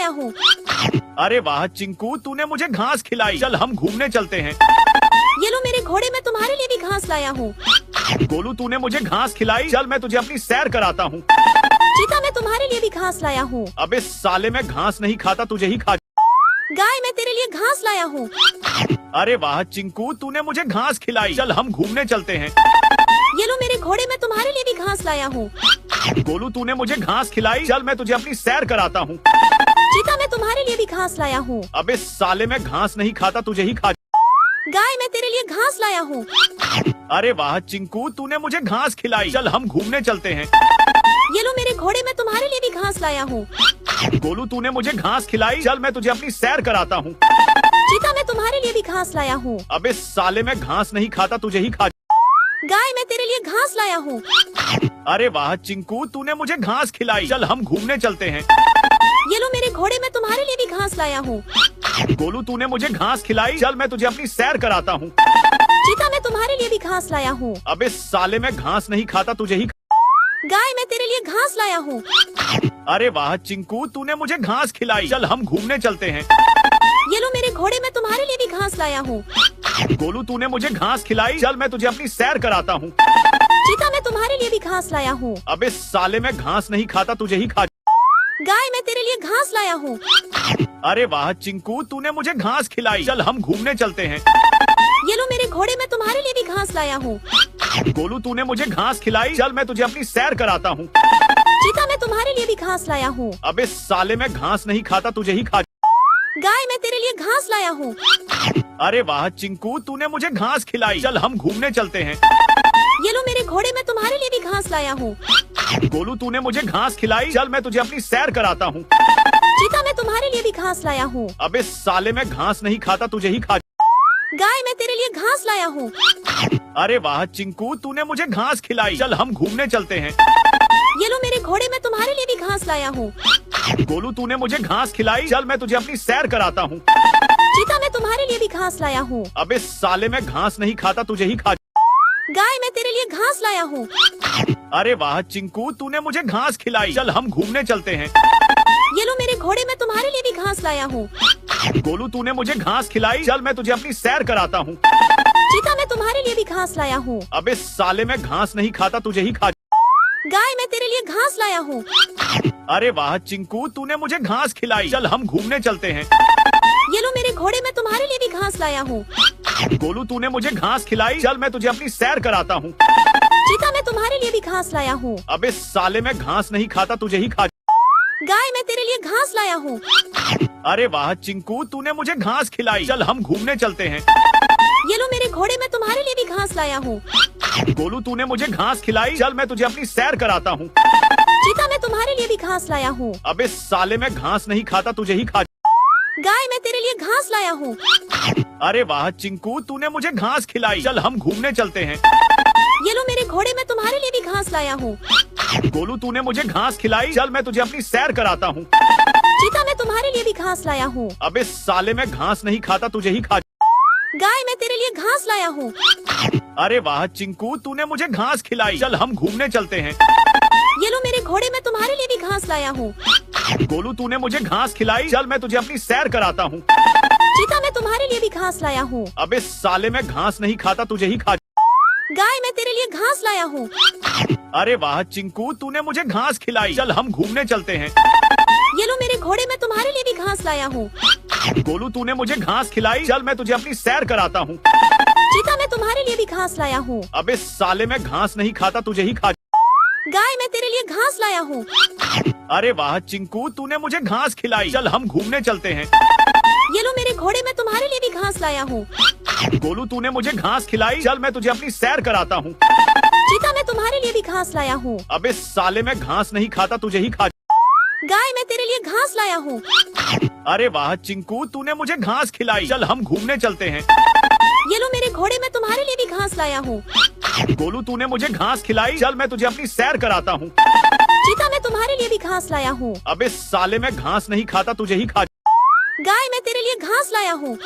लाया हूँ। अरे वाह चिंकू, तूने मुझे घास खिलाई। चल हम घूमने चलते हैं। ये लो मेरे घोड़े, मैं तुम्हारे लिए भी घास लाया हूँ। गोलू, तूने मुझे घास खिलाई। चल मैं तुझे अपनी सैर कराता हूँ। चीता, मैं तुम्हारे लिए भी घास लाया हूँ। अबे साले, मैं घास नहीं खाता, तुझे ही खा। गाय, मैं तेरे लिए घास लाया हूँ। अरे वाह चिंकू, तूने मुझे घास खिलाई। चल हम घूमने चलते हैं। ये लो मेरे घोड़े, मैं तुम्हारे लिए भी घास लाया हूँ। गोलू, तूने मुझे घास खिलाई। चल मैं तुझे अपनी सैर कराता हूँ। चीता, मैं तुम्हारे लिए भी घास लाया हूँ। अबे साले, मैं घास नहीं खाता, तुझे ही खा। गाय, मैं तेरे लिए घास लाया हूँ। अरे वाह चिंकू, तूने मुझे घास खिलाई। चल हम घूमने चलते हैं। ये लो मेरे घोड़े, मैं तुम्हारे लिए भी घास लाया हूँ। गोलू, तूने मुझे घास खिलाई। चल मैं तुझे अपनी सैर कराता हूँ। चीता, मैं तुम्हारे लिए भी घास लाया हूँ। अबे साले, मैं घास नहीं खाता, तुझे ही खा। गाय, मैं तेरे लिए घास लाया हूँ। अरे वाह चिंकू, तूने मुझे घास खिलाई। चल हम घूमने चलते हैं। ये लो मेरे घोड़े, मैं तुम्हारे लिए भी घास लाया हूँ। गोलू, तूने मुझे घास खिलाई। चल मैं तुझे अपनी सैर कराता हूँ। चीता, मैं तुम्हारे लिए भी घास लाया हूँ। अबे साले, मैं घास नहीं खाता, तुझे ही। गाय, मैं तेरे लिए घास लाया हूँ। अरे वाह चिंकू, तूने मुझे घास खिलाई। चल हम घूमने चलते हैं। ये लो मेरे घोड़े, मैं तुम्हारे लिए भी घास लाया हूँ। गोलू, तूने मुझे घास खिलाई। चल मैं तुझे अपनी सैर कराता हूँ। चीता, मैं तुम्हारे लिए भी घास लाया हूँ। अबे साले, मैं घास नहीं खाता, तुझे ही खा। गाय, मैं तेरे लिए घास लाया हूँ। अरे वाह चिंकू, तूने मुझे घास खिलाई। चल हम घूमने चलते हैं। ये लो मेरे घोड़े, मैं तुम्हारे लिए भी घास लाया हूँ। गोलू, तूने मुझे घास खिलाई। चल मैं तुझे अपनी सैर कराता हूँ। चीता, मैं तुम्हारे लिए भी घास लाया हूँ। अबे साले, मैं घास नहीं खाता, तुझे ही खा। गाय, मैं तेरे लिए घास लाया हूँ। अरे वाह चिंकू, तूने मुझे घास खिलाई। चल हम घूमने चलते हैं। ये लो मेरे घोड़े, मैं तुम्हारे लिए भी घास लाया हूँ। गोलू, तूने मुझे घास खिलाई। चल मैं तुझे अपनी सैर कराता हूँ। चीता, मैं तुम्हारे लिए भी घास लाया हूँ। अबे साले, मैं घास नहीं खाता, तुझे ही खा। गाय, मैं तेरे लिए घास लाया हूँ। अरे वाह चिंकू, तूने मुझे घास खिलाई। चल हम घूमने चलते हैं। ये लो मेरे घोड़े, मैं तुम्हारे लिए भी घास लाया हूँ। गोलू, तूने मुझे घास खिलाई। चल मैं तुझे अपनी सैर कराता हूँ। चीता, मैं तुम्हारे लिए भी घास लाया हूँ। अबे साले, मैं घास नहीं खाता, तुझे ही खा। गाय, मैं तेरे लिए घास लाया हूँ। अरे वाह चिंकू, तूने मुझे घास खिलाई। चल हम घूमने चलते हैं। ये लो मेरे घोड़े, मैं तुम्हारे लिए भी घास लाया हूँ। गोलू, तूने मुझे घास खिलाई। चल मैं तुझे अपनी सैर कराता हूँ। चीता, मैं तुम्हारे लिए भी घास लाया हूँ। अबे साले, मैं घास नहीं खाता, तुझे ही खा। गाय, मैं तेरे लिए घास लाया हूँ। अरे वाह चिंकू, तूने मुझे घास खिलाई। चल हम घूमने चलते हैं। ये लो मेरे घोड़े, मैं तुम्हारे लिए भी घास लाया हूँ। गोलू, तूने मुझे घास खिलाई। चल मैं तुझे अपनी सैर कराता हूँ। चीता, मैं तुम्हारे लिए भी घास लाया हूँ। अबे साले, मैं घास नहीं खाता, तुझे ही खा। गाय, मैं तेरे लिए घास लाया हूँ। अरे वाह चिंकू, तूने मुझे घास खिलाई। चल हम घूमने चलते हैं। ये लो मेरे घोड़े, मैं तुम्हारे लिए भी घास लाया हूँ। गोलू, तूने मुझे घास खिलाई। चल मैं तुझे अपनी सैर कराता हूँ। चीता, मैं तुम्हारे लिए भी घास लाया हूँ। अबे साले, मैं घास नहीं खाता, तुझे ही खा। गाय, मैं तेरे लिए घास लाया हूँ। अरे वाह चिंकू, तूने मुझे घास खिलाई। चल हम घूमने चलते हैं। ये लो मेरे घोड़े, मैं तुम्हारे लिए भी घास लाया हूँ। गोलू, तूने मुझे घास खिलाई। चल मैं तुझे अपनी सैर कराता हूँ। चीता, मैं तुम्हारे लिए भी घास लाया हूँ। अबे साले, मैं घास नहीं खाता, तुझे ही खा। गाय, मैं तेरे लिए घास लाया हूँ। अरे वाह चिंकू, तूने मुझे घास खिलाई। चल हम घूमने चलते हैं। ये लो मेरे घोड़े, मैं तुम्हारे लिए भी घास लाया हूँ। गोलू, तूने मुझे घास खिलाई। चल मैं तुझे अपनी सैर कराता हूँ। चीता, मैं तुम्हारे लिए भी घास लाया हूँ। अबे साले, मैं घास नहीं खाता, तुझे ही खा। गाय, मैं तेरे लिए घास लाया हूँ। अरे वाह चिंकू, तूने मुझे घास खिलाई। चल हम घूमने चलते हैं। ये लो मेरे घोड़े, मैं तुम्हारे लिए भी घास लाया हूँ। गोलू, तूने मुझे घास खिलाई। चल मैं तुझे अपनी सैर कराता हूँ। चीता, मैं तुम्हारे लिए भी घास लाया हूँ। अबे साले, मैं घास नहीं खाता, तुझे ही खा। गाय, मैं तेरे लिए घास लाया हूँ। अरे वाह चिंकू, तूने मुझे घास खिलाई। चल हम घूमने चलते हैं। ये लो मेरे घोड़े, मैं तुम्हारे लिए भी घास लाया हूँ। गोलू, तूने मुझे घास खिलाई। चल मैं तुझे अपनी सैर कराता हूँ। चीता, मैं तुम्हारे लिए भी घास लाया हूँ। अबे साले, मैं घास नहीं खाता, तुझे ही खा। गाय, मैं तेरे लिए घास लाया हूँ। अरे वाह चिंकू, तूने मुझे घास खिलाई। चल हम घूमने चलते हैं। ये लो मेरे घोड़े, मैं तुम्हारे लिए भी घास लाया हूँ। गोलू, तूने मुझे घास खिलाई। चल मैं तुझे अपनी सैर कराता हूँ। चीता, मैं तुम्हारे लिए भी घास लाया हूँ। अबे साले, मैं घास नहीं खाता, तुझे ही खा। गाय, मैं तेरे लिए घास लाया हूँ।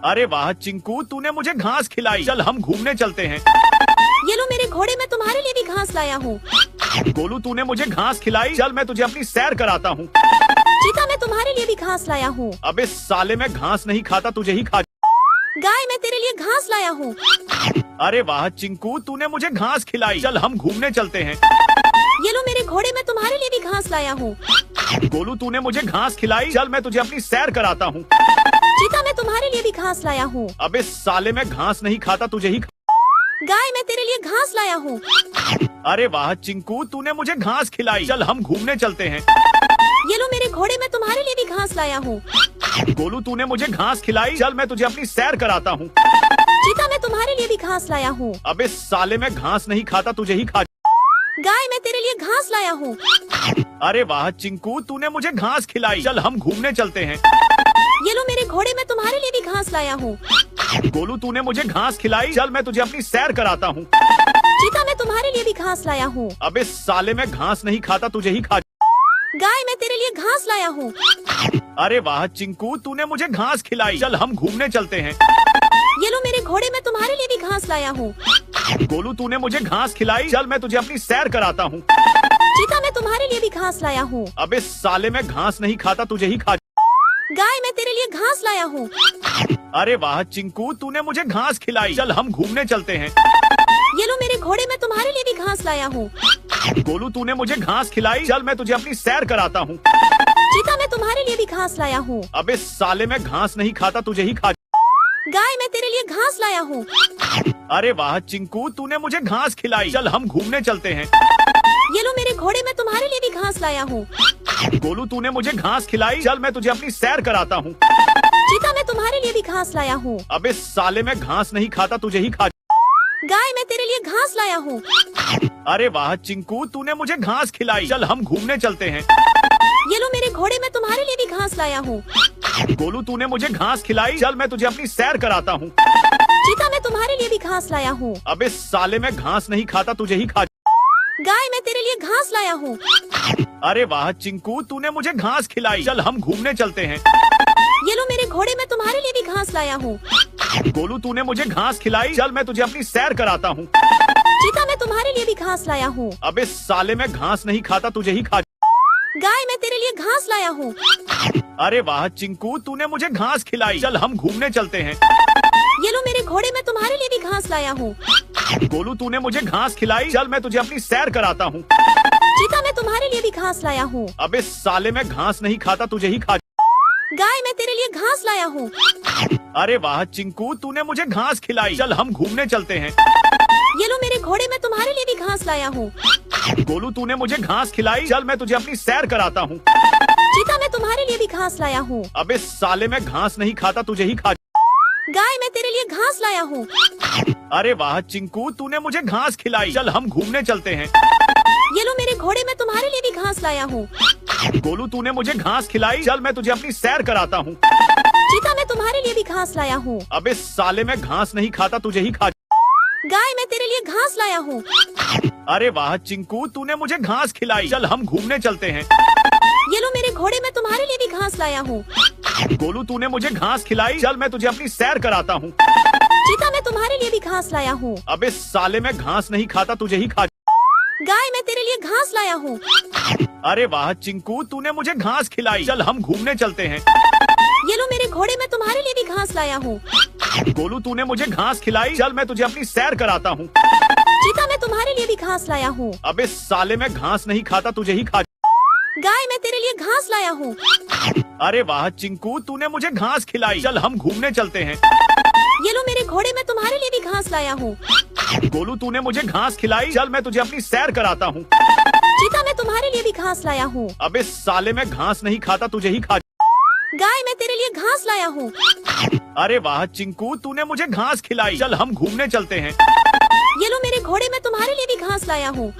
अरे वाह चिंकू, तूने मुझे घास खिलाई। चल हम घूमने चलते हैं। ये लो मेरे घोड़े, मैं तुम्हारे लिए भी घास लाया हूँ। गोलू, तूने मुझे घास खिलाई। चल मैं तुझे अपनी सैर कराता हूँ। चीता, मैं तुम्हारे लिए घास लाया हूँ। अबे साले, मैं घास नहीं खाता, तुझे ही खा। गाय, मैं तेरे लिए घास लाया हूँ। अरे वाह चिंकू, तूने मुझे घास खिलाई। चल हम घूमने चलते हैं। ये लो मेरे घोड़े, मैं तुम्हारे लिए भी घास लाया हूँ। गोलू, तूने मुझे घास खिलाई। चल मैं तुझे अपनी सैर कराता हूँ। चीता, मैं तुम्हारे लिए भी घास लाया हूँ। अबे साले, मैं घास नहीं खाता, तुझे ही खा। गाय, मैं तेरे लिए घास लाया हूँ। अरे वाह चिंकू, तूने मुझे घास खिलाई। चल हम घूमने चलते हैं। ये लो मेरे घोड़े, मैं तुम्हारे लिए भी घास लाया हूँ। गोलू, तूने मुझे घास खिलाई। चल मैं तुझे अपनी सैर कराता हूँ। चीता, मैं तुम्हारे लिए भी घास लाया हूँ। अबे साले, मैं घास नहीं खाता, तुझे ही खा। गाय, मैं तेरे लिए घास लाया हूँ। अरे वाह चिंकू, तूने मुझे घास खिलाई। चल हम घूमने चलते हैं। ये लो मेरे घोड़े, मैं तुम्हारे लिए भी घास लाया हूँ। गोलू, तूने मुझे घास खिलाई। चल मैं तुझे अपनी सैर कराता हूँ। चीता, मैं तुम्हारे लिए भी घास लाया हूँ। अबे साले, मैं घास नहीं खाता, तुझे ही खा। गाय, मैं तेरे लिए घास लाया हूँ। अरे वाह चिंकू, तूने मुझे घास खिलाई। चल हम घूमने चलते हैं। ये लो मेरे घोड़े, मैं तुम्हारे लिए भी घास लाया हूँ। गोलू, तूने मुझे घास खिलाई। चल मैं तुझे अपनी सैर कराता हूँ। चीता, मैं तुम्हारे लिए भी घास लाया हूँ। अबे साले, मैं घास नहीं खाता, तुझे ही खा। गाय, मैं तेरे लिए घास लाया हूँ। अरे वाह चिंकू, तूने मुझे घास खिलाई। चल हम घूमने चलते हैं। ये लो मेरे घोड़े, मैं तुम्हारे लिए भी घास लाया हूँ। गोलू, तूने मुझे घास खिलाई। चल मैं तुझे अपनी सैर कराता हूँ। चीता, मैं तुम्हारे लिए भी घास लाया हूँ। अबे साले, मैं घास नहीं खाता, तुझे ही खा। गाय, मैं तेरे लिए घास लाया हूँ। अरे वाह चिंकू, तूने मुझे घास खिलाई। चल हम घूमने चलते हैं। ये लो मेरे घोड़े, मैं तुम्हारे लिए भी घास लाया हूँ। गोलू, तूने मुझे घास खिलाई। चल मैं तुझे अपनी सैर कराता हूँ। चीता, मैं तुम्हारे लिए भी घास लाया हूँ। अबे साले, मैं घास नहीं खाता, तुझे ही खा। गाय, मैं तेरे लिए घास लाया हूँ। अरे वाह चिंकू, तूने मुझे घास खिलाई। चल हम घूमने चलते हैं। ये लो मेरे घोड़े, मैं तुम्हारे लिए भी घास लाया हूँ। गोलू, तूने मुझे घास खिलाई। चल मैं तुझे अपनी सैर कराता हूँ। चीता, मैं तुम्हारे लिए भी घास लाया हूँ। अबे साले, मैं घास नहीं खाता, तुझे ही खा। गाय, मैं तेरे लिए घास लाया हूँ। अरे वाह चिंकू, तूने मुझे घास खिलाई। चल हम घूमने चलते हैं। ये लो मेरे घोड़े, मैं तुम्हारे लिए भी घास लाया हूँ। गोलू, तूने मुझे घास खिलाई। चल मैं तुझे अपनी सैर कराता हूँ। चीता, मैं तुम्हारे लिए भी घास लाया हूँ। अबे साले, मैं घास नहीं खाता, तुझे ही खा। गाय, मैं तेरे लिए घास लाया हूँ। अरे वाह चिंकू, तूने मुझे घास खिलाई। चल हम घूमने चलते हैं। ये लो मेरे घोड़े, मैं तुम्हारे लिए भी घास लाया हूँ। गोलू, तूने मुझे घास खिलाई। चल मैं तुझे अपनी सैर कराता हूँ। चीता, मैं तुम्हारे लिए भी घास लाया हूँ। अबे साले, मैं घास नहीं खाता, तुझे ही खा। गाय, मैं तेरे लिए घास लाया हूँ। अरे वाह चिंकू, तूने मुझे घास खिलाई। चल हम घूमने चलते हैं। ये लो मेरे घोड़े, मैं तुम्हारे लिए भी घास लाया हूँ। गोलू, तूने मुझे घास खिलाई। चल मैं तुझे अपनी सैर कराता हूँ। चीता, मैं तुम्हारे लिए भी घास लाया हूँ। अबे साले, मैं घास नहीं खाता, तुझे ही खा। गाय, मैं तेरे लिए घास लाया हूँ। अरे वाह चिंकू, तूने मुझे घास खिलाई। चल हम घूमने चलते हैं। ये लो मेरे घोड़े, मैं तुम्हारे लिए भी घास लाया हूँ। गोलू, तूने मुझे घास खिलाई। चल मैं तुझे अपनी सैर कराता हूँ। चीता, मैं तुम्हारे लिए भी घास लाया हूँ। अबे साले, मैं घास नहीं खाता, तुझे ही खा। गाय, मैं तेरे लिए घास लाया हूँ। अरे वाह चिंकू, तूने मुझे घास खिलाई। चल हम घूमने चलते हैं। ये लो मेरे घोड़े, मैं तुम्हारे लिए भी घास लाया हूँ। गोलू, तूने मुझे घास खिलाई। चल मैं तुझे अपनी सैर कराता हूँ। चीता, मैं तुम्हारे लिए भी घास लाया हूँ। अबे साले, मैं घास नहीं खाता, तुझे ही खा। गाय, मैं तेरे लिए घास लाया हूँ। अरे वाह चिंकू, तूने मुझे घास खिलाई। चल हम घूमने चलते हैं। ये लो मेरे घोड़े, मैं तुम्हारे लिए भी घास लाया हूँ। गोलू, तूने मुझे घास खिलाई। चल मैं तुझे अपनी सैर कराता हूँ। चीता, मैं तुम्हारे लिए भी घास लाया हूँ। अबे साले, मैं घास नहीं खाता, तुझे ही खा। गाय, मैं तेरे लिए घास लाया हूँ। अरे वाह चिंकू, तूने मुझे घास खिलाई। चल हम घूमने चलते हैं। ये लो मेरे घोड़े, मैं तुम्हारे लिए भी घास लाया हूँ। गोलू, तूने मुझे घास खिलाई। चल मैं तुझे अपनी सैर कराता हूँ। चीता, मैं तुम्हारे लिए भी घास लाया हूँ। अबे साले, मैं घास नहीं खाता, तुझे ही खा। गाय, मैं तेरे लिए घास लाया हूँ। अरे वाह चिंकू, तूने मुझे घास खिलाई। चल हम घूमने चलते हैं। ये लो मेरे घोड़े, मैं तुम्हारे लिए भी घास लाया हूँ।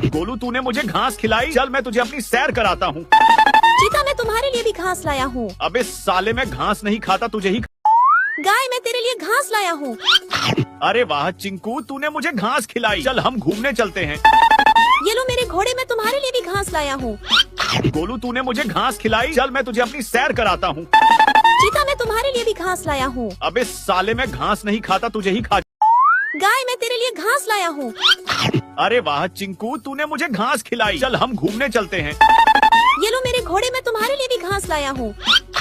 गोलू, तूने मुझे घास खिलाई। चल मैं तुझे अपनी सैर कराता हूँ। चीता, मैं तुम्हारे लिए भी घास लाया हूँ। अबे साले, मैं घास नहीं खाता, तुझे ही। गाय, मैं तेरे लिए घास लाया हूँ। अरे वाह चिंकू, तूने मुझे घास खिलाई। चल हम घूमने चलते हैं। ये लो मेरे घोड़े, मैं तुम्हारे लिए भी घास लाया हूँ। गोलू, तूने मुझे घास खिलाई। चल मैं तुझे अपनी सैर कराता हूँ। चीता, मैं तुम्हारे लिए भी घास लाया हूँ। अबे साले, मैं घास नहीं खाता, तुझे ही खा। गाय, मैं तेरे लिए घास लाया हूँ। अरे वाह चिंकू, तूने मुझे घास खिलाई। चल हम घूमने चलते हैं। ये लो मेरे घोड़े, मैं तुम्हारे लिए भी घास लाया हूँ।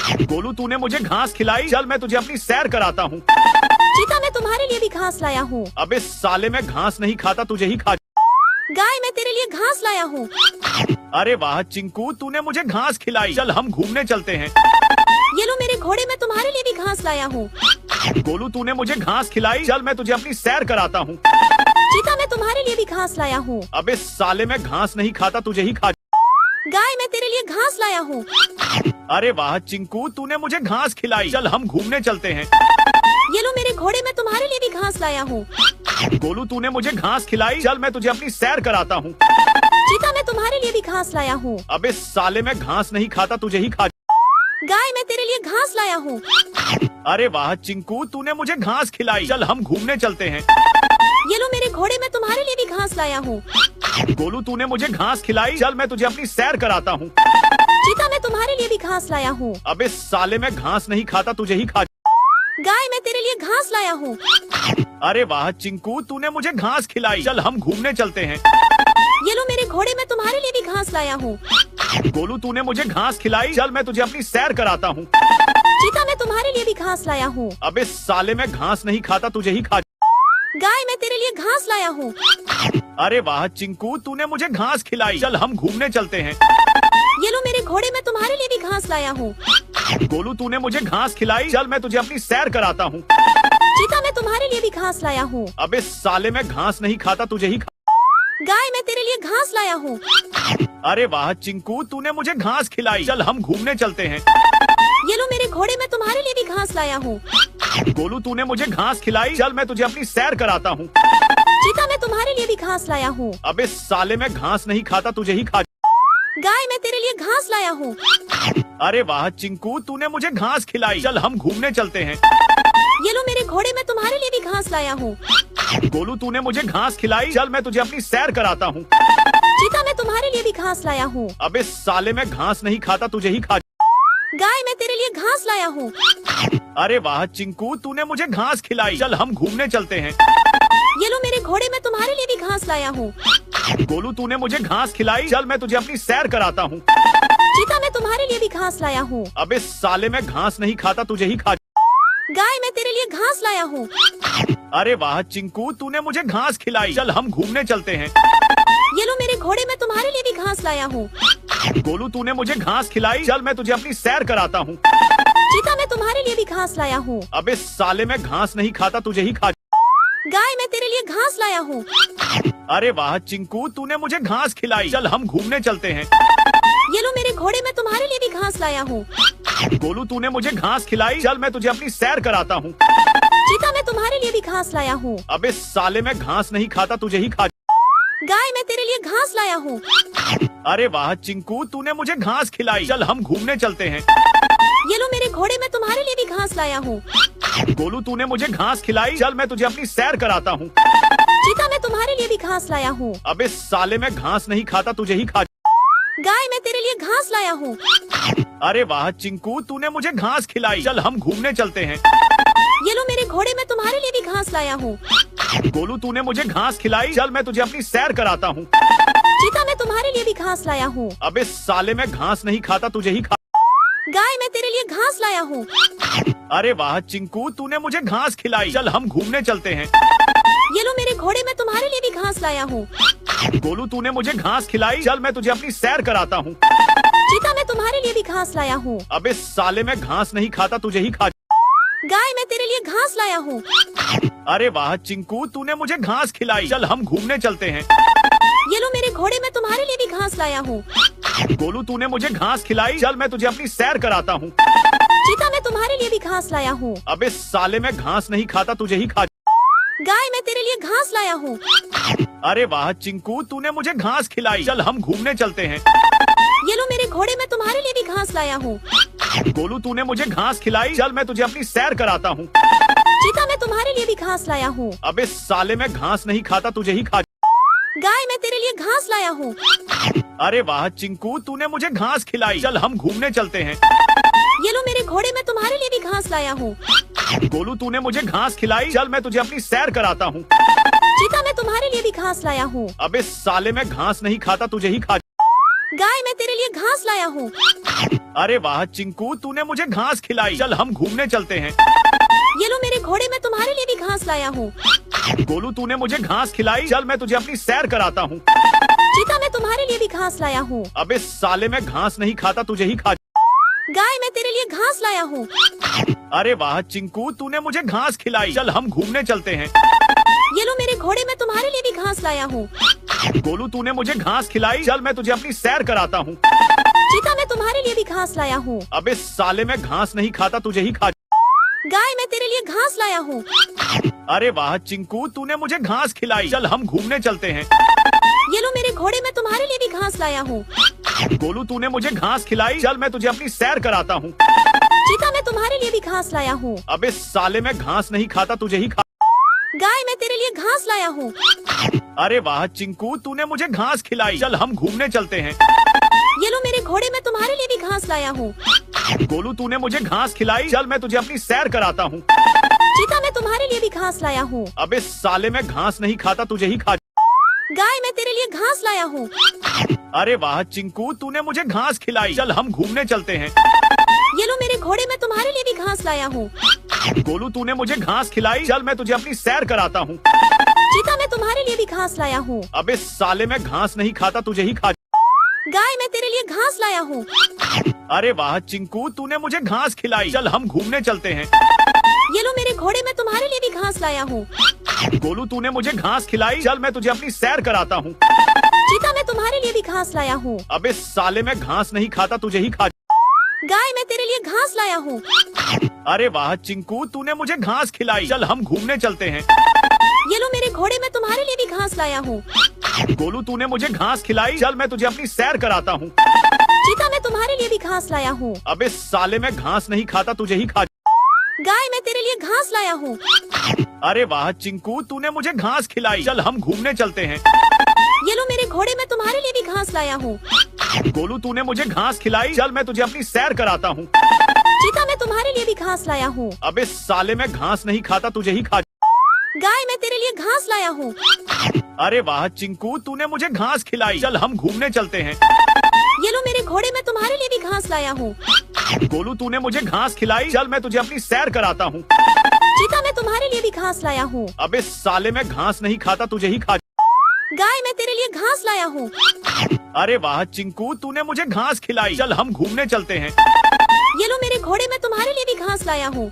गोलू तूने मुझे घास खिलाई, चल मैं तुझे अपनी सैर कराता हूँ। चीता मैं तुम्हारे लिए भी घास लाया हूँ। अबे साले मैं घास नहीं खाता, तुझे ही खा। गाय मैं तेरे लिए घास लाया हूँ। अरे वाह चिंकू, तूने मुझे घास खिलाई, चल हम घूमने चलते हैं। ये लो मेरे घोड़े मैं तुम्हारे लिए भी घास लाया हूँ। गोलू तूने मुझे घास खिलाई, चल मैं तुझे अपनी सैर कराता हूँ। चीता मैं तुम्हारे लिए भी घास लाया हूँ। अबे साले मैं घास नहीं खाता, तुझे ही खा। गाय मैं तेरे लिए घास लाया हूँ। अरे वाह चिंकू, तूने मुझे घास खिलाई, चल हम घूमने चलते हैं। ये लो मेरे घोड़े मैं तुम्हारे लिए भी घास लाया हूँ। गोलू तूने मुझे घास खिलाई, चल मैं तुझे अपनी सैर कराता हूँ। चीता मैं तुम्हारे लिए भी घास लाया हूँ। अबे साले मैं घास नहीं खाता, तुझे ही खा। गाय मैं तेरे लिए घास लाया हूँ। अरे वाह चिंकू, तूने मुझे घास खिलाई, चल हम घूमने चलते हैं। ये लो मेरे घोड़े मैं तुम्हारे लिए भी घास लाया हूँ। गोलू तूने मुझे घास खिलाई, चल मैं तुझे अपनी सैर कराता हूँ। चीता मैं तुम्हारे लिए भी घास लाया हूँ। अबे साले मैं घास नहीं खाता, तुझे ही खा। गाय मैं तेरे लिए घास लाया हूँ। अरे वाह चिंकू, तूने मुझे घास खिलाई, चल हम घूमने चलते हैं। ये लो मेरे घोड़े मैं तुम्हारे लिए भी घास लाया हूँ। गोलू तूने मुझे घास खिलाई, चल मैं तुझे अपनी सैर कराता हूँ। चीता मैं तुम्हारे लिए भी घास लाया हूँ। अबे साले मैं घास नहीं खाता, तुझे ही खा। गाय मैं तेरे लिए घास लाया हूँ। अरे वाह चिंकू, तूने मुझे घास खिलाई, चल हम घूमने चलते हैं। ये लो मेरे घोड़े मैं तुम्हारे लिए भी घास लाया हूँ। गोलू तूने मुझे घास खिलाई, चल मैं तुझे अपनी सैर कराता हूँ। चीता मैं तुम्हारे लिए भी घास लाया हूँ। अबे साले मैं घास नहीं खाता, तुझे ही खा। गाय मैं तेरे लिए घास लाया हूँ। अरे वाह चिंकू, तूने मुझे घास खिलाई, चल हम घूमने चलते हैं। ये लो मेरे घोड़े मैं तुम्हारे लिए भी घास लाया हूँ। गोलू तूने मुझे घास खिलाई, चल मैं तुझे अपनी सैर कराता हूँ। चीता मैं तुम्हारे लिए भी घास लाया हूँ। अबे साले मैं घास नहीं खाता, तुझे ही खा। गाय मैं तेरे लिए घास लाया हूँ। अरे वाह चिंकू, तूने मुझे घास खिलाई, चल हम घूमने चलते हैं। ये लो मेरे घोड़े मैं तुम्हारे लिए भी घास लाया हूँ। गोलू तूने मुझे घास खिलाई, चल मैं तुझे अपनी सैर कराता हूँ। चीता मैं तुम्हारे लिए भी घास लाया हूँ। अबे साले मैं घास नहीं खाता, तुझे ही खा। गाय मैं तेरे लिए घास लाया हूँ। अरे वाह चिंकू, तूने मुझे घास खिलाई, चल हम घूमने चलते हैं। ये लो मेरे घोड़े मैं तुम्हारे लिए भी घास लाया हूँ। गोलू तूने मुझे घास खिलाई, चल मैं तुझे अपनी सैर कराता हूँ। चीता मैं तुम्हारे लिए भी घास लाया हूँ। अबे साले मैं घास नहीं खाता, तुझे ही खा। गाय मैं तेरे लिए घास लाया हूँ। अरे वाह चिंकू, तूने मुझे घास खिलाई, चल हम घूमने चलते हैं। ये लो मेरे घोड़े मैं तुम्हारे लिए भी घास लाया हूँ। गोलू तूने मुझे घास खिलाई, चल मैं तुझे अपनी सैर कराता हूँ। चीता मैं तुम्हारे लिए भी घास लाया हूँ। अबे साले मैं घास नहीं खाता, तुझे ही खा। गाय मैं तेरे लिए घास लाया हूँ। अरे वाह चिंकू, तूने मुझे घास खिलाई, चल हम घूमने चलते हैं। ये लो मेरे घोड़े मैं तुम्हारे लिए भी घास लाया हूँ। गोलू तूने मुझे घास खिलाई, चल मैं तुझे अपनी सैर कराता हूँ। चीता मैं तुम्हारे लिए भी घास लाया हूँ। अबे साले मैं घास नहीं खाता, तुझे ही खा। गाय मैं तेरे लिए घास लाया हूँ। अरे वाह चिंकू, तूने मुझे घास खिलाई, चल हम घूमने चलते हैं। ये लो मेरे घोड़े मैं तुम्हारे लिए भी घास लाया हूँ। गोलू तूने मुझे घास खिलाई, चल मैं तुझे अपनी सैर कराता हूँ। चीता मैं तुम्हारे लिए भी घास लाया हूँ। अबे साले मैं घास नहीं खाता, तुझे ही खा। गाय मैं तेरे लिए घास लाया हूँ। अरे वाह चिंकू, तूने मुझे घास खिलाई, चल हम घूमने चलते हैं। ये लो मेरे घोड़े मैं तुम्हारे लिए भी घास लाया हूँ। गोलू तूने मुझे घास खिलाई, चल मैं तुझे अपनी सैर कराता हूँ। चीता मैं तुम्हारे लिए भी घास लाया हूँ। अबे साले मैं घास नहीं खाता, तुझे ही खा। गाय मैं तेरे लिए घास लाया हूँ। अरे वाह चिंकू, तूने मुझे घास खिलाई, चल हम घूमने चलते हैं। ये लो मेरे घोड़े मैं तुम्हारे लिए भी घास लाया हूँ। गोलू तूने मुझे घास खिलाई, चल मैं तुझे अपनी सैर कराता हूँ। चीता मैं तुम्हारे लिए भी घास लाया हूँ। अबे साले मैं घास नहीं खाता, तुझे ही खा। गाय मैं तेरे लिए घास लाया हूँ। अरे वाह चिंकू, तूने मुझे घास खिलाई, चल हम घूमने चलते हैं। ये लो मेरे घोड़े मैं तुम्हारे लिए भी घास लाया हूँ। गोलू तूने मुझे घास खिलाई, चल मैं तुझे अपनी सैर कराता हूँ। चीता मैं तुम्हारे लिए भी घास लाया हूँ। अबे साले मैं घास नहीं खाता, तुझे ही खा। गाय मैं तेरे लिए घास लाया हूँ। अरे वाह चिंकू, तूने मुझे घास खिलाई, चल हम घूमने चलते हैं। ये लो मेरे घोड़े मैं तुम्हारे लिए भी घास लाया हूँ। गोलू तूने मुझे घास खिलाई, चल मैं तुझे अपनी सैर कराता हूँ। चीता मैं तुम्हारे लिए भी घास लाया हूँ। अबे साले मैं घास नहीं खाता, तुझे ही खा। गाय मैं तेरे लिए घास लाया हूँ। अरे वाह चिंकू, तूने मुझे घास खिलाई, चल हम घूमने चलते हैं। ये लो मेरे घोड़े मैं तुम्हारे लिए भी घास लाया हूँ। गोलू तूने मुझे घास खिलाई, चल मैं तुझे अपनी सैर कराता हूँ। चीता मैं तुम्हारे लिए भी घास लाया हूँ। अबे साले मैं घास नहीं खाता, तुझे ही खा। गाय मैं तेरे लिए घास लाया हूँ। अरे वाह चिंकू, तूने मुझे घास खिलाई। चल हम घूमने चलते हैं। ये लो मेरे घोड़े, मैं तुम्हारे लिए भी घास लाया हूँ। गोलू, तूने मुझे घास खिलाई। चल मैं तुझे अपनी सैर कराता हूँ। चीता, मैं तुम्हारे लिए भी घास लाया हूँ। अबे साले, मैं घास नहीं खाता, तुझे ही खा। गाय, मैं तेरे लिए घास लाया हूँ। अरे वाह चिंकू, तूने मुझे घास खिलाई। चल हम घूमने चलते हैं। ये लो मेरे घोड़े, मैं तुम्हारे लिए भी घास लाया हूँ। गोलू, तूने मुझे घास खिलाई। चल मैं तुझे अपनी सैर कराता हूँ। चीता, मैं तुम्हारे लिए भी घास लाया हूँ। अबे साले, मैं घास नहीं खाता, तुझे ही खा। गाय, मैं तेरे लिए घास लाया हूँ। अरे वाह चिंकू, तूने मुझे घास खिलाई। चल हम घूमने चलते हैं। ये लो मेरे घोड़े, मैं तुम्हारे लिए भी घास लाया हूँ। गोलू, तूने मुझे घास खिलाई। चल मैं तुझे अपनी सैर कराता हूँ। चीता, मैं तुम्हारे लिए भी घास लाया हूँ। अबे साले, मैं घास नहीं खाता, तुझे ही खा। गाय, मैं तेरे लिए घास लाया हूँ। अरे वाह चिंकू, तूने मुझे घास खिलाई। चल हम घूमने चलते हैं। ये लो मेरे घोड़े, मैं तुम्हारे लिए भी घास लाया हूँ। गोलू, तूने मुझे घास खिलाई। चल मैं तुझे अपनी सैर कराता हूँ। चीता, मैं तुम्हारे लिए भी घास लाया हूँ। अबे साले, मैं घास नहीं खाता, तुझे ही खा। गाय, मैं तेरे लिए घास लाया हूँ। अरे वाह चिंकू, तूने मुझे घास खिलाई। चल हम घूमने चलते हैं। ये लो मेरे घोड़े, मैं तुम्हारे लिए भी घास लाया हूँ। गोलू, तूने मुझे घास खिलाई। चल मैं तुझे अपनी सैर कराता हूँ। चीता, मैं तुम्हारे लिए भी घास लाया हूँ। अबे साले, मैं घास नहीं खाता, तुझे ही खा। गाय, मैं तेरे लिए घास लाया हूँ। अरे वाह चिंकू, तूने मुझे घास खिलाई। चल हम घूमने चलते हैं। ये लो मेरे घोड़े, मैं तुम्हारे लिए भी घास लाया हूँ। गोलू, तूने मुझे घास खिलाई। चल मैं तुझे अपनी सैर कराता हूँ। चीता, मैं तुम्हारे लिए भी घास लाया हूँ। अबे साले, मैं घास नहीं खाता, तुझे ही खा। गाय, मैं तेरे लिए घास लाया हूँ। अरे वाह चिंकू, तूने मुझे घास खिलाई। चल हम घूमने चलते हैं। ये लो मेरे घोड़े, मैं तुम्हारे लिए भी घास लाया हूँ। गोलू, तूने मुझे घास खिलाई। चल मैं तुझे अपनी सैर कराता हूँ। चीता, मैं तुम्हारे लिए भी घास लाया हूँ। अबे साले, मैं घास नहीं खाता, तुझे ही खा। गाय, मैं तेरे लिए घास लाया हूँ। अरे वाह चिंकू, तूने मुझे घास खिलाई। चल हम घूमने चलते हैं। ये लो मेरे घोड़े, मैं तुम्हारे लिए भी घास लाया हूँ। गोलू, तूने मुझे घास खिलाई। चल मैं तुझे अपनी सैर कराता हूँ। चीता, मैं तुम्हारे लिए भी घास लाया हूँ। अबे साले, मैं घास नहीं खाता, तुझे ही खा। गाय, मैं तेरे लिए घास लाया हूँ। अरे वाह चिंकू, तूने मुझे घास खिलाई। चल हम घूमने चलते हैं। ये लो मेरे घोड़े, मैं तुम्हारे लिए भी घास लाया हूँ। गोलू, तूने मुझे घास खिलाई। चल मैं तुझे अपनी सैर कराता हूँ। चीता, मैं तुम्हारे लिए भी घास लाया हूँ। अबे साले, मैं घास नहीं खाता, तुझे ही खा। गाय, मैं तेरे लिए घास लाया हूँ। अरे वाह चिंकू, तूने मुझे घास खिलाई। चल हम घूमने चलते हैं। ये लो मेरे घोड़े, मैं तुम्हारे लिए भी घास लाया हूँ।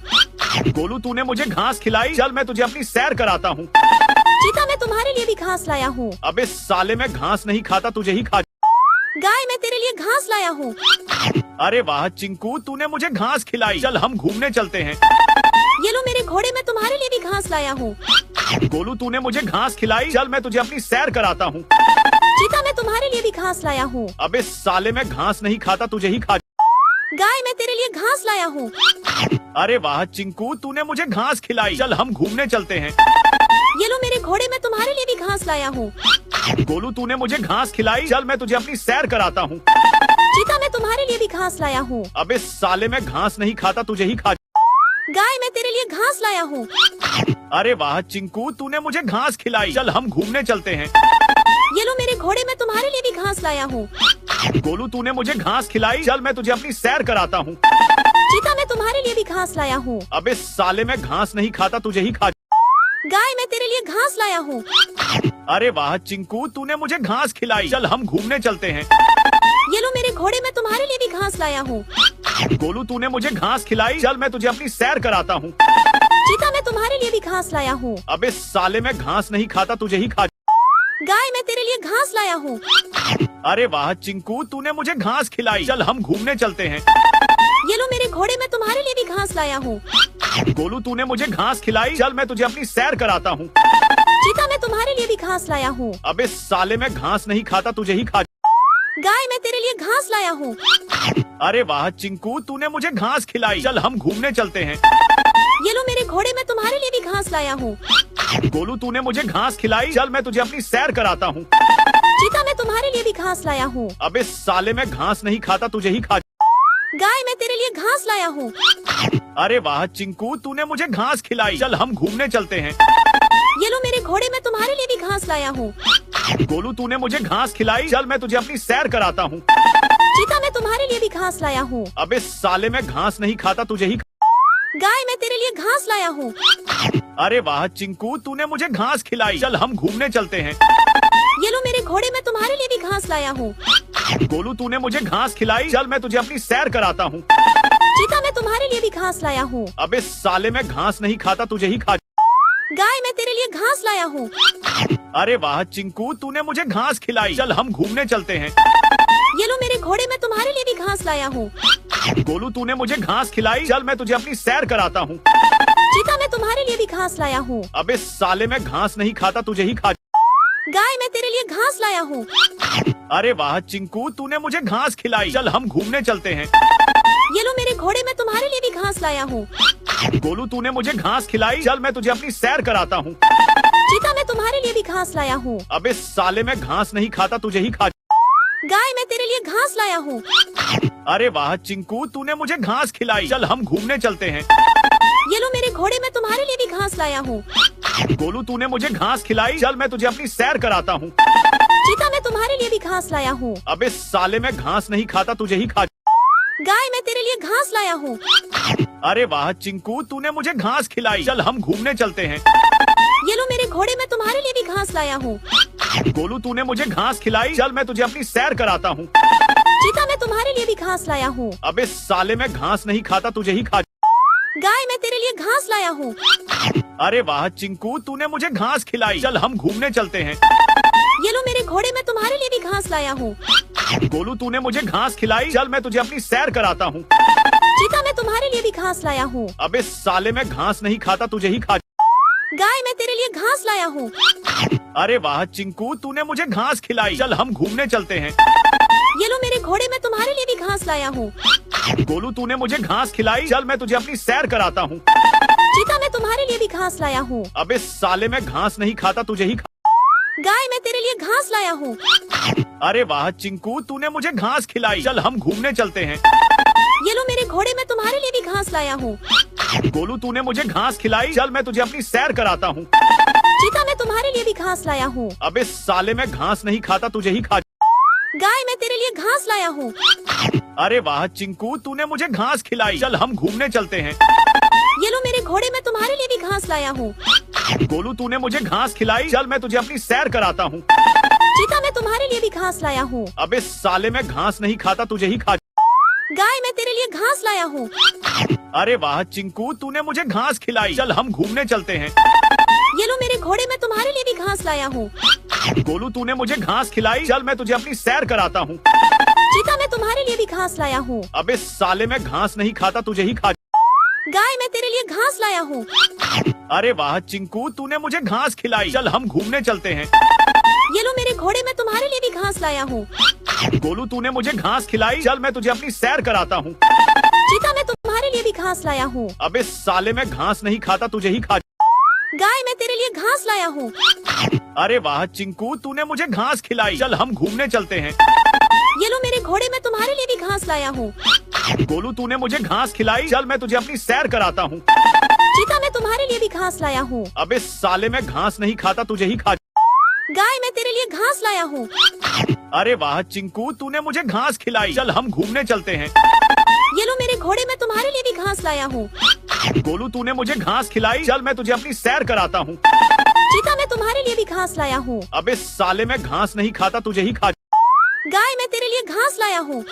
गोलू, तूने मुझे घास खिलाई। चल मैं तुझे अपनी सैर कराता हूँ। चीता, मैं तुम्हारे लिए भी घास लाया हूँ। अबे साले, मैं घास नहीं खाता, तुझे ही खा। गाय, मैं तेरे लिए घास लाया हूँ। अरे वाह चिंकू, तूने मुझे घास खिलाई। चल हम घूमने चलते हैं। ये लो मेरे घोड़े, मैं तुम्हारे लिए भी घास लाया हूँ। गोलू, तूने मुझे घास खिलाई। चल मैं तुझे अपनी सैर कराता हूँ। चीता, मैं तुम्हारे लिए भी घास लाया हूँ। अबे साले, मैं घास नहीं खाता, तुझे ही खा। गाय, मैं तेरे लिए घास लाया हूँ। अरे वाह चिंकू, तूने मुझे घास खिलाई। चल हम घूमने चलते हैं। ये लो मेरे घोड़े, मैं तुम्हारे लिए भी घास लाया हूँ। गोलू, तूने मुझे घास खिलाई। चल मैं तुझे अपनी सैर कराता हूँ। चीता, मैं तुम्हारे लिए भी घास लाया हूँ। अबे साले, मैं घास नहीं खाता, तुझे ही खा। गाय, मैं तेरे लिए घास लाया हूँ। अरे वाह चिंकू, तूने मुझे घास खिलाई। चल हम घूमने चलते हैं। ये लो मेरे घोड़े, मैं तुम्हारे लिए भी घास लाया हूँ। गोलू, तूने मुझे घास खिलाई। चल मैं तुझे अपनी सैर कराता हूँ। चीता, मैं तुम्हारे लिए भी घास लाया हूँ। अबे साले, मैं घास नहीं खाता, तुझे ही खा। गाय, मैं तेरे लिए घास लाया हूँ। अरे वाह चिंकू, तूने मुझे घास खिलाई। चल हम घूमने चलते हैं। ये लो मेरे घोड़े, मैं तुम्हारे लिए भी घास लाया हूँ। गोलू, तूने मुझे घास खिलाई। चल मैं तुझे अपनी सैर कराता हूँ। चीता, मैं तुम्हारे लिए भी घास लाया हूँ। अबे साले, मैं घास नहीं खाता, तुझे ही खा। गाय, मैं तेरे लिए घास लाया हूँ। अरे वाह चिंकू, तूने मुझे घास खिलाई। चल हम घूमने चलते हैं। ये लो मेरे घोड़े, मैं तुम्हारे लिए भी घास लाया हूँ। गोलू, तूने मुझे घास खिलाई। चल मैं तुझे अपनी सैर कराता हूँ। चीता, मैं तुम्हारे लिए भी घास लाया हूँ। अबे साले, मैं घास नहीं खाता, तुझे ही खा। गाय, मैं तेरे लिए घास लाया हूँ। अरे वाह चिंकू, तूने मुझे घास खिलाई। चल हम घूमने चलते हैं। ये लो मेरे घोड़े, मैं तुम्हारे लिए भी घास लाया हूँ। गोलू, तूने मुझे घास खिलाई। चल मैं तुझे अपनी सैर कराता हूँ। चीता, मैं तुम्हारे लिए भी घास लाया हूँ। अबे साले, मैं घास नहीं खाता, तुझे ही खा। गाय, मैं तेरे लिए घास लाया हूँ। अरे वाह चिंकू, तूने मुझे घास खिलाई। चल हम घूमने चलते हैं। ये लो मेरे घोड़े, मैं तुम्हारे लिए भी घास लाया हूँ। गोलू, तूने मुझे घास खिलाई। चल मैं तुझे अपनी सैर कराता हूँ। चीता, मैं तुम्हारे लिए भी घास लाया हूँ। अबे साले, मैं घास नहीं खाता, तुझे ही गाय, मैं तेरे लिए घास लाया हूँ। अरे वाह चिंकू, तूने मुझे घास खिलाई। चल हम घूमने चलते हैं। ये लो मेरे घोड़े, मैं तुम्हारे लिए भी घास लाया हूँ। गोलू, तूने मुझे घास खिलाई। चल मैं तुझे अपनी सैर कराता हूँ। चीता, मैं तुम्हारे लिए भी घास लाया हूँ। अबे साले, मैं घास नहीं खाता, तुझे ही खा। गाय, मैं तेरे लिए घास लाया हूँ। अरे वाह चिंकू, तूने मुझे घास खिलाई। चल हम घूमने चलते हैं। ये लो मेरे घोड़े, मैं तुम्हारे लिए भी घास लाया हूँ। गोलू, तूने मुझे घास खिलाई। चल मैं तुझे अपनी सैर कराता हूँ। चीता, मैं तुम्हारे लिए भी घास लाया हूँ। अबे साले, मैं घास नहीं खाता, तुझे ही खा। गाय, मैं तेरे लिए घास लाया हूँ। अरे वाह चिंकू, तूने मुझे घास खिलाई। चल हम घूमने चलते हैं। ये लो मेरे घोड़े, मैं तुम्हारे लिए भी घास लाया हूँ। गोलू, तूने मुझे घास खिलाई। चल मैं तुझे अपनी सैर कराता हूँ। चीता, मैं तुम्हारे लिए भी घास लाया हूँ। अबे साले, मैं घास नहीं खाता, तुझे ही खा। गाय, मैं तेरे लिए घास लाया हूँ। अरे वाह चिंकू, तूने मुझे घास खिलाई। चल हम घूमने चलते हैं। ये लो मेरे घोड़े, मैं तुम्हारे लिए भी घास लाया हूँ। गोलू, तूने मुझे घास खिलाई। चल मैं तुझे अपनी सैर कराता हूँ। चीता, मैं तुम्हारे लिए भी घास लाया हूँ। अबे साले, मैं घास नहीं खाता, तुझे ही खा। गाय, मैं तेरे लिए घास लाया हूँ। अरे वाह चिंकू, तूने मुझे घास खिलाई। चल हम घूमने चलते हैं। ये लो मेरे घोड़े, मैं तुम्हारे लिए भी घास लाया हूँ। गोलू, तूने मुझे घास खिलाई। चल मैं तुझे अपनी सैर कराता हूँ। चीता, मैं तुम्हारे लिए भी घास लाया हूँ। अबे साले, मैं घास नहीं खाता, तुझे ही खा। गाय, मैं तेरे लिए घास लाया हूँ। अरे वाह चिंकू, तूने मुझे घास खिलाई। चल हम घूमने चलते हैं। ये लो मेरे घोड़े, मैं तुम्हारे लिए भी घास लाया हूँ। गोलू, तूने मुझे घास खिलाई। चल मैं तुझे अपनी सैर कराता हूँ। चीता, मैं तुम्हारे लिए भी घास लाया हूँ। अबे साले, मैं घास नहीं खाता, तुझे ही खा। गाय, मैं तेरे लिए घास लाया हूँ। अरे वाह चिंकू, तूने मुझे घास खिलाई। चल हम घूमने चलते हैं। ये लो मेरे घोड़े, मैं तुम्हारे लिए भी घास लाया हूँ। गोलू, तूने मुझे घास खिलाई। चल मैं तुझे अपनी सैर कराता हूँ। चीता, मैं तुम्हारे लिए भी घास लाया हूँ। अबे साले, मैं घास नहीं खाता, तुझे ही खा। गाय, मैं तेरे लिए घास लाया हूँ। अरे वाह चिंकू, तूने मुझे घास खिलाई। चल हम घूमने चलते हैं। ये लो मेरे घोड़े, मैं तुम्हारे लिए भी घास लाया हूँ। गोलू, तूने मुझे घास खिलाई। चल मैं तुझे अपनी सैर कराता हूँ। चीता, मैं तुम्हारे लिए भी घास लाया हूँ। अबे साले, मैं घास नहीं खाता, तुझे ही खा। गाय, मैं तेरे लिए घास लाया हूँ। अरे वाह चिंकू, तूने मुझे घास खिलाई। चल हम घूमने चलते हैं। ये लो मेरे घोड़े, मैं तुम्हारे लिए भी घास लाया हूँ। गोलू, तूने मुझे घास खिलाई। चल मैं तुझे अपनी सैर कराता हूँ। चीता, मैं तुम्हारे लिए भी घास लाया हूँ। अबे साले, मैं घास नहीं खाता, तुझे ही खा। गाय, मैं तेरे लिए घास लाया हूँ। अरे वाह चिंकू, तूने मुझे घास खिलाई। चल हम घूमने चलते हैं। ये लो मेरे घोड़े, मैं तुम्हारे लिए भी घास लाया हूँ। गोलू, तूने मुझे घास खिलाई। चल मैं तुझे अपनी सैर कराता हूँ। चीता, मैं तुम्हारे लिए भी घास लाया हूँ। अबे साले, मैं घास नहीं खाता, तुझे ही खा। गाय, मैं तेरे लिए घास लाया हूँ। अरे वाह चिंकू, तूने मुझे घास खिलाई। चल हम घूमने चलते हैं। ये लो मेरे घोड़े, मैं तुम्हारे लिए भी घास लाया हूँ। गोलू, तूने मुझे घास खिलाई। चल मैं तुझे अपनी सैर कराता हूँ। चीता, मैं तुम्हारे लिए भी घास लाया हूँ। अबे साले, मैं घास नहीं खाता, तुझे ही खा। गाय, मैं तेरे लिए घास लाया हूँ। अरे वाह चिंकू, तूने मुझे घास खिलाई। चल हम घूमने चलते हैं। ये लो मेरे घोड़े, मैं तुम्हारे लिए भी घास लाया हूँ। गोलू, तूने मुझे घास खिलाई। चल मैं तुझे अपनी सैर कराता हूँ। चीता, मैं तुम्हारे लिए भी घास लाया हूँ। अबे साले, मैं घास नहीं खाता, तुझे ही खा। गाय, मैं तेरे लिए घास लाया हूँ। अरे वाह चिंकू, तूने मुझे घास खिलाई। चल हम घूमने चलते हैं। ये लो मेरे घोड़े, मैं तुम्हारे लिए भी घास लाया हूँ। गोलू, तूने मुझे घास खिलाई। चल मैं तुझे अपनी सैर कराता हूँ। चीता, मैं तुम्हारे लिए भी घास लाया हूँ। अबे साले, मैं घास नहीं खाता, तुझे ही खा। गाय, मैं तेरे लिए घास लाया हूँ।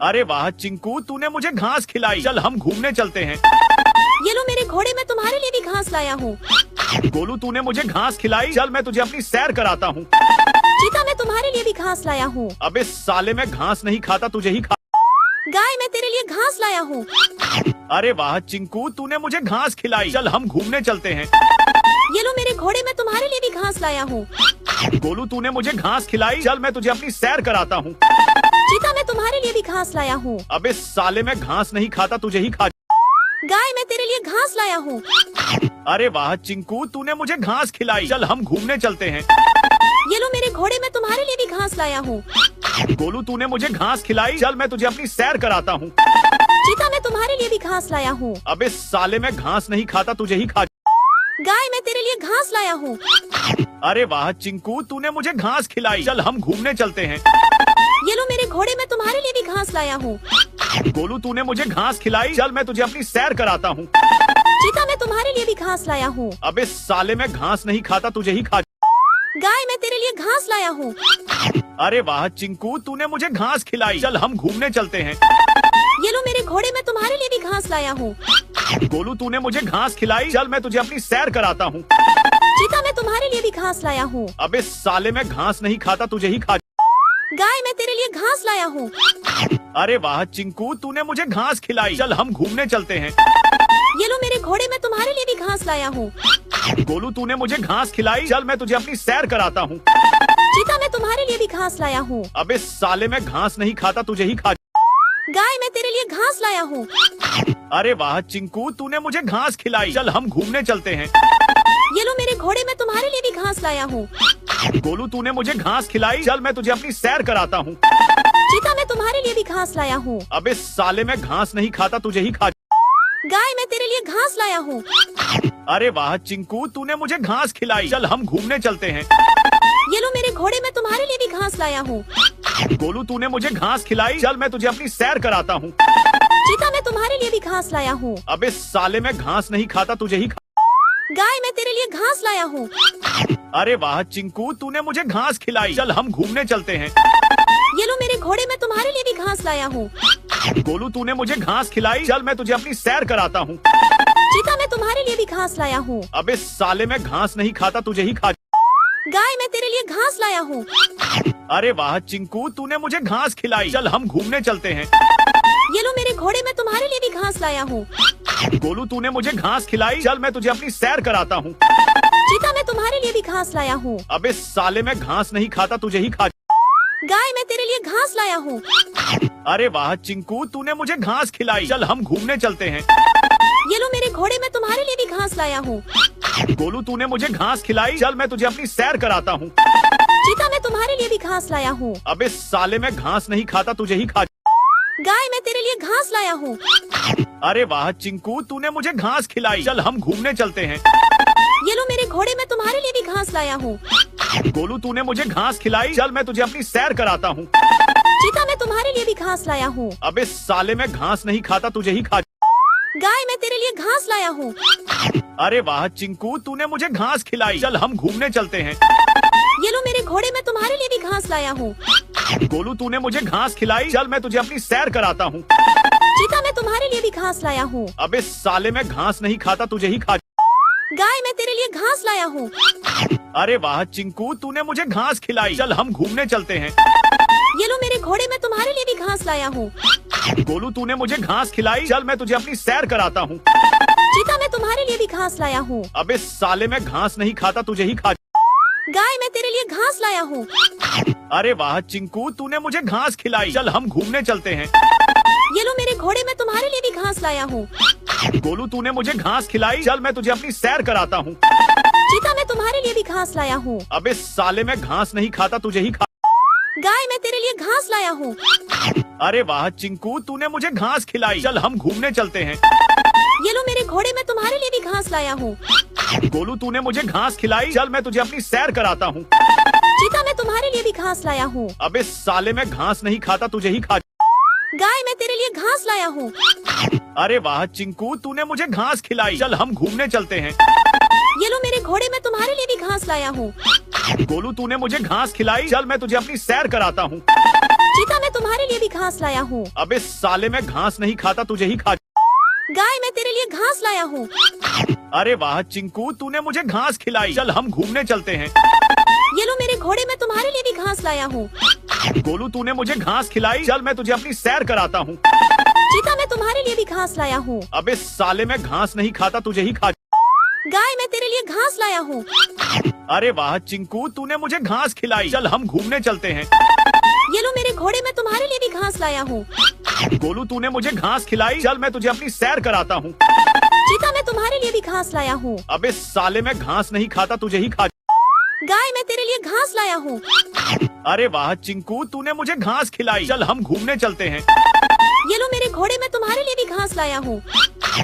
अरे वाह चिंकू, तूने मुझे घास खिलाई। चल हम घूमने चलते हैं। ये लो मेरे घोड़े, मैं तुम्हारे लिए भी घास लाया हूँ। गोलू, तूने मुझे घास खिलाई। चल मैं तुझे अपनी सैर कराता हूँ। चीता, मैं तुम्हारे लिए भी घास लाया हूँ। अबे साले, मैं घास नहीं खाता, तुझे ही खा। गाय, मैं तेरे लिए घास लाया हूँ। अरे वाह चिंकू, तूने मुझे घास खिलाई। चल हम घूमने चलते हैं। ये लो मेरे घोड़े, मैं तुम्हारे लिए भी घास लाया हूँ। गोलू, तूने मुझे घास खिलाई। चल मैं तुझे अपनी सैर कराता हूँ। चीता, मैं तुम्हारे लिए भी घास लाया हूँ। अबे साले, मैं घास नहीं खाता, तुझे ही खा। गाय, मैं तेरे लिए घास लाया हूँ। अरे वाह चिंकू, तूने मुझे घास खिलाई। चल हम घूमने चलते हैं। ये लो मेरे घोड़े, मैं तुम्हारे लिए भी घास लाया हूँ। गोलू, तूने मुझे घास खिलाई। चल मैं तुझे अपनी सैर कराता हूँ। चीता, मैं तुम्हारे लिए भी घास लाया हूँ। अबे साले, मैं घास नहीं खाता, तुझे ही खा। गाय, मैं तेरे लिए घास लाया हूँ। अरे वाह चिंकू, तूने मुझे घास खिलाई। चल हम घूमने चलते हैं। ये लो मेरे घोड़े मैं तुम्हारे लिए भी घास लाया हूँ। गोलू तूने मुझे घास खिलाई, चल मैं तुझे अपनी सैर कराता हूँ। चीता मैं तुम्हारे लिए भी घास लाया हूँ। अबे साले मैं घास नहीं खाता, तुझे ही खा। गाय मैं तेरे लिए घास लाया हूँ। अरे वाह चिंकू, तूने मुझे घास खिलाई, चल हम घूमने चलते हैं। ये लो मेरे घोड़े मैं तुम्हारे लिए भी घास लाया हूँ। गोलू तूने मुझे घास खिलाई, चल मैं तुझे अपनी सैर कराता हूँ। चीता मैं तुम्हारे लिए भी घास लाया हूँ। अबे साले मैं घास नहीं खाता, तुझे ही खा। गाय मैं तेरे लिए घास लाया हूँ। अरे वाह चिंकू, तूने मुझे घास खिलाई, चल हम घूमने चलते हैं। ये लो मेरे घोड़े मैं तुम्हारे लिए भी घास लाया हूँ। गोलू तूने मुझे घास खिलाई, चल मैं तुझे अपनी सैर कराता हूँ। चीता मैं तुम्हारे लिए भी घास लाया हूँ। अबे साले मैं घास नहीं खाता, तुझे ही खा। गाय मैं तेरे लिए घास लाया हूँ। अरे वाह चिंकू, तूने मुझे घास खिलाई, चल हम घूमने चलते हैं। ये लो मेरे घोड़े मैं तुम्हारे लिए भी घास लाया हूँ। गोलू तूने मुझे घास खिलाई, चल मैं तुझे अपनी सैर कराता हूँ। चीता मैं तुम्हारे लिए भी घास लाया हूँ। अबे साले मैं घास नहीं खाता, तुझे ही खा। गाय मैं तेरे लिए घास लाया हूँ। अरे वाह चिंकू, तूने मुझे घास खिलाई, चल हम घूमने चलते हैं। ये लो मेरे घोड़े मैं तुम्हारे लिए भी घास लाया हूँ। गोलू तूने मुझे घास खिलाई, चल मैं तुझे अपनी सैर कराता हूँ। चीता मैं तुम्हारे लिए भी घास लाया हूँ। अबे साले मैं घास नहीं खाता, तुझे ही खा। गाय मैं तेरे लिए घास लाया हूँ। अरे वाह चिंकू, तूने मुझे घास खिलाई, चल हम घूमने चलते हैं। ये लो मेरे घोड़े मैं तुम्हारे लिए भी घास लाया हूँ। गोलू तूने मुझे घास खिलाई, चल मैं तुझे अपनी सैर कराता हूँ। चीता मैं तुम्हारे लिए भी घास लाया हूँ। अबे साले मैं घास नहीं खाता, तुझे ही खा। गाय मैं तेरे लिए घास लाया हूँ। अरे वाह चिंकू, तूने मुझे घास खिलाई, चल हम घूमने चलते हैं। ये लो मेरे घोड़े मैं तुम्हारे लिए भी घास लाया हूँ। गोलू तूने मुझे घास खिलाई, चल मैं तुझे अपनी सैर कराता हूँ। चीता मैं तुम्हारे लिए भी घास लाया हूँ। अबे साले मैं घास नहीं खाता, तुझे ही खा। गाय मैं तेरे लिए घास लाया हूँ। अरे वाह चिंकू, तूने मुझे घास खिलाई, चल हम घूमने चलते हैं। ये लो मेरे घोड़े मैं तुम्हारे लिए भी घास लाया हूँ। गोलू तूने मुझे घास खिलाई, चल मैं तुझे अपनी सैर कराता हूँ। चीता मैं तुम्हारे लिए भी घास लाया हूँ। अबे साले मैं घास नहीं खाता, तुझे ही खा। गाय मैं तेरे लिए घास लाया हूँ। अरे वाह चिंकू, तूने मुझे घास खिलाई, चल हम घूमने चलते हैं। ये लो मेरे घोड़े मैं तुम्हारे लिए भी घास लाया हूँ। गोलू तूने मुझे घास खिलाई, चल मैं तुझे अपनी सैर कराता हूँ। चीता मैं तुम्हारे लिए भी घास लाया हूँ। अबे साले मैं घास नहीं खाता, तुझे ही खा। गाय मैं तेरे लिए घास लाया हूँ। अरे वाह चिंकू, तूने मुझे घास खिलाई, चल हम घूमने चलते हैं। ये लो मेरे घोड़े मैं तुम्हारे लिए भी घास लाया हूँ। गोलू तूने मुझे घास खिलाई, चल मैं तुझे अपनी सैर कराता हूँ। चीता मैं तुम्हारे लिए भी घास लाया हूँ। अबे साले मैं घास नहीं खाता, तुझे ही खा। गाय मैं तेरे लिए घास लाया हूँ। अरे वाह चिंकू, तूने मुझे घास खिलाई, चल हम घूमने चलते हैं। ये लो मेरे घोड़े मैं तुम्हारे लिए भी घास लाया हूँ। गोलू तूने मुझे घास खिलाई, चल मैं तुझे अपनी सैर कराता हूँ। चीता मैं तुम्हारे लिए भी घास लाया हूँ। अबे साले मैं घास नहीं खाता, तुझे ही खा। गाय मैं तेरे लिए घास लाया हूँ। अरे वाह चिंकू, तूने मुझे घास खिलाई, चल हम घूमने चलते हैं। ये लो मेरे घोड़े मैं तुम्हारे लिए भी घास लाया हूँ। गोलू तूने मुझे घास खिलाई, चल मैं तुझे अपनी सैर कराता हूँ। चीता मैं तुम्हारे लिए भी घास लाया हूँ। अबे साले मैं घास नहीं खाता, तुझे ही खा। गाय मैं तेरे लिए घास लाया हूँ। अरे वाह चिंकू, तूने मुझे घास खिलाई, चल हम घूमने चलते हैं। ये लो मेरे घोड़े मैं तुम्हारे लिए भी घास लाया हूँ। गोलू तूने मुझे घास खिलाई, चल मैं तुझे अपनी सैर कराता हूँ। चीता मैं तुम्हारे लिए भी घास लाया हूँ। अबे साले मैं घास नहीं खाता, तुझे ही खा। गाय मैं तेरे लिए घास लाया हूँ। अरे वाह चिंकू, तूने मुझे घास खिलाई, चल हम घूमने चलते हैं। ये लो मेरे घोड़े मैं तुम्हारे लिए भी घास लाया हूँ। गोलू तूने मुझे घास खिलाई, चल मैं तुझे अपनी सैर कराता हूँ। चीता मैं तुम्हारे लिए भी घास लाया हूँ। अबे साले मैं घास नहीं खाता, तुझे ही खा। गाय मैं तेरे लिए घास लाया हूँ। अरे वाह चिंकू, तूने मुझे घास खिलाई, चल हम घूमने चलते हैं। ये लो मेरे घोड़े मैं तुम्हारे लिए भी घास लाया हूँ। गोलू तूने मुझे घास खिलाई, चल मैं तुझे अपनी सैर कराता हूँ। चीता मैं तुम्हारे लिए भी घास लाया हूँ। अबे साले मैं घास नहीं खाता, तुझे ही खा। गाय मैं तेरे लिए घास लाया हूँ। अरे वाह चिंकू, तूने मुझे घास खिलाई, चल हम घूमने चलते हैं। ये लो मेरे घोड़े मैं तुम्हारे लिए भी घास लाया हूँ। गोलू तूने मुझे घास खिलाई, चल मैं तुझे अपनी सैर कराता हूँ। चीता मैं तुम्हारे लिए भी घास लाया हूँ। अबे साले मैं घास नहीं खाता, तुझे ही खा। गाय मैं तेरे लिए घास लाया हूँ। अरे वाह चिंकू, तूने मुझे घास खिलाई, चल हम घूमने चलते हैं। ये लो मेरे घोड़े मैं तुम्हारे लिए भी घास लाया हूँ।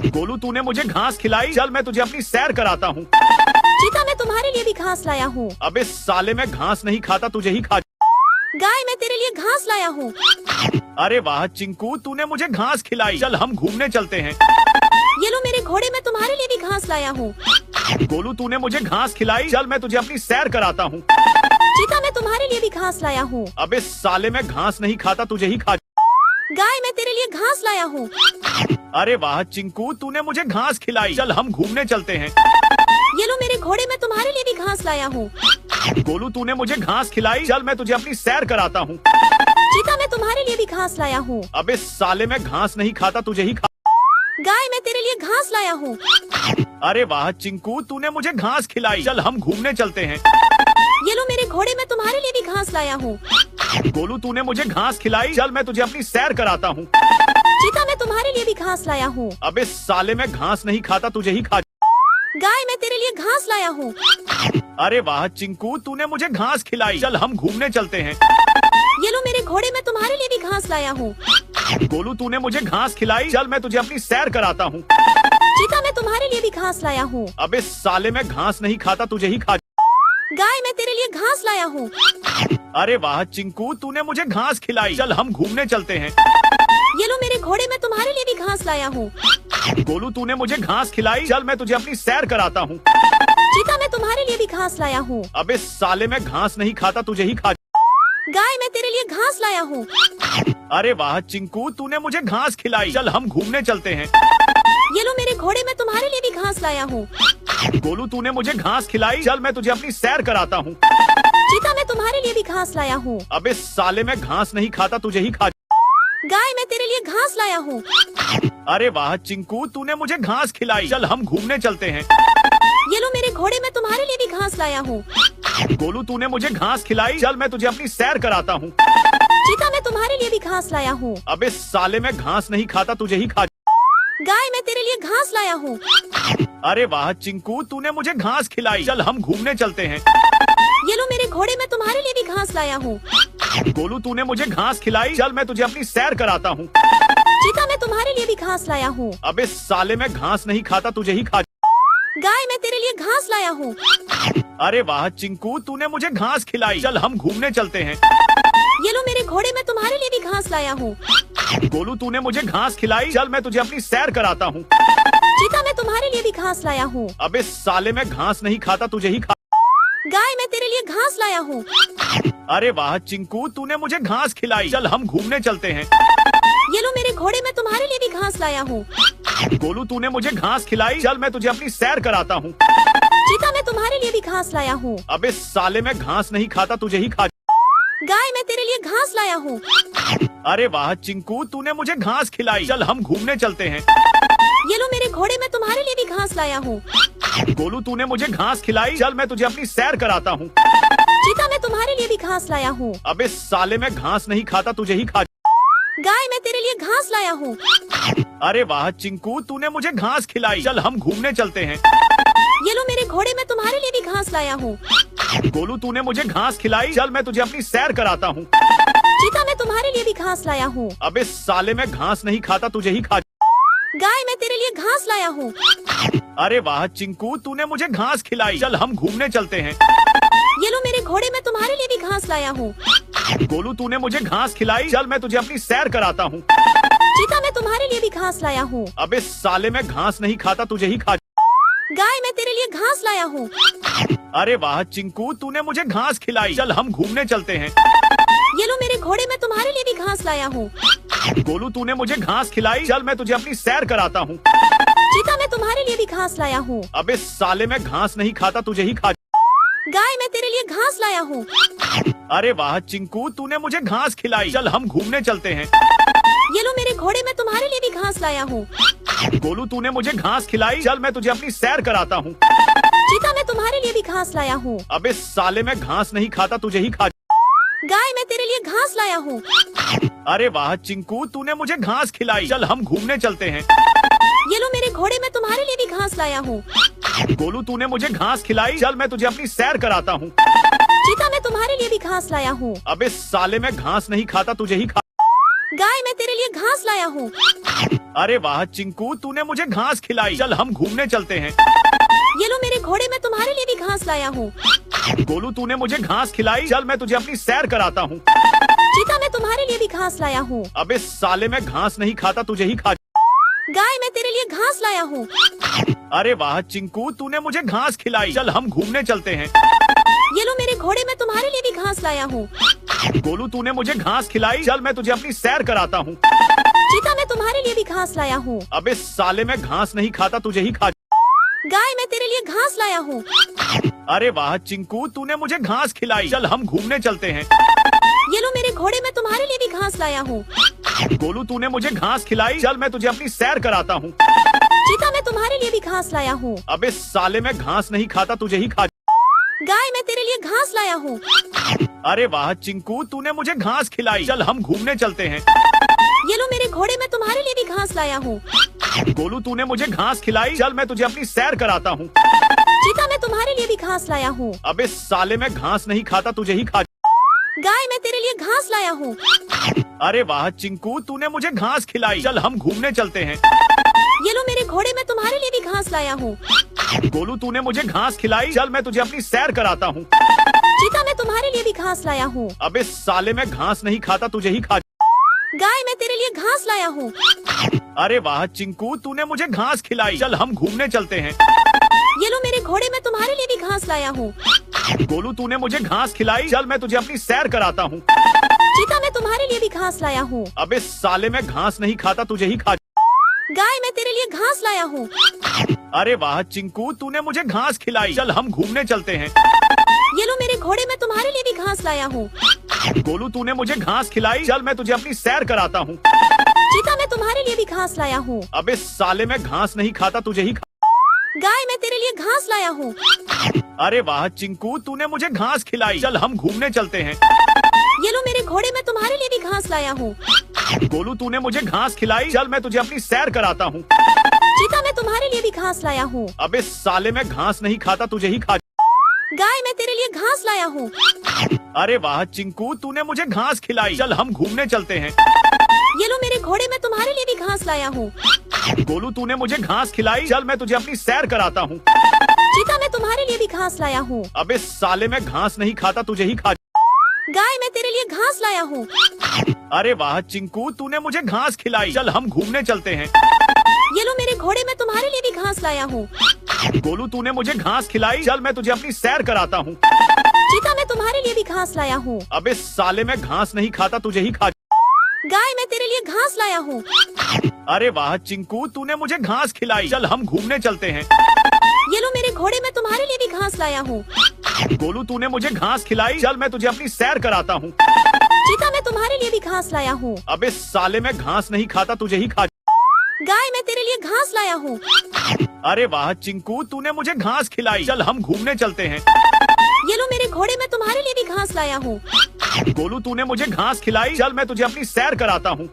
गोलू तूने मुझे घास खिलाई, चल मैं तुझे अपनी सैर कराता हूँ। चीता मैं तुम्हारे लिए भी घास लाया हूँ। अबे साले मैं घास नहीं खाता, तुझे ही खा। गाय मैं मैं तेरे लिए घास लाया हूँ। अरे वाह चिंकू, तूने मुझे घास खिलाई। चल हम घूमने चलते हैं। ये लो मेरे घोड़े, मैं तुम्हारे लिए भी घास लाया हूँ। गोलू, तूने मुझे घास खिलाई। चल मैं तुझे अपनी सैर कराता हूँ। चीता, मैं तुम्हारे लिए भी घास लाया हूँ। अबे साले, मैं घास नहीं खाता, तुझे ही खा। गाय, मैं तेरे लिए घास लाया हूँ। अरे वाह चिंकू, तूने मुझे घास खिलाई। चल हम घूमने चलते हैं। ये लो मेरे घोड़े, मैं तुम्हारे लिए भी घास लाया हूँ। गोलू, तूने मुझे घास खिलाई। चल मैं तुझे अपनी सैर कराता हूँ। चीता, मैं तुम्हारे लिए भी घास लाया हूँ। अबे साले, मैं घास नहीं खाता, तुझे ही खा। गाय, मैं तेरे लिए घास लाया हूँ। अरे वाह चिंकू, तूने मुझे घास खिलाई। चल हम घूमने चलते हैं। ये लो मेरे घोड़े, मैं तुम्हारे लिए भी घास लाया हूँ। गोलू, तूने मुझे घास खिलाई। चल मैं तुझे अपनी सैर कराता हूँ। चीता, मैं तुम्हारे लिए भी घास लाया हूँ। अबे साले, मैं घास नहीं खाता, तुझे ही खा। गाय, मैं तेरे लिए घास लाया हूँ। अरे वाह चिंकू, तूने मुझे घास खिलाई। चल हम घूमने चलते हैं। ये लो मेरे घोड़े, मैं तुम्हारे लिए भी घास लाया हूँ। गोलू, तूने मुझे घास खिलाई। चल मैं तुझे अपनी सैर कराता हूँ। चीता, मैं तुम्हारे लिए भी घास लाया हूँ। अबे साले, मैं घास नहीं खाता, तुझे ही खा। गाय, मैं तेरे लिए घास लाया हूँ। अरे वाह चिंकू, तूने मुझे घास खिलाई। चल हम घूमने चलते हैं। ये लो मेरे घोड़े, मैं तुम्हारे लिए भी घास लाया हूँ। गोलू, तूने मुझे घास खिलाई। चल मैं तुझे अपनी सैर कराता हूँ। चीता, मैं तुम्हारे लिए भी घास लाया हूँ। अबे साले, मैं घास नहीं खाता, तुझे ही खा। गाय, मैं तेरे लिए घास लाया हूँ। अरे वाह चिंकू, तूने मुझे घास खिलाई। चल हम घूमने चलते हैं। ये लो मेरे घोड़े, मैं तुम्हारे लिए भी घास लाया हूँ। गोलू, तूने मुझे घास खिलाई। चल मैं तुझे अपनी सैर कराता हूँ। चीता, मैं तुम्हारे लिए भी घास लाया हूँ। अबे साले, मैं घास नहीं खाता, तुझे ही खा। गाय, मैं तेरे लिए घास लाया हूँ। अरे वाह चिंकू, तूने मुझे घास खिलाई। चल हम घूमने चलते हैं। ये लो मेरे घोड़े, मैं तुम्हारे लिए भी घास लाया हूँ। गोलू, तूने मुझे घास खिलाई। चल मैं तुझे अपनी सैर कराता हूँ। चीता, मैं तुम्हारे लिए भी घास लाया हूँ। अबे साले, मैं घास नहीं खाता, तुझे ही खा। गाय, मैं तेरे लिए घास लाया हूँ। अरे वाह चिंकू, तूने मुझे घास खिलाई। चल हम घूमने चलते हैं। ये लो मेरे घोड़े, मैं तुम्हारे लिए भी घास लाया हूँ। गोलू, तूने मुझे घास खिलाई। चल मैं तुझे अपनी सैर कराता हूँ। चीता, मैं तुम्हारे लिए भी घास लाया हूँ। अबे साले, मैं घास नहीं खाता, तुझे ही खा। गाय, मैं तेरे लिए घास लाया हूँ। अरे वाह चिंकू, तूने मुझे घास खिलाई। चल हम घूमने चलते हैं। ये लो मेरे घोड़े, मैं तुम्हारे लिए भी घास लाया हूँ। गोलू, तूने मुझे घास खिलाई। चल मैं तुझे अपनी सैर कराता हूँ। चीता, मैं तुम्हारे लिए भी घास लाया हूँ। अबे साले, मैं घास नहीं खाता, तुझे ही खा। गाय, मैं तेरे लिए घास लाया हूँ। अरे वाह चिंकू, तूने मुझे घास खिलाई। चल हम घूमने चलते हैं। ये लो मेरे घोड़े, मैं तुम्हारे लिए भी घास लाया हूँ। गोलू, तूने मुझे घास खिलाई। चल मैं तुझे अपनी सैर कराता हूँ। चीता, मैं तुम्हारे लिए भी घास लाया हूँ। अबे साले, मैं घास नहीं खाता, तुझे ही खा। गाय, मैं तेरे लिए घास लाया हूँ। अरे वाह चिंकू, तूने मुझे घास खिलाई। चल हम घूमने चलते हैं। ये लो मेरे घोड़े, मैं तुम्हारे लिए भी घास लाया हूँ। गोलू, तूने मुझे घास खिलाई। चल मैं तुझे अपनी सैर कराता हूँ। चीता, मैं तुम्हारे लिए भी घास लाया हूँ। अबे साले, मैं घास नहीं खाता, तुझे ही खा। गाय, मैं तेरे लिए घास लाया हूँ। अरे वाह चिंकू, तूने मुझे घास खिलाई। चल हम घूमने चलते हैं। ये लो मेरे घोड़े, मैं तुम्हारे लिए भी घास लाया हूँ। गोलू, तूने मुझे घास खिलाई। चल मैं तुझे अपनी सैर कराता हूँ। चीता, मैं तुम्हारे लिए भी घास लाया हूँ। अबे साले, मैं घास नहीं खाता, तुझे ही खा। गाय, मैं तेरे लिए घास लाया हूँ। अरे वाह चिंकू, तूने मुझे घास खिलाई। चल हम घूमने चलते हैं। ये लो मेरे घोड़े, मैं तुम्हारे लिए भी घास लाया हूँ। गोलू, तूने मुझे घास खिलाई। चल मैं तुझे अपनी सैर कराता हूँ। चीता, मैं तुम्हारे लिए भी घास लाया हूँ। अबे साले, मैं घास नहीं खाता, तुझे ही खा। गाय, मैं तेरे लिए घास लाया हूँ। अरे वाह चिंकू, तूने मुझे घास खिलाई। चल हम घूमने चलते हैं। ये लो मेरे घोड़े, मैं तुम्हारे लिए भी घास लाया हूँ। गोलू, तूने मुझे घास खिलाई। चल मैं तुझे अपनी सैर कराता हूँ। चीता, मैं तुम्हारे लिए भी घास लाया हूँ। अबे साले, मैं घास नहीं खाता, तुझे ही खा। गाय, मैं तेरे लिए घास लाया हूँ। अरे वाह चिंकू, तूने मुझे घास खिलाई। चल हम घूमने चलते हैं। ये लो मेरे घोड़े, मैं तुम्हारे लिए भी घास लाया हूँ। गोलू, तूने मुझे घास खिलाई। चल मैं तुझे अपनी सैर कराता हूँ। चीता, मैं तुम्हारे लिए भी घास लाया हूँ। अबे साले, मैं घास नहीं खाता, तुझे ही खा। गाय, मैं तेरे लिए घास लाया हूँ। अरे वाह चिंकू, तूने मुझे घास खिलाई। चल हम घूमने चलते हैं। ये लो मेरे घोड़े, मैं तुम्हारे लिए भी घास लाया हूँ। गोलू, तूने मुझे घास खिलाई। चल मैं तुझे अपनी सैर कराता हूँ। चीता, मैं तुम्हारे लिए भी घास लाया हूँ। अबे साले, मैं घास नहीं खाता, तुझे ही खा। गाय, मैं तेरे लिए घास लाया हूँ। अरे वाह चिंकू, तूने मुझे घास खिलाई। चल हम घूमने चलते हैं। ये लो मेरे घोड़े, मैं तुम्हारे लिए भी घास लाया हूँ। गोलू, तूने मुझे घास खिलाई। चल मैं तुझे अपनी सैर कराता हूँ। तुम्हारे लिए भी घास लाया हूँ। अबे साले, मैं घास नहीं खाता, तुझे ही खा। गाय, मैं तेरे लिए घास लाया हूँ। अरे वाह चिंकू, तूने मुझे घास खिलाई। चल हम घूमने चलते हैं। ये लो मेरे घोड़े, मैं तुम्हारे लिए भी घास लाया हूँ। गोलू, तूने मुझे घास खिलाई। चल मैं तुझे अपनी सैर कराता हूँ। चीता, मैं तुम्हारे लिए भी घास लाया हूँ। अबे साले, मैं घास नहीं खाता, तुझे ही खा। गाय, मैं तेरे लिए घास लाया हूँ। अरे वाह चिंकू, तूने मुझे घास खिलाई। चल हम घूमने चलते हैं। ये लो मेरे घोड़े, मैं तुम्हारे लिए भी घास लाया हूँ। गोलू, तूने मुझे घास खिलाई। चल मैं तुझे अपनी सैर कराता हूँ। चीता, मैं तुम्हारे लिए भी घास लाया हूँ। अबे साले, मैं घास नहीं खाता, तुझे ही खा। गाय, मैं तेरे लिए घास लाया हूँ। अरे वाह चिंकू, तूने मुझे घास खिलाई। चल हम घूमने चलते हैं। ये लो मेरे घोड़े, मैं तुम्हारे लिए भी घास लाया हूँ। गोलू, तूने मुझे घास खिलाई। चल मैं तुझे अपनी सैर कराता हूँ। चीता, मैं तुम्हारे लिए भी घास लाया हूँ। अबे साले, मैं घास नहीं खाता, तुझे ही खा। गाय, मैं तेरे लिए घास लाया हूँ। अरे वाह चिंकू, तूने मुझे घास खिलाई। चल हम घूमने चलते हैं। ये लो मेरे घोड़े, मैं तुम्हारे लिए भी घास लाया हूँ। गोलू, तूने मुझे घास खिलाई। चल मैं तुझे अपनी सैर कराता हूँ। चीता, मैं तुम्हारे लिए भी घास लाया हूँ। अबे साले, मैं घास नहीं खाता, तुझे ही खा। गाय, मैं तेरे लिए घास लाया हूँ। अरे वाह चिंकू, तूने मुझे घास खिलाई। चल हम घूमने चलते हैं। ये लो मेरे घोड़े, मैं तुम्हारे लिए भी घास लाया हूँ। गोलू, तूने मुझे घास खिलाई। चल मैं तुझे अपनी सैर कराता हूँ। चीता, मैं तुम्हारे लिए भी घास लाया हूँ। अबे साले, मैं घास नहीं खाता, तुझे ही खा। गाय, मैं तेरे लिए घास लाया हूँ। अरे वाह चिंकू, तूने मुझे घास खिलाई। चल हम घूमने चलते हैं। ये लो मेरे घोड़े, मैं तुम्हारे लिए भी घास लाया हूँ। गोलू, तूने मुझे घास खिलाई। चल मैं तुझे अपनी सैर कराता हूँ। चीता, मैं तुम्हारे लिए भी घास लाया हूँ। अबे साले, मैं घास नहीं खाता, तुझे ही खा। गाय, मैं तेरे लिए घास लाया हूँ। अरे वाह चिंकू, तूने मुझे घास खिलाई। चल हम घूमने चलते हैं। ये लो मेरे घोड़े, मैं तुम्हारे लिए भी घास लाया हूँ। गोलू, तूने मुझे घास खिलाई। चल मैं तुझे अपनी सैर कराता हूँ। चीता, मैं तुम्हारे लिए भी घास लाया हूँ। अबे साले, मैं घास नहीं खाता, तुझे ही खा। गाय, मैं तेरे लिए घास लाया हूँ। अरे वाह चिंकू, तूने मुझे घास खिलाई। चल हम घूमने चलते हैं। ये लो मेरे घोड़े, मैं तुम्हारे लिए भी घास लाया हूँ। गोलू, तूने मुझे घास खिलाई। चल मैं तुझे अपनी सैर कराता हूँ। चीता, मैं तुम्हारे लिए भी घास लाया हूँ। अबे साले, मैं घास नहीं खाता, तुझे ही खा। गाय, मैं तेरे लिए घास लाया हूँ। अरे वाह चिंकू, तूने मुझे घास खिलाई। चल हम घूमने चलते हैं। ये लो मेरे घोड़े, मैं तुम्हारे लिए भी घास लाया हूँ। गोलू, तूने मुझे घास खिलाई। चल मैं तुझे अपनी सैर कराता हूँ। चीता, मैं तुम्हारे लिए भी घास लाया हूँ। अबे साले, मैं घास नहीं खाता, तुझे ही खा। गाय, मैं तेरे लिए घास लाया हूँ। अरे वाह चिंकू, तूने मुझे घास खिलाई। चल हम घूमने चलते हैं। ये लो मेरे घोड़े, मैं तुम्हारे लिए भी घास लाया हूँ। गोलू, तूने मुझे घास खिलाई। चल मैं तुझे अपनी सैर कराता हूँ। चीता, मैं तुम्हारे लिए भी घास लाया हूँ। अबे साले, मैं घास नहीं खाता, तुझे ही खा। गाय, मैं तेरे लिए घास लाया हूँ। अरे वाह चिंकू, तूने मुझे घास खिलाई। चल हम घूमने चलते हैं। ये लो मेरे घोड़े, मैं तुम्हारे लिए भी घास लाया हूँ। गोलू, तूने मुझे घास खिलाई। चल मैं तुझे अपनी सैर कराता हूँ।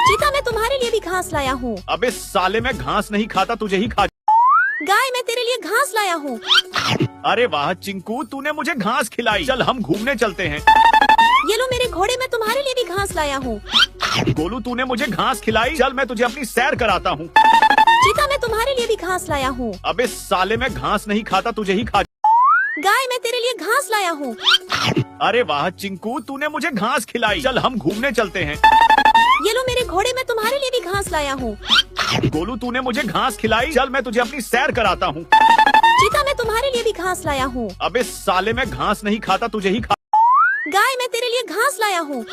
चीता, मैं तुम्हारे लिए भी घास लाया हूँ। अबे साले, मैं घास नहीं खाता, तुझे ही खा। गाय, मैं तेरे लिए घास लाया हूँ। अरे वाह चिंकू, तूने मुझे घास खिलाई। चल हम घूमने चलते हैं। ये लो मेरे घोड़े, मैं तुम्हारे लिए भी घास लाया हूँ। गोलू, तूने मुझे घास खिलाई। चल मैं तुझे अपनी सैर कराता हूँ। चीता, मैं तुम्हारे लिए भी घास लाया हूँ। अबे साले, मैं घास नहीं खाता, तुझे ही खा। गाय, मैं तेरे लिए घास लाया हूँ। अरे वाह चिंकू, तूने मुझे घास खिलाई। चल हम घूमने चलते हैं। ये लो मेरे घोड़े, मैं तुम्हारे लिए भी घास लाया हूँ। गोलू, तूने मुझे घास खिलाई। चल मैं तुझे अपनी सैर कराता हूँ। चीता, मैं तुम्हारे लिए भी घास लाया हूँ। अबे साले, मैं घास नहीं खाता, तुझे ही खा। गाय, मैं तेरे लिए घास लाया हूँ।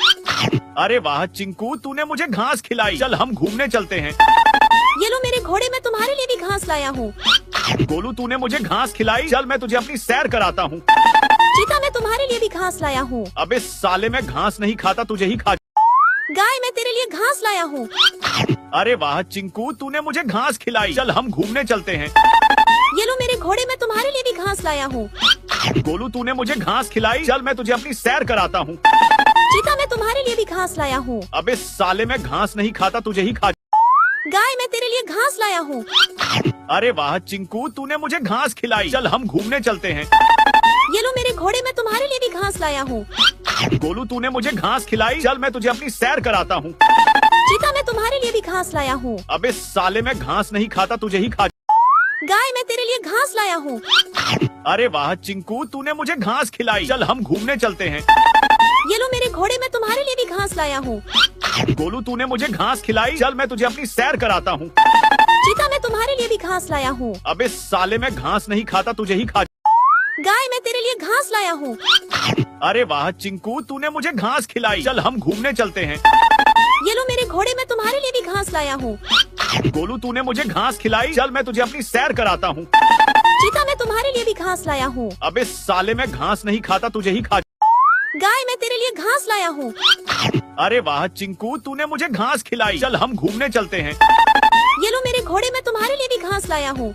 अरे वाह चिंकू, तूने मुझे घास खिलाई। चल हम घूमने चलते हैं। ये लो मेरे घोड़े, मैं तुम्हारे लिए भी घास लाया हूँ। गोलू, तूने मुझे घास खिलाई। चल मैं तुझे अपनी सैर कराता हूँ। चीता, मैं तुम्हारे लिए भी घास लाया हूँ। अबे साले, मैं घास नहीं खाता, तुझे ही खा। गाय, मैं तेरे लिए घास लाया हूँ। अरे वाह चिंकू, तूने मुझे घास खिलाई। चल हम घूमने चलते हैं। ये लो मेरे घोड़े, मैं तुम्हारे लिए भी घास लाया हूँ। गोलू, तूने मुझे घास खिलाई। चल मैं तुझे अपनी सैर कराता हूँ। चीता, मैं तुम्हारे लिए भी घास लाया हूँ। अबे साले, मैं घास नहीं खाता, तुझे ही खा। गाय, मैं तेरे लिए घास लाया हूँ। अरे वाह चिंकू, तूने मुझे घास खिलाई। चल हम घूमने चलते हैं। ये लो मेरे घोड़े, मैं तुम्हारे लिए भी घास लाया हूँ। गोलू, तूने मुझे घास खिलाई। चल मैं तुझे अपनी सैर कराता हूँ। चीता, मैं तुम्हारे लिए भी घास लाया हूँ। अबे साले, मैं घास नहीं खाता, तुझे ही खा। गाय, मैं तेरे लिए घास लाया हूँ। अरे वाह चिंकू, तूने मुझे घास खिलाई। चल हम घूमने चलते हैं। ये लो मेरे घोड़े, मैं तुम्हारे लिए भी घास लाया हूँ। गोलू तूने मुझे घास खिलाई, चल मैं तुझे अपनी सैर कराता हूँ। चीता, मैं तुम्हारे लिए भी घास लाया हूँ। अबे साले, मैं घास नहीं खाता, तुझे ही खा। गाय, मैं तेरे लिए घास लाया हूँ। अरे वाह चिंकू, तूने मुझे घास खिलाई, चल हम घूमने चलते हैं। ये लो मेरे घोड़े, मैं तुम्हारे लिए भी घास लाया हूँ। गोलू तूने मुझे घास खिलाई, चल मैं तुझे अपनी सैर कराता हूँ। चीता, मैं तुम्हारे लिए भी घास लाया हूँ। अबे साले, मैं घास नहीं खाता, तुझे ही खा। गाय, मैं तेरे लिए घास लाया हूँ। अरे वाह चिंकू, तूने मुझे घास खिलाई, चल हम घूमने चलते हैं। ये लो मेरे घोड़े, मैं तुम्हारे लिए भी घास लाया हूँ।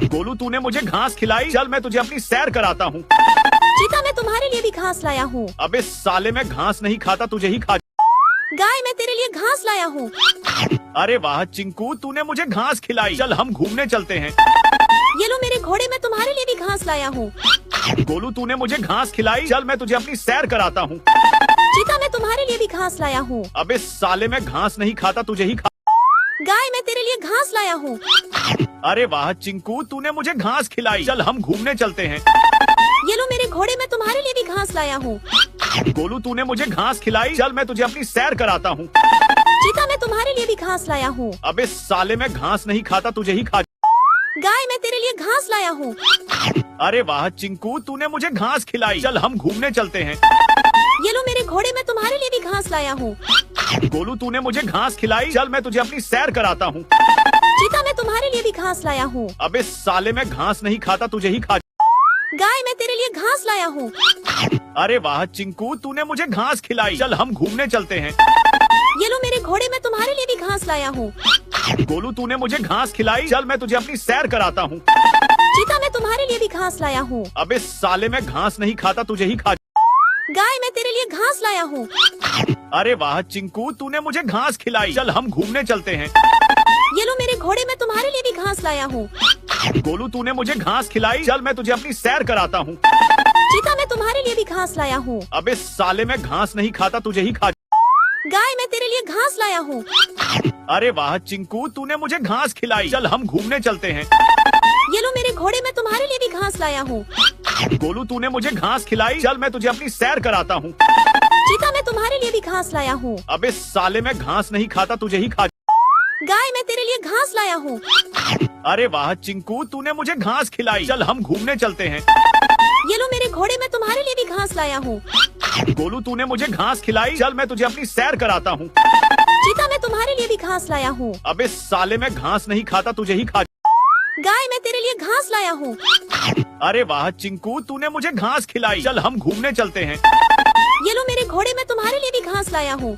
गोलू तूने मुझे घास खिलाई, चल मैं तुझे अपनी सैर कराता हूँ। चीता, मैं तुम्हारे लिए भी घास लाया हूँ। अबे साले, मैं घास नहीं खाता, तुझे ही खा। गाय, मैं तेरे लिए घास लाया हूँ। अरे वाह चिंकू, तूने मुझे घास खिलाई, चल हम घूमने चलते हैं। ये लो मेरे घोड़े, मैं तुम्हारे लिए भी घास लाया हूँ। गोलू तूने मुझे घास खिलाई, चल मैं तुझे अपनी सैर कराता हूँ। चीता, मैं तुम्हारे लिए भी घास लाया हूँ। अबे साले, मैं घास नहीं खाता, तुझे ही खा। गाय, मैं तेरे लिए घास लाया हूँ। अरे वाह चिंकू, तूने मुझे घास खिलाई, चल हम घूमने चलते हैं। ये लो मेरे घोड़े, मैं तुम्हारे लिए भी घास लाया हूँ। गोलू तूने मुझे घास खिलाई, चल मैं तुझे अपनी सैर कराता हूँ। चीता, मैं तुम्हारे लिए भी घास लाया हूँ। अबे साले, मैं घास नहीं खाता, तुझे ही खा। गाय, मैं तेरे लिए घास लाया हूँ। अरे वाह चिंकू, तूने मुझे घास खिलाई, चल हम घूमने चलते हैं। ये लो मेरे घोड़े, मैं तुम्हारे लिए भी घास लाया हूँ। गोलू तूने मुझे घास खिलाई, चल मैं तुझे अपनी सैर कराता हूँ। चीता, मैं तुम्हारे लिए भी घास लाया हूँ। अबे साले, मैं घास नहीं खाता, तुझे ही खा। गाय, मैं तेरे लिए घास लाया हूँ। अरे वाह चिंकू, तूने मुझे घास खिलाई, चल हम घूमने चलते हैं। ये लो मेरे घोड़े, मैं तुम्हारे लिए भी घास लाया हूँ। गोलू तूने मुझे घास खिलाई, चल मैं तुझे अपनी सैर कराता हूँ। चीता, मैं तुम्हारे लिए भी घास लाया हूँ। अबे साले, मैं घास नहीं खाता, तुझे ही खा। गाय, मैं तेरे लिए घास लाया हूँ। अरे वाह चिंकू, तूने मुझे घास खिलाई, चल हम घूमने चलते हैं। ये लो मेरे घोड़े, मैं तुम्हारे लिए भी घास लाया हूँ। गोलू तूने मुझे घास खिलाई, चल मैं तुझे अपनी सैर कराता हूँ। चीता, मैं तुम्हारे लिए भी घास लाया हूँ। अबे साले, मैं घास नहीं खाता, तुझे ही खा। गाय, मैं तेरे लिए घास लाया हूँ। अरे वाह चिंकू, तूने मुझे घास खिलाई, चल हम घूमने चलते हैं। ये लो मेरे घोड़े, मैं तुम्हारे लिए भी घास लाया हूँ। गोलू तूने मुझे घास खिलाई, चल मैं तुझे अपनी सैर कराता हूँ। चीता, मैं तुम्हारे लिए भी घास लाया हूँ। अबे साले, मैं घास नहीं खाता, तुझे ही खा। गाय, मैं तेरे लिए घास लाया हूँ। अरे वाह चिंकू, तूने मुझे घास खिलाई, चल हम घूमने चलते हैं। ये लो मेरे घोड़े, मैं तुम्हारे लिए भी घास लाया हूँ। गोलू तूने मुझे घास खिलाई, चल मैं तुझे अपनी सैर कराता हूँ। चीता, मैं तुम्हारे लिए भी घास लाया हूँ। अबे साले, मैं घास नहीं खाता, तुझे ही खा। गाय, मैं तेरे लिए घास लाया हूँ। अरे वाह चिंकू, तूने मुझे घास खिलाई, चल हम घूमने चलते हैं। ये लो मेरे घोड़े, मैं तुम्हारे लिए भी घास लाया हूँ।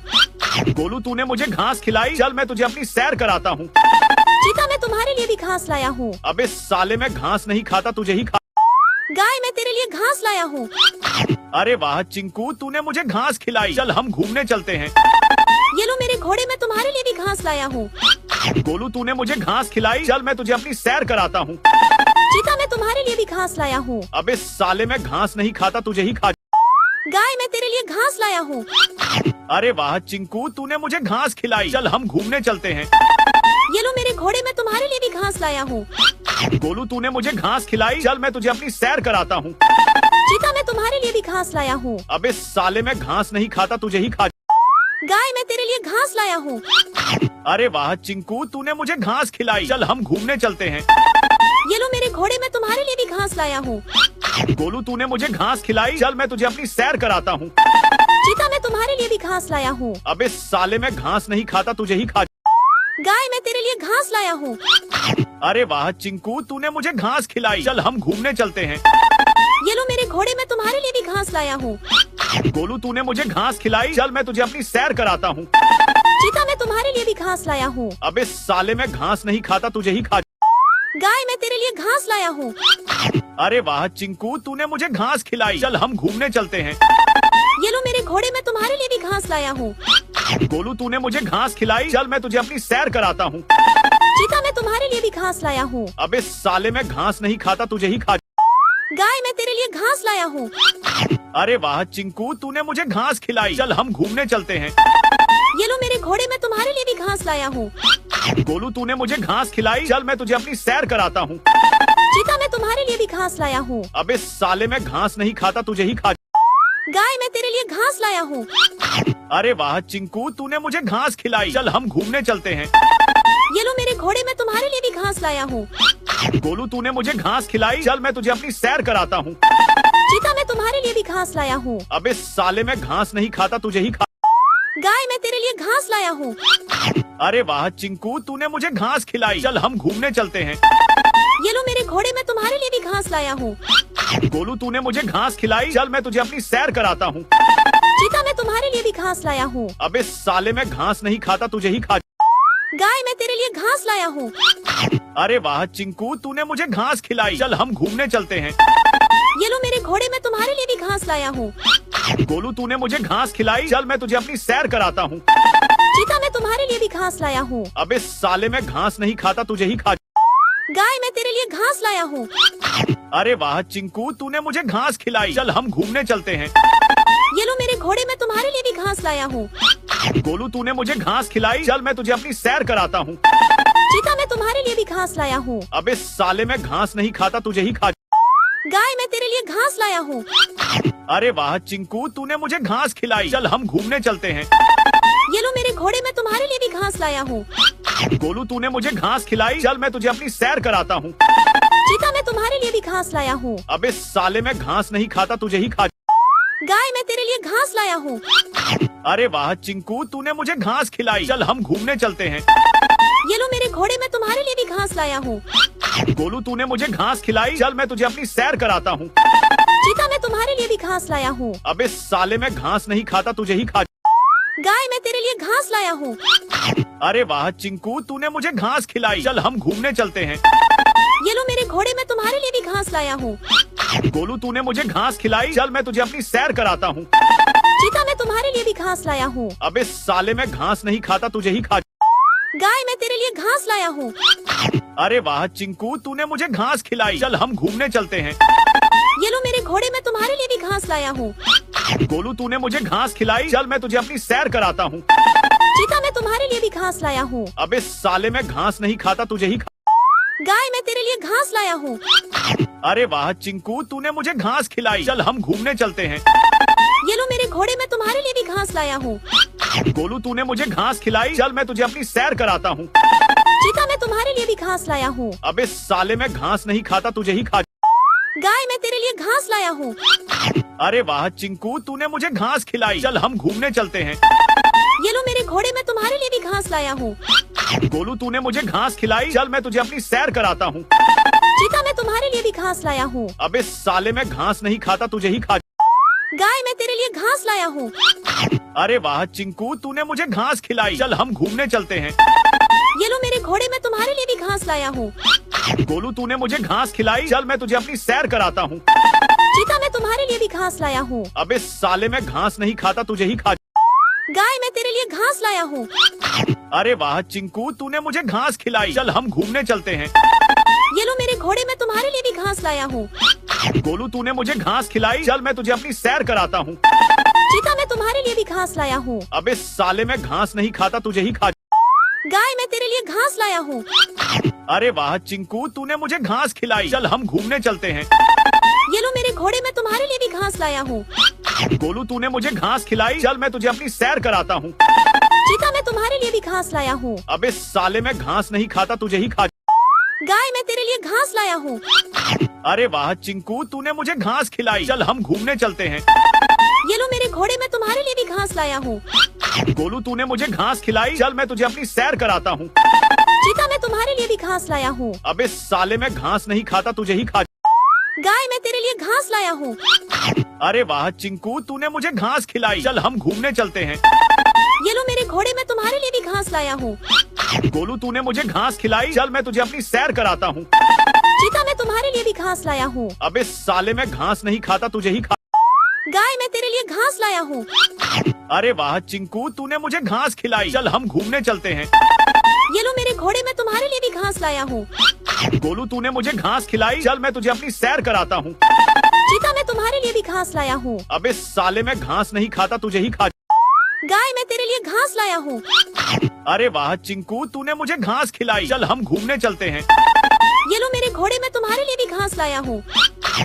गोलू तूने मुझे घास खिलाई, चल मैं तुझे अपनी सैर कराता हूँ। चीता, मैं तुम्हारे लिए भी घास लाया हूँ। अबे साले, मैं घास नहीं खाता, तुझे ही खा। गाय, मैं तेरे लिए घास लाया हूँ। अरे वाह चिंकू, तूने मुझे घास खिलाई, चल हम घूमने चलते हैं। ये लो मेरे घोड़े, मैं तुम्हारे लिए भी घास लाया हूँ। गोलू तूने मुझे घास खिलाई, चल मैं तुझे अपनी सैर कराता हूँ। चीता, मैं तुम्हारे लिए भी घास लाया हूँ। अबे साले, मैं घास नहीं खाता, तुझे ही खा। गाय, मैं तेरे लिए घास लाया हूँ। अरे वाह चिंकू, तूने मुझे घास खिलाई, चल हम घूमने चलते हैं। ये लो मेरे घोड़े, मैं तुम्हारे लिए भी घास लाया हूँ। गोलू तूने मुझे घास खिलाई, चल मैं तुझे अपनी सैर कराता हूँ। चीता, मैं तुम्हारे लिए भी घास लाया हूँ। अबे साले, मैं घास नहीं खाता, तुझे ही खा। गाय, मैं तेरे लिए घास लाया हूँ। अरे वाह चिंकू, तूने मुझे घास खिलाई, चल हम घूमने चलते हैं। ये लो मेरे घोड़े, मैं तुम्हारे लिए भी घास लाया हूँ। गोलू तूने मुझे घास खिलाई, चल मैं तुझे अपनी सैर कराता हूँ। चीता, मैं तुम्हारे लिए भी घास लाया हूँ। अबे साले, मैं घास नहीं खाता, तुझे ही खा। गाय, मैं तेरे लिए घास लाया हूँ। अरे वाह चिंकू, तूने मुझे घास खिलाई, चल हम घूमने चलते हैं। ये लो मेरे घोड़े, मैं तुम्हारे लिए भी घास लाया हूँ। गोलू तूने मुझे घास खिलाई, चल मैं तुझे अपनी सैर कराता हूँ। चीता, मैं तुम्हारे लिए भी घास लाया हूँ। अबे साले, मैं घास नहीं खाता, तुझे ही खा। गाय, मैं तेरे लिए घास लाया हूँ। अरे वाह चिंकू, तूने मुझे घास खिलाई, चल हम घूमने चलते हैं। ये लो मेरे घोड़े, मैं तुम्हारे लिए भी घास लाया हूँ। गोलू तूने मुझे घास खिलाई, चल मैं तुझे अपनी सैर कराता हूँ। चीता, मैं तुम्हारे लिए भी घास लाया हूँ। अबे साले, मैं घास नहीं खाता, तुझे ही खा। गाय, मैं तेरे लिए घास लाया हूँ। अरे वाह चिंकू, तूने मुझे घास खिलाई, चल हम घूमने चलते हैं। ये लो मेरे घोड़े, मैं तुम्हारे लिए भी घास लाया हूँ। गोलू तूने मुझे घास खिलाई, चल मैं तुझे अपनी सैर कराता हूँ। चीता, मैं तुम्हारे लिए भी घास लाया हूँ। अबे साले, मैं घास नहीं खाता, तुझे ही खा। गाय, मैं तेरे लिए घास घास लाया हूँ। अरे वाह चिंकू, तूने मुझे घास खिलाई। चल हम घूमने चलते हैं। ये लो मेरे घोड़े, मैं तुम्हारे लिए भी घास लाया हूँ। गोलू, तूने मुझे घास खिलाई। चल मैं तुझे अपनी सैर कराता हूँ। चीता, मैं तुम्हारे लिए भी घास लाया हूँ। अबे साले, मैं घास नहीं खाता, तुझे ही खा। गाय, मैं तेरे लिए घास लाया हूँ। अरे वाह चिंकू, तूने मुझे घास खिलाई। चल हम घूमने चलते हैं। ये लो मेरे घोड़े, मैं तुम्हारे लिए भी घास लाया हूँ। गोलू, तूने मुझे घास खिलाई। चल मैं तुझे अपनी सैर कराता हूँ। चीता, मैं तुम्हारे लिए भी घास लाया हूँ। अबे साले, मैं घास नहीं खाता, तुझे ही खा। गाय, मैं तेरे लिए घास लाया हूँ। अरे वाह चिंकू, तूने मुझे घास खिलाई। चल हम घूमने चलते हैं। ये लो मेरे घोड़े, मैं तुम्हारे लिए भी घास लाया हूँ। गोलू, तूने मुझे घास खिलाई। चल मैं तुझे अपनी सैर कराता हूँ। चीता, मैं तुम्हारे लिए भी घास लाया हूँ। अबे साले, मैं घास नहीं खाता, तुझे ही खा। गाय, मैं तेरे लिए घास लाया हूँ। अरे वाह चिंकू, तूने मुझे घास खिलाई। चल हम घूमने चलते हैं। ये लो मेरे घोड़े, मैं तुम्हारे लिए भी घास लाया हूँ। गोलू, तूने मुझे घास खिलाई। चल मैं तुझे अपनी सैर कराता हूँ। चीता, मैं तुम्हारे लिए भी घास लाया हूँ। अबे साले, मैं घास नहीं खाता, तुझे ही खा। गाय, मैं तेरे लिए घास लाया हूँ। अरे वाह चिंकू, तूने मुझे घास खिलाई। चल हम घूमने चलते हैं। ये लो मेरे घोड़े, मैं तुम्हारे लिए भी घास लाया हूँ। गोलू, तूने मुझे घास खिलाई। चल मैं तुझे अपनी सैर कराता हूँ। चीता, मैं तुम्हारे लिए भी घास लाया हूँ। अबे साले, मैं घास नहीं खाता, तुझे ही खा। गाय, मैं तेरे लिए घास लाया हूँ। अरे वाह चिंकू, तूने मुझे घास खिलाई। चल हम घूमने चलते हैं। ये लो मेरे घोड़े, मैं तुम्हारे लिए भी घास लाया हूँ। गोलू, तूने मुझे घास खिलाई। चल मैं तुझे अपनी सैर कराता हूँ। चीता, मैं तुम्हारे लिए भी घास लाया हूँ। अबे साले, मैं घास नहीं खाता, तुझे ही खा। गाय, मैं तेरे लिए घास लाया हूँ। अरे वाह चिंकू, तूने मुझे घास खिलाई। चल हम घूमने चलते हैं। ये लो मेरे घोड़े, मैं तुम्हारे लिए भी घास लाया हूँ। गोलू, तूने मुझे घास खिलाई। चल मैं तुझे अपनी सैर कराता हूँ। चीता, मैं तुम्हारे लिए भी घास लाया हूँ। अबे साले, मैं घास नहीं खाता, तुझे ही खा। गाय, मैं तेरे लिए घास लाया हूँ। अरे वाह चिंकू, तूने मुझे घास खिलाई। चल हम घूमने चलते हैं। ये लो मेरे घोड़े, मैं तुम्हारे लिए भी घास लाया हूँ। गोलू, तूने मुझे घास खिलाई। चल मैं तुझे अपनी सैर कराता हूँ। चीता, मैं तुम्हारे लिए भी घास लाया हूँ। अबे साले, मैं घास नहीं खाता, तुझे ही खा। गाय, मैं तेरे लिए घास लाया हूँ। अरे वाह चिंकू, तूने मुझे घास खिलाई। चल हम घूमने चलते हैं। ये लो मेरे घोड़े, मैं तुम्हारे लिए भी घास लाया हूँ। गोलू, तूने मुझे घास खिलाई। चल मैं तुझे अपनी सैर कराता हूँ। चीता, मैं तुम्हारे लिए भी घास लाया हूँ। अबे साले, मैं घास नहीं खाता, तुझे ही खा। गाय, मैं तेरे लिए घास लाया हूँ। अरे वाह चिंकू, तूने मुझे घास खिलाई। चल हम घूमने चलते हैं। ये लो मेरे घोड़े, मैं तुम्हारे लिए भी घास लाया हूँ। गोलू, तूने मुझे घास खिलाई। चल मैं तुझे अपनी सैर कराता हूँ। चीता, मैं तुम्हारे लिए भी घास लाया हूँ। अबे साले, मैं घास नहीं खाता, तुझे ही खा। गाय, मैं तेरे लिए घास लाया हूँ। अरे वाह चिंकू, तूने मुझे घास खिलाई। चल हम घूमने चलते हैं। ये लो मेरे घोड़े, मैं तुम्हारे लिए भी घास लाया हूँ। गोलू, तूने मुझे घास खिलाई। चल मैं तुझे अपनी सैर कराता हूँ। चीता, मैं तुम्हारे लिए भी घास लाया हूँ। अबे साले, मैं घास नहीं खाता, तुझे ही खा। गाय, मैं तेरे लिए घास लाया हूँ। अरे वाह चिंकू, तूने मुझे घास खिलाई। चल हम घूमने चलते हैं। ये लो मेरे घोड़े, मैं तुम्हारे लिए भी घास लाया हूँ। गोलू, तूने मुझे घास खिलाई। चल मैं तुझे अपनी सैर कराता हूँ। चीता, मैं तुम्हारे लिए भी घास लाया हूँ। अबे साले, मैं घास नहीं खाता, तुझे ही खा। गाय, मैं तेरे लिए घास लाया हूँ। अरे वाह चिंकू, तूने मुझे घास खिलाई। चल हम घूमने चलते हैं। ये लो मेरे घोड़े, मैं तुम्हारे लिए भी घास लाया हूँ। गोलू, तूने मुझे घास खिलाई। चल मैं तुझे अपनी सैर कराता हूँ। चीता, मैं तुम्हारे लिए भी घास लाया हूँ। अबे साले, मैं घास नहीं खाता, तुझे ही खा। गाय, मैं तेरे लिए घास लाया हूँ। अरे वाह चिंकू, तूने मुझे घास खिलाई। चल हम घूमने चलते हैं। ये लो मेरे घोड़े, मैं तुम्हारे लिए भी घास लाया हूँ। गोलू, तूने मुझे घास खिलाई। चल मैं तुझे अपनी सैर कराता हूँ। चीता, मैं तुम्हारे लिए भी घास लाया हूँ। अबे साले, मैं घास नहीं खाता, तुझे ही खा। गाय, मैं तेरे लिए घास लाया हूँ। अरे वाह चिंकू, तूने मुझे घास खिलाई। चल हम घूमने चलते हैं। ये लो मेरे घोड़े, मैं तुम्हारे लिए भी घास लाया हूँ। गोलू, तूने मुझे घास खिलाई। चल मैं तुझे अपनी सैर कराता हूँ। चीता, मैं तुम्हारे लिए भी घास लाया हूँ। अबे साले, मैं घास नहीं खाता, तुझे ही खा। गाय, मैं तेरे लिए घास लाया हूँ। अरे वाह चिंकू, तूने मुझे घास खिलाई। चल हम घूमने चलते हैं। ये लो मेरे घोड़े, मैं तुम्हारे लिए भी घास लाया हूँ। गोलू, तूने मुझे घास खिलाई। चल मैं तुझे अपनी सैर कराता हूँ। चीता, मैं तुम्हारे लिए भी घास लाया हूँ। अबे साले, मैं घास नहीं खाता, तुझे ही खा। गाय, मैं तेरे लिए घास लाया हूँ। अरे वाह चिंकू, तूने मुझे घास खिलाई। चल हम घूमने चलते हैं। ये लो मेरे घोड़े, मैं तुम्हारे लिए भी घास लाया हूँ।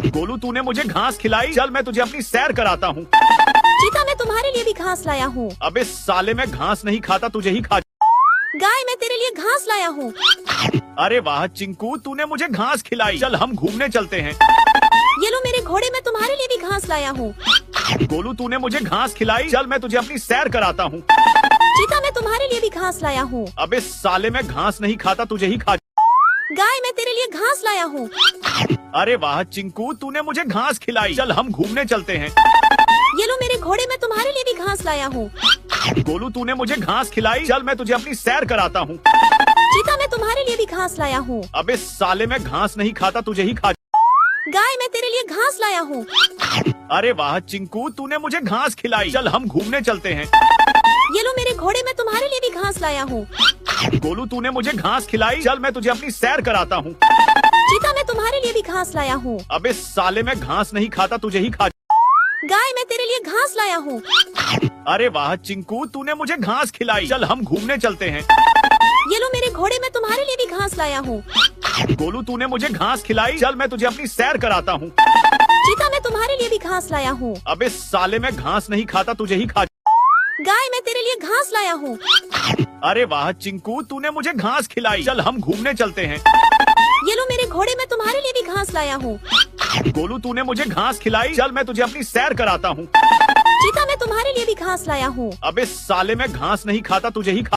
गोलू, तूने मुझे घास खिलाई। चल मैं तुझे अपनी सैर कराता हूँ। चीता, मैं तुम्हारे लिए भी घास लाया हूँ। अबे साले, मैं घास नहीं खाता, तुझे ही खा। गाय, मैं तेरे लिए घास लाया हूँ। अरे वाह चिंकू, तूने मुझे घास खिलाई। चल हम घूमने चलते हैं। ये लो मेरे घोड़े, मैं तुम्हारे लिए भी घास लाया हूँ। गोलू, तूने मुझे घास खिलाई। चल मैं तुझे अपनी सैर कराता हूँ। चीता, मैं तुम्हारे लिए भी घास लाया हूँ। अबे साले, मैं घास नहीं खाता, तुझे ही खा। गाय, मैं तेरे लिए घास लाया हूँ। अरे वाह चिंकू, तूने मुझे घास खिलाई। चल हम घूमने चलते हैं। ये लो मेरे घोड़े, मैं तुम्हारे लिए भी घास लाया हूँ। गोलू, तूने मुझे घास खिलाई। चल मैं तुझे अपनी सैर कराता हूँ। चीता, मैं तुम्हारे लिए भी घास लाया हूँ। अबे साले, मैं घास नहीं खाता, तुझे ही खा। गाय, मैं तेरे लिए घास लाया हूँ। अरे वाह चिंकू, तूने मुझे घास खिलाई। चल हम घूमने चलते हैं। ये लो मेरे घोड़े, मैं तुम्हारे लिए भी घास लाया हूँ। गोलू, तूने मुझे घास खिलाई। चल मैं तुझे अपनी सैर कराता हूँ। चीता, मैं तुम्हारे लिए भी घास लाया हूँ। अबे साले, मैं घास नहीं खाता, तुझे ही खा। गाय, मैं तेरे लिए घास लाया हूँ। अरे वाह चिंकू, तूने मुझे घास खिलाई। चल हम घूमने चलते हैं। ये लो मेरे घोड़े, मैं तुम्हारे लिए भी घास लाया हूँ। गोलू, तूने मुझे घास खिलाई। चल मैं तुझे अपनी सैर कराता हूँ। चीता, मैं तुम्हारे लिए भी घास लाया हूँ। अबे साले, मैं घास नहीं खाता, तुझे ही खा। गाय, मैं तेरे लिए घास लाया हूँ। अरे वाह चिंकू, तूने मुझे घास खिलाई। चल हम घूमने चलते हैं। ये लो मेरे घोड़े, मैं तुम्हारे लिए भी घास लाया हूँ। गोलू, तूने मुझे घास खिलाई। चल मैं तुझे अपनी सैर कराता हूँ। चीता, मैं तुम्हारे लिए भी घास लाया हूँ। अबे साले, मैं घास नहीं खाता, तुझे ही खा।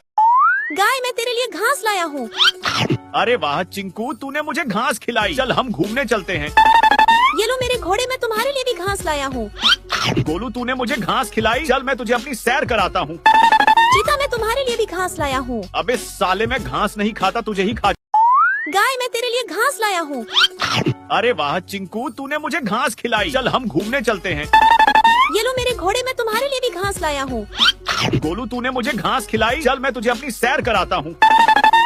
गाय, मैं तेरे लिए घास लाया हूँ। अरे वाह चिंकू, तूने मुझे घास खिलाई। चल हम घूमने चलते हैं। ये लो मेरे घोड़े, मैं तुम्हारे लिए भी घास लाया हूँ। गोलू, तूने मुझे घास खिलाई। चल मैं तुझे अपनी सैर कराता हूँ। चीता, मैं तुम्हारे लिए भी घास लाया हूँ। अबे साले, मैं घास नहीं खाता, तुझे ही खा। गाय, मैं तेरे लिए घास लाया हूँ। अरे वाह चिंकू, तूने मुझे घास खिलाई। चल हम घूमने चलते हैं। ये लो मेरे घोड़े, मैं तुम्हारे लिए भी घास लाया हूँ। गोलू, तूने मुझे घास खिलाई। चल मैं तुझे अपनी सैर कराता हूँ।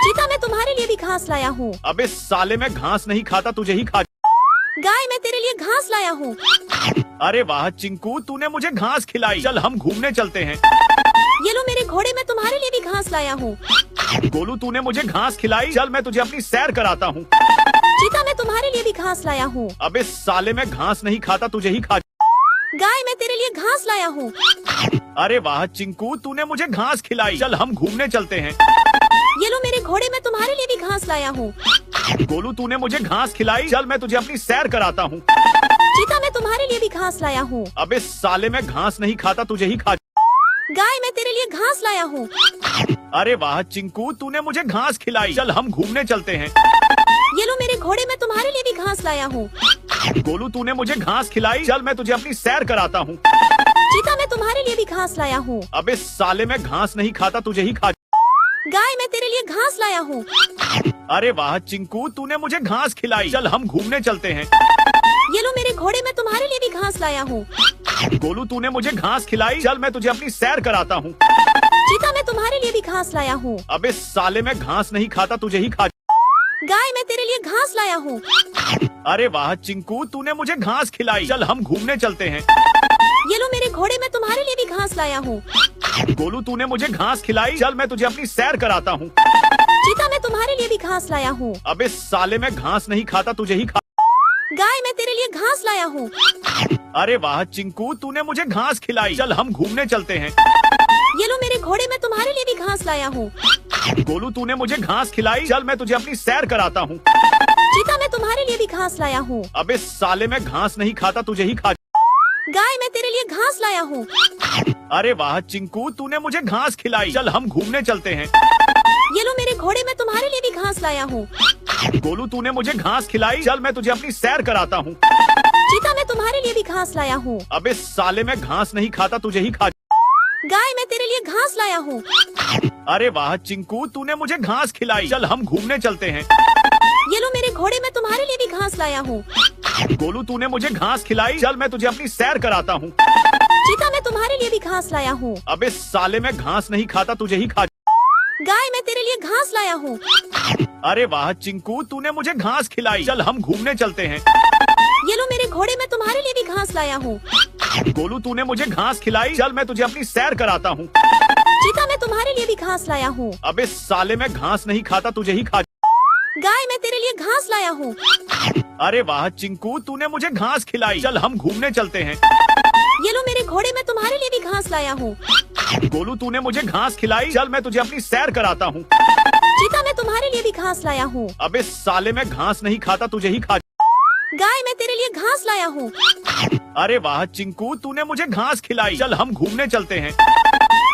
चीता, मैं तुम्हारे लिए भी घास लाया हूँ। अबे साले, मैं घास नहीं खाता, तुझे ही खा। गाय, मैं तेरे लिए घास लाया हूँ। अरे वाह चिंकू, तूने मुझे घास खिलाई। चल हम घूमने चलते हैं। ये लो मेरे घोड़े, मैं तुम्हारे लिए भी घास लाया हूँ। गोलू, तूने मुझे घास खिलाई। चल मैं तुझे अपनी सैर कराता हूँ। चीता, मैं तुम्हारे लिए भी घास लाया हूँ। अबे साले, मैं घास नहीं खाता, तुझे ही खा। गाय, मैं तेरे लिए घास लाया हूँ। अरे वाह चिंकू, तूने मुझे घास खिलाई। चल हम घूमने चलते हैं। ये लो मेरे घोड़े, मैं तुम्हारे लिए भी घास लाया हूँ। गोलू, तूने मुझे घास खिलाई। चल मैं तुझे अपनी सैर कराता हूँ। चीता, मैं तुम्हारे लिए भी घास लाया हूँ। अबे साले, मैं घास नहीं खाता, तुझे ही खा। गाय, मैं तेरे लिए घास लाया हूँ। अरे वाह चिंकू, तूने मुझे घास खिलाई। चल हम घूमने चलते हैं। ये लो मेरे घोड़े, मैं तुम्हारे लिए भी घास लाया हूँ। गोलू, तूने मुझे घास खिलाई। चल मैं तुझे अपनी सैर कराता हूँ। चीता, मैं तुम्हारे लिए भी घास लाया हूँ। अबे साले, मैं घास नहीं खाता, तुझे ही खा। गाय, मैं तेरे लिए घास लाया हूँ। अरे वाह चिंकू, तूने मुझे घास खिलाई। चल हम घूमने चलते हैं। ये लो मेरे घोड़े, मैं तुम्हारे लिए भी घास लाया हूँ। गोलू, तूने मुझे घास खिलाई। चल मैं तुझे अपनी सैर कराता हूँ। चीता, मैं तुम्हारे लिए भी घास लाया हूँ। अबे साले, मैं घास नहीं खाता, तुझे ही खा। गाय, मैं तेरे लिए घास लाया हूँ। अरे वाह चिंकू, तूने मुझे घास खिलाई। चल हम घूमने चलते हैं। ये लो मेरे घोड़े, मैं तुम्हारे लिए भी घास लाया हूँ। गोलू, तूने मुझे घास खिलाई। चल मैं तुझे अपनी सैर कराता हूँ। चीता, मैं तुम्हारे लिए भी घास लाया हूँ। अबे साले, मैं घास नहीं खाता, तुझे ही खा। गाय, मैं तेरे लिए घास लाया हूँ। अरे वाह चिंकू, तूने मुझे घास खिलाई। चल हम घूमने चलते हैं। ये लो मेरे घोड़े, मैं तुम्हारे लिए भी घास लाया हूँ। गोलू, तूने मुझे घास खिलाई। चल मैं तुझे अपनी सैर कराता हूँ। चीता, मैं तुम्हारे लिए भी घास लाया हूँ। अबे साले, मैं घास नहीं खाता, तुझे ही खा। गाय, मैं तेरे लिए घास लाया हूँ। अरे वाह चिंकू, तूने मुझे घास खिलाई। चल हम घूमने चलते हैं। ये लो मेरे घोड़े, मैं तुम्हारे लिए भी घास लाया हूँ। गोलू, तूने मुझे घास खिलाई। चल मैं तुझे अपनी सैर कराता हूँ। चीता, मैं तुम्हारे लिए भी घास लाया हूँ। अबे साले, मैं घास नहीं खाता, तुझे ही खा। गाय, मैं तेरे लिए घास लाया हूँ। अरे वाह चिंकू, तूने मुझे घास खिलाई। चल हम घूमने चलते हैं। ये लो मेरे घोड़े, मैं तुम्हारे लिए भी घास लाया हूँ। गोलू, तूने मुझे घास खिलाई। चल मैं तुझे अपनी सैर कराता हूँ। चीता, मैं तुम्हारे लिए भी घास लाया हूँ। अबे साले, मैं घास नहीं खाता, तुझे ही खा। गाय, मैं तेरे लिए घास लाया हूँ। अरे वाह चिंकू, तूने मुझे घास खिलाई। चल हम घूमने चलते हैं। ये लो मेरे घोड़े, मैं तुम्हारे लिए भी घास लाया हूँ। गोलू, तूने मुझे घास खिलाई। चल मैं तुझे अपनी सैर कराता हूँ। चीता, मैं तुम्हारे लिए भी घास लाया हूँ। अबे साले, मैं घास नहीं खाता, तुझे ही खा। गाय, मैं तेरे लिए घास लाया हूँ। अरे वाह चिंकू, तूने मुझे घास खिलाई। चल हम घूमने चलते हैं। ये लो मेरे घोड़े मैं तुम्हारे लिए भी घास लाया हूँ। गोलू तूने मुझे घास खिलाई, चल मैं तुझे अपनी सैर कराता हूँ। चीता मैं तुम्हारे लिए भी घास लाया हूँ। अबे साले मैं घास नहीं खाता, तुझे ही खा। गाय मैं तेरे लिए घास लाया हूँ। अरे वाह चिंकू, तूने मुझे घास खिलाई, चल हम घूमने चलते हैं।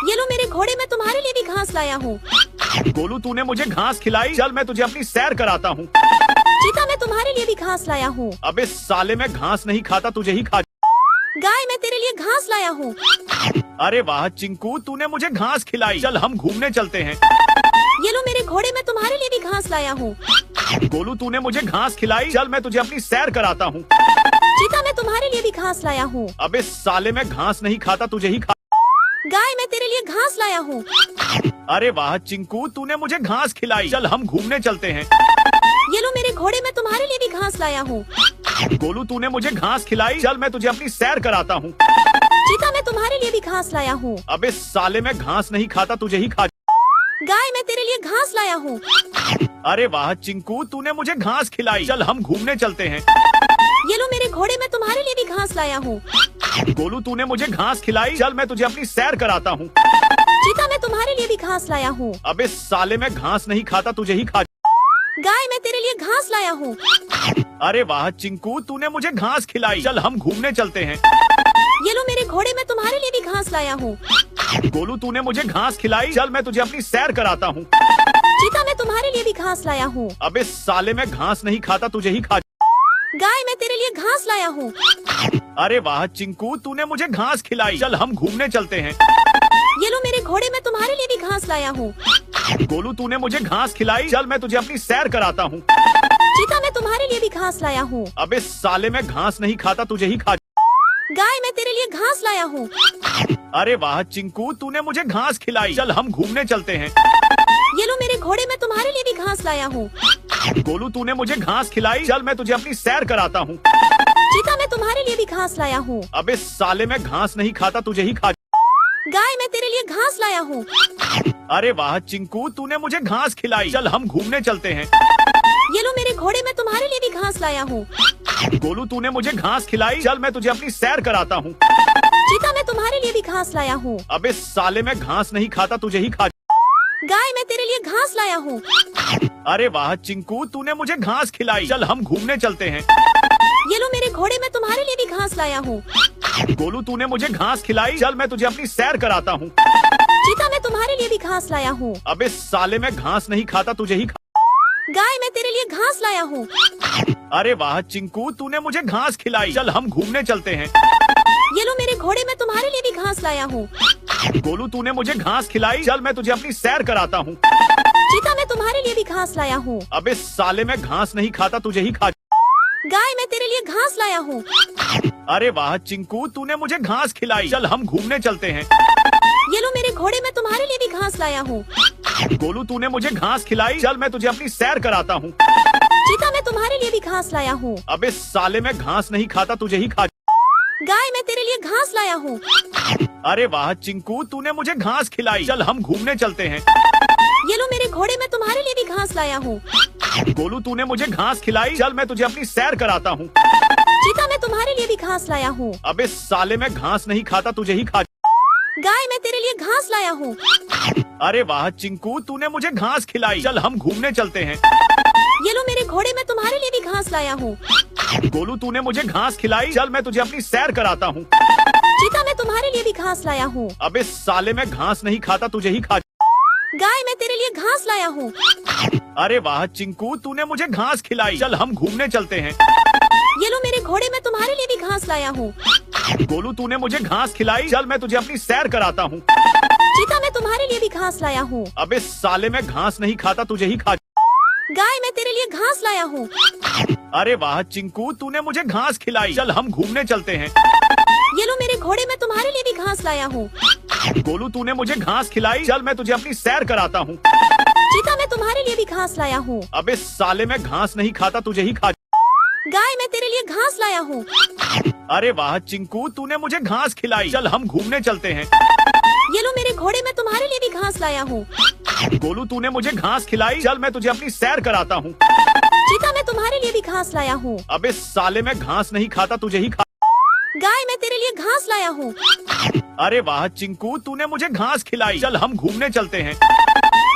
ये लो मेरे घोड़े मैं तुम्हारे लिए भी घास लाया हूँ। गोलू तूने मुझे घास खिलाई, चल मैं तुझे अपनी सैर कराता हूँ। चीता मैं तुम्हारे लिए भी घास लाया हूँ। अबे साले मैं घास नहीं खाता, तुझे ही खा। गाय मैं तेरे लिए घास लाया हूँ। अरे वाह चिंकू, तूने मुझे घास खिलाई, चल हम घूमने चलते हैं। ये लो मेरे घोड़े मैं तुम्हारे लिए भी घास लाया हूँ। गोलू तूने मुझे घास खिलाई, चल मैं तुझे अपनी सैर कराता हूँ। चीता मैं तुम्हारे लिए भी घास लाया हूँ। अबे साले मैं घास नहीं खाता, तुझे ही खा। गाय मैं तेरे लिए घास लाया हूँ। अरे वाह चिंकू, तूने मुझे घास खिलाई, चल हम घूमने चलते हैं। ये लो मेरे घोड़े मैं तुम्हारे लिए भी घास लाया हूँ। गोलू तूने मुझे घास खिलाई, चल मैं तुझे अपनी सैर कराता हूँ। चीता मैं तुम्हारे लिए भी घास लाया हूँ। अबे साले मैं घास नहीं खाता, तुझे ही खा। गाय मैं तेरे लिए घास लाया हूँ। अरे वाह चिंकू, तूने मुझे घास खिलाई, चल हम घूमने चलते हैं। ये लो मेरे घोड़े मैं तुम्हारे लिए भी घास लाया हूँ। गोलू तूने मुझे घास खिलाई, चल मैं तुझे अपनी सैर कराता हूँ। चीता मैं तुम्हारे लिए भी घास लाया हूँ। अबे साले मैं घास नहीं खाता, तुझे ही खा। गाय मैं तेरे लिए घास लाया हूँ। अरे वाह चिंकू, तूने मुझे घास खिलाई, चल हम घूमने चलते हैं। ये लो मेरे घोड़े मैं तुम्हारे लिए भी घास लाया हूँ। गोलू तूने मुझे घास खिलाई, चल मैं तुझे अपनी सैर कराता हूँ। चीता मैं तुम्हारे लिए भी घास लाया हूँ। अबे साले मैं घास नहीं खाता, तुझे ही खा। गाय मैं तेरे लिए घास लाया हूँ। अरे वाह चिंकू, तूने मुझे घास खिलाई, चल हम घूमने चलते हैं। ये लो मेरे घोड़े मैं तुम्हारे लिए भी घास लाया हूँ। गोलू तूने मुझे घास खिलाई, चल मैं तुझे अपनी सैर कराता हूँ। चीता मैं तुम्हारे लिए भी घास लाया हूँ। अबे साले मैं घास नहीं खाता, तुझे ही खा। गाय मैं तेरे लिए घास लाया हूँ। अरे वाह चिंकू, तूने मुझे घास खिलाई, चल हम घूमने चलते हैं। ये लो मेरे घोड़े मैं तुम्हारे लिए भी घास लाया हूँ। गोलू तूने मुझे घास खिलाई, चल मैं तुझे अपनी सैर कराता हूँ। चीता मैं तुम्हारे लिए भी घास लाया हूँ। अबे साले मैं घास नहीं खाता, तुझे ही खा। गाय मैं तेरे लिए घास लाया हूँ। अरे वाह चिंकू, तूने मुझे घास खिलाई, चल हम घूमने चलते हैं। ये लो मेरे घोड़े मैं तुम्हारे लिए भी घास लाया हूँ। गोलू तूने मुझे घास खिलाई, चल मैं तुझे अपनी सैर कराता हूँ। चीता मैं तुम्हारे लिए भी घास लाया हूँ। अबे साले मैं घास नहीं खाता, तुझे ही खा। गाय मैं तेरे लिए घास लाया हूँ। अरे वाह चिंकू, तूने मुझे घास खिलाई, चल हम घूमने चलते हैं। ये लो मेरे घोड़े मैं तुम्हारे लिए भी घास लाया हूँ। गोलू तूने मुझे घास खिलाई, चल मैं तुझे अपनी सैर कराता हूँ। चीता मैं तुम्हारे लिए भी घास लाया हूँ। अबे साले मैं घास नहीं खाता, तुझे ही खा। गाय मैं तेरे लिए घास लाया हूँ। अरे वाह चिंकू, तूने मुझे घास खिलाई, चल हम घूमने चलते हैं। ये लो मेरे घोड़े मैं तुम्हारे लिए भी घास लाया हूँ। गोलू तूने मुझे घास खिलाई, चल मैं तुझे अपनी सैर कराता हूँ। चीता मैं तुम्हारे लिए भी घास लाया हूँ। अबे साले मैं घास नहीं खाता, तुझे ही खा। गाय मैं तेरे लिए घास लाया हूँ। अरे वाह चिंकू, तूने मुझे घास खिलाई, चल हम घूमने चलते हैं। ये लो मेरे घोड़े मैं तुम्हारे लिए भी घास लाया हूँ। गोलू तूने मुझे घास खिलाई, चल मैं तुझे अपनी सैर कराता हूँ। चीता मैं तुम्हारे लिए भी घास लाया हूँ। अबे साले मैं घास नहीं खाता, तुझे ही खा। गाय मैं तेरे लिए घास लाया हूँ। अरे वाह चिंकू, तूने मुझे घास खिलाई, चल हम घूमने चलते हैं। ये लो मेरे घोड़े मैं तुम्हारे लिए भी घास लाया हूँ। गोलू तूने मुझे घास खिलाई, चल मैं तुझे अपनी सैर कराता हूँ। चीता मैं तुम्हारे लिए भी घास लाया हूँ। अबे साले मैं घास नहीं खाता, तुझे ही खा। गाय मैं तेरे लिए घास लाया हूँ। अरे वाह चिंकू, तूने मुझे घास खिलाई, चल हम घूमने चलते हैं। ये लो मेरे घोड़े मैं तुम्हारे लिए भी घास लाया हूँ। गोलू तूने मुझे घास खिलाई, चल मैं तुझे अपनी सैर कराता हूँ। चीता मैं तुम्हारे लिए भी घास लाया हूँ। अबे साले मैं घास नहीं खाता, तुझे ही खा। गाय मैं तेरे लिए घास लाया हूँ। अरे वाह चिंकू, तूने मुझे घास खिलाई, चल हम घूमने चलते हैं। ये लो मेरे घोड़े मैं तुम्हारे लिए भी घास लाया हूँ। गोलू तूने मुझे घास खिलाई, चल मैं तुझे अपनी सैर कराता हूँ। चीता मैं तुम्हारे लिए भी घास लाया हूँ। अबे साले मैं घास नहीं खाता, तुझे ही खा। गाय मैं तेरे लिए घास लाया हूँ। अरे वाह चिंकू, तूने मुझे घास खिलाई, चल हम घूमने चलते हैं। ये लो मेरे घोड़े मैं तुम्हारे लिए भी घास लाया हूँ। गोलू तूने मुझे घास खिलाई, चल मैं तुझे अपनी सैर कराता हूँ। चीता मैं तुम्हारे लिए भी घास लाया हूँ। अबे साले मैं घास नहीं खाता, तुझे ही खा। गाय मैं तेरे लिए घास लाया हूँ। अरे वाह चिंकू, तूने मुझे घास खिलाई, चल हम घूमने चलते हैं। ये लो मेरे घोड़े मैं तुम्हारे लिए भी घास लाया हूँ। गोलू तूने मुझे घास खिलाई, चल मैं तुझे अपनी सैर कराता हूँ। चीता मैं तुम्हारे लिए भी घास लाया हूँ। अबे साले मैं घास नहीं खाता, तुझे ही खा। गाय मैं तेरे लिए घास लाया हूँ। अरे वाह चिंकू, तूने मुझे घास खिलाई। चल हम घूमने चलते हैं।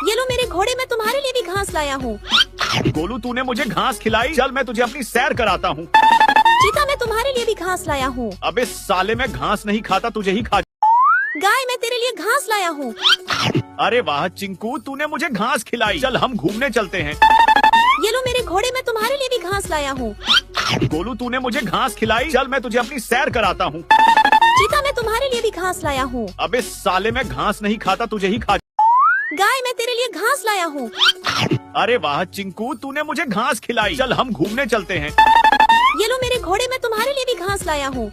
ये लो मेरे घोड़े, मैं तुम्हारे लिए भी घास लाया हूँ। गोलू, तूने मुझे घास खिलाई। चल मैं तुझे अपनी सैर कराता हूँ। चीता मैं तुम्हारे लिए भी घास लाया हूँ। अबे साले, मैं घास नहीं खाता, तुझे ही खा। गाय मैं तेरे लिए घास लाया हूँ। अरे वाह चिंकू, तूने मुझे घास खिलाई। चल हम घूमने चलते हैं। ये लो मेरे घोड़े, मैं तुम्हारे लिए भी घास लाया हूँ। गोलू, तूने मुझे घास खिलाई। चल मैं तुझे अपनी सैर कराता हूँ। चीता मैं तुम्हारे लिए भी घास लाया हूँ। अबे साले, मैं घास नहीं खाता, तुझे ही खा। गाय मैं तेरे लिए घास लाया हूँ। अरे वाह चिंकू, तूने मुझे घास खिलाई। चल हम घूमने चलते हैं। ये लो मेरे घोड़े, मैं तुम्हारे लिए भी घास लाया हूँ।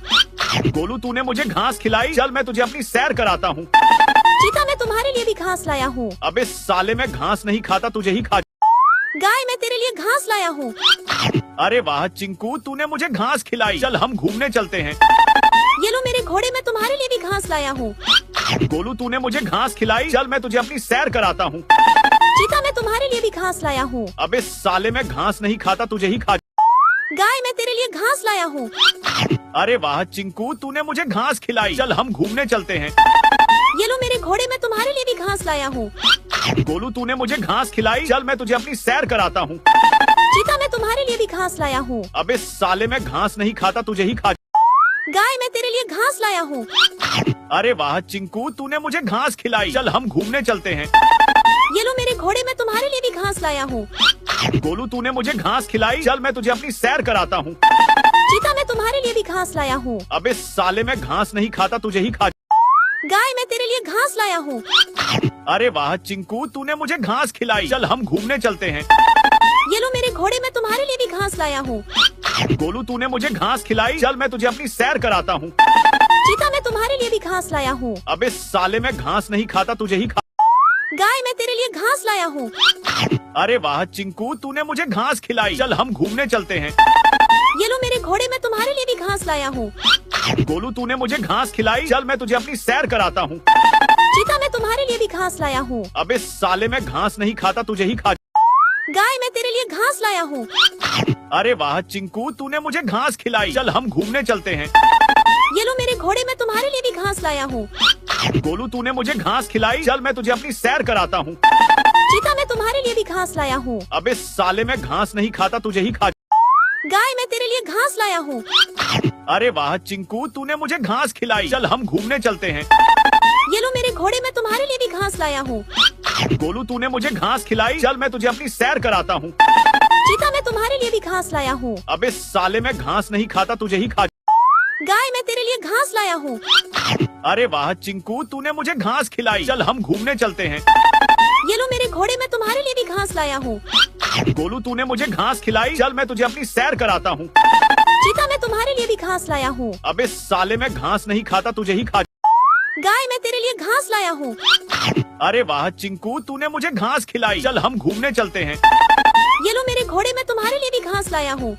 गोलू, तूने मुझे घास खिलाई। चल मैं तुझे अपनी सैर कराता हूँ। चीता मैं तुम्हारे लिए भी घास लाया हूँ। अबे साले, मैं घास नहीं खाता, तुझे ही खा। गाय मैं तेरे लिए घास लाया हूँ। अरे वाह चिंकू, तूने मुझे घास खिलाई। चल हम घूमने चलते हैं। ये लो मेरे घोड़े, मैं तुम्हारे लिए भी घास लाया हूँ। गोलू, तूने मुझे घास खिलाई। चल मैं तुझे अपनी सैर कराता हूँ। चीता मैं तुम्हारे लिए भी घास लाया हूँ। अबे साले, मैं घास नहीं खाता, तुझे ही खा। गाय मैं तेरे लिए घास लाया हूँ। अरे वाह चिंकू, तूने मुझे घास खिलाई। चल हम घूमने चलते हैं। ये लो मेरे घोड़े, मैं तुम्हारे लिए भी घास लाया हूँ। गोलू, तूने मुझे घास खिलाई। चल मैं तुझे अपनी सैर कराता हूँ। चीता मैं तुम्हारे लिए भी घास लाया हूँ। अबे साले, मैं घास नहीं खाता, तुझे ही खा। गाय मैं तेरे लिए घास लाया हूँ। अरे वाह चिंकू, तूने मुझे घास खिलाई। चल हम घूमने चलते हैं। ये लो मेरे घोड़े, मैं तुम्हारे लिए भी घास लाया हूँ। गोलू, तूने मुझे घास खिलाई। चल मैं तुझे अपनी सैर कराता हूँ। चीता मैं तुम्हारे लिए भी घास लाया हूँ। अबे साले, मैं घास नहीं खाता, तुझे ही खा। गाय मैं तेरे लिए घास लाया हूँ। अरे वाह चिंकू, तूने मुझे घास खिलाई। चल हम घूमने चलते हैं। ये लो मेरे घोड़े, मैं तुम्हारे लिए भी घास लाया हूँ। गोलू, तूने मुझे घास खिलाई। चल मैं तुझे अपनी सैर कराता हूँ। चीता मैं तुम्हारे लिए भी घास लाया हूँ। अबे साले, मैं घास नहीं खाता, तुझे ही खा। गाय मैं तेरे लिए घास लाया हूँ। अरे वाह चिंकू, तूने मुझे घास खिलाई। चल हम घूमने चलते हैं। ये लो मेरे घोड़े, मैं तुम्हारे लिए भी घास लाया हूँ। गोलू, तूने मुझे घास खिलाई। चल मैं तुझे अपनी सैर कराता हूँ। चीता मैं तुम्हारे लिए भी घास लाया हूँ। अबे साले, मैं घास नहीं खाता, तुझे ही खा। गाय मैं तेरे लिए घास लाया हूँ। अरे वाह चिंकू, तूने मुझे घास खिलाई। चल हम घूमने चलते हैं। ये लो मेरे घोड़े, मैं तुम्हारे लिए भी घास लाया हूँ। गोलू, तूने मुझे घास खिलाई। चल मैं तुझे अपनी सैर कराता हूँ। चीता मैं तुम्हारे लिए भी घास लाया हूँ। अबे साले, मैं घास नहीं खाता, तुझे ही खा। गाय मैं तेरे लिए घास लाया हूँ। अरे वाह चिंकू, तूने मुझे घास खिलाई। चल हम घूमने चलते हैं। ये लो मेरे घोड़े, मैं तुम्हारे लिए भी घास लाया हूँ। गोलू, तूने मुझे घास खिलाई। चल मैं तुझे अपनी सैर कराता हूँ। चीता मैं तुम्हारे लिए भी घास लाया हूँ। अबे साले, मैं घास नहीं खाता, तुझे ही खा। गाय मैं तेरे लिए घास लाया हूँ। अरे वाह चिंकू, तूने मुझे घास खिलाई। चल हम घूमने चलते हैं। ये लो मेरे घोड़े, मैं तुम्हारे लिए भी घास लाया हूँ। गोलू, तूने मुझे घास खिलाई। चल मैं तुझे अपनी सैर कराता हूँ। चीता मैं तुम्हारे लिए भी घास लाया हूँ। अबे साले, मैं घास नहीं खाता, तुझे ही खा। गाय मैं तेरे लिए घास लाया हूँ। अरे वाह चिंकू, तूने मुझे घास खिलाई। चल हम घूमने चलते हैं। ये लो मेरे घोड़े, मैं तुम्हारे लिए भी घास लाया हूँ।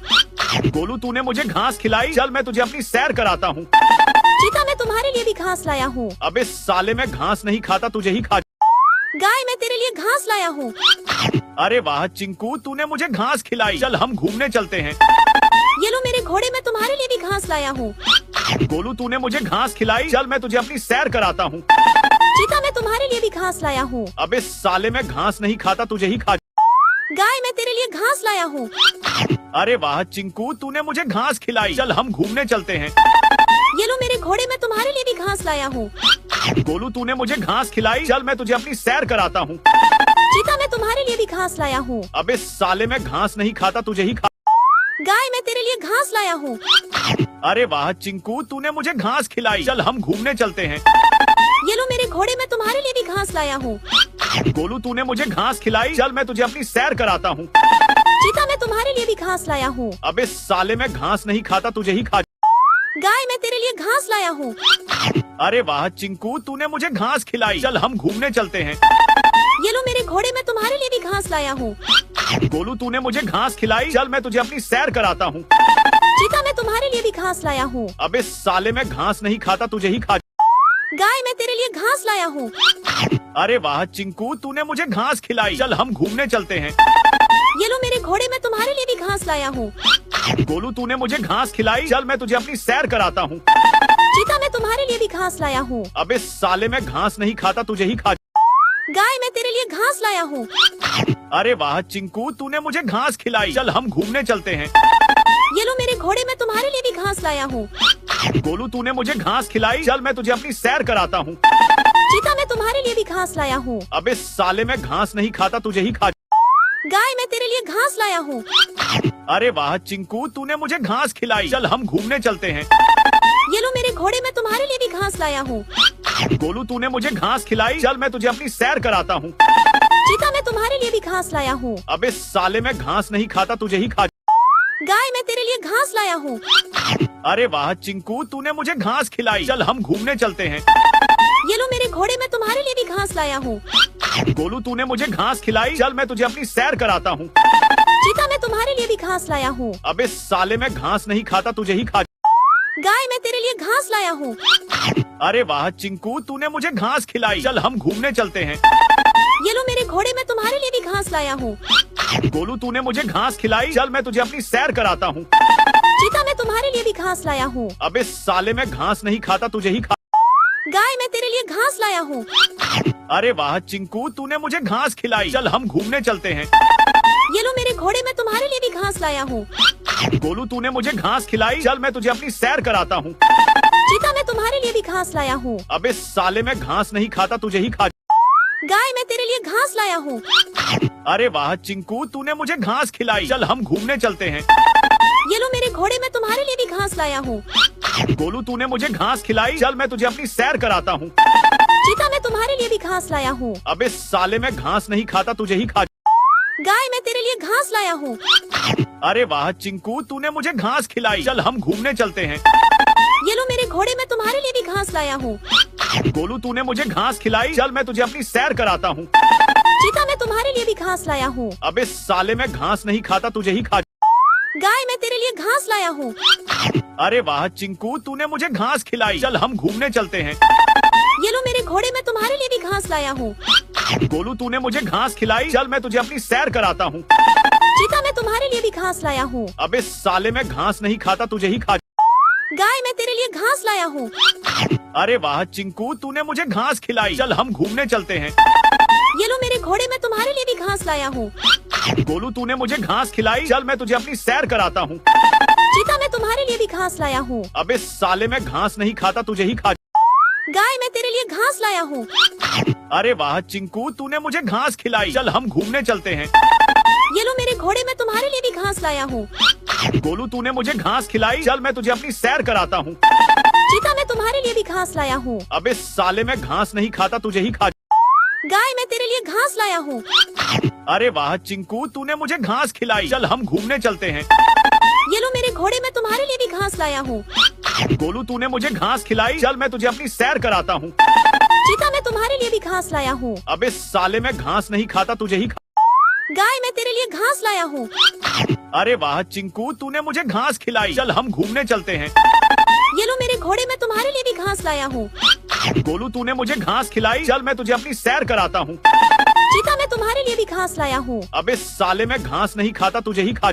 गोलू, तूने मुझे घास खिलाई। चल मैं तुझे अपनी सैर कराता हूँ। चीता मैं तुम्हारे लिए भी घास लाया हूँ। अबे साले, मैं घास नहीं खाता, तुझे ही खा। गाय मैं तेरे लिए घास लाया हूँ। अरे वाह चिंकू, तूने मुझे घास खिलाई। चल हम घूमने चलते हैं। ये लो मेरे घोड़े, मैं तुम्हारे लिए भी घास लाया हूँ। गोलू, तूने मुझे घास खिलाई। चल मैं तुझे अपनी सैर कराता हूँ। चीता मैं तुम्हारे लिए भी घास लाया हूँ। अबे साले, मैं घास नहीं खाता, तुझे ही खा। गाय मैं तेरे लिए घास लाया हूँ। अरे वाह चिंकू, तूने मुझे घास खिलाई। चल हम घूमने चलते हैं। ये लो मेरे घोड़े, मैं तुम्हारे लिए भी घास लाया हूँ। गोलू, तूने मुझे घास खिलाई। चल मैं तुझे अपनी सैर कराता हूँ। चीता मैं तुम्हारे लिए भी घास लाया हूँ। अबे साले, मैं घास नहीं खाता, तुझे ही खा। गाय मैं तेरे लिए घास लाया हूँ। अरे वाह चिंकू, तूने मुझे घास खिलाई। चल हम घूमने चलते हैं। ये लो मेरे घोड़े, मैं तुम्हारे लिए भी घास लाया हूँ। गोलू, तूने मुझे घास खिलाई। चल मैं तुझे अपनी सैर कराता हूँ। चीता मैं तुम्हारे लिए भी घास लाया हूँ। अबे साले, मैं घास नहीं खाता, तुझे ही खा। गाय मैं तेरे लिए घास लाया हूँ। अरे वाह चिंकू, तूने मुझे घास खिलाई। चल हम घूमने चलते हैं। ये लो मेरे घोड़े, मैं तुम्हारे लिए भी घास लाया हूँ। गोलू, तूने मुझे घास खिलाई। चल मैं तुझे अपनी सैर कराता हूँ। चीता मैं तुम्हारे लिए भी घास लाया हूँ। अबे साले, मैं घास नहीं खाता, तुझे ही खा। गाय मैं तेरे लिए घास लाया हूँ। अरे वाह चिंकू, तूने मुझे घास खिलाई। चल हम घूमने चलते हैं। ये लो मेरे घोड़े, मैं तुम्हारे लिए भी घास लाया हूँ। गोलू, तूने मुझे घास खिलाई। चल मैं तुझे अपनी सैर कराता हूँ। चीता, मैं तुम्हारे लिए भी घास लाया हूँ। अबे साले, मैं घास नहीं खाता, तुझे ही खा। गाय, मैं तेरे लिए घास लाया हूँ। अरे वाह चिंकू, तूने मुझे घास खिलाई। चल हम घूमने चलते हैं। ये लो मेरे घोड़े, मैं तुम्हारे लिए भी घास लाया हूँ। गोलू, तूने मुझे घास खिलाई। चल मैं तुझे अपनी सैर कराता हूँ। चीता, मैं तुम्हारे लिए भी घास लाया हूँ। अबे साले, मैं घास नहीं खाता, तुझे ही खा। गाय, मैं तेरे लिए घास लाया हूँ। अरे वाह चिंकू, तूने मुझे घास खिलाई। चल हम घूमने चलते हैं। ये लो मेरे घोड़े, मैं तुम्हारे लिए भी घास लाया हूँ। गोलू, तूने मुझे घास खिलाई। चल मैं तुझे अपनी सैर कराता हूँ। चीता, मैं तुम्हारे लिए भी घास लाया हूँ। अबे साले, मैं घास नहीं खाता, तुझे ही खा। गाय, मैं तेरे लिए घास लाया हूँ। अरे वाह चिंकू, तूने मुझे घास खिलाई। चल हम घूमने चलते हैं। ये लो मेरे घोड़े, मैं तुम्हारे लिए भी घास लाया हूँ। गोलू, तूने मुझे घास खिलाई। चल मैं तुझे अपनी सैर कराता हूँ। चीता, मैं तुम्हारे लिए भी घास लाया हूँ। अबे साले, मैं घास नहीं खाता, तुझे ही खा। गाय, मैं तेरे लिए घास लाया हूँ। अरे वाह चिंकू, तूने मुझे घास खिलाई। चल हम घूमने चलते हैं। ये लो मेरे घोड़े, मैं तुम्हारे लिए भी घास लाया हूँ। गोलू, तूने मुझे घास खिलाई। चल मैं तुझे अपनी सैर कराता हूँ। चीता, मैं तुम्हारे लिए भी घास लाया हूँ। अबे साले, मैं घास नहीं खाता, तुझे ही खा। गाय, मैं तेरे लिए घास लाया हूँ। अरे वाह चिंकू, तूने मुझे घास खिलाई। चल हम घूमने चलते हैं। ये लो मेरे घोड़े, मैं तुम्हारे लिए भी घास लाया हूँ। गोलू, तूने मुझे घास खिलाई। चल मैं तुझे अपनी सैर कराता हूँ। चीता, मैं तुम्हारे लिए भी घास लाया हूँ। अबे साले, मैं घास नहीं खाता, तुझे ही खा। गाय, मैं तेरे लिए घास लाया हूँ। अरे वाह चिंकू, तूने मुझे घास खिलाई। चल हम घूमने चलते हैं। ये लो मेरे घोड़े, मैं तुम्हारे लिए भी घास लाया हूँ। गोलू, तूने मुझे घास खिलाई। चल मैं तुझे अपनी सैर कराता हूँ। चीता, मैं तुम्हारे लिए भी घास लाया हूँ। अबे साले, मैं घास नहीं खाता, तुझे ही खा। गाय, मैं तेरे लिए घास लाया हूँ। अरे वाह चिंकू, तूने मुझे घास खिलाई। चल हम घूमने चलते हैं। ये लो मेरे घोड़े, मैं तुम्हारे लिए भी घास लाया हूँ। गोलू, तूने मुझे घास खिलाई। चल मैं तुझे अपनी सैर कराता हूँ। चीता, मैं तुम्हारे लिए भी घास लाया हूँ। अबे साले, मैं घास नहीं खाता, तुझे ही खा। गाय, मैं तेरे लिए घास लाया हूँ। अरे वाह चिंकू, तूने मुझे घास खिलाई। चल हम घूमने चलते हैं। ये लो मेरे घोड़े, मैं तुम्हारे लिए भी घास लाया हूँ। गोलू, तूने मुझे घास खिलाई। चल मैं तुझे अपनी सैर कराता हूँ। चीता, मैं तुम्हारे लिए भी घास लाया हूँ। अबे साले, मैं घास नहीं खाता, तुझे ही खा। गाय, मैं तेरे लिए घास लाया हूँ। अरे वाह चिंकू, तूने मुझे घास खिलाई। चल हम घूमने चलते हैं। ये लो मेरे घोड़े, मैं तुम्हारे लिए भी घास लाया हूँ। गोलू, तूने मुझे घास खिलाई। चल मैं तुझे अपनी सैर कराता हूँ। चीता, मैं तुम्हारे लिए भी घास लाया हूँ। अबे साले, मैं घास नहीं खाता, तुझे ही खा। गाय, मैं तेरे लिए घास लाया हूँ। अरे वाह चिंकू, तूने मुझे घास खिलाई। चल हम घूमने चलते हैं। ये लो मेरे घोड़े, मैं तुम्हारे लिए भी घास लाया हूँ। गोलू, तूने मुझे घास खिलाई। चल मैं तुझे अपनी सैर कराता हूँ। चीता, मैं तुम्हारे लिए भी घास लाया हूँ। अबे साले, मैं घास नहीं खाता, तुझे ही खा। गाय, मैं तेरे लिए घास लाया हूँ। अरे वाह चिंकू, तूने मुझे घास खिलाई। चल हम घूमने चलते हैं। ये लो मेरे घोड़े, मैं तुम्हारे लिए भी घास लाया हूँ। गोलू, तूने मुझे घास खिलाई। चल मैं तुझे अपनी सैर कराता हूँ। चीता, मैं तुम्हारे लिए भी घास लाया हूँ। अबे साले, मैं घास नहीं खाता, तुझे ही खा। गाय, मैं तेरे लिए घास लाया हूँ। अरे वाह चिंकू, तूने मुझे घास खिलाई। चल हम घूमने चलते हैं। ये लो मेरे घोड़े, मैं तुम्हारे लिए भी घास लाया हूँ। गोलू, तूने मुझे घास खिलाई। चल मैं तुझे अपनी सैर कराता हूँ। चीता, मैं तुम्हारे लिए भी घास लाया हूँ। अबे साले, मैं घास नहीं खाता, तुझे ही खा।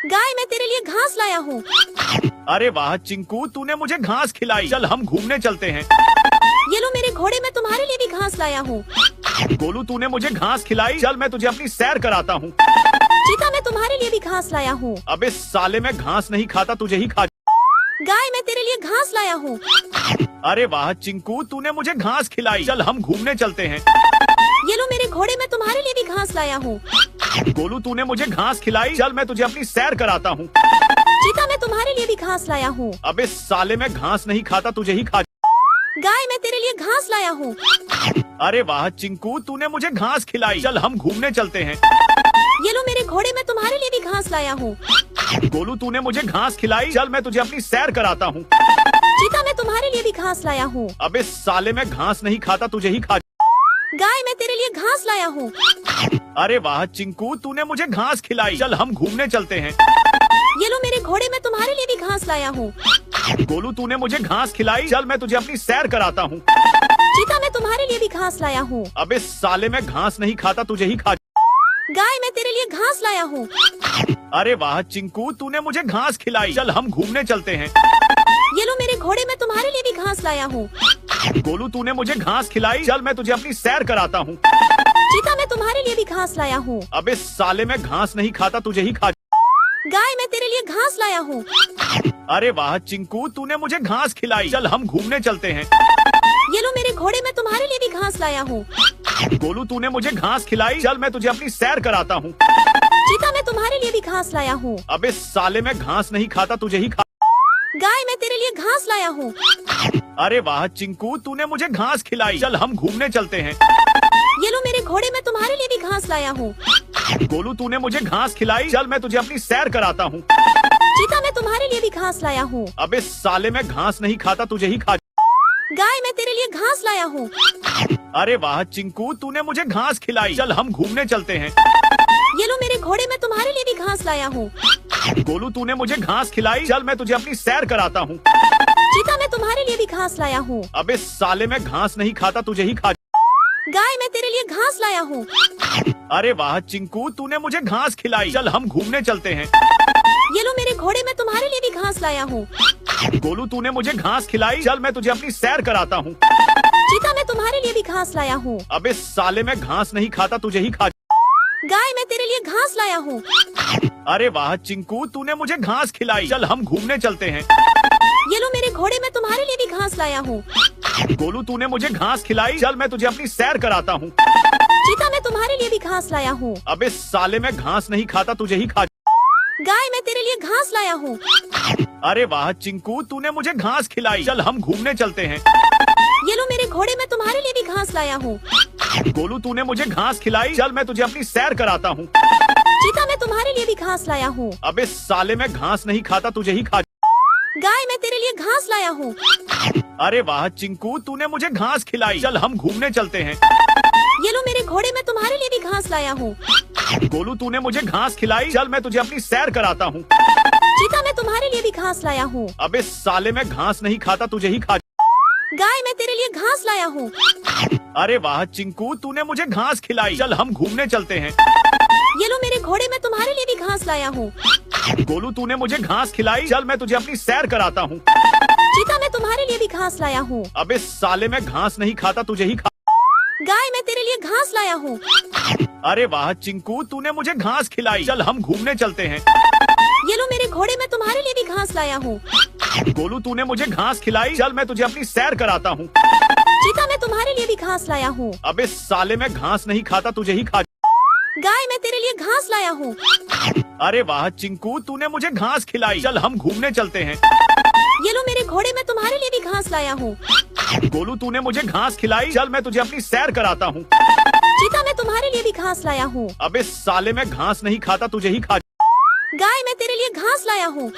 गाय, मैं तेरे लिए घास लाया हूँ। अरे वाह चिंकू, तूने मुझे घास खिलाई। चल हम घूमने चलते हैं। ये लो मेरे घोड़े, मैं तुम्हारे लिए भी घास लाया हूँ। गोलू, तूने मुझे घास खिलाई। चल मैं तुझे अपनी सैर कराता हूँ। चीता, मैं तुम्हारे लिए भी घास लाया हूँ। अबे साले, मैं घास नहीं खाता, तुझे ही खा। गाय, मैं तेरे लिए घास लाया हूँ। अरे वाह चिंकू, तूने मुझे घास खिलाई। चल हम घूमने चलते हैं। ये लो मेरे घोड़े, मैं तुम्हारे लिए भी घास लाया हूँ। गोलू, तूने मुझे घास खिलाई। चल मैं तुझे अपनी सैर कराता हूँ। चीता, मैं तुम्हारे लिए भी घास लाया हूँ। अबे साले, मैं घास नहीं खाता, तुझे ही खा। गाय, मैं तेरे लिए घास लाया हूँ। अरे वाह चिंकू, तूने मुझे घास खिलाई। चल हम घूमने चलते हैं। ये लो मेरे घोड़े, मैं तुम्हारे लिए भी घास लाया हूँ। गोलू, तूने मुझे घास खिलाई। चल मैं तुझे अपनी सैर कराता हूँ। चीता, मैं तुम्हारे लिए भी घास लाया हूँ। अबे साले, मैं घास नहीं खाता, तुझे ही खा। गाय, मैं तेरे लिए घास लाया हूँ। अरे वाह चिंकू, तूने मुझे घास खिलाई। चल हम घूमने चलते हैं। ये लो मेरे घोड़े, मैं तुम्हारे लिए भी घास लाया हूँ। गोलू, तूने मुझे घास खिलाई। चल मैं तुझे अपनी सैर कराता हूँ। चीता, मैं तुम्हारे लिए भी घास लाया हूँ। अबे साले, मैं घास नहीं खाता, तुझे ही खा। गाय, मैं तेरे लिए घास लाया हूँ। अरे वाह चिंकू, तूने मुझे घास खिलाई। चल हम घूमने चलते हैं। ये लो मेरे घोड़े, मैं तुम्हारे लिए भी घास लाया हूँ। गोलू तूने मुझे घास खिलाई, चल मैं तुझे अपनी सैर कराता हूँ। चीता, मैं तुम्हारे लिए भी घास लाया हूँ। अबे साले, मैं घास नहीं खाता, तुझे ही खा। गाय, मैं तेरे लिए घास लाया हूँ। अरे वाह चिंकू, तूने मुझे घास खिलाई, चल हम घूमने चलते हैं। ये लो मेरे घोड़े, मैं तुम्हारे लिए भी घास लाया हूँ। गोलू तूने मुझे घास खिलाई, चल मैं तुझे अपनी सैर कराता हूँ। चीता, मैं तुम्हारे लिए भी घास लाया हूँ। अबे साले, मैं घास नहीं खाता, तुझे ही खा। गाय, मैं तेरे लिए घास लाया हूँ। अरे वाह चिंकू, तूने मुझे घास खिलाई, चल हम घूमने चलते हैं। ये लो मेरे घोड़े, मैं तुम्हारे लिए भी घास लाया हूँ। गोलू तूने मुझे घास खिलाई, चल मैं तुझे अपनी सैर कराता हूँ। चीता, मैं तुम्हारे लिए भी घास लाया हूँ। अबे साले, मैं घास नहीं खाता, तुझे ही खा। गाय, मैं तेरे लिए घास लाया हूँ। अरे वाह चिंकू, तूने मुझे घास खिलाई, चल हम घूमने चलते हैं। ये लो मेरे घोड़े, मैं तुम्हारे लिए भी घास लाया हूँ। गोलू तूने मुझे घास खिलाई, चल मैं तुझे अपनी सैर कराता हूँ। चीता, मैं तुम्हारे लिए भी घास लाया हूँ। अबे साले, मैं घास नहीं खाता, तुझे ही खा। गाय, मैं तेरे लिए घास लाया हूँ। अरे वाह चिंकू, तूने मुझे घास खिलाई, चल हम घूमने चलते हैं। ये लो मेरे घोड़े, मैं तुम्हारे लिए भी घास लाया हूँ। गोलू तूने मुझे घास खिलाई, चल मैं तुझे अपनी सैर कराता हूँ। चीता, मैं तुम्हारे लिए भी घास लाया हूँ। अबे साले, मैं घास नहीं खाता, तुझे ही खा। गाय, मैं तेरे लिए घास लाया हूँ। अरे वाह चिंकू, तूने मुझे घास खिलाई, चल हम घूमने चलते हैं। ये लो मेरे घोड़े, मैं तुम्हारे लिए भी घास लाया हूँ। गोलू तूने मुझे घास खिलाई, चल मैं तुझे अपनी सैर कराता हूँ। चीता, मैं तुम्हारे लिए भी घास लाया हूँ। अबे साले, मैं घास नहीं खाता, तुझे ही खा। गाय, मैं तेरे लिए घास लाया हूँ। अरे वाह चिंकू, तूने मुझे घास खिलाई, चल हम घूमने चलते हैं। ये लो मेरे घोड़े, मैं तुम्हारे लिए भी घास लाया हूँ। गोलू तूने मुझे घास खिलाई, चल मैं तुझे अपनी सैर कराता हूँ। चीता, मैं तुम्हारे लिए भी घास लाया हूँ। अबे साले, मैं घास नहीं खाता, तुझे ही खा। गाय, मैं तेरे लिए घास लाया हूँ। अरे वाह चिंकू, तूने मुझे घास खिलाई, चल हम घूमने चलते हैं। ये लो मेरे घोड़े, मैं तुम्हारे लिए भी घास लाया हूँ। गोलू तूने मुझे घास खिलाई, चल मैं तुझे अपनी सैर कराता हूँ। चीता, मैं तुम्हारे लिए भी घास लाया हूँ। अबे साले, मैं घास नहीं खाता, तुझे ही खा। गाय, मैं तेरे लिए घास लाया हूँ। अरे वाह चिंकू, तूने मुझे घास खिलाई, चल हम घूमने चलते हैं। ये लो मेरे घोड़े, मैं तुम्हारे लिए भी घास लाया हूँ। गोलू तूने मुझे घास खिलाई, चल मैं तुझे अपनी सैर कराता हूँ। चीता, मैं तुम्हारे लिए भी घास लाया हूँ। अबे साले, मैं घास नहीं खाता, तुझे ही खा। गाय, मैं तेरे लिए घास लाया हूँ। अरे वाह चिंकू, तूने मुझे घास खिलाई, चल हम घूमने चलते हैं। ये लो मेरे घोड़े, मैं तुम्हारे लिए भी घास लाया हूँ। गोलू तूने मुझे घास खिलाई, चल मैं तुझे अपनी सैर कराता हूँ। चीता, मैं तुम्हारे लिए भी घास लाया हूँ। अबे साले, मैं घास नहीं खाता, तुझे ही खा। गाय, मैं तेरे लिए घास लाया हूँ। अरे वाह चिंकू, तूने मुझे घास खिलाई, चल हम घूमने चलते हैं। ये लो मेरे घोड़े, मैं तुम्हारे लिए भी घास लाया हूँ। गोलू तूने मुझे घास खिलाई, चल मैं तुझे अपनी सैर कराता हूँ। चीता, मैं तुम्हारे लिए भी घास लाया हूँ। अबे साले, मैं घास नहीं खाता, तुझे ही खा। गाय, मैं तेरे लिए घास लाया हूँ।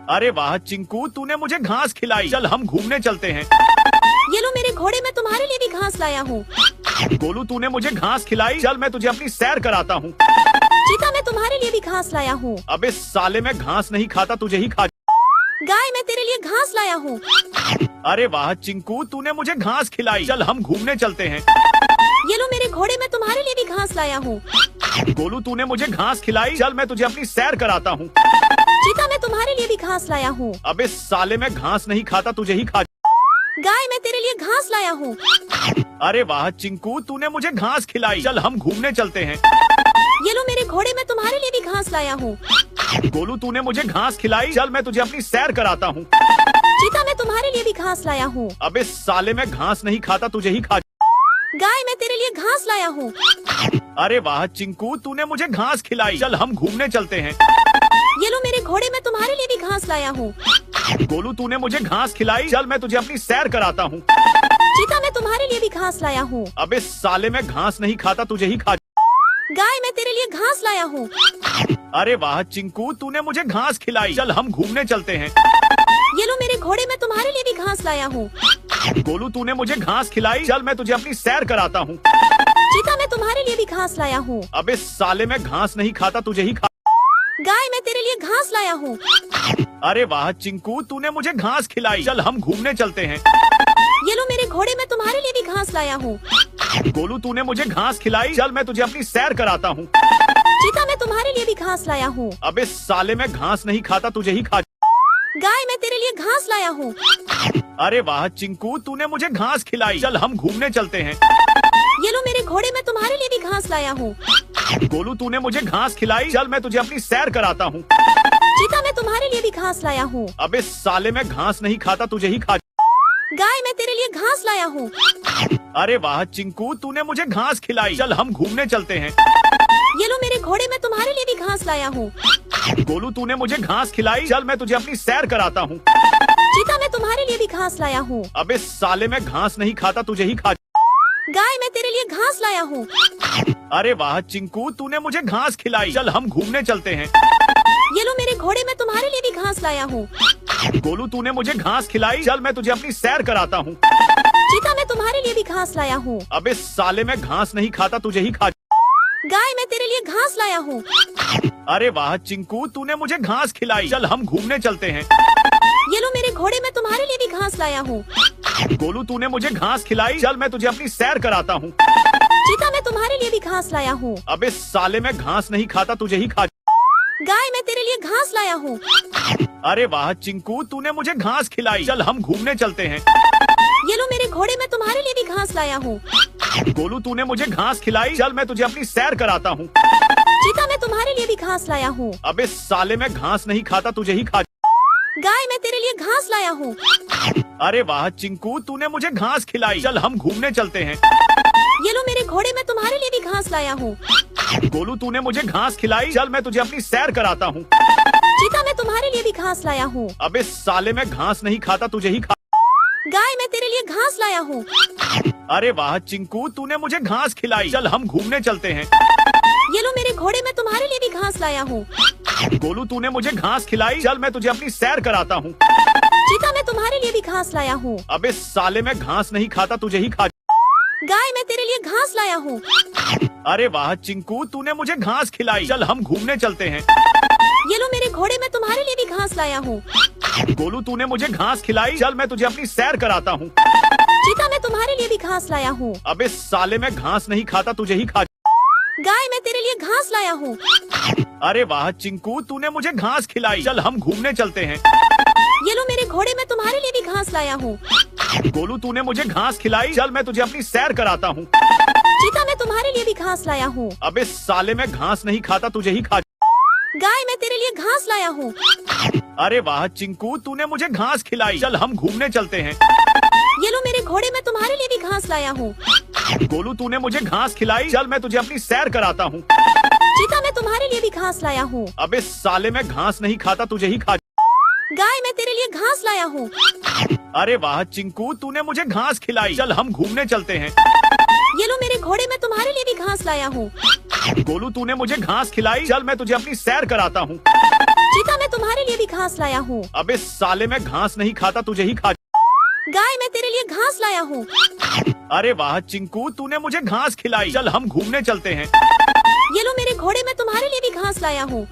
अरे वाह चिंकू, तूने मुझे घास खिलाई, चल हम घूमने चलते हैं। ये लो मेरे घोड़े, मैं तुम्हारे लिए भी घास लाया हूँ। गोलू तूने मुझे घास खिलाई, चल मैं तुझे अपनी सैर कराता हूँ। चीता, मैं तुम्हारे लिए भी घास लाया हूँ। अबे साले, मैं घास नहीं खाता, तुझे ही खा। गाय, मैं तेरे लिए घास लाया हूँ। अरे वाह चिंकू, तूने मुझे घास खिलाई, चल हम घूमने चलते हैं। ये लो मेरे घोड़े, मैं तुम्हारे लिए भी घास लाया हूँ। गोलू तूने मुझे घास खिलाई, चल मैं तुझे अपनी सैर कराता हूँ। चीता, मैं तुम्हारे लिए भी घास लाया हूँ। अबे साले, मैं घास नहीं खाता, तुझे ही खा। गाय, मैं तेरे लिए घास लाया हूँ। अरे वाह चिंकू, तूने मुझे घास खिलाई, चल हम घूमने चलते हैं। ये लो मेरे घोड़े, मैं तुम्हारे लिए भी घास लाया हूँ। गोलू तूने मुझे घास खिलाई, चल मैं तुझे अपनी सैर कराता हूँ। चीता, मैं तुम्हारे लिए भी घास लाया हूँ। अबे साले, मैं घास नहीं खाता, तुझे ही खा। गाय, मैं तेरे लिए घास लाया हूँ। अरे वाह चिंकू, तूने मुझे घास खिलाई, चल हम घूमने चलते हैं। ये लो मेरे घोड़े, मैं तुम्हारे लिए भी घास लाया हूँ। गोलू तूने मुझे घास खिलाई, चल मैं तुझे अपनी सैर कराता हूँ। चीता, मैं तुम्हारे लिए भी घास लाया हूँ। अबे साले, मैं घास नहीं खाता, तुझे ही खा। गाय, मैं तेरे लिए घास लाया हूँ। अरे वाह चिंकू, तूने मुझे घास खिलाई, चल हम घूमने चलते हैं। ये लो मेरे घोड़े, मैं तुम्हारे लिए भी घास लाया हूँ। गोलू तूने मुझे घास खिलाई, चल मैं तुझे अपनी सैर कराता हूँ। चीता, मैं तुम्हारे लिए भी घास लाया हूँ। अबे साले, मैं घास नहीं खाता, तुझे ही खा। गाय, मैं तेरे लिए घास लाया हूँ। अरे वाह चिंकू, तूने मुझे घास खिलाई, चल हम घूमने चलते हैं। ये लो मेरे घोड़े, मैं तुम्हारे लिए भी घास लाया हूँ। गोलू तूने मुझे घास खिलाई, चल मैं तुझे अपनी सैर कराता हूँ। चीता, मैं तुम्हारे लिए भी घास लाया हूँ। अबे साले, मैं घास नहीं खाता, तुझे ही खा। गाय मैं तेरे लिए घास लाया हूँ। अरे वाह चिंकू, तूने मुझे घास खिलाई। चल हम घूमने चलते हैं। ये लो मेरे घोड़े, मैं तुम्हारे लिए भी घास लाया हूँ। गोलू, तूने मुझे घास खिलाई। चल मैं तुझे अपनी सैर कराता हूँ। चीता मैं तुम्हारे लिए भी घास लाया हूँ। अबे साले, मैं घास नहीं खाता, तुझे ही खा। गाय मैं तेरे लिए घास लाया हूँ। अरे वाह चिंकू, तूने मुझे घास खिलाई। चल हम घूमने चलते हैं। ये लो मेरे घोड़े, मैं तुम्हारे लिए भी घास लाया हूँ। गोलू, तूने मुझे घास खिलाई। चल मैं तुझे अपनी सैर कराता हूँ। चीता मैं तुम्हारे लिए भी घास लाया हूँ। अबे साले, मैं घास नहीं खाता, तुझे ही खा। गाय मैं तेरे लिए घास लाया हूँ। अरे वाह चिंकू, तूने मुझे घास खिलाई। चल हम घूमने चलते हैं। ये लो मेरे घोड़े, मैं तुम्हारे लिए भी घास लाया हूँ। गोलू, तूने मुझे घास खिलाई। चल मैं तुझे अपनी सैर कराता हूँ। चीता मैं तुम्हारे लिए भी घास लाया हूँ। अबे साले, मैं घास नहीं खाता, तुझे ही खा। गाय मैं तेरे लिए घास लाया हूँ। अरे वाह चिंकू, तूने मुझे घास खिलाई। चल हम घूमने चलते हैं। ये लो मेरे घोड़े, मैं तुम्हारे लिए भी घास लाया हूँ। गोलू, तूने मुझे घास खिलाई। चल मैं तुझे अपनी सैर कराता हूँ। चीता मैं तुम्हारे लिए भी घास लाया हूँ। अबे साले, मैं घास नहीं खाता, तुझे ही खा। गाय मैं तेरे लिए घास लाया हूँ। अरे वाह चिंकू, तूने मुझे घास खिलाई। चल हम घूमने चलते हैं। ये लो मेरे घोड़े, मैं तुम्हारे लिए भी घास लाया हूँ। गोलू, तूने मुझे घास खिलाई। चल मैं तुझे अपनी सैर कराता हूँ। चीता मैं तुम्हारे लिए भी घास लाया हूँ। अबे साले, मैं घास नहीं खाता, तुझे ही खा। गाय मैं तेरे लिए घास लाया हूँ। अरे वाह चिंकू, तूने मुझे घास खिलाई। चल हम घूमने चलते हैं। ये लो मेरे घोड़े, मैं तुम्हारे लिए भी घास लाया हूँ। गोलू, तूने मुझे घास खिलाई। चल मैं तुझे अपनी सैर कराता हूँ। चीता मैं तुम्हारे लिए भी घास लाया हूँ। अबे साले, मैं घास नहीं खाता, तुझे ही खा। गाय मैं तेरे लिए घास लाया हूँ। अरे वाह चिंकू, तूने मुझे घास खिलाई। चल हम घूमने चलते हैं। ये लो मेरे घोड़े, मैं तुम्हारे लिए भी घास लाया हूँ। गोलू, तूने मुझे घास खिलाई। चल मैं तुझे अपनी सैर कराता हूँ। चीता मैं तुम्हारे लिए भी घास लाया हूँ। अबे साले, मैं घास नहीं खाता, तुझे ही खा। गाय मैं तेरे लिए घास लाया हूँ। अरे वाह चिंकू, तूने मुझे घास खिलाई। चल हम घूमने चलते हैं। ये लो मेरे घोड़े, मैं तुम्हारे लिए भी घास लाया हूँ। गोलू, तूने मुझे घास खिलाई। चल मैं तुझे अपनी सैर कराता हूँ। चीता मैं तुम्हारे लिए भी घास लाया हूँ। अबे साले, मैं घास नहीं खाता, तुझे ही खा। गाय मैं तेरे लिए घास लाया हूँ। अरे वाह चिंकू, तूने मुझे घास खिलाई। चल हम घूमने चलते हैं। ये लो मेरे घोड़े, मैं तुम्हारे लिए भी घास लाया हूँ। गोलू, तूने मुझे घास खिलाई। चल मैं तुझे अपनी सैर कराता हूँ। चीता मैं तुम्हारे लिए भी घास लाया हूँ। अबे साले, मैं घास नहीं खाता, तुझे ही खा। गाय मैं तेरे लिए घास लाया हूँ। अरे वाह चिंकू, तूने मुझे घास खिलाई। चल हम घूमने चलते हैं। ये लो मेरे घोड़े, मैं तुम्हारे लिए भी घास लाया हूँ। गोलू, तूने मुझे घास खिलाई। चल मैं तुझे अपनी सैर कराता हूँ। चीता मैं तुम्हारे लिए भी घास लाया हूँ। अबे साले, मैं घास नहीं खाता, तुझे ही खा। गाय मैं तेरे लिए घास लाया हूँ। अरे वाह चिंकू, तूने मुझे घास खिलाई। चल हम घूमने चलते हैं। ये लो मेरे घोड़े, मैं तुम्हारे लिए भी घास लाया हूँ। गोलू, तूने मुझे घास खिलाई। चल मैं तुझे अपनी सैर कराता हूँ। चीता मैं तुम्हारे लिए भी घास लाया हूँ। अबे साले, मैं घास नहीं खाता, तुझे ही खा। गाय मैं तेरे लिए घास लाया हूँ। अरे वाह चिंकू, तूने मुझे घास खिलाई। चल हम घूमने चलते हैं। ये लो मेरे घोड़े, मैं तुम्हारे लिए भी घास लाया हूँ।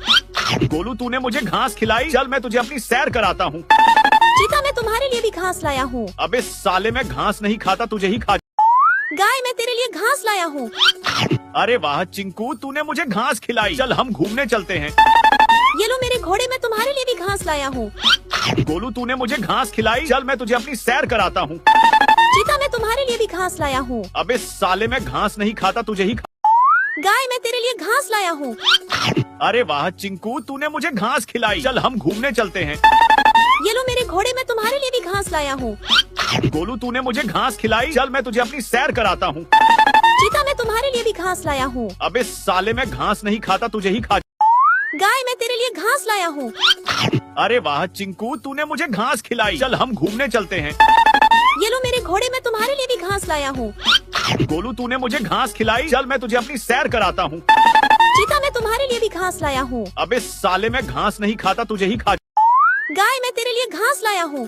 गोलू, तूने मुझे घास खिलाई। चल मैं तुझे अपनी सैर कराता हूँ। चीता मैं तुम्हारे लिए भी घास लाया हूँ। अबे साले, मैं घास नहीं खाता, तुझे ही खा। गाय मैं तेरे लिए घास लाया हूँ। अरे वाह चिंकू, तूने मुझे घास खिलाई। चल हम घूमने चलते हैं। ये लो मेरे घोड़े, मैं तुम्हारे लिए भी घास लाया हूँ। गोलू, तूने मुझे घास खिलाई। चल मैं तुझे अपनी सैर कराता हूँ। चीता मैं तुम्हारे लिए भी घास लाया हूँ। अबे साले, मैं घास नहीं खाता, तुझे ही खा। गाय मैं तेरे लिए घास लाया हूँ। अरे वाह चिंकू, तूने मुझे घास खिलाई। चल हम घूमने चलते हैं। ये लो मेरे घोड़े, मैं तुम्हारे लिए भी घास लाया हूँ। गोलू, तूने मुझे घास खिलाई। चल मैं तुझे अपनी सैर कराता हूँ। चीता मैं तुम्हारे लिए भी घास लाया हूँ। अबे साले, मैं घास नहीं खाता, तुझे ही खा। गाय मैं तेरे लिए घास लाया हूँ। अरे वाह चिंकू, तूने मुझे घास खिलाई। चल हम घूमने चलते हैं। ये लो मेरे घोड़े, मैं तुम्हारे लिए भी घास लाया हूँ। गोलू, तूने मुझे घास खिलाई। चल मैं तुझे अपनी सैर कराता हूँ। चीता मैं तुम्हारे लिए भी घास लाया हूँ। अबे साले, मैं घास नहीं खाता, तुझे ही खा। गाय मैं तेरे लिए घास लाया हूँ।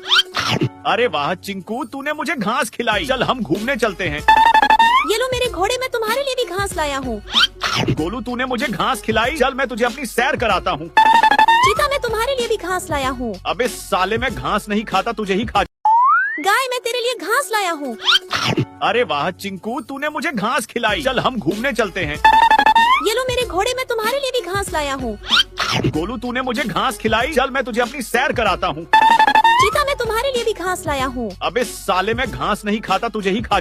अरे वाह चिंकू, तूने मुझे घास खिलाई। चल हम घूमने चलते हैं। ये लो मेरे घोड़े, मैं तुम्हारे लिए भी घास लाया हूँ। गोलू, तूने मुझे घास खिलाई। चल मैं तुझे अपनी सैर कराता हूँ। चीता मैं तुम्हारे लिए भी घास लाया हूँ। अबे साले, मैं घास नहीं खाता, तुझे ही खा। गाय मैं तेरे लिए घास लाया हूँ। अरे वाह चिंकू, तूने मुझे घास खिलाई। चल हम घूमने चलते हैं। ये लो मेरे घोड़े, मैं तुम्हारे लिए भी घास लाया हूँ। गोलू तूने मुझे घास खिलाई, चल मैं तुझे अपनी सैर कराता हूँ। चीता, मैं तुम्हारे लिए भी घास लाया हूँ। अबे साले, मैं घास नहीं खाता, तुझे ही खा।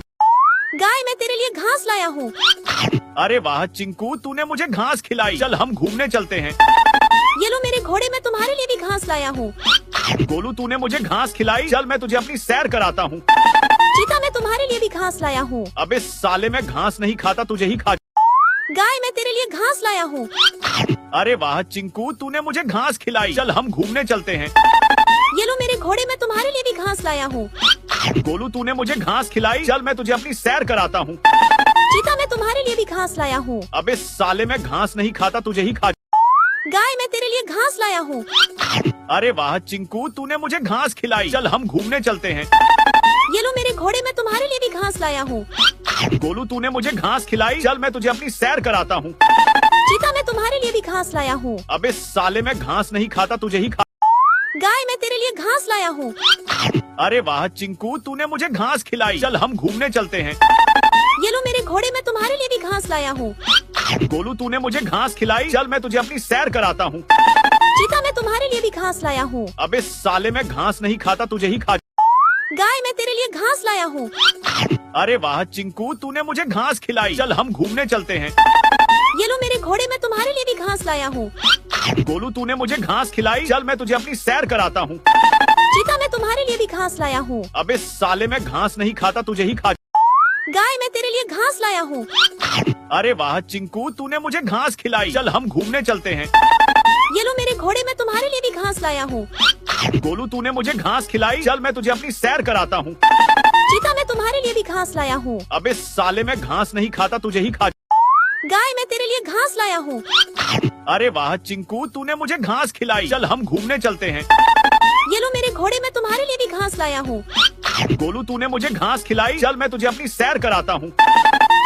गाय, मैं तेरे लिए घास लाया हूँ। अरे वाह चिंकू, तूने मुझे घास खिलाई, चल हम घूमने चलते हैं। ये लो मेरे घोड़े, मैं तुम्हारे लिए भी घास लाया हूँ। गोलू तूने मुझे घास खिलाई, चल मैं तुझे अपनी सैर कराता हूँ। चीता, मैं तुम्हारे लिए भी घास लाया हूँ। अबे साले, मैं घास नहीं खाता, तुझे ही खा। गाय, मैं तेरे लिए घास लाया हूँ। अरे वाह चिंकू, तूने मुझे घास खिलाई, चल हम घूमने चलते हैं। ये लो मेरे घोड़े, मैं तुम्हारे लिए भी घास लाया हूँ। गोलू तूने मुझे घास खिलाई, चल मैं तुझे अपनी सैर कराता हूँ। चीता, मैं तुम्हारे लिए भी घास लाया हूँ। अबे साले, मैं घास नहीं खाता, तुझे ही खा। गाय, मैं तेरे लिए घास लाया हूँ। अरे वाह चिंकू, तूने मुझे घास खिलाई, चल हम घूमने चलते हैं। ये लो मेरे घोड़े, मैं तुम्हारे लिए भी घास लाया हूँ। गोलू तूने मुझे घास खिलाई, चल मैं तुझे अपनी सैर कराता हूँ। चीता, मैं तुम्हारे लिए भी घास लाया हूँ। अबे साले, मैं घास नहीं खाता, तुझे ही खा। गाय, मैं तेरे लिए घास लाया हूँ। अरे वाह चिंकू, तूने मुझे घास खिलाई, चल हम घूमने चलते हैं। ये लो मेरे घोड़े, मैं तुम्हारे लिए भी घास लाया हूँ। गोलू तूने मुझे घास खिलाई, चल मैं तुझे अपनी सैर कराता हूँ। चीता, मैं तुम्हारे लिए भी घास लाया हूँ। अबे साले, मैं घास नहीं खाता, तुझे ही खा। गाय, मैं तेरे लिए घास लाया हूँ। अरे वाह चिंकू, तूने मुझे घास खिलाई, चल हम घूमने चलते हैं। ये लो मेरे घोड़े, मैं तुम्हारे लिए भी घास लाया हूँ। गोलू तूने मुझे घास खिलाई, चल मैं तुझे अपनी सैर कराता हूँ। चीता, मैं तुम्हारे लिए भी घास लाया हूँ। अबे साले, मैं घास नहीं खाता, तुझे ही खा। गाय, मैं तेरे लिए घास लाया हूँ। अरे वाह चिंकू, तूने मुझे घास खिलाई, चल हम घूमने चलते हैं। ये लो मेरे घोड़े, मैं तुम्हारे लिए भी घास लाया हूँ। गोलू तूने मुझे घास खिलाई, चल मैं तुझे अपनी सैर कराता हूँ। चीता, मैं तुम्हारे लिए भी घास लाया हूँ। अबे साले, मैं घास नहीं खाता, तुझे ही खा। गाय, मैं तेरे लिए घास लाया हूँ। अरे वाह चिंकू, तूने मुझे घास खिलाई, चल हम घूमने चलते हैं। ये लो मेरे घोड़े, मैं तुम्हारे लिए भी घास लाया हूँ। गोलू तूने मुझे घास खिलाई, चल मैं तुझे अपनी सैर कराता हूँ।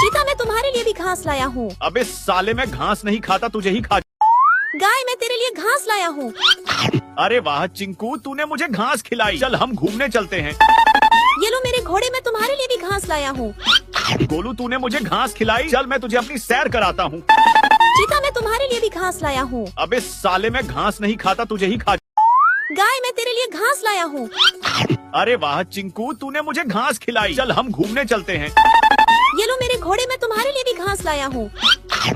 चीता, मैं तुम्हारे लिए भी घास लाया हूँ। अबे साले, मैं घास नहीं खाता, तुझे ही खा। गाय, मैं तेरे लिए घास लाया हूँ। अरे वाह चिंकू, तूने मुझे घास खिलाई, चल हम घूमने चलते हैं। ये लो मेरे घोड़े, मैं तुम्हारे लिए भी घास लाया हूँ। गोलू तूने मुझे घास खिलाई, चल मैं तुझे अपनी सैर कराता हूँ। चीता, मैं तुम्हारे लिए भी घास लाया हूँ। अबे साले, मैं घास नहीं खाता, तुझे ही खा। गाय, मैं तेरे लिए घास लाया हूँ। अरे वाह चिंकू, तूने मुझे घास खिलाई, चल हम घूमने चलते हैं। ये लो मेरे घोड़े, मैं तुम्हारे लिए भी घास लाया हूँ।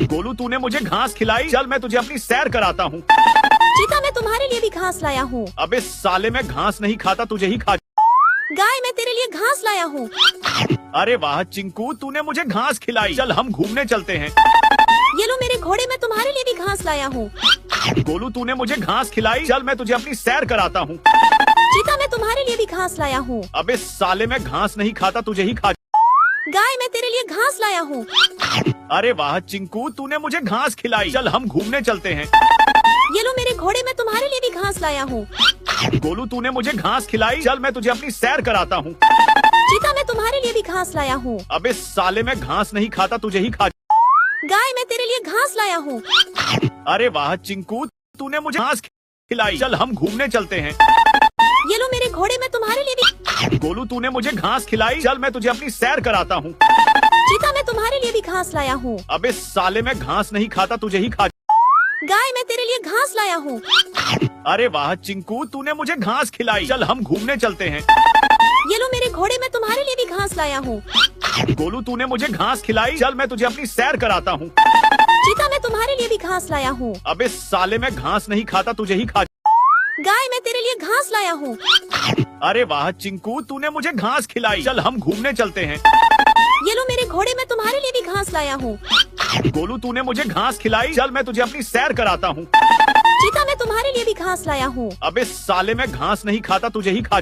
गोलू तूने मुझे घास खिलाई, चल मैं तुझे अपनी सैर कराता हूँ। चीता, मैं तुम्हारे लिए भी घास लाया हूँ। अबे साले, मैं घास नहीं खाता, तुझे ही खा। गाय, मैं तेरे लिए घास लाया हूँ। अरे वाह चिंकू, तूने मुझे घास खिलाई, चल हम घूमने चलते हैं। ये लो मेरे घोड़े, मैं तुम्हारे लिए भी घास लाया हूँ। गोलू तूने मुझे घास खिलाई, चल मैं तुझे अपनी सैर कराता हूँ। चीता, मैं तुम्हारे लिए भी घास लाया हूँ। अबे साले, मैं घास नहीं खाता, तुझे ही खा। गाय, मैं तेरे लिए घास लाया हूँ। अरे वाह चिंकू, तूने मुझे घास खिलाई, चल हम घूमने चलते हैं। ये लो मेरे घोड़े, मैं तुम्हारे लिए भी घास लाया हूँ। गोलू तूने मुझे घास खिलाई, चल मैं तुझे अपनी सैर कराता हूँ। चीता, मैं तुम्हारे लिए भी घास लाया हूँ। अबे साले, मैं घास नहीं खाता, तुझे ही खा। गाय, मैं तेरे लिए घास लाया हूँ। अरे वाह चिंकू, तूने मुझे घास खिलाई, चल हम घूमने चलते हैं। ये लो मेरे घोड़े, मैं तुम्हारे लिए भी। गोलू तूने मुझे घास खिलाई, चल मैं तुझे अपनी सैर कराता हूँ। चीता, मैं तुम्हारे लिए भी घास लाया हूँ। अबे साले, मैं घास नहीं खाता, तुझे ही खा। गाय, मैं तेरे लिए घास लाया हूँ। अरे वाह चिंकू, तूने मुझे घास खिलाई, चल हम घूमने चलते हैं। ये लो मेरे घोड़े, मैं तुम्हारे लिए भी घास लाया हूँ। गोलू तूने मुझे घास खिलाई, चल मैं तुझे अपनी सैर कराता हूँ। चीता, मैं तुम्हारे लिए भी घास लाया हूँ। अबे साले, मैं घास नहीं खाता, तुझे ही खा। गाय, मैं तेरे लिए घास लाया हूँ। अरे वाह चिंकू, तूने मुझे घास खिलाई, चल हम घूमने चलते हैं। ये लो मेरे घोड़े, मैं तुम्हारे लिए भी घास लाया हूँ। गोलू तूने मुझे घास खिलाई, चल मैं तुझे अपनी सैर कराता हूँ। चीता, मैं तुम्हारे लिए भी घास लाया हूँ। अबे साले, मैं घास नहीं खाता, तुझे ही खा।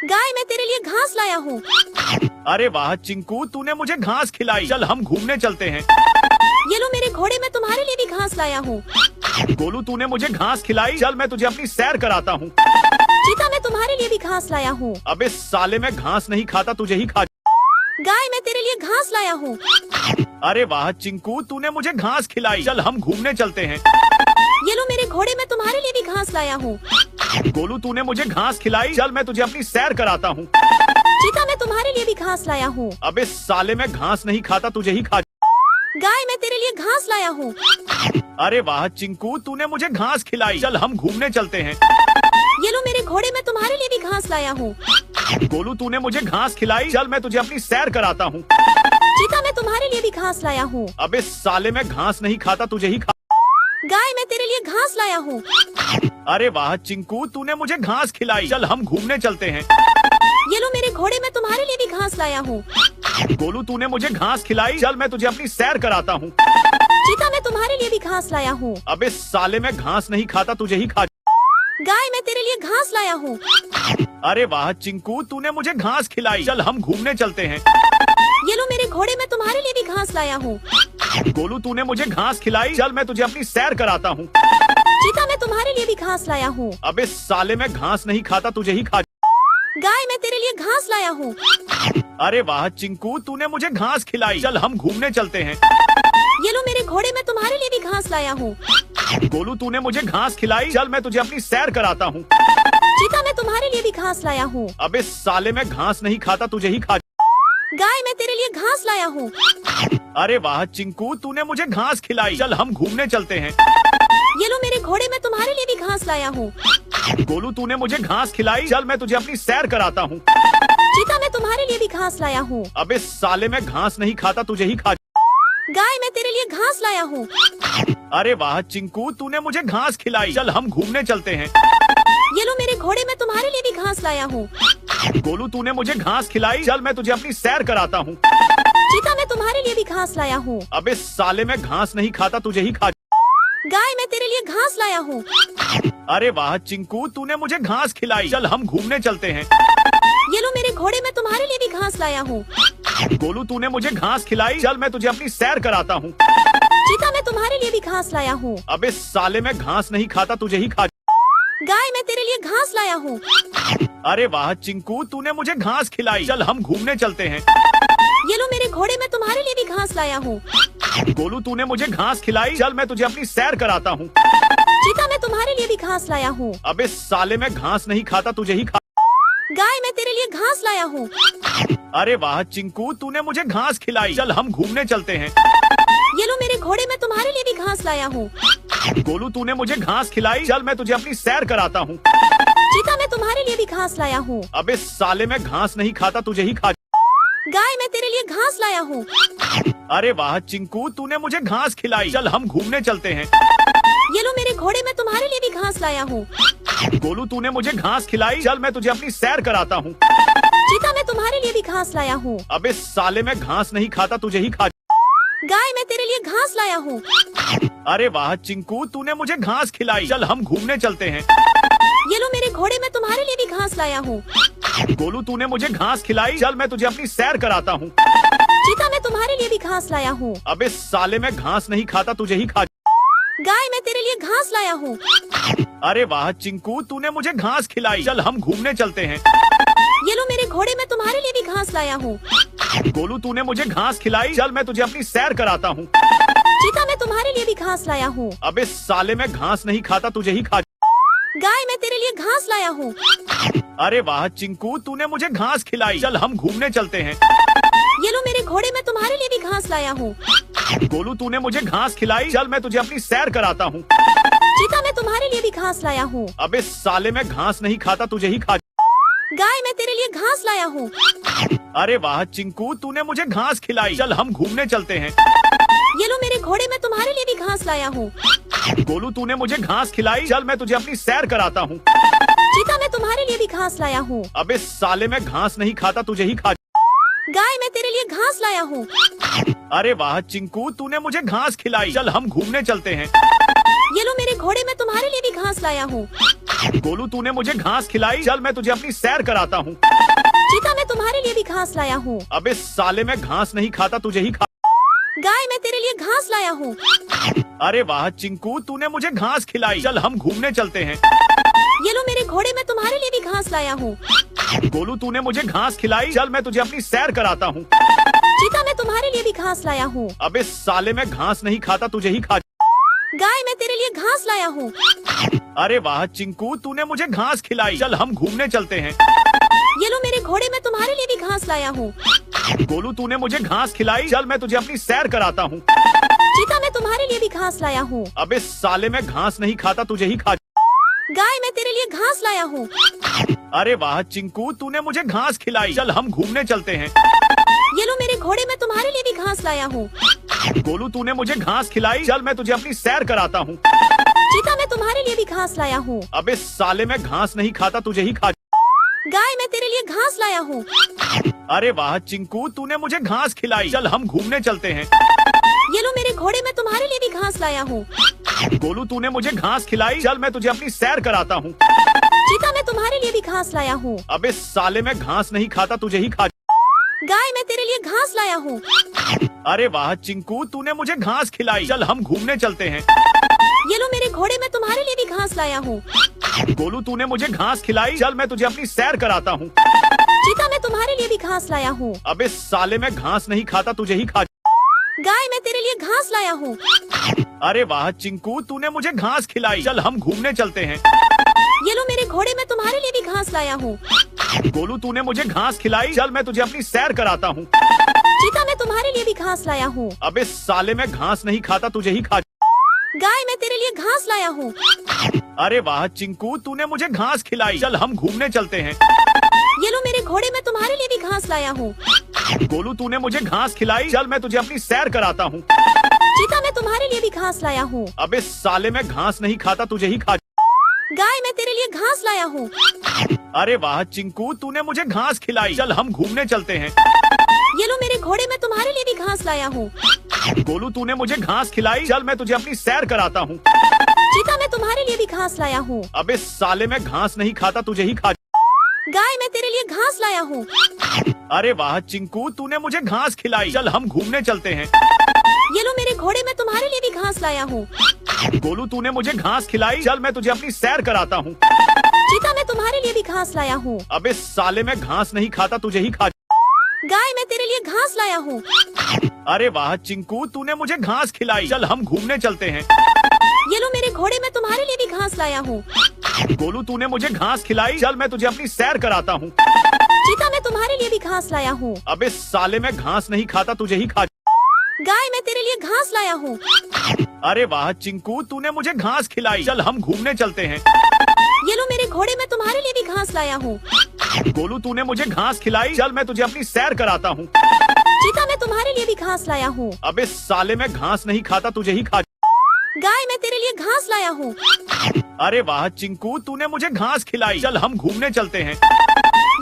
गाय, मैं तेरे लिए घास लाया हूँ। अरे वाह चिंकू, तूने मुझे घास खिलाई, चल हम घूमने चलते हैं। ये लो मेरे घोड़े, मैं तुम्हारे लिए भी घास लाया हूँ। गोलू तूने मुझे घास खिलाई, चल मैं तुझे अपनी सैर कराता हूँ। चीता, मैं तुम्हारे लिए भी घास लाया हूँ। अबे साले, मैं घास नहीं खाता, तुझे ही खा। गाय, मैं तेरे लिए घास लाया हूँ। अरे वाह चिंकू, तूने मुझे घास खिलाई, चल हम घूमने चलते हैं। ये लो मेरे घोड़े, मैं तुम्हारे लिए भी घास लाया हूँ। गोलू तूने मुझे घास खिलाई, चल मैं तुझे अपनी सैर कराता हूँ। चीता, मैं तुम्हारे लिए भी घास लाया हूँ। अबे साले, मैं घास नहीं खाता, तुझे ही खा। गाय, मैं तेरे लिए घास घास लाया हूँ। अरे वाह चिंकू, तूने मुझे घास खिलाई। चल हम घूमने चलते हैं। ये लो मेरे घोड़े, मैं तुम्हारे लिए भी घास लाया हूँ। गोलू, तूने मुझे घास खिलाई। चल मैं तुझे अपनी सैर कराता हूँ। चीता, मैं तुम्हारे लिए भी घास लाया हूँ। अबे साले, मैं घास नहीं खाता, तुझे ही खा। गाय, मैं तेरे लिए घास लाया हूँ। अरे वाह चिंकू, तूने मुझे घास खिलाई। चल हम घूमने चलते हैं। ये लो मेरे घोड़े, मैं तुम्हारे लिए भी घास लाया हूँ। गोलू, तूने मुझे घास खिलाई। चल मैं तुझे अपनी सैर कराता हूँ। चीता, मैं तुम्हारे लिए भी घास लाया हूँ। अबे साले, मैं घास नहीं खाता, तुझे ही खा। गाय, मैं तेरे लिए घास लाया हूँ। अरे वाह चिंकू, तूने मुझे घास खिलाई। चल हम घूमने चलते हैं। ये लो मेरे घोड़े, मैं तुम्हारे लिए भी घास लाया हूँ। गोलू, तूने मुझे घास खिलाई। चल मैं तुझे अपनी सैर कराता हूँ। चीता, मैं तुम्हारे लिए भी घास लाया हूँ। अबे साले, मैं घास नहीं खाता, तुझे ही खा। गाय, मैं तेरे लिए घास लाया हूँ। अरे वाह चिंकू, तूने मुझे घास खिलाई। चल हम घूमने चलते हैं। ये लो मेरे घोड़े, मैं तुम्हारे लिए भी घास लाया हूँ। गोलू, तूने मुझे घास खिलाई। चल मैं तुझे अपनी सैर कराता हूँ। चीता, मैं तुम्हारे लिए भी घास लाया हूँ। अबे साले, मैं घास नहीं खाता, तुझे ही खा। गाय, मैं तेरे लिए घास लाया हूँ। अरे वाह चिंकू, तूने मुझे घास खिलाई। चल हम घूमने चलते हैं। ये लो मेरे घोड़े, मैं तुम्हारे लिए भी घास लाया हूँ। गोलू, तूने मुझे घास खिलाई। चल मैं तुझे अपनी सैर कराता हूँ। चीता, मैं तुम्हारे लिए भी घास लाया हूँ। अबे साले, मैं घास नहीं खाता, तुझे ही खा। गाय, मैं तेरे लिए घास लाया हूँ। अरे वाह चिंकू, तूने मुझे घास खिलाई। चल हम घूमने चलते हैं। ये लो मेरे घोड़े, मैं तुम्हारे लिए भी घास लाया हूँ। गोलू, तूने मुझे घास खिलाई। चल मैं तुझे अपनी सैर कराता हूँ। चीता, मैं तुम्हारे लिए भी घास लाया हूँ। अबे साले, मैं घास नहीं खाता, तुझे ही खा। गाय, मैं तेरे लिए घास लाया हूँ। अरे वाह चिंकू, तूने मुझे घास खिलाई। चल हम घूमने चलते हैं। ये लो मेरे घोड़े, मैं तुम्हारे लिए भी घास लाया हूँ। गोलू, तूने मुझे घास खिलाई। चल मैं तुझे अपनी सैर कराता हूँ। चीता, मैं तुम्हारे लिए भी घास लाया हूँ। अबे साले, मैं घास नहीं खाता, तुझे ही खा। गाय, मैं तेरे लिए घास लाया हूँ। अरे वाह चिंकू, तूने मुझे घास खिलाई। चल हम घूमने चलते हैं। ये लो मेरे घोड़े, मैं तुम्हारे लिए भी घास लाया हूँ। गोलू, तूने मुझे घास खिलाई। चल मैं तुझे अपनी सैर कराता हूँ। चीता, मैं तुम्हारे लिए भी घास लाया हूँ। अबे साले, मैं घास नहीं खाता, तुझे ही खा। गाय, मैं तेरे लिए घास लाया हूँ। अरे वाह चिंकू, तूने मुझे घास खिलाई। चल हम घूमने चलते हैं। ये लो मेरे घोड़े, मैं तुम्हारे लिए भी घास लाया हूँ। गोलू, तूने मुझे घास खिलाई। चल मैं तुझे अपनी सैर कराता हूँ। चीता, मैं तुम्हारे लिए भी घास लाया हूँ। अबे साले, मैं घास नहीं खाता, तुझे ही खा। गाय, मैं तेरे लिए घास लाया हूँ। अरे वाह चिंकू, तूने मुझे घास खिलाई। चल हम घूमने चलते हैं। ये लो मेरे घोड़े, मैं तुम्हारे लिए भी घास लाया हूँ। गोलू, तूने मुझे घास खिलाई। चल मैं तुझे अपनी सैर कराता हूँ। चीता, मैं तुम्हारे लिए भी घास लाया हूँ। अबे साले, मैं घास नहीं खाता, तुझे ही खा। गाय, मैं तेरे लिए घास लाया हूँ। अरे वाह चिंकू, तूने मुझे घास खिलाई। चल हम घूमने चलते हैं। ये लो मेरे घोड़े, मैं तुम्हारे लिए भी घास लाया हूँ। गोलू, तूने मुझे घास खिलाई। चल मैं तुझे अपनी सैर कराता हूँ। चीता, मैं तुम्हारे लिए भी घास लाया हूँ। अबे साले, मैं घास नहीं खाता, तुझे ही खा। गाय, मैं तेरे लिए घास लाया हूँ। अरे वाह चिंकू, तूने मुझे घास खिलाई। चल हम घूमने चलते हैं। ये लो मेरे घोड़े, मैं तुम्हारे लिए भी घास लाया हूँ। गोलू, तूने मुझे घास खिलाई। चल मैं तुझे अपनी सैर कराता हूँ। चीता, मैं तुम्हारे लिए भी घास लाया हूँ। अबे साले, मैं घास नहीं खाता, तुझे ही खा। गाय, मैं तेरे लिए घास लाया हूँ। अरे वाह चिंकू, तूने मुझे घास खिलाई। चल हम घूमने चलते हैं। ये लो मेरे घोड़े, मैं तुम्हारे लिए भी घास लाया हूँ। गोलू, तूने मुझे घास खिलाई। चल मैं तुझे अपनी सैर कराता हूँ। चीता, मैं तुम्हारे लिए भी घास लाया हूँ। अबे साले, मैं घास नहीं खाता, तुझे ही खा। गाय, मैं तेरे लिए घास लाया हूँ। अरे वाह चिंकू, तूने मुझे घास खिलाई। चल हम घूमने चलते हैं। ये लो मेरे घोड़े, मैं तुम्हारे लिए भी घास लाया हूँ। गोलू, तूने मुझे घास खिलाई। चल मैं तुझे अपनी सैर कराता हूँ। चीता, मैं तुम्हारे लिए भी घास लाया हूँ। अबे साले, मैं घास नहीं खाता, तुझे ही खा। गाय, मैं तेरे लिए घास लाया हूँ। अरे वाह चिंकू, तूने मुझे घास खिलाई। चल हम घूमने चलते हैं। ये लो मेरे घोड़े, मैं तुम्हारे लिए भी घास लाया हूँ। गोलू, तूने मुझे घास खिलाई। चल मैं तुझे अपनी सैर कराता हूँ। चीता, मैं तुम्हारे लिए भी घास लाया हूँ। अबे साले, मैं घास नहीं खाता, तुझे ही खा। गाय, मैं तेरे लिए घास लाया हूँ। अरे वाह चिंकू, तूने मुझे घास खिलाई। चल हम घूमने चलते हैं। ये लो मेरे घोड़े, मैं तुम्हारे लिए भी घास लाया हूँ। गोलू, तूने मुझे घास खिलाई। चल मैं तुझे अपनी सैर कराता हूँ। चीता, मैं तुम्हारे लिए भी घास लाया हूँ। अबे साले, मैं घास नहीं खाता, तुझे ही खा। गाय, मैं तेरे लिए घास लाया हूँ। अरे वाह चिंकू, तूने मुझे घास खिलाई। चल हम घूमने चलते हैं। ये लो मेरे घोड़े, मैं तुम्हारे लिए भी घास लाया हूँ। गोलू, तूने मुझे घास खिलाई। चल मैं तुझे अपनी सैर कराता हूँ। चीता, मैं तुम्हारे लिए भी घास लाया हूँ। अबे साले मैं घास नहीं खाता, तुझे ही खा। गाय मैं तेरे लिए घास लाया हूँ। अरे वाह चिंकू, तूने मुझे घास खिलाई। चल हम घूमने चलते हैं। ये लो मेरे घोड़े, मैं तुम्हारे लिए भी घास लाया हूँ। गोलू तूने मुझे घास खिलाई, चल मैं तुझे अपनी सैर कराता हूँ। चीता मैं तुम्हारे लिए भी घास लाया हूँ। अबे साले मैं घास नहीं खाता, तुझे ही खा। गाय मैं तेरे लिए घास लाया हूँ। अरे वाह चिंकू, तूने मुझे घास खिलाई। चल हम घूमने चलते हैं। ये लो मेरे घोड़े, मैं तुम्हारे लिए भी घास लाया हूँ। गोलू तूने मुझे घास खिलाई, चल मैं तुझे अपनी सैर कराता हूँ। चीता मैं तुम्हारे लिए भी घास लाया हूँ। अबे साले मैं घास नहीं खाता, तुझे ही खा। गाय मैं तेरे लिए घास लाया हूँ। अरे वाह चिंकू, तूने मुझे घास खिलाई। चल हम घूमने चलते हैं। ये लो मेरे घोड़े, मैं तुम्हारे लिए भी घास लाया हूँ। गोलू तूने मुझे घास खिलाई, चल मैं तुझे अपनी सैर कराता हूँ। चीता मैं तुम्हारे लिए भी घास लाया हूँ। अबे साले मैं घास नहीं खाता, तुझे ही खा। गाय मैं तेरे लिए घास लाया हूँ। अरे वाह चिंकू, तूने मुझे घास खिलाई। चल हम घूमने चलते हैं। ये लो मेरे घोड़े, मैं तुम्हारे लिए भी घास लाया हूँ। गोलू तूने मुझे घास खिलाई, चल मैं तुझे अपनी सैर कराता हूँ। चीता मैं तुम्हारे लिए भी घास लाया हूँ। अबे साले मैं घास नहीं खाता, तुझे ही खा। गाय मैं तेरे लिए घास लाया हूँ। अरे वाह चिंकू, तूने मुझे घास खिलाई। चल हम घूमने चलते हैं। ये लो मेरे घोड़े, मैं तुम्हारे लिए भी घास लाया हूँ। गोलू तूने मुझे घास खिलाई, चल मैं तुझे अपनी सैर कराता हूँ। चीता मैं तुम्हारे लिए भी घास लाया हूँ। अबे साले मैं घास नहीं खाता, तुझे ही खा। गाय मैं तेरे लिए घास लाया हूँ। अरे वाह चिंकू, तूने मुझे घास खिलाई। चल हम घूमने चलते हैं। ये लो मेरे घोड़े, मैं तुम्हारे लिए भी घास लाया हूँ। गोलू तूने मुझे घास खिलाई, चल मैं तुझे अपनी सैर कराता हूँ। चीता मैं तुम्हारे लिए भी घास लाया हूँ। अबे साले मैं घास नहीं खाता, तुझे ही खा। गाय मैं तेरे लिए घास लाया हूँ। अरे वाह चिंकू, तूने मुझे घास खिलाई। चल हम घूमने चलते हैं। ये लो मेरे घोड़े, मैं तुम्हारे लिए भी घास लाया हूँ। गोलू तूने मुझे घास खिलाई, चल मैं तुझे अपनी सैर कराता हूँ। चीता मैं तुम्हारे लिए भी घास लाया हूँ। अबे साले मैं घास नहीं खाता, तुझे ही खा। गाय मैं तेरे लिए घास लाया हूँ। अरे वाह चिंकू, तूने मुझे घास खिलाई। चल हम घूमने चलते हैं। ये लो मेरे घोड़े, मैं तुम्हारे लिए भी घास लाया हूँ। गोलू तूने मुझे घास खिलाई, चल मैं तुझे अपनी सैर कराता हूँ। चीता मैं तुम्हारे लिए भी घास लाया हूँ। अबे साले मैं घास नहीं खाता, तुझे ही खा। गाय मैं तेरे लिए घास लाया हूँ। अरे वाह चिंकू, तूने मुझे घास खिलाई। चल हम घूमने चलते हैं। ये लो मेरे घोड़े, मैं तुम्हारे लिए भी घास लाया हूँ। गोलू तूने मुझे घास खिलाई, चल मैं तुझे अपनी सैर कराता हूँ। चीता मैं तुम्हारे लिए भी घास लाया हूँ। अबे साले मैं घास नहीं खाता, तुझे ही खा। गाय मैं तेरे लिए घास लाया हूँ। अरे वाह चिंकू, तूने मुझे घास खिलाई। चल हम घूमने चलते हैं।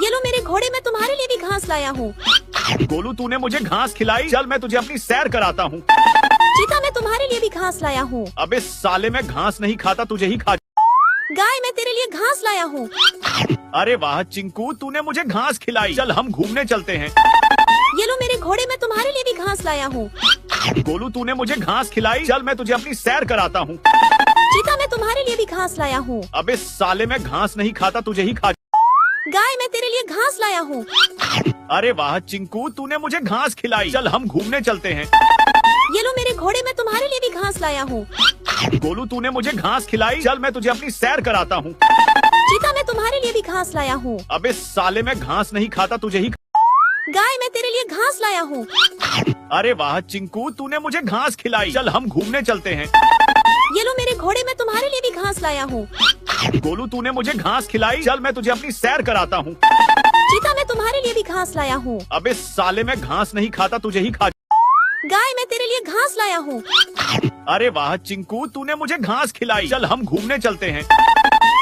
ये लो मेरे घोड़े, मैं तुम्हारे लिए भी घास लाया हूँ। गोलू तूने मुझे घास खिलाई, चल मैं तुझे अपनी सैर कराता हूँ। चीता मैं तुम्हारे लिए भी घास लाया हूँ। अबे साले मैं घास नहीं खाता, तुझे ही खा। गाय मैं तेरे लिए घास लाया हूँ। अरे वाह चिंकू, तूने मुझे घास खिलाई। चल हम घूमने चलते हैं। ये लो मेरे घोड़े, मैं तुम्हारे लिए भी घास लाया हूँ। गोलू तूने मुझे घास खिलाई, चल मैं तुझे अपनी सैर कराता हूँ। चीता मैं तुम्हारे लिए भी घास लाया हूँ। अबे साले मैं घास नहीं खाता, तुझे ही खा। गाय मैं तेरे लिए घास लाया हूँ। अरे वाह चिंकू, तूने मुझे घास खिलाई। चल हम घूमने चलते हैं। ये लो मेरे घोड़े, मैं तुम्हारे लिए भी घास लाया हूँ। गोलू तूने मुझे घास खिलाई, चल मैं तुझे अपनी सैर कराता हूँ। चीता मैं तुम्हारे लिए भी घास लाया हूँ। अबे साले मैं घास नहीं खाता, तुझे ही। गाय मैं तेरे लिए घास लाया हूँ। अरे वाह चिंकू, तूने मुझे घास खिलाई। चल हम घूमने चलते हैं। ये लो मेरे घोड़े, मैं तुम्हारे लिए भी घास लाया हूँ। गोलू तूने मुझे घास खिलाई, चल मैं तुझे अपनी सैर कराता हूँ। चीता मैं तुम्हारे लिए भी घास लाया हूँ। अबे साले मैं घास नहीं खाता, तुझे ही खा। गाय मैं तेरे लिए घास लाया हूँ। अरे वाह चिंकू, तूने मुझे घास खिलाई। चल हम घूमने चलते हैं।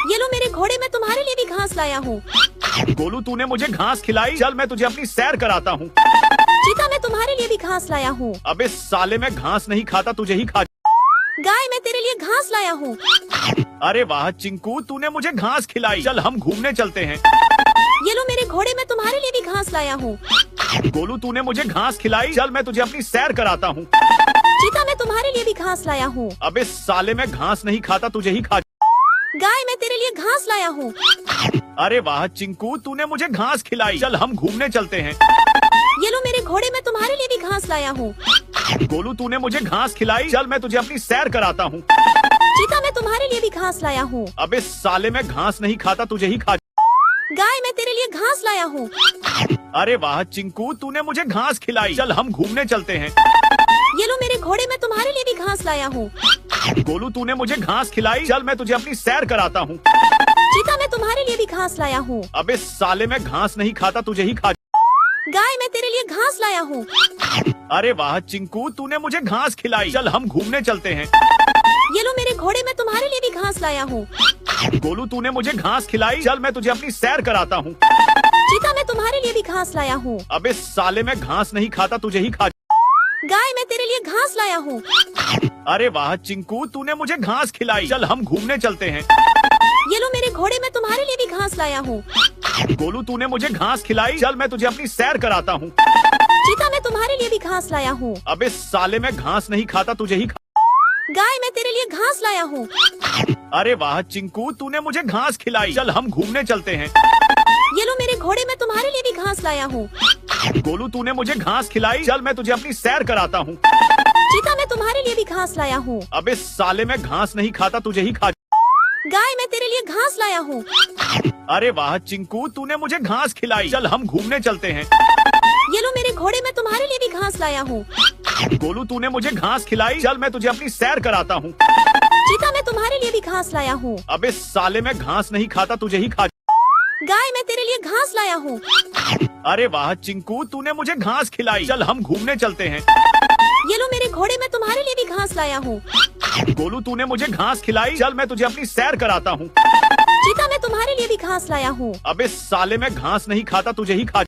ये लो मेरे घोड़े, मैं तुम्हारे लिए भी घास लाया हूँ। गोलू तूने मुझे घास खिलाई, चल मैं तुझे अपनी सैर कराता हूँ। चीता मैं तुम्हारे लिए भी घास लाया हूँ। अबे साले मैं घास नहीं खाता, तुझे ही खा। गाय मैं तेरे लिए घास लाया हूँ। अरे वाह चिंकू, तूने मुझे घास खिलाई। चल हम घूमने चलते हैं। ये लो मेरे घोड़े, मैं तुम्हारे लिए भी घास लाया हूँ। गोलू तूने मुझे घास खिलाई, चल मैं तुझे अपनी सैर कराता हूँ। चीता मैं तुम्हारे लिए भी घास लाया हूँ। अबे साले मैं घास नहीं खाता, तुझे ही खा। गाय मैं तेरे लिए घास लाया हूँ। अरे वाह चिंकू, तूने मुझे घास खिलाई। चल हम घूमने चलते हैं। ये लो मेरे घोड़े, मैं तुम्हारे लिए भी घास लाया हूँ। गोलू तूने मुझे घास खिलाई, चल मैं तुझे अपनी सैर कराता हूँ। चीता मैं तुम्हारे लिए भी घास लाया हूँ। अबे साले मैं घास नहीं खाता, तुझे ही खा। गाय मैं तेरे लिए घास लाया हूँ। अरे वाह चिंकू, तूने मुझे घास खिलाई। चल हम घूमने चलते हैं। ये लो मेरे घोड़े, मैं तुम्हारे लिए भी घास लाया हूँ। गोलू तूने मुझे घास खिलाई, चल मैं तुझे अपनी सैर कराता हूँ। चीता, मैं तुम्हारे लिए भी घास लाया हूँ। अबे साले, मैं घास नहीं खाता, तुझे ही खा। गाय, मैं तेरे लिए घास लाया हूँ। अरे वाह चिंकू, तूने मुझे घास खिलाई, चल हम घूमने चलते हैं। ये लो मेरे घोड़े, मैं तुम्हारे लिए भी घास लाया हूँ। गोलू तूने मुझे घास खिलाई, चल मैं तुझे अपनी सैर कराता हूँ। चीता, मैं तुम्हारे लिए भी घास लाया हूँ। अबे साले, मैं घास नहीं खाता, तुझे ही खा। गाय, मैं तेरे लिए घास लाया हूँ। अरे वाह चिंकू, तूने मुझे घास खिलाई, चल हम घूमने चलते हैं। ये लो मेरे घोड़े, मैं तुम्हारे लिए भी घास लाया हूँ। गोलू तूने मुझे घास खिलाई, चल मैं तुझे अपनी सैर कराता हूँ। चीता, मैं तुम्हारे लिए भी घास लाया हूँ। अबे साले, मैं घास नहीं खाता, तुझे ही खा। गाय, मैं तेरे लिए घास लाया हूँ। अरे वाह चिंकू, तूने मुझे घास खिलाई, चल हम घूमने चलते हैं। ये लो मेरे घोड़े, मैं तुम्हारे लिए भी घास लाया हूँ। गोलू तूने मुझे घास खिलाई, चल मैं तुझे अपनी सैर कराता हूँ। चीता, मैं तुम्हारे लिए भी घास लाया हूँ। अबे साले, मैं घास नहीं खाता, तुझे ही खा। गाय, मैं तेरे लिए घास लाया हूँ। अरे वाह चिंकू, तूने मुझे घास खिलाई, चल हम घूमने चलते हैं। ये लो मेरे घोड़े, मैं तुम्हारे लिए भी घास लाया हूँ। गोलू तूने मुझे घास खिलाई, चल मैं तुझे अपनी सैर कराता हूँ। चीता, मैं तुम्हारे लिए भी घास लाया हूँ। अबे साले, मैं घास नहीं खाता, तुझे ही खा। गाय, मैं तेरे लिए घास लाया हूँ। अरे वाह चिंकू, तूने मुझे घास खिलाई, चल हम घूमने चलते हैं। ये लो मेरे घोड़े, मैं तुम्हारे लिए भी घास लाया हूँ। गोलू तूने मुझे घास खिलाई, चल मैं तुझे अपनी सैर कराता हूँ। चीता, मैं तुम्हारे लिए भी घास लाया हूँ। अबे साले, मैं घास नहीं खाता, तुझे ही खा।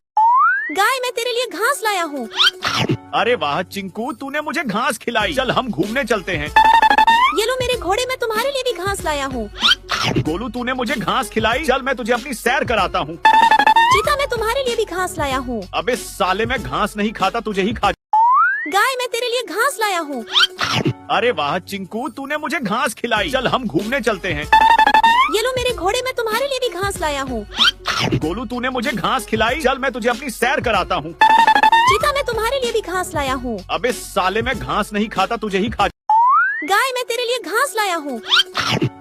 गाय, मैं तेरे लिए घास लाया हूँ। अरे वाह चिंकू, तूने मुझे घास खिलाई, चल हम घूमने चलते हैं। ये लो मेरे घोड़े, मैं तुम्हारे लिए भी घास लाया हूँ। गोलू तूने मुझे घास खिलाई, चल मैं तुझे अपनी सैर कराता हूँ। चीता, मैं तुम्हारे लिए भी घास लाया हूँ। अबे साले, मैं घास नहीं खाता, तुझे ही खा। गाय, मैं तेरे लिए घास लाया हूँ। अरे वाह चिंकू, तूने मुझे घास खिलाई, चल हम घूमने चलते हैं। ये लो मेरे घोड़े, मैं तुम्हारे लिए भी घास लाया हूँ। गोलू तूने मुझे घास खिलाई, चल मैं तुझे अपनी सैर कराता हूँ। चीता, मैं तुम्हारे लिए भी घास लाया हूँ। अबे साले, मैं घास नहीं खाता, तुझे ही खा। गाय, मैं तेरे लिए घास लाया हूँ।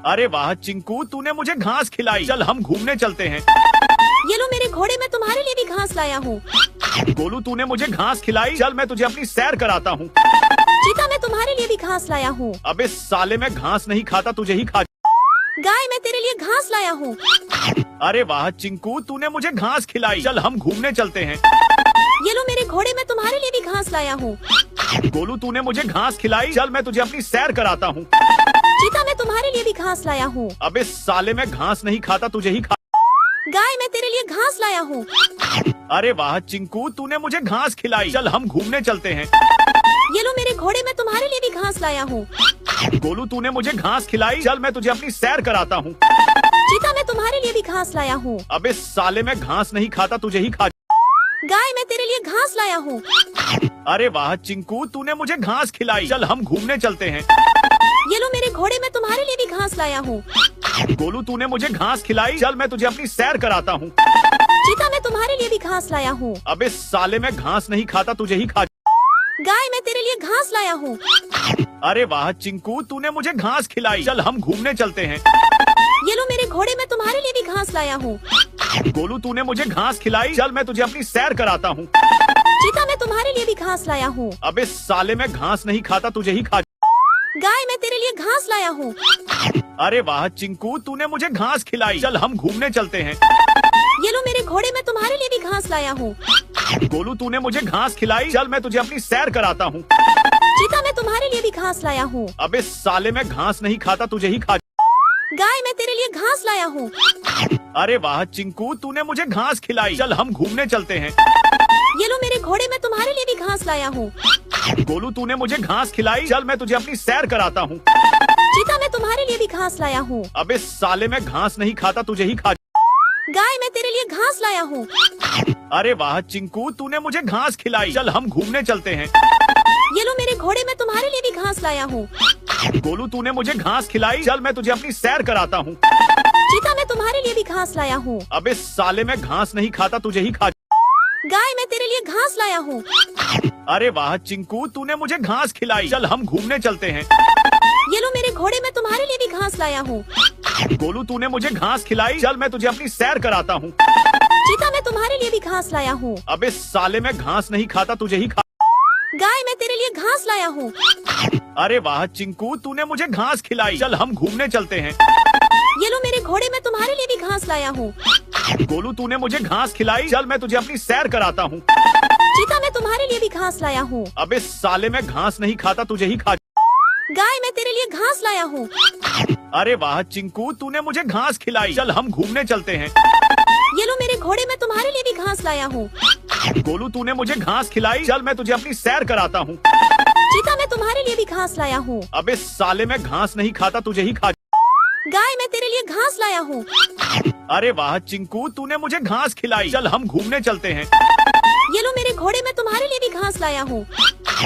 अरे वाह चिंकू, तूने मुझे घास खिलाई, चल हम घूमने चलते हैं। ये लो मेरे घोड़े, मैं तुम्हारे लिए भी घास लाया हूँ। गोलू तूने मुझे घास खिलाई, चल मैं तुझे अपनी सैर कराता हूँ। चीता, मैं तुम्हारे लिए भी घास लाया हूँ। अबे साले, मैं घास नहीं खाता, तुझे ही खा। गाय, मैं तेरे लिए घास लाया हूँ। अरे वाह चिंकू, तूने मुझे घास खिलाई, चल हम घूमने चलते हैं। ये लो मेरे घोड़े, मैं तुम्हारे लिए भी घास लाया हूँ। गोलू तूने मुझे घास खिलाई, चल मैं तुझे अपनी सैर कराता हूँ। चीता, मैं तुम्हारे लिए भी घास लाया हूँ। अबे साले, मैं घास नहीं खाता, तुझे ही खा। गाय, मैं तेरे लिए घास लाया हूँ। अरे वाह चिंकू, तूने मुझे घास खिलाई, चल हम घूमने चलते हैं। ये लो मेरे घोड़े, मैं तुम्हारे लिए भी घास लाया हूँ। गोलू तूने मुझे घास खिलाई, चल मैं तुझे अपनी सैर कराता हूँ। चीता, मैं तुम्हारे लिए भी घास लाया हूँ। अबे साले, मैं घास नहीं खाता, तुझे ही खा। गाय, मैं तेरे लिए घास लाया हूँ। अरे वाह चिंकू, तूने मुझे घास खिलाई, चल हम घूमने चलते हैं। ये लो मेरे घोड़े, मैं तुम्हारे लिए भी घास लाया हूँ। गोलू तूने मुझे घास खिलाई, चल मैं तुझे अपनी सैर कराता हूँ। चीता, मैं तुम्हारे लिए भी घास लाया हूँ। अबे साले, मैं घास नहीं खाता, तुझे ही खा। गाय, मैं तेरे लिए घास लाया हूँ। अरे वाह चिंकू, तूने मुझे घास खिलाई, चल हम घूमने चलते हैं। ये लो मेरे घोड़े, मैं तुम्हारे लिए भी घास लाया हूँ। गोलू तूने मुझे घास खिलाई, चल मैं तुझे अपनी सैर कराता हूँ। चीता, मैं तुम्हारे लिए भी घास लाया हूँ। अबे साले, मैं घास नहीं खाता, तुझे ही खा। गाय, मैं तेरे लिए घास लाया हूँ। अरे वाह चिंकू, तूने मुझे घास खिलाई, चल हम घूमने चलते हैं। ये लो मेरे घोड़े, मैं तुम्हारे लिए भी घास लाया हूँ। गोलू तूने मुझे घास खिलाई, चल मैं तुझे अपनी सैर कराता हूँ। चीता, मैं तुम्हारे लिए भी घास लाया हूँ। अबे साले, मैं घास नहीं खाता, तुझे ही खा। गाय, मैं तेरे लिए घास लाया हूँ। अरे वाह चिंकू, तूने मुझे घास खिलाई, चल हम घूमने चलते हैं। ये लो मेरे घोड़े, मैं तुम्हारे लिए भी घास लाया हूँ। गोलू तूने मुझे घास खिलाई, चल मैं तुझे अपनी सैर कराता हूँ। चीता, मैं तुम्हारे लिए भी घास लाया हूँ। अबे साले, मैं घास नहीं खाता, तुझे ही खा। गाय, मैं तेरे लिए घास लाया हूँ। अरे वाह चिंकू, तूने मुझे घास खिलाई, चल हम घूमने चलते हैं। ये लो मेरे घोड़े, मैं तुम्हारे लिए भी घास लाया हूँ। गोलू तूने मुझे घास खिलाई, चल मैं तुझे अपनी सैर कराता हूँ। चीता, मैं तुम्हारे लिए भी घास लाया हूँ। अबे साले, मैं घास नहीं खाता, तुझे ही खा। गाय, मैं तेरे लिए घास लाया हूँ। अरे वाह चिंकू, तूने मुझे घास खिलाई, चल हम घूमने चलते हैं। ये लो मेरे घोड़े, मैं तुम्हारे लिए भी घास लाया हूँ। गोलू तूने मुझे घास खिलाई, चल मैं तुझे अपनी सैर कराता हूँ। चीता, मैं तुम्हारे लिए भी घास लाया हूँ। अबे साले, मैं घास नहीं खाता, तुझे ही खा। गाय मैं तेरे लिए घास लाया हूँ। अरे वाह चिंकू, तूने मुझे घास खिलाई। चल हम घूमने चलते हैं। ये लो मेरे घोड़े, मैं तुम्हारे लिए भी घास लाया हूँ। गोलू, तूने मुझे घास खिलाई। चल मैं तुझे अपनी सैर कराता हूँ। चीता मैं तुम्हारे लिए भी घास लाया हूँ। अबे साले, मैं घास नहीं खाता, तुझे ही खा। गाय मैं तेरे लिए घास लाया हूँ। अरे वाह चिंकू, तूने मुझे घास खिलाई। चल हम घूमने चलते हैं। ये लो मेरे घोड़े, मैं तुम्हारे लिए भी घास लाया हूँ। गोलू, तूने मुझे घास खिलाई। चल मैं तुझे अपनी सैर कराता हूँ। चीता मैं तुम्हारे लिए भी घास लाया हूँ। अबे साले, मैं घास नहीं खाता, तुझे ही खा। गाय मैं तेरे लिए घास लाया हूँ। अरे वाह चिंकू, तूने मुझे घास खिलाई। चल हम घूमने चलते हैं। ये लो मेरे घोड़े, मैं तुम्हारे लिए भी घास लाया हूँ।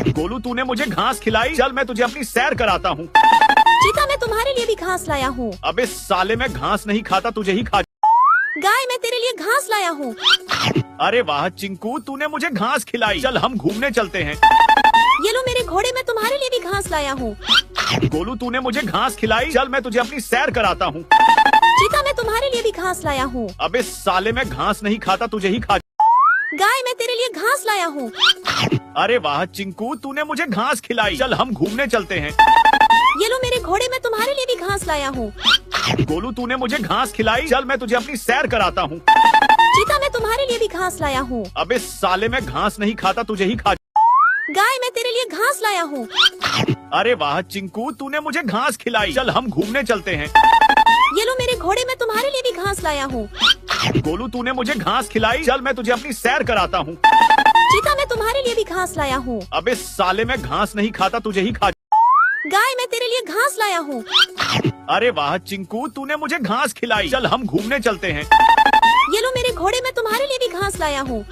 गोलू, तूने मुझे घास खिलाई। चल मैं तुझे अपनी सैर कराता हूँ। चीता मैं तुम्हारे लिए भी घास लाया हूँ। अबे साले, मैं घास नहीं खाता, तुझे ही खा। गाय मैं तेरे लिए घास लाया हूँ। अरे वाह चिंकू, तूने मुझे घास खिलाई। चल हम घूमने चलते हैं। ये लो मेरे घोड़े, मैं तुम्हारे लिए भी घास लाया हूँ। गोलू, तूने मुझे घास खिलाई। चल मैं तुझे अपनी सैर कराता हूँ। चीता मैं तुम्हारे लिए भी घास लाया हूँ। अबे साले, मैं घास नहीं खाता, तुझे ही खा। गाय मैं तेरे लिए घास लाया हूँ। अरे वाह चिंकू, तूने मुझे घास खिलाई। चल हम घूमने चलते हैं। ये लो मेरे घोड़े, मैं तुम्हारे लिए भी घास लाया हूँ। गोलू, तूने मुझे घास खिलाई। चल मैं तुझे अपनी सैर कराता हूँ। चीता मैं तुम्हारे लिए भी घास लाया हूँ। अबे साले, मैं घास नहीं खाता, तुझे ही खा। गाय मैं तेरे लिए घास लाया हूँ। अरे वाह चिंकू, तूने मुझे घास खिलाई। चल हम घूमने चलते हैं। ये लो मेरे घोड़े, मैं तुम्हारे लिए भी घास लाया हूँ। गोलू, तूने मुझे घास खिलाई। चल मैं तुझे अपनी सैर कराता हूँ। चीता मैं तुम्हारे लिए भी घास लाया हूँ। अबे साले, मैं घास नहीं खाता, तुझे ही खा। गाय मैं तेरे लिए घास लाया हूँ। अरे वाह चिंकू, तूने मुझे घास खिलाई। चल हम घूमने चलते हैं। ये लो मेरे घोड़े, मैं तुम्हारे लिए भी घास लाया हूँ।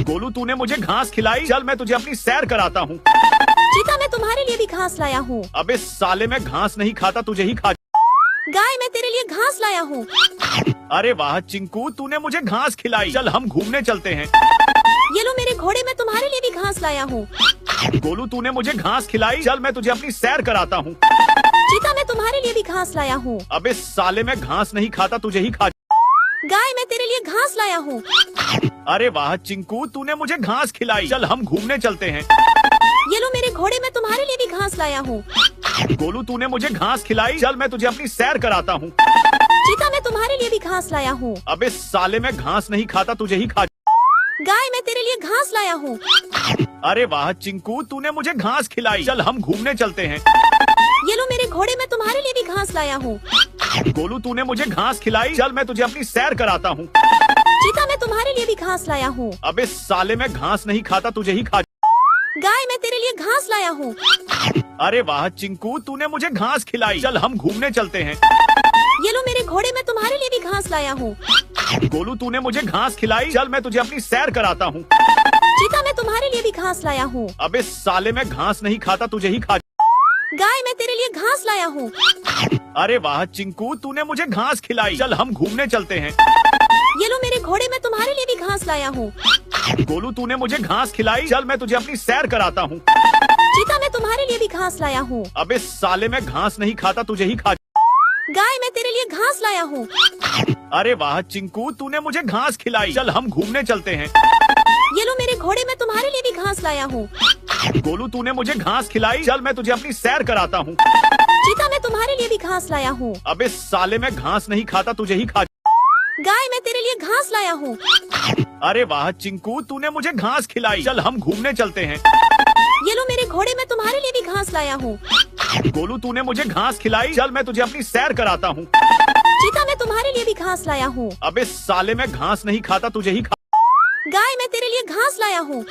गोलू, तूने मुझे घास खिलाई। चल मैं तुझे अपनी सैर कराता हूँ। चीता मैं तुम्हारे लिए भी घास लाया हूँ। अबे साले, मैं घास नहीं खाता, तुझे ही खा। गाय मैं तेरे लिए घास लाया हूँ। अरे वाह चिंकू, तूने मुझे घास खिलाई। चल हम घूमने चलते हैं। ये लो मेरे घोड़े, मैं तुम्हारे लिए भी घास लाया हूँ। गोलू, तूने मुझे घास खिलाई। चल मैं तुझे अपनी सैर कराता हूँ। चीता मैं तुम्हारे लिए भी घास लाया हूँ। अबे साले, मैं घास नहीं खाता, तुझे ही खा। गाय मैं तेरे लिए घास लाया हूँ। अरे वाह चिंकू, तूने मुझे घास खिलाई। चल हम घूमने चलते हैं। ये लो मेरे घोड़े, मैं तुम्हारे लिए भी घास लाया हूँ। गोलू, तूने मुझे घास खिलाई। चल मैं तुझे अपनी सैर कराता हूँ। चीता मैं तुम्हारे लिए भी घास लाया हूँ। अबे साले, मैं घास नहीं खाता, तुझे ही खा। गाय मैं तेरे लिए घास लाया हूँ। अरे वाह चिंकू, तूने मुझे घास खिलाई। चल हम घूमने चलते हैं। ये लो मेरे घोड़े, मैं तुम्हारे लिए भी घास लाया हूँ। गोलू, तूने मुझे घास खिलाई। चल मैं तुझे अपनी सैर कराता हूँ। चीता मैं तुम्हारे लिए भी घास लाया हूँ। अबे साले, मैं घास नहीं खाता, तुझे ही खा। गाय मैं तेरे लिए घास लाया हूँ। अरे वाह चिंकू, तूने मुझे घास खिलाई। चल हम घूमने चलते हैं। ये लो मेरे घोड़े, मैं तुम्हारे लिए भी घास लाया हूँ। गोलू, तूने मुझे घास खिलाई। चल मैं तुझे अपनी सैर कराता हूँ। चीता मैं तुम्हारे लिए भी घास लाया हूँ। अबे साले, मैं घास नहीं खाता, तुझे ही खा। गाय मैं तेरे लिए घास लाया हूँ। अरे वाह चिंकू, तूने मुझे घास खिलाई। चल हम घूमने चलते हैं। ये लो मेरे घोड़े, मैं तुम्हारे लिए भी घास लाया हूँ। गोलू, तूने मुझे घास खिलाई। चल मैं तुझे अपनी सैर कराता हूँ। चीता मैं तुम्हारे लिए भी घास लाया हूँ। अबे साले, मैं घास नहीं खाता, तुझे ही खा। गाय मैं तेरे लिए घास लाया हूँ। अरे वाह चिंकू, तूने मुझे घास खिलाई। चल हम घूमने चलते हैं। ये लो मेरे घोड़े, मैं तुम्हारे लिए भी घास लाया हूँ। गोलू, तूने मुझे घास खिलाई। चल मैं तुझे अपनी सैर कराता हूँ। चीता मैं तुम्हारे लिए भी घास लाया हूँ। अबे साले, मैं घास नहीं खाता, तुझे ही खा। गाय मैं तेरे लिए घास लाया हूँ। अरे वाह चिंकू, तूने मुझे घास खिलाई। चल हम घूमने चलते हैं। ये लो मेरे घोड़े, मैं तुम्हारे लिए भी घास लाया हूँ। गोलू, तूने मुझे घास खिलाई। चल मैं तुझे अपनी सैर कराता हूँ। चीता मैं तुम्हारे लिए भी घास लाया हूँ। अबे साले, मैं घास नहीं खाता, तुझे ही खा। गाय मैं तेरे लिए घास लाया हूँ।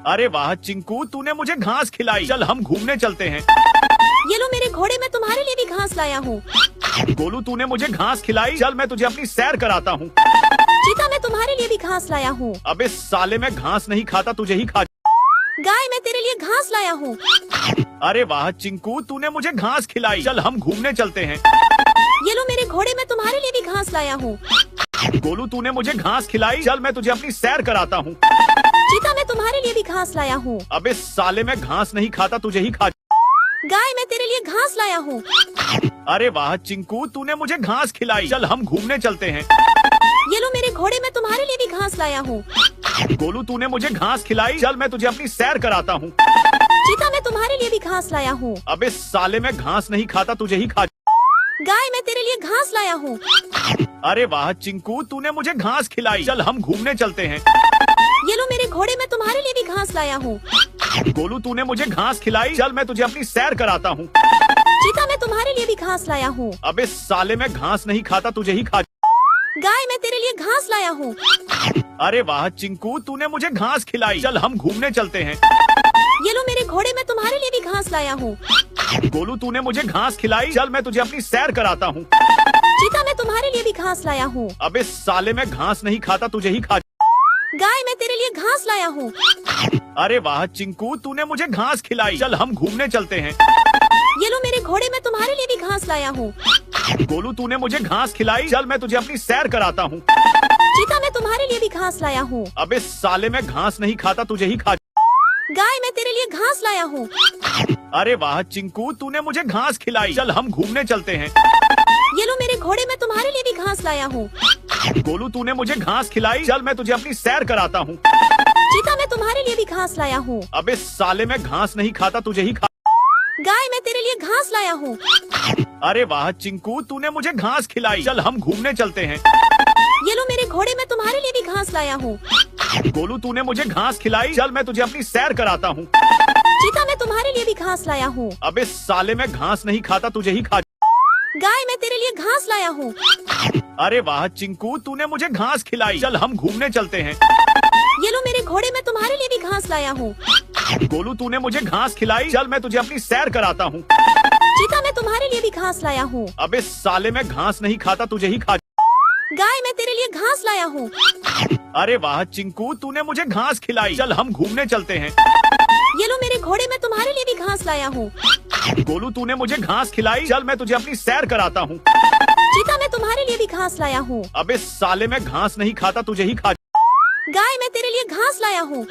अरे वाह चिंकू, तूने मुझे घास खिलाई। चल हम घूमने चलते हैं। ये लो मेरे घोड़े, मैं तुम्हारे लिए भी घास लाया हूँ। गोलू, तूने मुझे घास खिलाई। चल मैं तुझे अपनी सैर कराता हूँ। चीता मैं तुम्हारे लिए भी घास लाया हूँ। अबे साले, मैं घास नहीं खाता, तुझे ही खा। गाय मैं तेरे लिए घास लाया हूँ। अरे वाह चिंकू, तूने मुझे घास खिलाई। चल हम घूमने चलते हैं। ये लो मेरे घोड़े, मैं तुम्हारे लिए भी घास लाया हूँ। गोलू, तूने मुझे घास खिलाई। चल मैं तुझे अपनी सैर कराता हूँ। चीता मैं तुम्हारे लिए भी घास लाया हूँ। अबे साले, मैं घास नहीं खाता, तुझे ही खा। गाय मैं तेरे लिए घास लाया हूँ। अरे वाह चिंकू, तूने मुझे घास खिलाई। चल हम घूमने चलते हैं। ये लो मेरे घोड़े, मैं तुम्हारे लिए भी घास लाया हूँ। गोलू तूने मुझे घास खिलाई, चल मैं तुझे अपनी सैर कराता हूँ। चीता मैं तुम्हारे लिए भी घास लाया हूँ। अबे साले मैं घास नहीं खाता, तुझे ही खा। गाय मैं तेरे लिए घास लाया हूँ। अरे वाह चिंकू, तूने मुझे घास खिलाई, चल हम घूमने चलते हैं। ये लो मेरे घोड़े, मैं तुम्हारे लिए भी घास लाया हूँ। गोलू तूने मुझे घास खिलाई, चल मैं तुझे अपनी सैर कराता हूँ। चीता मैं तुम्हारे लिए भी घास लाया हूँ। अबे साले मैं घास नहीं खाता, तुझे ही खा। गाय मैं तेरे लिए घास लाया हूँ। अरे वाह चिंकू, तूने मुझे घास खिलाई, चल हम घूमने चलते हैं। ये लो मेरे घोड़े, मैं तुम्हारे लिए भी घास लाया हूँ। गोलू तूने मुझे घास खिलाई, चल मैं तुझे अपनी सैर कराता हूँ। चीता मैं तुम्हारे लिए भी घास लाया हूँ। अबे साले मैं घास नहीं खाता, तुझे ही खा। गाय मैं तेरे लिए घास लाया हूँ। अरे वाह चिंकू, तूने मुझे घास खिलाई, चल हम घूमने चलते हैं। ये लो मेरे घोड़े, मैं तुम्हारे लिए भी घास लाया हूँ। गोलू तूने मुझे घास खिलाई, चल मैं तुझे अपनी सैर कराता हूँ। चीता मैं तुम्हारे लिए भी घास लाया हूँ। अबे साले मैं घास नहीं खाता, तुझे ही खा। गाय मैं तेरे लिए घास लाया हूँ। अरे वाह चिंकू, तूने मुझे घास खिलाई, चल हम घूमने चलते हैं। ये लो मेरे घोड़े, मैं तुम्हारे लिए भी घास लाया हूँ। गोलू तूने मुझे घास खिलाई, चल मैं तुझे अपनी सैर कराता हूँ। चीता मैं तुम्हारे लिए भी घास लाया हूँ। अबे साले मैं घास नहीं खाता, तुझे ही खा। गाय मैं तेरे लिए घास लाया हूँ। अरे वाह चिंकू, तूने मुझे घास खिलाई, चल हम घूमने चलते हैं। ये लो मेरे घोड़े, मैं तुम्हारे लिए भी घास लाया हूँ। गोलू तूने मुझे घास खिलाई, चल मैं तुझे अपनी सैर कराता हूँ। चीता मैं तुम्हारे लिए भी घास लाया हूँ। अबे साले मैं घास नहीं खाता, तुझे ही खा। गाय मैं तेरे लिए घास लाया हूँ। अरे वाह चिंकू, तूने मुझे घास खिलाई, चल हम घूमने चलते हैं। ये लो मेरे घोड़े, मैं तुम्हारे लिए भी घास लाया हूँ। गोलू तूने मुझे घास खिलाई, चल मैं तुझे अपनी सैर कराता हूँ। चीता मैं तुम्हारे लिए भी घास लाया हूँ। अबे साले मैं घास नहीं खाता, तुझे ही खा। गाय मैं तेरे लिए घास लाया हूँ। अरे वाह चिंकू, तूने मुझे घास खिलाई, चल हम घूमने चलते हैं। ये लो मेरे घोड़े, मैं तुम्हारे लिए भी घास लाया हूँ। गोलू तूने मुझे घास खिलाई, चल मैं तुझे अपनी सैर कराता हूँ। चीता मैं तुम्हारे लिए भी घास लाया हूँ। अबे साले मैं घास नहीं खाता, तुझे ही खा। गाय मैं तेरे लिए घास लाया हूँ।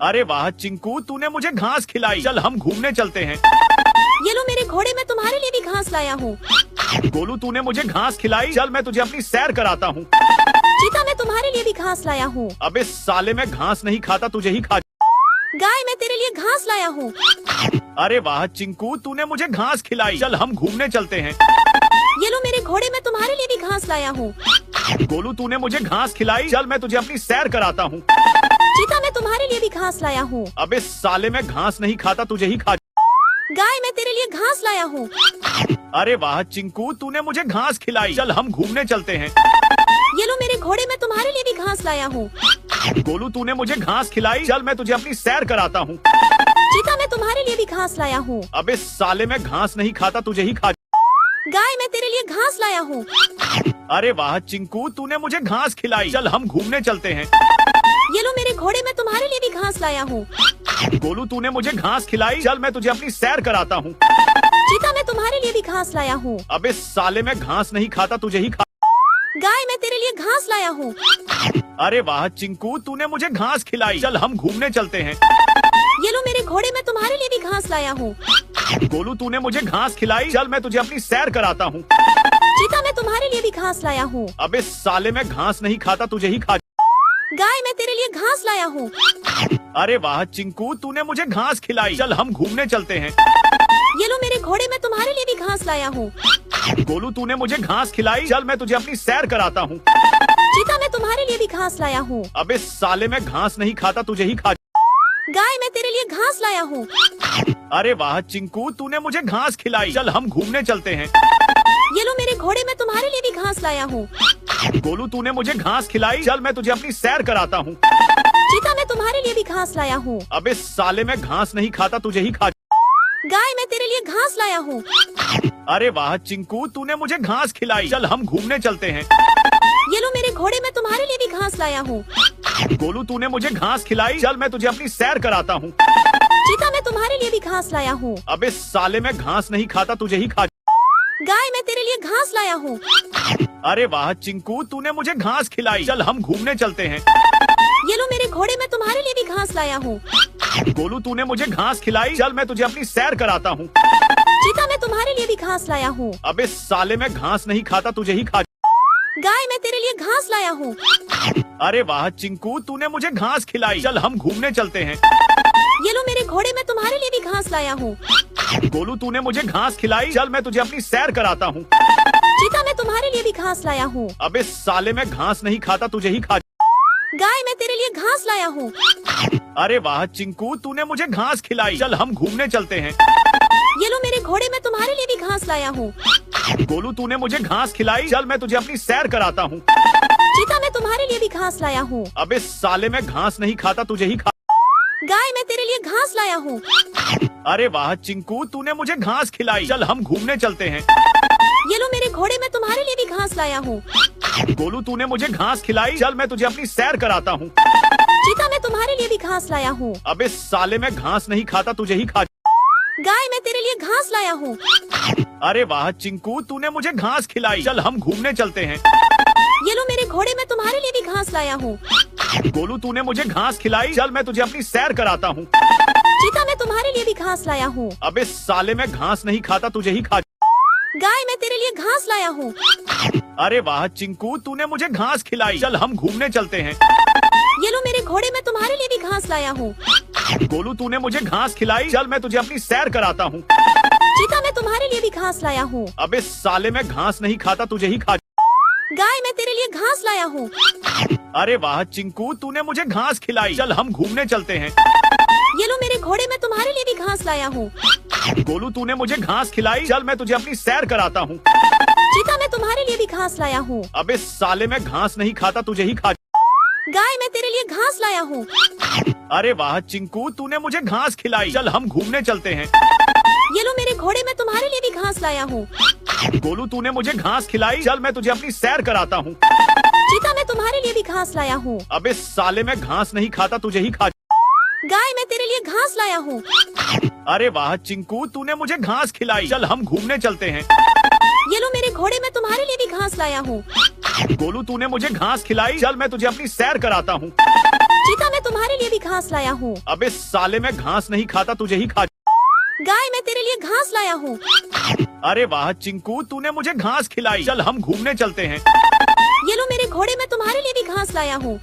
अरे वाह चिंकू, तूने मुझे घास खिलाई, चल हम घूमने चलते हैं। ये लो मेरे घोड़े, मैं तुम्हारे लिए भी घास लाया हूँ। गोलू तूने मुझे घास खिलाई, चल मैं तुझे अपनी सैर कराता हूँ। चीता मैं तुम्हारे लिए भी घास लाया हूँ। अबे साले मैं घास नहीं खाता, तुझे ही खा। गाय मैं तेरे लिए घास लाया हूँ। अरे वाह चिंकू, तूने मुझे घास खिलाई, चल हम घूमने चलते हैं। ये लो मेरे घोड़े, मैं तुम्हारे लिए भी घास लाया हूँ। गोलू तूने मुझे घास खिलाई, चल मैं तुझे अपनी सैर कराता हूँ। चीता मैं तुम्हारे लिए भी घास लाया हूँ। अबे साले मैं घास नहीं खाता, तुझे ही खा। गाय मैं तेरे लिए घास लाया हूँ। अरे वाह चिंकू, तूने मुझे घास खिलाई, चल हम घूमने चलते हैं। ये लो मेरे घोड़े, मैं तुम्हारे लिए भी घास लाया हूँ। गोलू तूने मुझे घास खिलाई, चल मैं तुझे अपनी सैर कराता हूँ। चीता मैं तुम्हारे लिए भी घास लाया हूँ। अबे साले मैं घास नहीं खाता, तुझे ही खा। गाय मैं तेरे लिए घास लाया हूँ। अरे वाह चिंकू, तूने मुझे घास खिलाई, चल हम घूमने चलते हैं। ये लो मेरे घोड़े, मैं तुम्हारे लिए भी घास लाया हूँ। गोलू तूने मुझे घास खिलाई, चल मैं तुझे अपनी सैर कराता हूँ। चीता मैं तुम्हारे लिए भी घास लाया हूँ। अबे साले मैं घास नहीं खाता, तुझे ही खा। गाय मैं तेरे लिए घास लाया हूँ। अरे वाह चिंकू, तूने मुझे घास खिलाई, चल हम घूमने चलते हैं। ये लो मेरे घोड़े, मैं तुम्हारे लिए भी घास लाया हूँ। गोलू तूने मुझे घास खिलाई, चल मैं तुझे अपनी सैर कराता हूँ। चीता मैं तुम्हारे लिए भी घास लाया हूँ। अबे साले मैं घास नहीं खाता, तुझे ही खा। गाय मैं तेरे लिए घास लाया हूँ। अरे वाह चिंकू, तूने मुझे घास खिलाई, चल हम घूमने चलते हैं। ये लो मेरे घोड़े, मैं तुम्हारे लिए भी घास लाया हूँ। गोलू तूने मुझे घास खिलाई, चल मैं तुझे अपनी सैर कराता हूँ। चीता मैं तुम्हारे लिए भी घास लाया हूँ। अबे साले मैं घास नहीं खाता, तुझे ही खा। गाय मैं तेरे लिए घास लाया हूँ। अरे वाह चिंकू, तूने मुझे घास खिलाई, चल हम घूमने चलते हैं। ये लो मेरे घोड़े, मैं तुम्हारे लिए भी घास लाया हूँ। गोलू तूने मुझे घास खिलाई, चल मैं तुझे अपनी सैर कराता हूँ। चीता मैं तुम्हारे लिए भी घास लाया हूँ। अबे साले मैं घास नहीं खाता, तुझे ही खा। गाय मैं तेरे लिए घास लाया हूँ। अरे वाह चिंकू, तूने मुझे घास खिलाई, चल हम घूमने चलते हैं। ये लो मेरे घोड़े, मैं तुम्हारे लिए भी घास लाया हूँ। गोलू तूने मुझे घास खिलाई, चल मैं तुझे अपनी सैर कराता हूँ। चीता मैं तुम्हारे लिए भी घास लाया हूँ। अबे साले मैं घास नहीं खाता, तुझे ही खा। गाय मैं तेरे लिए घास लाया हूँ। अरे वाह चिंकू, तूने मुझे घास खिलाई, चल हम घूमने चलते हैं। ये लो मेरे घोड़े, मैं तुम्हारे लिए भी घास लाया हूँ। गोलू तूने मुझे घास खिलाई, चल मैं तुझे अपनी सैर कराता हूँ। चीता मैं तुम्हारे लिए भी घास लाया हूँ। अबे साले मैं घास नहीं खाता, तुझे ही खा। गाय मैं तेरे लिए घास लाया हूँ। अरे वाह चिंकू, तूने मुझे घास खिलाई। चल हम घूमने चलते हैं। ये लो मेरे घोड़े, मैं तुम्हारे लिए भी घास लाया हूँ। गोलू, तूने मुझे घास खिलाई। चल मैं तुझे अपनी सैर कराता हूँ। चीता मैं तुम्हारे लिए भी घास लाया हूँ। अबे साले, मैं घास नहीं खाता, तुझे ही खा। गाय मैं तेरे लिए घास लाया हूँ। अरे वाह चिंकू, तूने मुझे घास खिलाई। चल हम घूमने चलते हैं। ये लो मेरे घोड़े, मैं तुम्हारे लिए भी घास लाया हूँ। गोलू, तूने मुझे घास खिलाई। चल मैं तुझे अपनी सैर कराता हूँ। चीता मैं तुम्हारे लिए भी घास लाया हूँ। अबे साले, मैं घास नहीं खाता, तुझे ही खा। गाय मैं तेरे लिए घास लाया हूँ। अरे वाह चिंकू, तूने मुझे घास खिलाई। चल हम घूमने चलते हैं। ये लो मेरे घोड़े, मैं तुम्हारे लिए भी घास लाया हूँ। गोलू, तूने मुझे घास खिलाई। चल मैं तुझे अपनी सैर कराता हूँ। चीता मैं तुम्हारे लिए भी घास लाया हूँ। अबे साले, मैं घास नहीं खाता, तुझे ही खा। गाय मैं तेरे लिए घास लाया हूँ। अरे वाह चिंकू, तूने मुझे घास खिलाई। चल हम घूमने चलते हैं। ये लो मेरे घोड़े, मैं तुम्हारे लिए भी घास लाया हूँ। गोलू, तूने मुझे घास खिलाई। चल मैं तुझे अपनी सैर कराता हूँ। चीता मैं तुम्हारे लिए भी घास लाया हूँ। अबे साले, मैं घास नहीं खाता, तुझे ही खा। गाय मैं तेरे लिए घास लाया हूँ। अरे वाह चिंकू, तूने मुझे घास खिलाई। चल हम घूमने चलते हैं। ये लो मेरे घोड़े, मैं तुम्हारे लिए भी घास लाया हूँ। गोलू, तूने मुझे घास खिलाई। चल मैं तुझे अपनी सैर कराता हूँ। चीता मैं तुम्हारे लिए भी घास लाया हूँ। अबे साले, मैं घास नहीं खाता, तुझे ही खा। गाय मैं तेरे लिए घास लाया हूँ। अरे वाह चिंकू, तूने मुझे घास खिलाई। चल हम घूमने चलते हैं। ये लो मेरे घोड़े, मैं तुम्हारे लिए भी घास लाया हूँ। गोलू, तूने मुझे घास खिलाई। चल मैं तुझे अपनी सैर कराता हूँ। चीता मैं तुम्हारे लिए भी घास लाया हूँ। अबे साले, मैं घास नहीं खाता, तुझे ही खा। गाय मैं तेरे लिए घास लाया हूँ। अरे वाह चिंकू, तूने मुझे घास खिलाई। चल हम घूमने चलते हैं। ये लो मेरे घोड़े, मैं तुम्हारे लिए भी घास लाया हूँ। गोलू, तूने मुझे घास खिलाई। चल मैं तुझे अपनी सैर कराता हूँ। चीता मैं तुम्हारे लिए भी घास लाया हूँ। अबे साले, मैं घास नहीं खाता, तुझे ही खा। गाय मैं तेरे लिए घास लाया हूँ। अरे वाह चिंकू, तूने मुझे घास खिलाई। चल हम घूमने चलते हैं। ये लो मेरे घोड़े, मैं तुम्हारे लिए भी घास लाया हूँ। गोलू, तूने मुझे घास खिलाई। चल मैं तुझे अपनी सैर कराता हूँ। चीता मैं तुम्हारे लिए भी घास लाया हूँ। अबे साले, मैं घास नहीं खाता, तुझे ही खा। गाय मैं तेरे लिए घास लाया हूँ। अरे वाह चिंकू, तूने मुझे घास खिलाई। चल हम घूमने चलते हैं। ये लो मेरे घोड़े, मैं तुम्हारे लिए भी घास लाया हूँ।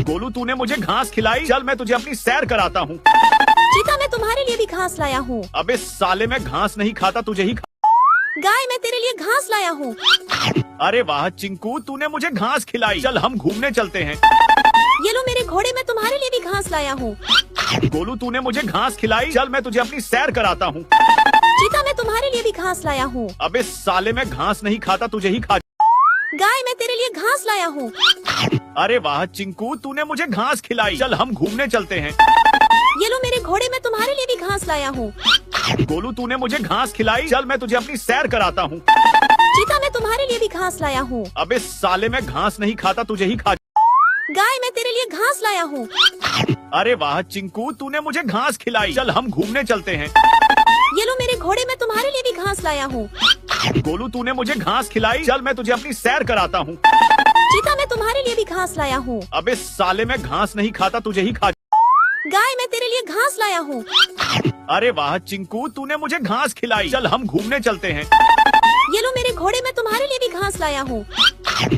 गोलू, तूने मुझे घास खिलाई। चल मैं तुझे अपनी सैर कराता हूँ। चीता मैं तुम्हारे लिए भी घास लाया हूँ। अबे साले, मैं घास नहीं खाता, तुझे ही खा। गाय मैं तेरे लिए घास लाया हूँ। अरे वाह चिंकू, तूने मुझे घास खिलाई। चल हम घूमने चलते हैं। ये लो मेरे घोड़े, मैं तुम्हारे लिए भी घास लाया हूँ। गोलू, तूने मुझे घास खिलाई। चल मैं तुझे अपनी सैर कराता हूँ। चीता मैं तुम्हारे लिए भी घास लाया हूँ। अबे साले, मैं घास नहीं खाता, तुझे ही खा। गाय मैं तेरे लिए घास लाया हूँ। अरे वाह चिंकू, तूने मुझे घास खिलाई। चल हम घूमने चलते हैं। ये लो मेरे घोड़े, मैं तुम्हारे लिए भी घास लाया हूँ। गोलू, तूने मुझे घास खिलाई। चल मैं तुझे अपनी सैर कराता हूँ। चीता मैं तुम्हारे लिए भी घास लाया हूँ। अबे साले, मैं घास नहीं खाता, तुझे ही खा। गाय मैं तेरे लिए घास लाया हूँ। अरे वाह चिंकू, तूने मुझे घास खिलाई। चल हम घूमने चलते हैं। ये लो मेरे घोड़े, मैं तुम्हारे लिए भी घास लाया हूँ। गोलू, तूने मुझे घास खिलाई। चल मैं तुझे अपनी सैर कराता हूँ। चीता मैं तुम्हारे लिए भी घास लाया हूँ। अबे साले, मैं घास नहीं खाता, तुझे ही खा। गाय मैं तेरे लिए घास लाया हूँ। अरे वाह चिंकू, तूने मुझे घास खिलाई। चल हम घूमने चलते हैं। ये लो मेरे घोड़े, मैं तुम्हारे लिए भी घास लाया हूँ।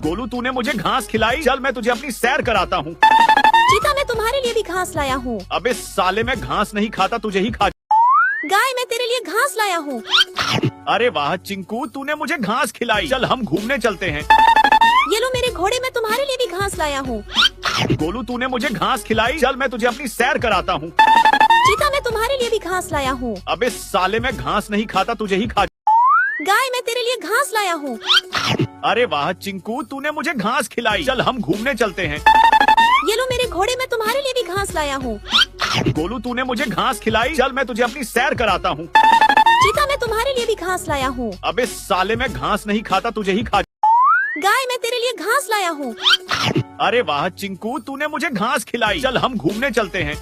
गोलू, तूने मुझे घास खिलाई। चल मैं तुझे अपनी सैर कराता हूँ। चीता मैं तुम्हारे लिए भी घास लाया हूँ। अबे साले, मैं घास नहीं खाता, तुझे ही खा। गाय मैं तेरे लिए घास लाया हूँ। अरे वाह चिंकू, तूने मुझे घास खिलाई। चल हम घूमने चलते हैं। ये लो मेरे घोड़े, मैं तुम्हारे लिए भी घास लाया हूँ। गोलू, तूने मुझे घास खिलाई। चल मैं तुझे अपनी सैर कराता हूँ। चीता मैं तुम्हारे लिए भी घास लाया हूँ। अबे साले, मैं घास नहीं खाता, तुझे ही खा। गाय मैं तेरे लिए घास लाया हूँ। अरे वाह चिंकू, तूने मुझे घास खिलाई। चल हम घूमने चलते हैं। ये लो मेरे घोड़े, मैं तुम्हारे लिए भी घास लाया हूँ। गोलू, तूने मुझे घास खिलाई। चल मैं तुझे अपनी सैर कराता हूँ। चीता मैं तुम्हारे लिए भी घास लाया हूँ। अबे साले, मैं घास नहीं खाता, तुझे ही खा। गाय मैं तेरे लिए घास लाया हूँ। अरे वाह चिंकू, तूने मुझे घास खिलाई। चल हम घूमने चलते हैं।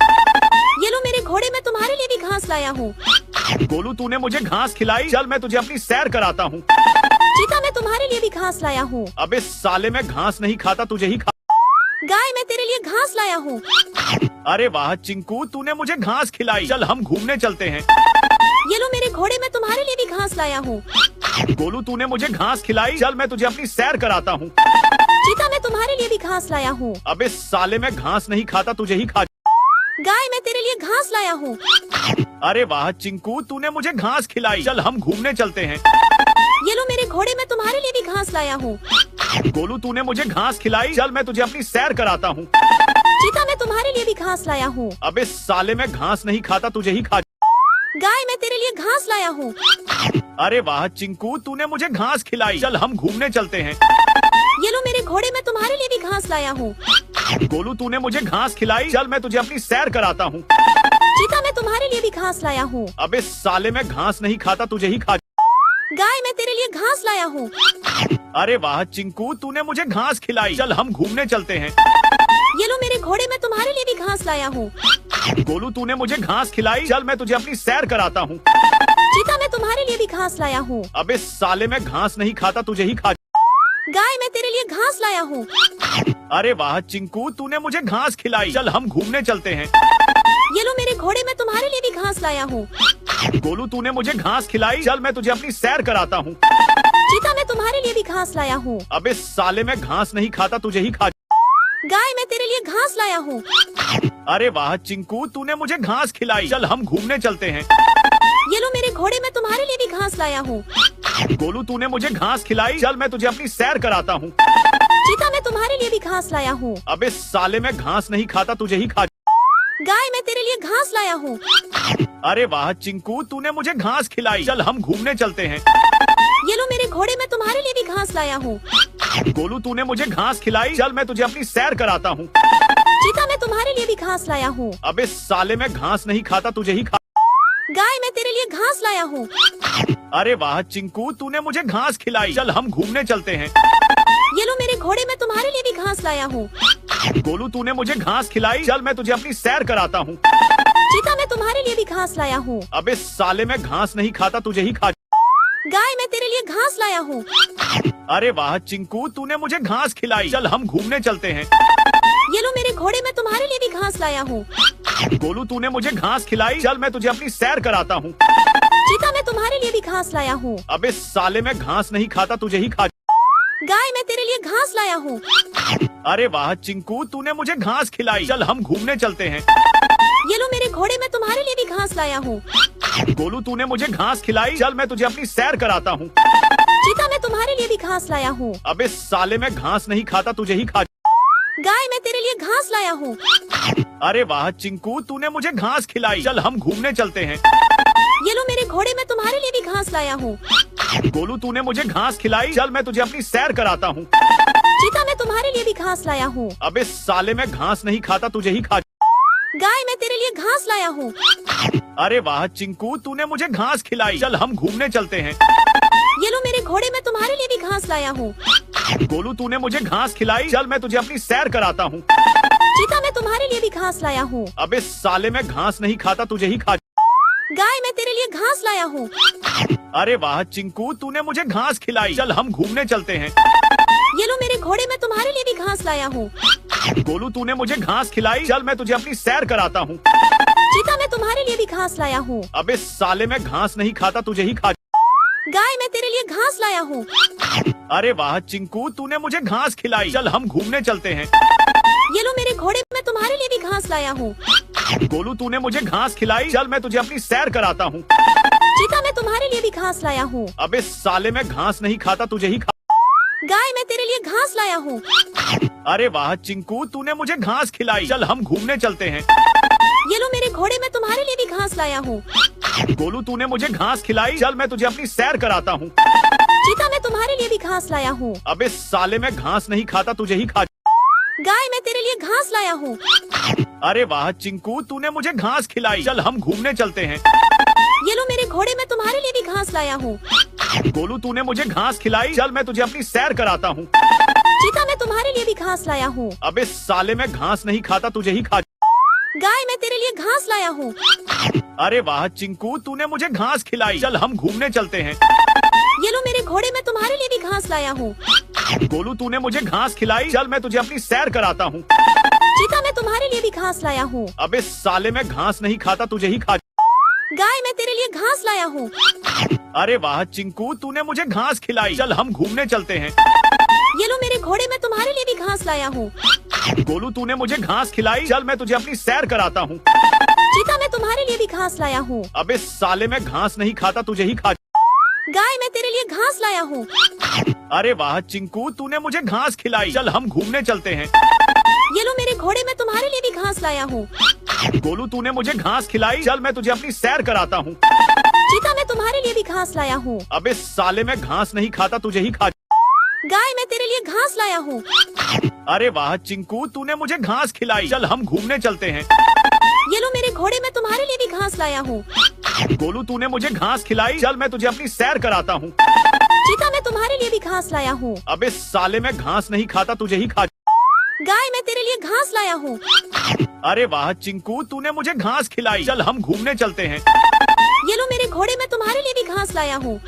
ये लो मेरे घोड़े, मैं तुम्हारे लिए भी घास लाया हूँ। गोलू, तूने मुझे घास खिलाई। चल मैं तुझे अपनी सैर कराता हूँ। चीता मैं तुम्हारे लिए भी घास लाया हूँ। अबे साले, मैं घास नहीं खाता, तुझे ही खा। गाय मैं तेरे लिए घास लाया हूँ। अरे वाह चिंकू, तूने मुझे घास खिलाई। चल हम घूमने चलते हैं। ये लो मेरे घोड़े, मैं तुम्हारे लिए भी घास लाया हूँ। गोलू, तूने मुझे घास खिलाई। चल मैं तुझे अपनी सैर कराता हूँ। चीता, मैं तुम्हारे लिए भी घास लाया हूँ। अबे साले, मैं घास नहीं खाता, तुझे ही खा। गाय, मैं तेरे लिए घास लाया हूँ। अरे वाह चिंकू, तूने मुझे घास खिलाई। चल हम घूमने चलते हैं। ये लो मेरे घोड़े, मैं तुम्हारे लिए भी घास लाया हूँ। गोलू, तूने मुझे घास खिलाई। चल मैं तुझे अपनी सैर कराता हूँ। चीता, मैं तुम्हारे लिए भी घास लाया हूँ। अबे साले, मैं घास नहीं खाता, तुझे ही खा। गाय, मैं तेरे लिए घास लाया हूँ। अरे वाह चिंकू, तूने मुझे घास खिलाई। चल हम घूमने चलते हैं। ये लो मेरे घोड़े, मैं तुम्हारे लिए भी घास लाया हूँ। गोलू, तूने मुझे घास खिलाई। चल मैं तुझे अपनी सैर कराता हूँ। चीता, मैं तुम्हारे लिए भी घास लाया हूँ। अबे साले, मैं घास नहीं खाता, तुझे ही खा। गाय, मैं तेरे लिए घास लाया हूँ। अरे वाह चिंकू, तूने मुझे घास खिलाई। चल हम घूमने चलते हैं। ये लो मेरे घोड़े, मैं तुम्हारे लिए भी घास लाया हूँ। गोलू, तूने मुझे घास खिलाई। चल मैं तुझे अपनी सैर कराता हूँ। चीता, मैं तुम्हारे लिए भी घास लाया हूँ। अबे साले, मैं घास नहीं खाता, तुझे ही खा। गाय, मैं तेरे लिए घास लाया हूँ। अरे वाह चिंकू, तूने मुझे घास खिलाई। चल हम घूमने चलते हैं। ये लो मेरे घोड़े, मैं तुम्हारे लिए भी घास लाया हूँ। गोलू, तूने मुझे घास खिलाई। चल मैं तुझे अपनी सैर कराता हूँ। चीता, मैं तुम्हारे लिए भी घास लाया हूँ। अबे साले, मैं घास नहीं खाता, तुझे ही खा। गाय, मैं तेरे लिए घास लाया हूँ। अरे वाह चिंकू, तूने मुझे घास खिलाई। चल हम घूमने चलते हैं। ये लो मेरे घोड़े, मैं तुम्हारे लिए भी घास लाया हूँ। गोलू, तूने मुझे घास खिलाई। चल मैं तुझे अपनी सैर कराता हूँ। चीता, मैं तुम्हारे लिए भी घास लाया हूँ। अबे साले, मैं घास नहीं खाता, तुझे ही खा। गाय, मैं तेरे लिए घास लाया हूँ। अरे वाह चिंकू, तूने मुझे घास खिलाई। चल हम घूमने चलते हैं। ये लो मेरे घोड़े, मैं तुम्हारे लिए भी घास लाया हूँ। गोलू, तूने मुझे घास खिलाई। चल मैं तुझे अपनी सैर कराता हूँ। चीता, मैं तुम्हारे लिए भी घास लाया हूँ। अबे साले, मैं घास नहीं खाता, तुझे ही खा। गाय, मैं तेरे लिए घास लाया हूँ। अरे वाह चिंकू, तूने मुझे घास खिलाई। चल हम घूमने चलते हैं। ये लो मेरे घोड़े, मैं तुम्हारे लिए भी घास लाया हूँ। गोलू, तूने मुझे घास खिलाई। चल मैं तुझे अपनी सैर कराता हूँ। चीता, मैं तुम्हारे लिए भी घास लाया हूँ। अबे साले, मैं घास नहीं खाता, तुझे ही खा। गाय, मैं तेरे लिए घास लाया हूँ। अरे वाह चिंकू, तूने मुझे घास खिलाई। चल हम घूमने चलते हैं। ये लो मेरे घोड़े, मैं तुम्हारे लिए भी घास लाया हूँ। गोलू, तूने मुझे घास खिलाई। चल मैं तुझे अपनी सैर कराता हूँ। चीता, मैं तुम्हारे लिए भी घास लाया हूँ। अबे साले, मैं घास नहीं खाता, तुझे ही खा। गाय, मैं तेरे लिए घास लाया हूँ। अरे वाह चिंकू, तूने मुझे घास खिलाई। चल हम घूमने चलते हैं। ये लो मेरे घोड़े, मैं तुम्हारे लिए भी घास लाया हूँ। गोलू, तूने मुझे घास खिलाई। चल मैं तुझे अपनी सैर कराता हूँ। चीता, मैं तुम्हारे लिए भी घास लाया हूँ। अबे साले, मैं घास नहीं खाता, तुझे ही खा। गाय, मैं तेरे लिए घास लाया हूँ। अरे वाह चिंकू, तूने मुझे घास खिलाई। चल हम घूमने चलते हैं। ये लो मेरे घोड़े, मैं तुम्हारे लिए भी घास लाया हूँ। गोलू, तूने मुझे घास खिलाई। चल मैं तुझे अपनी सैर कराता हूँ। चीता, मैं तुम्हारे लिए भी घास लाया हूँ। अबे साले, मैं घास नहीं खाता, तुझे ही खा। गाय, मैं तेरे लिए घास लाया हूँ। अरे वाह चिंकू, तूने मुझे घास खिलाई। चल हम घूमने चलते हैं। ये लो मेरे घोड़े, मैं तुम्हारे लिए भी घास लाया हूँ। गोलू, तूने मुझे घास खिलाई। चल मैं तुझे अपनी सैर कराता हूँ। चीता, मैं तुम्हारे लिए भी घास लाया हूँ। अबे साले, मैं घास नहीं खाता, तुझे ही खा। गाय, मैं तेरे लिए घास लाया हूँ। अरे वाह चिंकू, तूने मुझे घास खिलाई। चल हम घूमने चलते हैं। ये लो मेरे घोड़े, मैं तुम्हारे लिए भी घास लाया हूँ। गोलू, तूने मुझे घास खिलाई। चल मैं तुझे अपनी सैर कराता हूँ। चीता, मैं तुम्हारे लिए भी घास लाया हूँ। अबे साले, मैं घास नहीं खाता, तुझे ही खा। गाय, मैं तेरे लिए घास लाया हूँ। अरे वाह चिंकू, तूने मुझे घास खिलाई। चल हम घूमने चलते हैं। ये लो मेरे घोड़े, मैं तुम्हारे लिए भी घास लाया हूँ। गोलू, तूने मुझे घास खिलाई। चल मैं तुझे अपनी सैर कराता हूँ। चीता, मैं तुम्हारे लिए भी घास लाया हूँ। अबे साले, मैं घास नहीं खाता, तुझे ही खा। गाय, मैं तेरे लिए घास लाया हूँ। अरे वाह चिंकू, तूने मुझे घास खिलाई। चल हम घूमने चलते हैं। ये लो मेरे घोड़े, मैं तुम्हारे लिए भी घास लाया हूँ। गोलू, तूने मुझे घास खिलाई। चल मैं तुझे अपनी सैर कराता हूँ। चीता, मैं तुम्हारे लिए भी घास लाया हूँ। अबे साले, मैं घास नहीं खाता, तुझे ही खा। गाय, मैं तेरे लिए घास लाया हूँ। अरे वाह चिंकू, तूने मुझे घास खिलाई। चल हम घूमने चलते हैं। ये लो मेरे घोड़े, मैं तुम्हारे लिए भी घास लाया हूँ। गोलू, तूने मुझे घास खिलाई। चल मैं तुझे अपनी सैर कराता हूँ। चीता, मैं तुम्हारे लिए भी घास लाया हूँ। अबे साले, मैं घास नहीं खाता, तुझे ही खा। गाय, मैं तेरे लिए घास लाया हूँ। अरे वाह चिंकू, तूने मुझे घास खिलाई। चल हम घूमने चलते हैं। ये लो मेरे घोड़े, मैं तुम्हारे लिए भी घास लाया हूँ। गोलू, तूने मुझे घास खिलाई। चल मैं तुझे अपनी सैर कराता हूँ। चीता, मैं तुम्हारे लिए भी घास लाया हूँ। अबे साले, मैं घास नहीं खाता, तुझे ही खा। गाय, मैं तेरे लिए घास लाया हूँ। अरे वाह चिंकू, तूने मुझे घास खिलाई। चल हम घूमने चलते हैं। ये लो मेरे घोड़े मैं तुम्हारे लिए भी घास लाया हूँ। गोलू तूने मुझे घास खिलाई, चल मैं तुझे अपनी सैर कराता हूँ। चीता मैं तुम्हारे लिए भी घास लाया हूँ। अबे साले मैं घास नहीं खाता, तुझे ही खा। गाय मैं तेरे लिए घास लाया हूँ। अरे वाह चिंकू, तूने मुझे घास खिलाई, चल हम घूमने चलते हैं। ये लो मेरे घोड़े मैं तुम्हारे लिए भी घास लाया हूँ। गोलू तूने मुझे घास खिलाई, चल मैं तुझे अपनी सैर कराता हूँ। चीता मैं तुम्हारे लिए भी घास लाया हूँ। अबे साले मैं घास नहीं खाता, तुझे ही खा। गाय मैं तेरे लिए घास लाया हूँ। अरे वाह चिंकू, तूने मुझे घास खिलाई, चल हम घूमने चलते हैं। ये लो मेरे घोड़े मैं तुम्हारे लिए भी घास लाया हूँ। गोलू तूने मुझे घास खिलाई, चल मैं तुझे अपनी सैर कराता हूँ। चीता मैं तुम्हारे लिए भी घास लाया हूँ। अबे साले मैं घास नहीं खाता, तुझे ही खा। गाय मैं तेरे लिए घास लाया हूँ। अरे वाह चिंकू, तूने मुझे घास खिलाई, चल हम घूमने चलते हैं। ये लो मेरे घोड़े मैं तुम्हारे लिए भी घास लाया हूँ।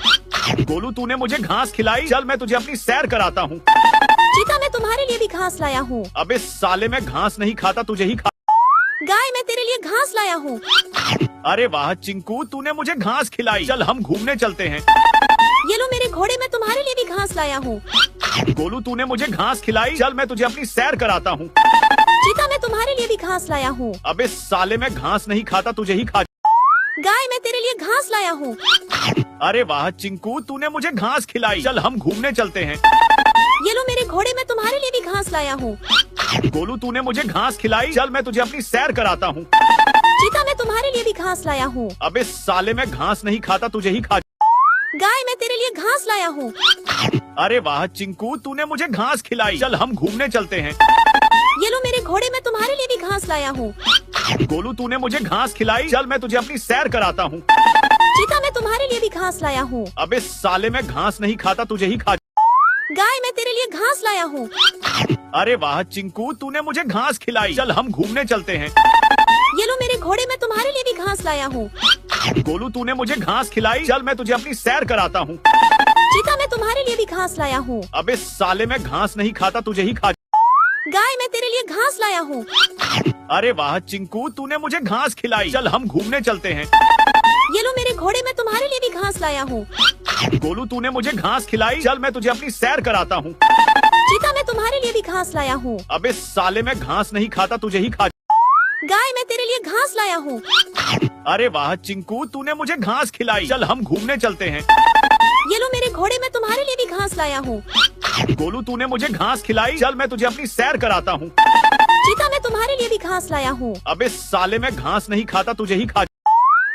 गोलू तूने मुझे घास खिलाई, चल मैं तुझे अपनी सैर कराता हूँ। चीता मैं तुम्हारे लिए भी घास लाया हूँ। अबे साले मैं घास नहीं खाता, तुझे ही खा। गाय मैं तेरे लिए घास लाया हूँ। अरे वाह चिंकू, तूने मुझे घास खिलाई, चल हम घूमने चलते हैं। ये लो मेरे घोड़े मैं तुम्हारे लिए भी घास लाया हूँ। गोलू तूने मुझे घास खिलाई, चल मैं तुझे अपनी सैर कराता हूँ। चीता मैं तुम्हारे लिए भी घास लाया हूँ। अबे साले मैं घास नहीं खाता, तुझे ही खा। गाय मैं तेरे लिए घास लाया हूँ। अरे वाह चिंकू, तूने मुझे घास खिलाई, चल हम घूमने चलते हैं। ये लो मेरे घोड़े मैं तुम्हारे लिए भी घास लाया हूँ। गोलू तूने मुझे घास खिलाई, चल मैं तुझे अपनी सैर कराता हूँ। चीता मैं तुम्हारे लिए भी घास लाया हूँ। अबे साले मैं घास नहीं खाता, तुझे ही खा। गाय मैं तेरे लिए घास लाया हूँ। अरे वाह चिंकू, तूने मुझे घास खिलाई, चल हम घूमने चलते हैं। ये लो मेरे घोड़े मैं तुम्हारे लिए भी घास लाया हूँ। गोलू तूने मुझे घास खिलाई, चल मैं तुझे अपनी सैर कराता हूँ। चीता मैं तुम्हारे लिए भी घास लाया हूँ। अबे साले मैं घास नहीं खाता, तुझे ही खा। गाय मैं तेरे लिए घास लाया हूँ। अरे वाह चिंकू, तूने मुझे घास खिलाई, चल हम घूमने चलते हैं। ये लो मेरे घोड़े मैं तुम्हारे लिए भी घास लाया हूँ। गोलू तूने मुझे घास खिलाई, चल मैं तुझे अपनी सैर कराता हूँ। चीता मैं तुम्हारे लिए भी घास लाया हूँ। अबे साले मैं घास नहीं खाता, तुझे ही खा। गाय मैं तेरे लिए घास लाया हूँ। अरे वाह चिंकू, तूने मुझे घास खिलाई, चल हम घूमने चलते हैं। ये लो मेरे घोड़े मैं तुम्हारे लिए भी घास लाया हूँ। गोलू तूने मुझे घास खिलाई, चल मैं तुझे अपनी सैर कराता हूँ। चीता मैं तुम्हारे लिए भी घास लाया हूँ। अबे साले मैं घास नहीं खाता, तुझे ही खा। गाय मैं तेरे लिए घास लाया हूँ। अरे वाह चिंकू, तूने मुझे घास खिलाई, चल हम घूमने चलते हैं। ये लो मेरे घोड़े मैं तुम्हारे लिए भी घास लाया हूँ। गोलू तूने मुझे घास खिलाई, चल मैं तुझे अपनी सैर कराता हूँ। चीता मैं तुम्हारे लिए भी घास लाया हूँ। अबे साले मैं घास नहीं खाता, तुझे ही खा।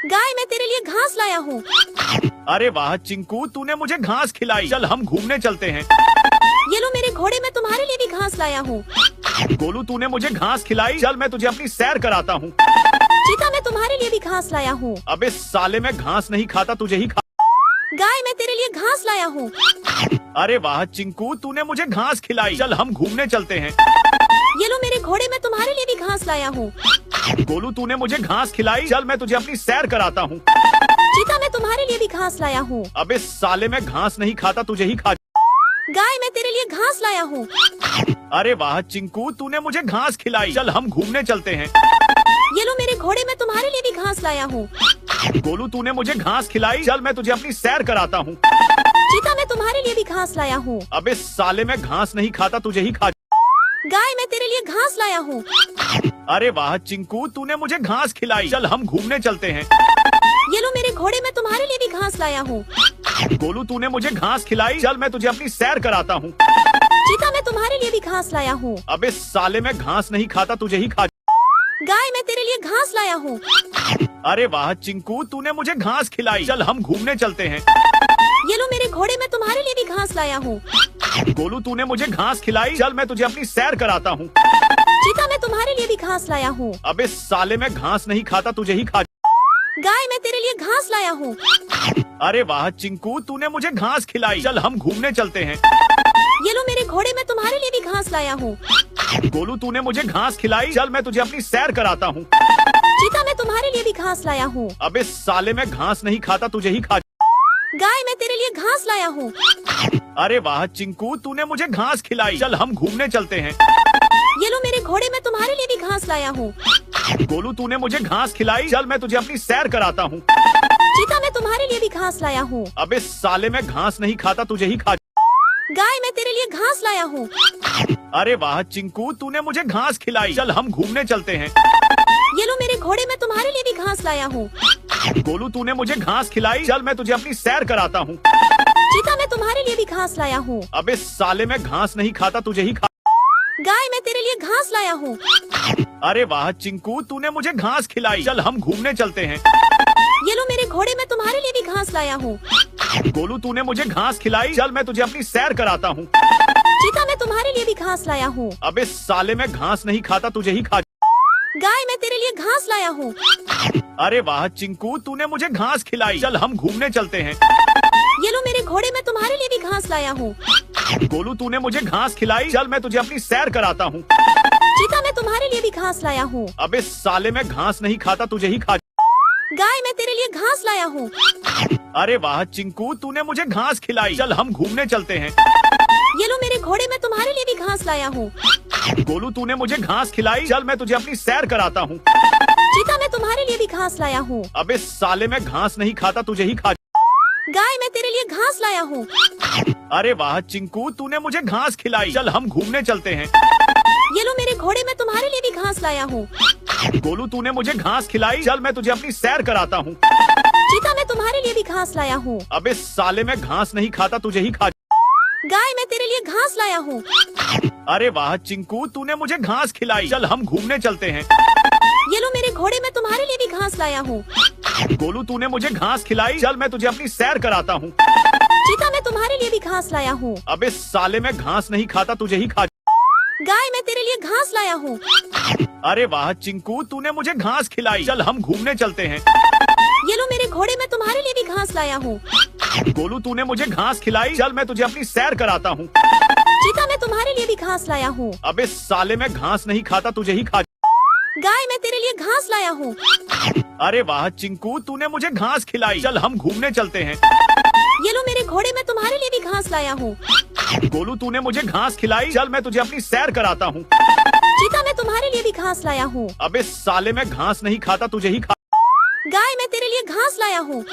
गाय मैं तेरे लिए घास लाया हूँ। अरे वाह चिंकू, तूने मुझे घास खिलाई, चल हम घूमने चलते हैं। ये लो मेरे घोड़े मैं तुम्हारे लिए भी घास लाया हूँ। गोलू तूने मुझे घास खिलाई, चल मैं तुझे अपनी सैर कराता हूँ। चीता मैं तुम्हारे लिए भी घास लाया हूँ। अबे साले मैं घास नहीं खाता, तुझे ही खा। गाय मैं तेरे लिए घास लाया हूँ। अरे वाह चिंकू, तूने मुझे घास खिलाई, चल हम घूमने चलते हैं। ये लो मेरे घोड़े मैं तुम्हारे लिए भी घास लाया हूँ। गोलू तूने मुझे घास खिलाई, चल मैं तुझे अपनी सैर कराता हूँ। चीता मैं तुम्हारे लिए भी घास लाया हूँ। अबे साले मैं घास नहीं खाता, तुझे ही खा। गाय मैं तेरे लिए घास लाया हूँ। अरे वाह चिंकू, तूने मुझे घास खिलाई, चल हम घूमने चलते हैं। ये लो मेरे घोड़े मैं तुम्हारे लिए भी घास लाया हूँ। गोलू तूने मुझे घास खिलाई, चल मैं तुझे अपनी सैर कराता हूँ। चीता मैं तुम्हारे लिए भी घास लाया हूँ। अबे साले मैं घास नहीं खाता, तुझे ही खा। गाय मैं तेरे लिए घास लाया हूँ। अरे वाह चिंकू, तूने मुझे घास खिलाई, चल हम घूमने चलते हैं। ये लो मेरे घोड़े मैं तुम्हारे लिए भी घास लाया हूँ। गोलू तूने मुझे घास खिलाई, चल मैं तुझे अपनी सैर कराता हूँ। चीता मैं तुम्हारे लिए भी घास लाया हूँ। अबे साले मैं घास नहीं खाता, तुझे ही खा। गाय मैं तेरे लिए घास लाया हूँ। अरे वाह चिंकू, तूने मुझे घास खिलाई, चल हम घूमने चलते हैं। ये लो मेरे घोड़े मैं तुम्हारे लिए भी घास लाया हूँ। गोलू तूने मुझे घास खिलाई, चल मैं तुझे अपनी सैर कराता हूँ। चीता मैं तुम्हारे लिए भी घास लाया हूँ। अबे साले मैं घास नहीं खाता, तुझे ही खा। गाय मैं तेरे लिए घास लाया हूँ। अरे वाह चिंकू, तूने मुझे घास खिलाई, चल हम घूमने चलते हैं। ये लो मेरे घोड़े मैं तुम्हारे लिए भी घास लाया हूँ। गोलू तूने मुझे घास खिलाई, चल मैं तुझे अपनी सैर कराता हूँ। चीता मैं तुम्हारे लिए भी घास लाया हूँ। अबे साले मैं घास नहीं खाता, तुझे ही खा। गाय मैं तेरे लिए घास लाया हूँ। अरे वाह चिंकू, तूने मुझे घास खिलाई, चल हम घूमने चलते हैं। ये लो मेरे घोड़े मैं तुम्हारे लिए भी घास लाया हूँ। गोलू तूने मुझे घास खिलाई, चल मैं तुझे अपनी सैर कराता हूँ। चीता मैं तुम्हारे लिए भी घास लाया हूँ। अबे साले मैं घास नहीं खाता, तुझे ही खा। गाय मैं तेरे लिए घास लाया हूँ। अरे वाह चिंकू, तूने मुझे घास खिलाई। चल हम घूमने चलते हैं। ये लो मेरे घोड़े, मैं तुम्हारे लिए भी घास लाया हूँ। गोलू, तूने मुझे घास खिलाई। चल मैं तुझे अपनी सैर कराता हूँ। चीता, मैं तुम्हारे लिए भी घास लाया हूँ। अबे साले, मैं घास नहीं खाता, तुझे ही खा। गाय, मैं तेरे लिए घास लाया हूँ। अरे वाह चिंकू, तूने मुझे घास खिलाई। चल हम घूमने चलते हैं। ये लो मेरे घोड़े, मैं तुम्हारे लिए भी घास लाया हूँ। गोलू, तूने मुझे घास खिलाई। चल मैं तुझे अपनी सैर कराता हूँ। चीता, मैं तुम्हारे लिए भी घास लाया हूँ। अबे साले, मैं घास नहीं खाता, तुझे ही खा। गाय, मैं तेरे लिए घास लाया हूँ। अरे वाह चिंकू, तूने मुझे घास खिलाई। चल हम घूमने चलते हैं। ये लो मेरे घोड़े, मैं तुम्हारे लिए भी घास लाया हूँ। गोलू, तूने मुझे घास खिलाई। चल मैं तुझे अपनी सैर कराता हूँ। चीता, मैं तुम्हारे लिए भी घास लाया हूँ। अबे साले, मैं घास नहीं खाता, तुझे ही खा। गाय, मैं तेरे लिए घास लाया हूँ। अरे वाह चिंकू, तूने मुझे घास खिलाई। चल हम घूमने चलते हैं। ये लो मेरे घोड़े, मैं तुम्हारे लिए भी घास लाया हूँ। गोलू, तूने मुझे घास खिलाई। चल मैं तुझे अपनी सैर कराता हूँ। चीता, मैं तुम्हारे लिए भी घास लाया हूँ। अबे साले, मैं घास नहीं खाता, तुझे ही खा। गाय, मैं तेरे लिए घास लाया हूँ। अरे वाह चिंकू, तूने मुझे घास खिलाई। चल हम घूमने चलते हैं। ये लो मेरे घोड़े, मैं तुम्हारे लिए भी घास लाया हूँ। गोलू, तूने मुझे घास खिलाई। चल मैं तुझे अपनी सैर कराता हूँ। चीता, मैं तुम्हारे लिए भी घास लाया हूँ। अबे साले, मैं घास नहीं खाता, तुझे ही खा। गाय, मैं तेरे लिए घास लाया हूँ। अरे वाह चिंकू, तूने मुझे घास खिलाई। चल हम घूमने चलते हैं। ये लो मेरे घोड़े, मैं तुम्हारे लिए भी घास लाया हूँ। गोलू, तूने मुझे घास खिलाई। चल मैं तुझे अपनी सैर कराता हूँ। चीता, मैं तुम्हारे लिए भी घास लाया हूँ। अबे साले, मैं घास नहीं खाता, तुझे ही खा। गाय, मैं तेरे लिए घास लाया हूँ। अरे वाह चिंकू, तूने मुझे घास खिलाई। चल हम घूमने चलते हैं। ये लो मेरे घोड़े, मैं तुम्हारे लिए भी घास लाया हूँ। गोलू, तूने मुझे घास खिलाई। चल मैं तुझे अपनी सैर कराता हूँ। चीता, मैं तुम्हारे लिए भी घास लाया हूँ। अबे साले, मैं घास नहीं खाता, तुझे ही खा। गाय, मैं तेरे लिए घास लाया हूँ। अरे वाह चिंकू, तूने मुझे घास खिलाई। चल हम घूमने चलते हैं। ये लो मेरे घोड़े, मैं तुम्हारे लिए भी घास लाया हूँ। गोलू, तूने मुझे घास खिलाई। चल मैं तुझे अपनी सैर कराता हूँ। चीता, मैं तुम्हारे लिए भी घास लाया हूँ। अबे साले, मैं घास नहीं खाता, तुझे ही खा। गाय, मैं तेरे लिए घास लाया हूँ।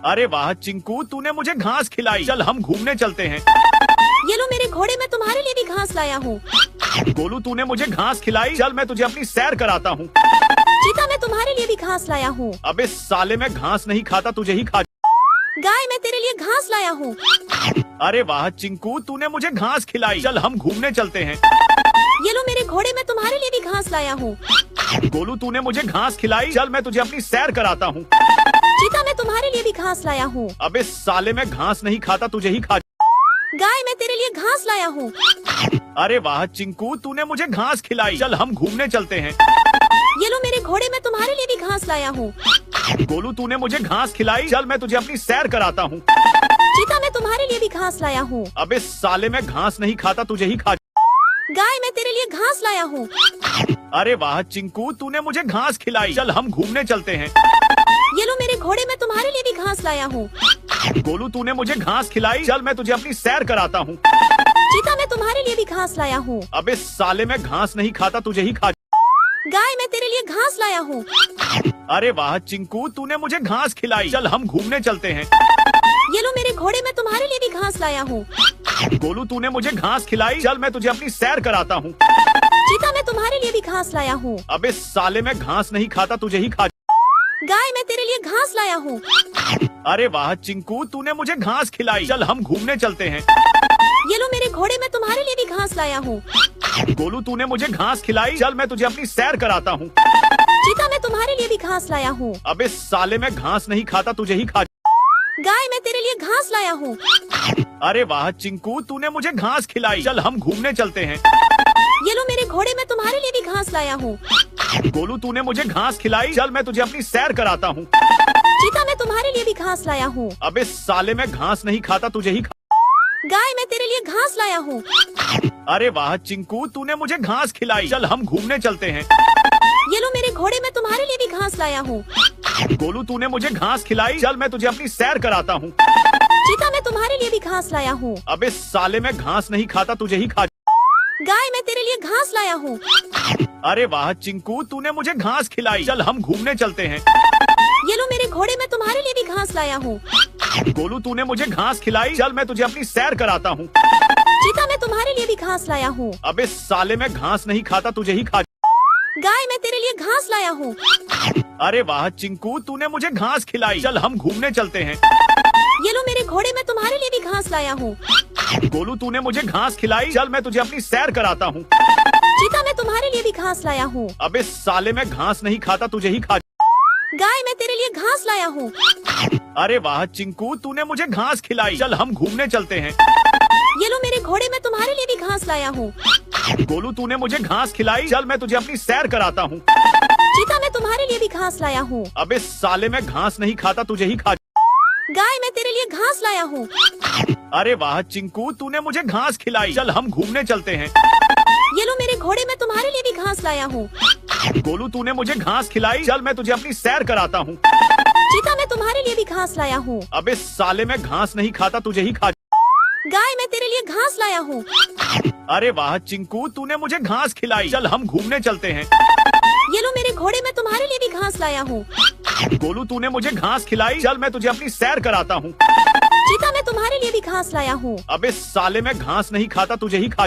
अरे वाह चिंकू, तूने मुझे घास खिलाई। चल हम घूमने चलते हैं। ये लो मेरे घोड़े, मैं तुम्हारे लिए भी घास लाया हूँ। गोलू, तूने मुझे घास खिलाई। चल मैं तुझे अपनी सैर कराता हूँ। चीता, मैं तुम्हारे लिए भी घास लाया हूँ। अबे साले, मैं घास नहीं खाता, तुझे ही खा। गाय, मैं तेरे लिए घास लाया हूँ। अरे वाह चिंकू, तूने मुझे घास खिलाई। चल हम घूमने चलते हैं। ये लो मेरे घोड़े, मैं तुम्हारे लिए भी घास लाया हूँ। गोलू, तूने मुझे घास खिलाई। चल मैं तुझे अपनी सैर कराता हूँ। चीता, मैं तुम्हारे लिए भी घास लाया हूँ। अबे साले, मैं घास नहीं खाता, तुझे ही खा। गाय, मैं तेरे लिए घास लाया हूँ। अरे वाह चिंकू, तूने मुझे घास खिलाई। चल हम घूमने चलते हैं। ये लो मेरे घोड़े, मैं तुम्हारे लिए भी घास लाया हूँ। गोलू, तूने मुझे घास खिलाई। चल मैं तुझे अपनी सैर कराता हूँ। चीता, मैं तुम्हारे लिए भी घास लाया हूँ। अबे साले, मैं घास नहीं खाता, तुझे ही खा। गाय, मैं तेरे लिए घास लाया हूँ। अरे वाह चिंकू, तूने मुझे घास खिलाई। चल हम घूमने चलते हैं। ये लो मेरे घोड़े, मैं तुम्हारे लिए भी घास लाया हूँ। गोलू, तूने मुझे घास खिलाई। चल मैं तुझे अपनी सैर कराता हूँ। चीता, मैं तुम्हारे लिए भी घास लाया हूँ। अबे साले, मैं घास नहीं खाता, तुझे ही खा। गाय, मैं तेरे लिए घास लाया हूँ। अरे वाह चिंकू, तूने मुझे घास खिलाई। चल हम घूमने चलते हैं। ये लो मेरे घोड़े, मैं तुम्हारे लिए भी घास लाया हूँ। गोलू, तूने मुझे घास खिलाई। चल मैं तुझे अपनी सैर कराता हूँ। चीता, मैं तुम्हारे लिए भी घास लाया हूँ। अबे साले, मैं घास नहीं खाता, तुझे ही खा। गाय, मैं तेरे लिए घास लाया हूँ। अरे वाह चिंकू, तूने मुझे घास खिलाई। चल हम घूमने चलते हैं। ये लो मेरे घोड़े, मैं तुम्हारे लिए भी घास लाया हूँ। गोलू, तूने मुझे घास खिलाई। चल मैं तुझे अपनी सैर कराता हूँ। चीता, मैं तुम्हारे लिए भी घास लाया हूँ। अबे साले, मैं घास नहीं खाता, तुझे ही खा। गाय, मैं तेरे लिए घास लाया हूँ। अरे वाह चिंकू, तूने मुझे घास खिलाई। चल हम घूमने चलते हैं। ये लो मेरे घोड़े, मैं तुम्हारे लिए भी घास लाया हूँ। गोलू, तूने मुझे घास खिलाई। चल मैं तुझे अपनी सैर कराता हूँ। चीता, मैं तुम्हारे लिए भी घास लाया हूँ। अबे साले, मैं घास नहीं खाता, तुझे ही खा। गाय, मैं तेरे लिए घास लाया हूँ। अरे वाह चिंकू, तूने मुझे घास खिलाई। चल हम घूमने चलते हैं। ये लो मेरे घोड़े, मैं तुम्हारे लिए भी घास लाया हूँ। गोलू, तूने मुझे घास खिलाई। चल मैं तुझे अपनी सैर कराता हूँ। चीता, मैं तुम्हारे लिए भी घास लाया हूँ। अबे साले, मैं घास नहीं खाता, तुझे ही खा। गाय, मैं तेरे लिए घास लाया हूँ। अरे वाह चिंकू, तूने मुझे घास खिलाई। चल हम घूमने चलते हैं। ये लो मेरे घोड़े, मैं तुम्हारे लिए भी घास लाया हूँ। गोलू, तूने मुझे घास खिलाई। चल मैं तुझे अपनी सैर कराता हूँ। तुम्हारे लिए भी घास लाया हूँ। अबे साले, मैं घास नहीं खाता, तुझे ही खा। गाय, मैं तेरे लिए घास लाया हूँ। अरे वाह चिंकू, तूने मुझे घास खिलाई। चल हम घूमने चलते हैं। ये लो मेरे घोड़े, मैं तुम्हारे लिए भी घास लाया हूँ। गोलू, तूने मुझे घास खिलाई। चल मैं तुझे अपनी सैर कराता हूँ। चीता, मैं तुम्हारे लिए भी घास लाया हूँ। अबे साले, मैं घास नहीं खाता, तुझे ही खा। गाय, मैं तेरे लिए घास लाया हूँ। अरे वाह चिंकू, तूने मुझे घास खिलाई। चल हम घूमने चलते हैं। ये लो मेरे घोड़े, मैं तुम्हारे लिए भी घास लाया हूँ। गोलू, तूने मुझे घास खिलाई। चल मैं तुझे अपनी सैर कराता हूँ। चीता, मैं तुम्हारे लिए भी घास लाया हूँ। अबे साले, मैं घास नहीं खाता, तुझे ही खा। गाय, मैं तेरे लिए घास लाया हूँ। अरे वाह चिंकू, तूने मुझे घास खिलाई। चल हम घूमने चलते हैं। ये लो मेरे घोड़े, मैं तुम्हारे लिए भी घास लाया हूँ। गोलू, तूने मुझे घास खिलाई। चल मैं तुझे अपनी सैर कराता हूँ। चीता, मैं तुम्हारे लिए भी घास लाया हूँ। अबे साले, मैं घास नहीं खाता, तुझे ही खा। गाय, मैं तेरे लिए घास लाया हूँ। अरे वाह चिंकू, तूने मुझे घास खिलाई। चल हम घूमने चलते हैं। ये लो मेरे घोड़े, मैं तुम्हारे लिए भी घास लाया हूँ। गोलू, तूने मुझे घास खिलाई। चल मैं तुझे अपनी सैर कराता हूँ। चीता, मैं तुम्हारे लिए भी घास लाया हूँ। अबे साले, मैं घास नहीं खाता, तुझे ही खा।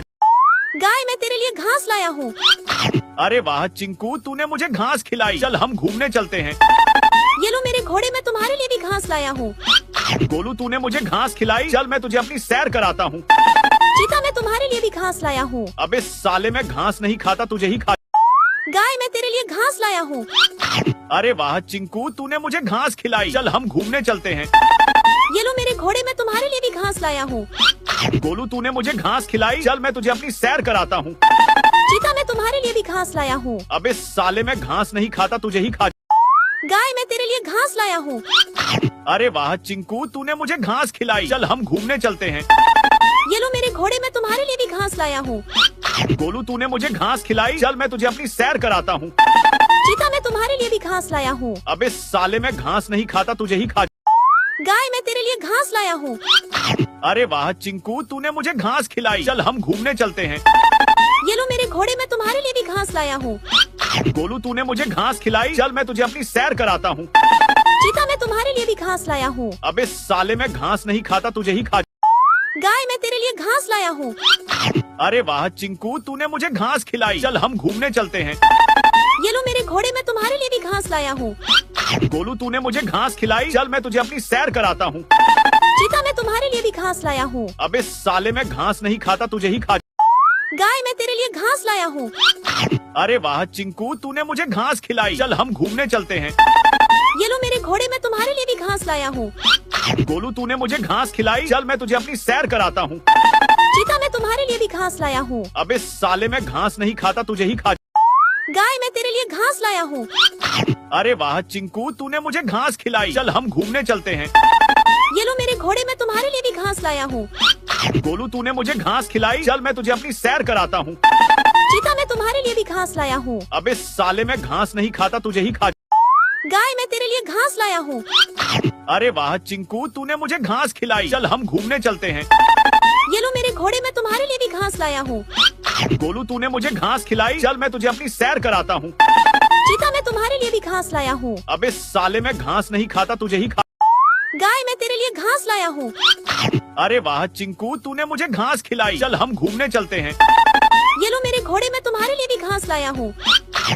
गाय, मैं तेरे लिए घास लाया हूँ। अरे वाह चिंकू, तूने मुझे घास खिलाई। चल हम घूमने चलते हैं। ये लो मेरे घोड़े, मैं तुम्हारे लिए भी घास लाया हूँ। गोलू, तूने मुझे घास खिलाई। चल मैं तुझे अपनी सैर कराता हूँ। चीता, मैं तुम्हारे लिए भी घास लाया हूँ। अबे साले, मैं घास नहीं खाता, तुझे ही खा। गाय, मैं तेरे लिए घास लाया हूँ। अरे वाह चिंकू, तूने मुझे घास खिलाई। चल हम घूमने चलते हैं। ये लो मेरे घोड़े, मैं तुम्हारे लिए भी घास लाया हूँ। गोलू, तूने मुझे घास खिलाई। चल मैं तुझे अपनी सैर कराता हूँ। चीता, मैं तुम्हारे लिए भी घास लाया हूँ। अबे साले, मैं घास नहीं खाता, तुझे ही खा। गाय, मैं तेरे लिए घास लाया हूँ। अरे वाह चिंकू, तूने मुझे घास खिलाई। चल हम घूमने चलते हैं। ये लो मेरे घोड़े, मैं तुम्हारे लिए भी घास लाया हूँ। गोलू, तूने मुझे घास खिलाई। चल मैं तुझे अपनी सैर कराता हूँ। चीता, मैं तुम्हारे लिए भी घास लाया हूँ। अबे साले, मैं घास नहीं खाता, तुझे ही खा। गाय, मैं तेरे लिए घास लाया हूँ। अरे वाह चिंकू, तूने मुझे घास खिलाई। चल हम घूमने चलते हैं। ये लो मेरे घोड़े, मैं तुम्हारे लिए भी घास लाया हूँ। गोलू, तूने मुझे घास खिलाई। चल मैं तुझे अपनी सैर कराता हूँ। चीता, मैं तुम्हारे लिए भी घास लाया हूँ। अबे साले, मैं घास नहीं खाता, तुझे ही खा। गाय, मैं तेरे लिए घास लाया हूँ। अरे वाह चिंकू, तूने मुझे घास खिलाई। चल हम घूमने चलते हैं। ये लो मेरे घोड़े, मैं तुम्हारे लिए भी घास लाया हूँ। गोलू, तूने मुझे घास खिलाई। चल मैं तुझे अपनी सैर कराता हूँ। चीता, मैं तुम्हारे लिए भी घास लाया हूँ। अबे साले, मैं घास नहीं खाता, तुझे ही खा। गाय, मैं तेरे लिए घास लाया हूँ। अरे वाह चिंकू, तूने मुझे घास खिलाई। चल हम घूमने चलते हैं। ये लो मेरे घोड़े, मैं तुम्हारे लिए भी घास लाया हूँ। गोलू, तूने मुझे घास खिलाई। चल मैं तुझे अपनी सैर कराता हूँ। चीता, मैं तुम्हारे लिए भी घास लाया हूँ। अबे साले, मैं घास नहीं खाता, तुझे ही खा। गाय, मैं तेरे लिए घास लाया हूँ। अरे वाह चिंकू, तूने मुझे घास खिलाई। चल हम घूमने चलते हैं। ये लो मेरे घोड़े, मैं तुम्हारे लिए भी घास लाया हूँ। गोलू, तूने मुझे घास खिलाई। चल मैं तुझे अपनी सैर कराता हूँ। चीता, मैं तुम्हारे लिए भी घास लाया हूँ। अबे साले, मैं घास नहीं खाता, तुझे ही खा। गाय, मैं तेरे लिए घास लाया हूँ। अरे वाह चिंकू, तूने मुझे घास खिलाई। चल हम घूमने चलते हैं। ये लो मेरे घोड़े, मैं तुम्हारे लिए भी घास लाया हूँ। गोलू, तूने मुझे घास खिलाई। चल मैं तुझे अपनी सैर कराता हूँ। चीता, मैं तुम्हारे लिए भी घास लाया हूँ। अबे साले, मैं घास नहीं खाता, तुझे ही खा। गाय, मैं तेरे लिए घास लाया हूँ। अरे वाह चिंकू, तूने मुझे घास खिलाई। चल हम घूमने चलते हैं। ये लो मेरे घोड़े, मैं तुम्हारे लिए भी घास लाया हूँ।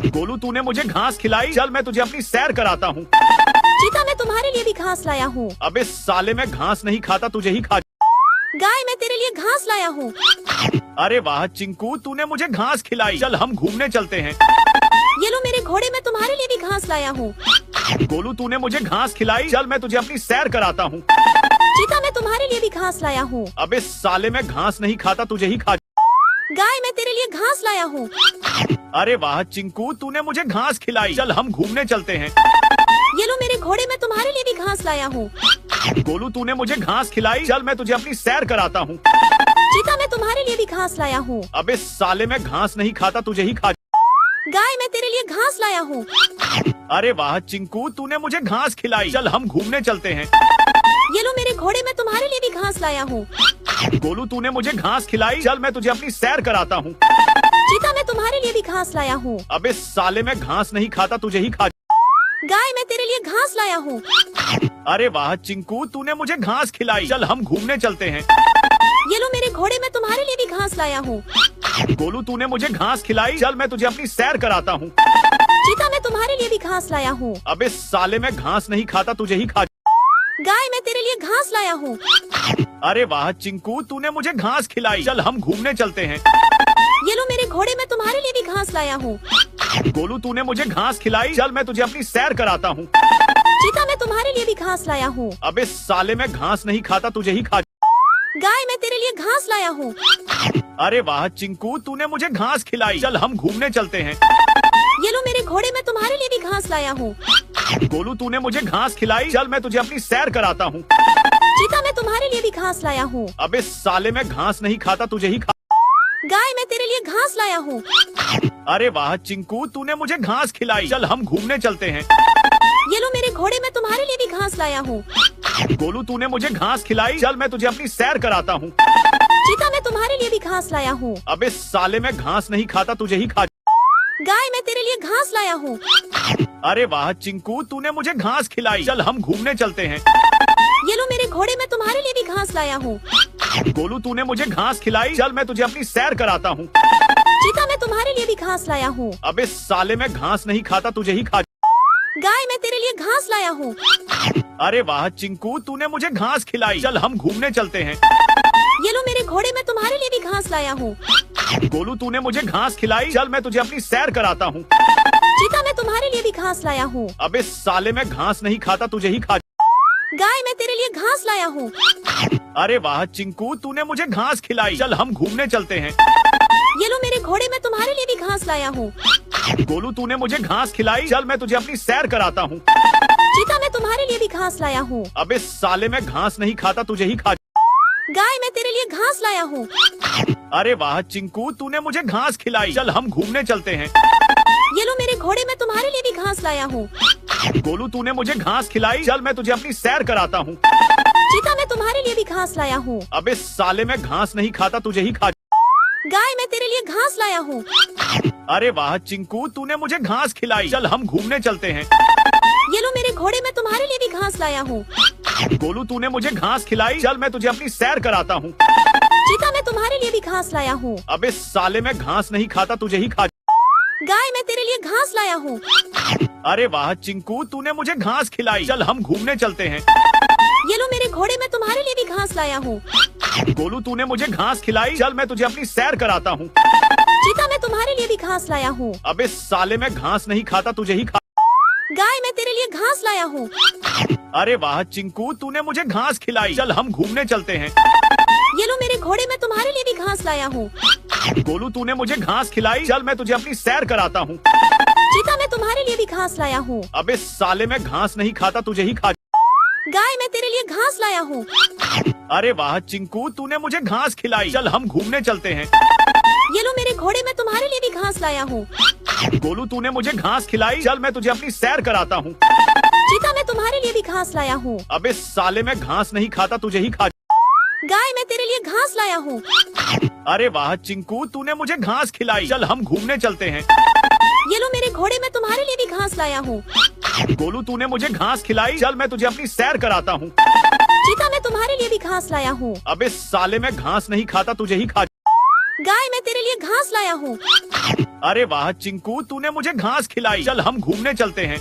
गोलू, तूने मुझे घास खिलाई। चल मैं तुझे अपनी सैर कराता हूँ। चीता, मैं तुम्हारे लिए भी घास लाया हूँ। अबे साले, मैं घास नहीं खाता, तुझे ही खा। गाय, मैं तेरे लिए घास लाया हूँ। अरे वाह चिंकू, तूने मुझे घास खिलाई। चल हम घूमने चलते हैं। ये लो मेरे घोड़े, मैं तुम्हारे लिए भी घास लाया हूँ। गोलू, तूने मुझे घास खिलाई। चल मैं तुझे अपनी सैर कराता हूँ। चीता, मैं तुम्हारे लिए भी घास लाया हूँ। अबे साले, मैं घास नहीं खाता, तुझे ही खा। गाय, मैं तेरे लिए घास लाया हूँ। अरे वाह चिंकू, तूने मुझे घास खिलाई। चल हम घूमने चलते हैं। ये लो मेरे घोड़े, मैं तुम्हारे लिए भी घास लाया हूँ। गोलू, तूने मुझे घास खिलाई। चल मैं तुझे अपनी सैर कराता हूँ। चीता, मैं तुम्हारे लिए भी घास लाया हूँ। अबे साले, मैं घास नहीं खाता, तुझे ही खा। गाय, मैं तेरे लिए घास लाया हूँ। अरे वाह चिंकू, तूने मुझे घास खिलाई। चल हम घूमने चलते हैं। ये लो मेरे घोड़े, मैं तुम्हारे लिए भी घास लाया हूँ। गोलू, तूने मुझे घास खिलाई। चल मैं तुझे अपनी सैर कराता हूँ। चीता, मैं तुम्हारे लिए भी घास लाया हूँ। अबे साले, मैं घास नहीं खाता, तुझे ही खा। गाय, मैं तेरे लिए घास लाया हूँ। अरे वाह चिंकू, तूने मुझे घास खिलाई। चल हम घूमने चलते हैं। ये ये लो मेरे घोड़े, मैं तुम्हारे लिए भी घास लाया हूँ। गोलू तूने मुझे घास खिलाई, चल मैं तुझे अपनी सैर कराता हूँ। चीता, मैं तुम्हारे लिए भी घास लाया हूँ। अबे साले, मैं घास नहीं खाता, तुझे ही खा। गाय, मैं तेरे लिए घास लाया हूँ। अरे वाह चिंकू, तूने मुझे घास खिलाई, चल हम घूमने चलते हैं। ये लो मेरे घोड़े, मैं तुम्हारे लिए भी घास लाया हूँ। गोलू तूने मुझे घास खिलाई, चल मैं तुझे अपनी सैर कराता हूँ। चीता, मैं तुम्हारे लिए भी घास लाया हूँ। अबे साले, मैं घास नहीं खाता, तुझे ही खा। गाय, मैं तेरे लिए घास लाया हूँ। अरे वाह चिंकू, तूने मुझे घास खिलाई, चल हम घूमने चलते हैं। ये लो मेरे घोड़े, मैं तुम्हारे लिए भी घास लाया हूँ। गोलू तूने मुझे घास खिलाई, चल मैं तुझे अपनी सैर कराता हूँ। चीता, मैं तुम्हारे लिए भी घास लाया हूँ। अबे साले, मैं घास नहीं खाता, तुझे ही खा। गाय, मैं तेरे लिए घास लाया हूँ। अरे वाह चिंकू, तूने मुझे घास खिलाई, चल हम घूमने चलते हैं। ये लो मेरे घोड़े, मैं तुम्हारे लिए भी घास लाया हूँ। गोलू तूने मुझे घास खिलाई, चल मैं तुझे अपनी सैर कराता हूँ। चीता, मैं तुम्हारे लिए भी घास लाया हूँ। अबे साले, मैं घास नहीं खाता, तुझे ही खा। गाय, मैं तेरे लिए घास लाया हूँ। अरे वाह चिंकू, तूने मुझे घास खिलाई, चल हम घूमने चलते हैं। ये लो मेरे घोड़े, मैं तुम्हारे लिए भी घास लाया हूँ। गोलू तूने मुझे घास खिलाई, चल मैं तुझे अपनी सैर कराता हूँ। चीता, मैं तुम्हारे लिए भी घास लाया हूँ। अबे साले, मैं घास नहीं खाता, तुझे ही खा। गाय, मैं तेरे लिए घास लाया हूँ। अरे वाह चिंकू, तूने मुझे घास खिलाई, चल हम घूमने चलते हैं। ये लो मेरे घोड़े, मैं तुम्हारे लिए भी घास लाया हूँ। गोलू तूने मुझे घास खिलाई, चल मैं तुझे अपनी सैर कराता हूँ। चीता, मैं तुम्हारे लिए भी घास लाया हूँ। अबे साले, मैं घास नहीं खाता, तुझे ही खा। गाय, मैं तेरे लिए घास लाया हूँ। अरे वाह चिंकू, तूने मुझे घास खिलाई, चल हम घूमने चलते हैं। ये लो मेरे घोड़े, मैं तुम्हारे लिए भी घास लाया हूँ। गोलू तूने मुझे घास खिलाई, चल मैं तुझे अपनी सैर कराता हूँ। चीता, मैं तुम्हारे लिए भी घास लाया हूँ। अबे साले, मैं घास नहीं खाता, तुझे ही खा। गाय, मैं तेरे लिए घास लाया हूँ। अरे वाह चिंकू, तूने मुझे घास खिलाई, चल हम घूमने चलते हैं। ये लो मेरे घोड़े, मैं तुम्हारे लिए भी घास लाया हूँ। गोलू तूने मुझे घास खिलाई, चल मैं तुझे अपनी सैर कराता हूँ। चीता, मैं तुम्हारे लिए भी घास लाया हूँ। अबे साले, मैं घास नहीं खाता, तुझे ही खा। गाय, मैं तेरे लिए घास लाया हूँ। अरे वाह चिंकू, तूने मुझे घास खिलाई, चल हम घूमने चलते हैं। ये लो मेरे घोड़े, मैं तुम्हारे लिए भी घास लाया हूँ। गोलू तूने मुझे घास खिलाई, चल मैं तुझे अपनी सैर कराता हूँ। चीता, मैं तुम्हारे लिए भी घास लाया हूँ। अबे साले, मैं घास नहीं खाता, तुझे ही खा। गाय, मैं तेरे लिए घास लाया हूँ। अरे वाह चिंकू, तूने मुझे घास खिलाई, चल हम घूमने चलते हैं। ये लो मेरे घोड़े, मैं तुम्हारे लिए भी घास लाया हूँ। गोलू तूने मुझे घास खिलाई, चल मैं तुझे अपनी सैर कराता हूँ। चीता, मैं तुम्हारे लिए भी घास लाया हूँ। अबे साले, मैं घास नहीं खाता, तुझे ही खा। गाय, मैं तेरे लिए घास लाया हूँ। अरे वाह चिंकू, तूने मुझे घास खिलाई, चल हम घूमने चलते हैं। ये लो मेरे घोड़े, मैं तुम्हारे लिए भी घास लाया हूँ। गोलू तूने मुझे घास खिलाई, चल मैं तुझे अपनी सैर कराता हूँ। चीता, मैं तुम्हारे लिए भी घास लाया हूँ। अबे साले, मैं घास नहीं खाता, तुझे ही खा। गाय, मैं तेरे लिए घास लाया हूँ। अरे वाह चिंकू, तूने मुझे घास खिलाई, चल हम घूमने चलते हैं। ये लो मेरे घोड़े, मैं तुम्हारे लिए भी घास लाया हूँ। गोलू तूने मुझे घास खिलाई, चल मैं तुझे अपनी सैर कराता हूँ। चीता, मैं तुम्हारे लिए भी घास लाया हूँ। अबे साले, मैं घास नहीं खाता, तुझे ही खा। गाय, मैं तेरे लिए घास लाया हूँ। अरे वाह चिंकू, तूने मुझे घास खिलाई, चल हम घूमने चलते हैं। ये लो मेरे घोड़े, मैं तुम्हारे लिए भी घास लाया हूँ। गोलू तूने मुझे घास खिलाई, चल मैं तुझे अपनी सैर कराता हूँ। चीता, मैं तुम्हारे लिए भी घास लाया हूँ। अबे साले, मैं घास नहीं खाता, तुझे ही खा। गाय, मैं तेरे लिए घास लाया हूँ। अरे वाह चिंकू, तूने मुझे घास खिलाई, चल हम घूमने चलते हैं।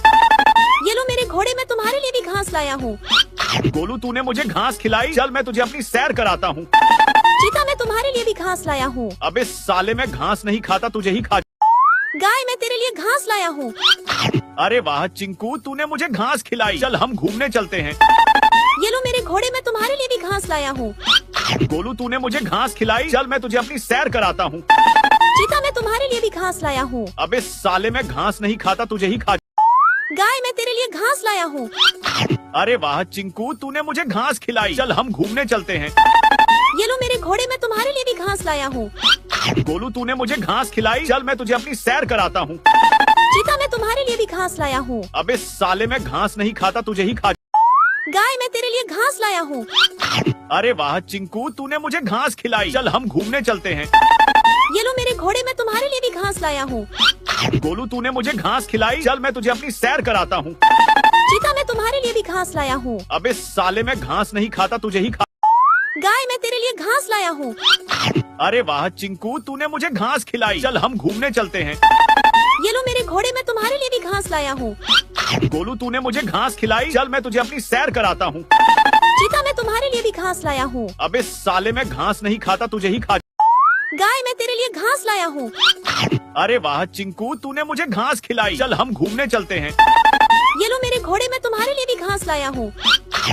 ये लो मेरे घोड़े, मैं तुम्हारे लिए भी घास लाया हूँ। गोलू तूने मुझे घास खिलाई, चल मैं तुझे अपनी सैर कराता हूँ। चीता, मैं तुम्हारे लिए भी घास लाया हूँ। अबे साले, मैं घास नहीं खाता, तुझे ही खा। गाय, मैं तेरे लिए घास लाया हूँ। अरे वाह चिंकू, तूने मुझे घास खिलाई, चल हम घूमने चलते हैं। ये लो मेरे घोड़े, मैं तुम्हारे लिए भी घास लाया हूँ। गोलू तूने मुझे घास खिलाई, चल मैं तुझे अपनी सैर कराता हूँ। चीता, मैं तुम्हारे लिए भी घास लाया हूँ। अबे साले, मैं घास नहीं खाता, तुझे ही खा। गाय, मैं तेरे लिए घास लाया हूँ। अरे वाह चिंकू, तूने मुझे घास खिलाई, चल हम घूमने चलते हैं। ये लो मेरे घोड़े, मैं तुम्हारे लिए भी घास लाया हूँ। गोलू तूने मुझे घास खिलाई, चल मैं तुझे अपनी सैर कराता हूँ। चीता, मैं तुम्हारे लिए भी घास लाया हूँ। अबे साले, मैं घास नहीं खाता, तुझे ही खा। गाय, मैं तेरे लिए घास लाया हूँ। अरे वाह चिंकू, तूने मुझे घास खिलाई, चल हम घूमने चलते हैं। ये लो मेरे घोड़े, मैं तुम्हारे लिए भी घास लाया हूँ। गोलू तूने मुझे घास खिलाई, चल मैं तुझे अपनी सैर कराता हूँ। चीता, मैं तुम्हारे लिए भी घास लाया हूँ। अबे साले, मैं घास नहीं खाता, तुझे ही खा। गाय मैं तेरे लिए घास लाया हूँ। अरे वाह चिंकू, तूने मुझे घास खिलाई। चल हम घूमने चलते हैं। ये लो मेरे घोड़े, मैं तुम्हारे लिए भी घास लाया हूँ। गोलू, तूने मुझे घास खिलाई। चल मैं तुझे अपनी सैर कराता हूँ। चीता मैं तुम्हारे लिए भी घास लाया हूँ। अबे साले, मैं घास नहीं खाता, तुझे ही खा। गाय मैं तेरे लिए घास लाया हूँ। अरे वाह चिंकू, तूने मुझे घास खिलाई। चल हम घूमने चलते हैं। ये लो मेरे घोड़े, मैं तुम्हारे लिए भी घास लाया हूँ।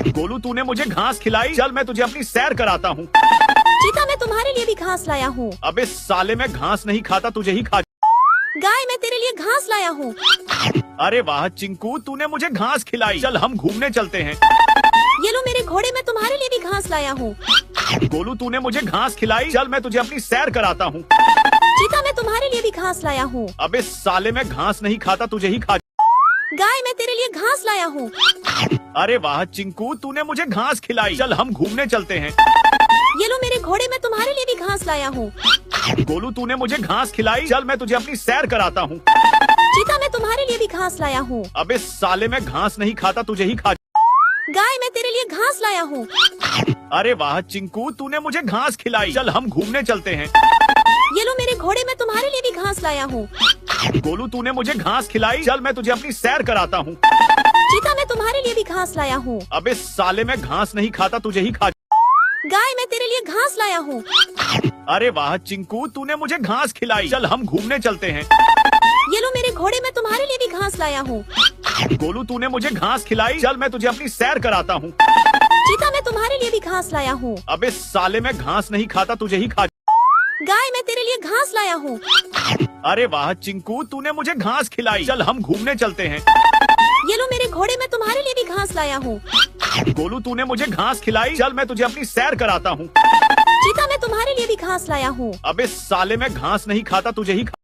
गोलू, तूने मुझे घास खिलाई। चल मैं तुझे अपनी सैर कराता हूँ। चीता मैं तुम्हारे लिए भी घास लाया हूँ। अबे साले, मैं घास नहीं खाता, तुझे ही खा। गाय मैं तेरे लिए घास लाया हूँ। अरे वाह चिंकू, तूने मुझे घास खिलाई। चल हम घूमने चलते हैं। ये लो मेरे घोड़े, मैं तुम्हारे लिए भी घास लाया हूँ। गोलू, तूने मुझे घास खिलाई। चल मैं तुझे अपनी सैर कराता हूँ। चीता मैं तुम्हारे लिए भी घास लाया हूँ। अबे साले, मैं घास नहीं खाता, तुझे ही खा। गाय मैं तेरे लिए घास लाया हूँ। अरे वाह चिंकू, तूने मुझे घास खिलाई। चल हम घूमने चलते हैं। ये लो मेरे घोड़े, मैं तुम्हारे लिए भी घास लाया हूँ। गोलू, तूने मुझे घास खिलाई। चल मैं तुझे अपनी सैर कराता हूँ। चीता मैं तुम्हारे लिए भी घास लाया हूँ। अबे साले, मैं घास नहीं खाता, तुझे ही खा। गाय मैं तेरे लिए घास लाया हूँ। अरे वाह चिंकू, तूने मुझे घास खिलाई। चल हम घूमने चलते हैं। ये लो मेरे घोड़े, मैं तुम्हारे लिए भी घास लाया हूँ। गोलू, तूने मुझे घास खिलाई। चल मैं तुझे अपनी सैर कराता हूँ। चीता मैं तुम्हारे लिए भी घास लाया हूँ। अबे साले, मैं घास नहीं खाता, तुझे ही खा। गाय मैं तेरे लिए घास लाया हूँ। अरे वाह चिंकू, तूने मुझे घास खिलाई। चल हम घूमने चलते हैं। ये लो मेरे घोड़े, मैं तुम्हारे लिए भी घास लाया हूँ। गोलू, तूने मुझे घास खिलाई। चल मैं तुझे अपनी सैर कराता हूँ। चीता मैं तुम्हारे लिए भी घास लाया हूँ। अबे साले, मैं घास नहीं खाता, तुझे ही खा। गाय मैं तेरे लिए घास लाया हूँ। अरे वाह चिंकू, तूने मुझे घास खिलाई। चल हम घूमने चलते हैं। ये लो मेरे घोड़े, मैं तुम्हारे लिए भी घास लाया हूँ। गोलू, तूने मुझे घास खिलाई। चल मैं तुझे अपनी सैर कराता हूँ। चीता मैं तुम्हारे लिए भी घास लाया हूँ। अबे साले, मैं घास नहीं खाता, तुझे ही खा।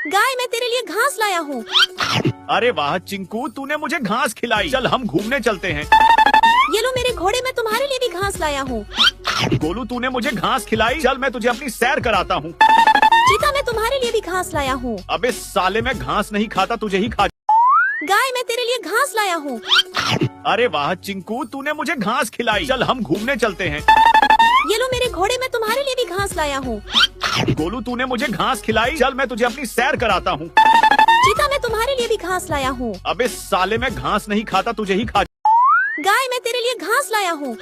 गाय मैं तेरे लिए घास लाया हूँ। अरे वाह चिंकू, तूने मुझे घास खिलाई। चल हम घूमने चलते हैं। ये लो मेरे घोड़े, मैं तुम्हारे लिए भी घास लाया हूँ। गोलू, तूने मुझे घास खिलाई। चल मैं तुझे अपनी सैर कराता हूँ। चीता मैं तुम्हारे लिए भी घास लाया हूँ। अबे साले, मैं घास नहीं खाता, तुझे ही खा। गाय मैं तेरे लिए घास लाया हूँ। अरे वाह चिंकू, तूने मुझे घास खिलाई। चल हम घूमने चलते हैं। ये लो मेरे घोड़े, मैं तुम्हारे लिए भी घास लाया हूँ। गोलू, तूने मुझे घास खिलाई। चल मैं तुझे अपनी सैर कराता हूँ। चीता मैं तुम्हारे लिए भी घास लाया हूँ। अबे साले, मैं घास नहीं खाता, तुझे ही खा। गाय मैं तेरे लिए घास लाया हूँ।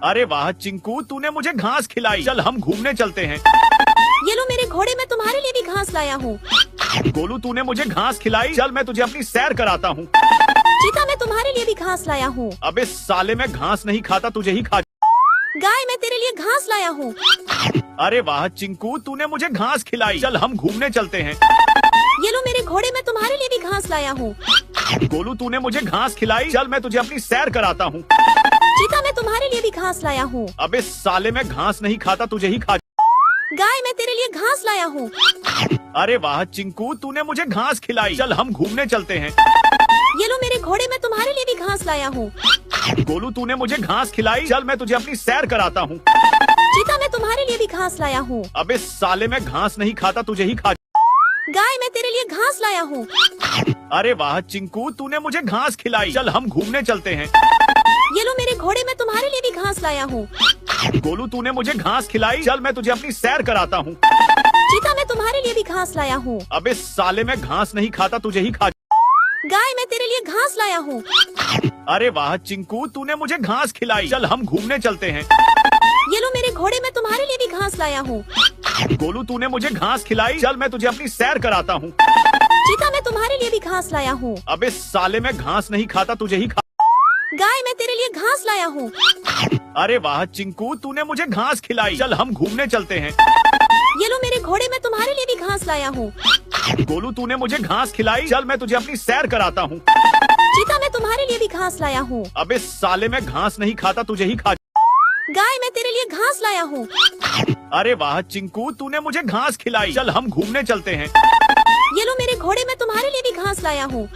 अरे वाह चिंकू, तूने मुझे घास खिलाई। चल हम घूमने चलते हैं। ये लो मेरे घोड़े, मैं तुम्हारे लिए भी घास लाया हूँ। गोलू, तूने मुझे घास खिलाई। चल मैं तुझे अपनी सैर कराता हूँ। चीता मैं तुम्हारे लिए भी घास लाया हूँ। अबे साले, मैं घास नहीं खाता, तुझे ही खा। गाय मैं तेरे लिए घास लाया हूँ। अरे वाह चिंकू, तूने मुझे घास खिलाई। चल हम घूमने चलते हैं। ये लो मेरे घोड़े, मैं तुम्हारे लिए भी घास लाया हूँ। गोलू, तूने मुझे घास खिलाई। चल मैं तुझे अपनी सैर कराता हूँ। चीता मैं तुम्हारे लिए भी घास लाया हूँ। अबे साले, मैं घास नहीं खाता, तुझे ही खा। गाय मैं तेरे लिए घास लाया हूँ। अरे वाह चिंकू, तूने मुझे घास खिलाई। चल हम घूमने चलते हैं। ये लो मेरे घोड़े, मैं तुम्हारे लिए भी घास लाया हूँ। गोलू, तूने मुझे घास खिलाई। चल मैं तुझे अपनी सैर कराता हूँ। चीता मैं तुम्हारे लिए भी घास लाया हूँ। अबे साले, मैं घास नहीं खाता, तुझे ही खा। गाय मैं तेरे लिए घास लाया हूँ। अरे वाह चिंकू, तूने मुझे घास खिलाई। चल हम घूमने चलते हैं। ये लो मेरे घोड़े, मैं तुम्हारे लिए भी घास लाया हूँ। गोलू, तूने मुझे घास खिलाई। चल मैं तुझे अपनी सैर कराता हूँ। चीता मैं तुम्हारे लिए भी घास लाया हूँ। अबे साले, मैं घास नहीं खाता, तुझे ही खा। गाय मैं तेरे लिए घास लाया हूँ। अरे वाह चिंकू, तूने मुझे घास खिलाई। चल हम घूमने चलते हैं। ये लो मेरे घोड़े, मैं तुम्हारे लिए भी घास लाया हूँ। गोलू, तूने मुझे घास खिलाई। चल मैं तुझे अपनी सैर कराता हूँ। चीता मैं तुम्हारे लिए भी घास लाया हूँ। अबे साले, मैं घास नहीं खाता, तुझे ही खा। गाय मैं तेरे लिए घास लाया हूँ। अरे वाह चिंकू, तूने मुझे घास खिलाई। चल हम घूमने चलते हैं। ये लो मेरे घोड़े, मैं तुम्हारे लिए भी घास लाया हूँ। गोलू, तूने मुझे घास खिलाई। चल मैं तुझे अपनी सैर कराता हूँ। चीता मैं तुम्हारे लिए भी घास लाया हूँ। अबे साले, मैं घास नहीं खाता, तुझे ही खा। गाय मैं तेरे लिए घास लाया हूँ। अरे वाह चिंकू, तूने मुझे घास खिलाई। चल हम घूमने चलते हैं। ये लो मेरे घोड़े, मैं तुम्हारे लिए भी घास लाया हूँ।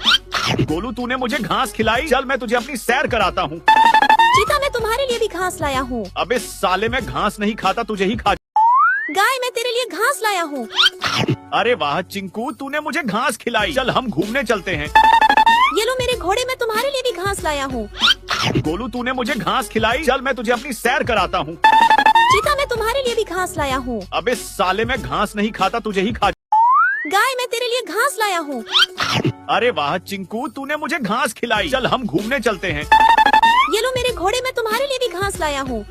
गोलू, तूने मुझे घास खिलाई। चल मैं तुझे अपनी सैर कराता हूँ। चीता मैं तुम्हारे लिए भी घास लाया हूँ। अबे साले, मैं घास नहीं खाता, तुझे ही खा। गाय मैं तेरे लिए घास लाया हूँ। अरे वाह चिंकू, तूने मुझे घास खिलाई। चल हम घूमने चलते हैं। ये लो मेरे घोड़े, मैं तुम्हारे लिए भी घास लाया हूँ। गोलू तूने मुझे घास खिलाई, चल मैं तुझे अपनी सैर कराता हूँ। चीता मैं तुम्हारे लिए भी घास लाया हूँ। अबे साले मैं घास नहीं खाता, तुझे ही खा। गाय मैं तेरे लिए घास लाया हूँ। अरे वाह चिंकू, तूने मुझे घास खिलाई, चल हम घूमने चलते हैं। ये लो मेरे घोड़े मैं तुम्हारे लिए भी घास लाया हूँ।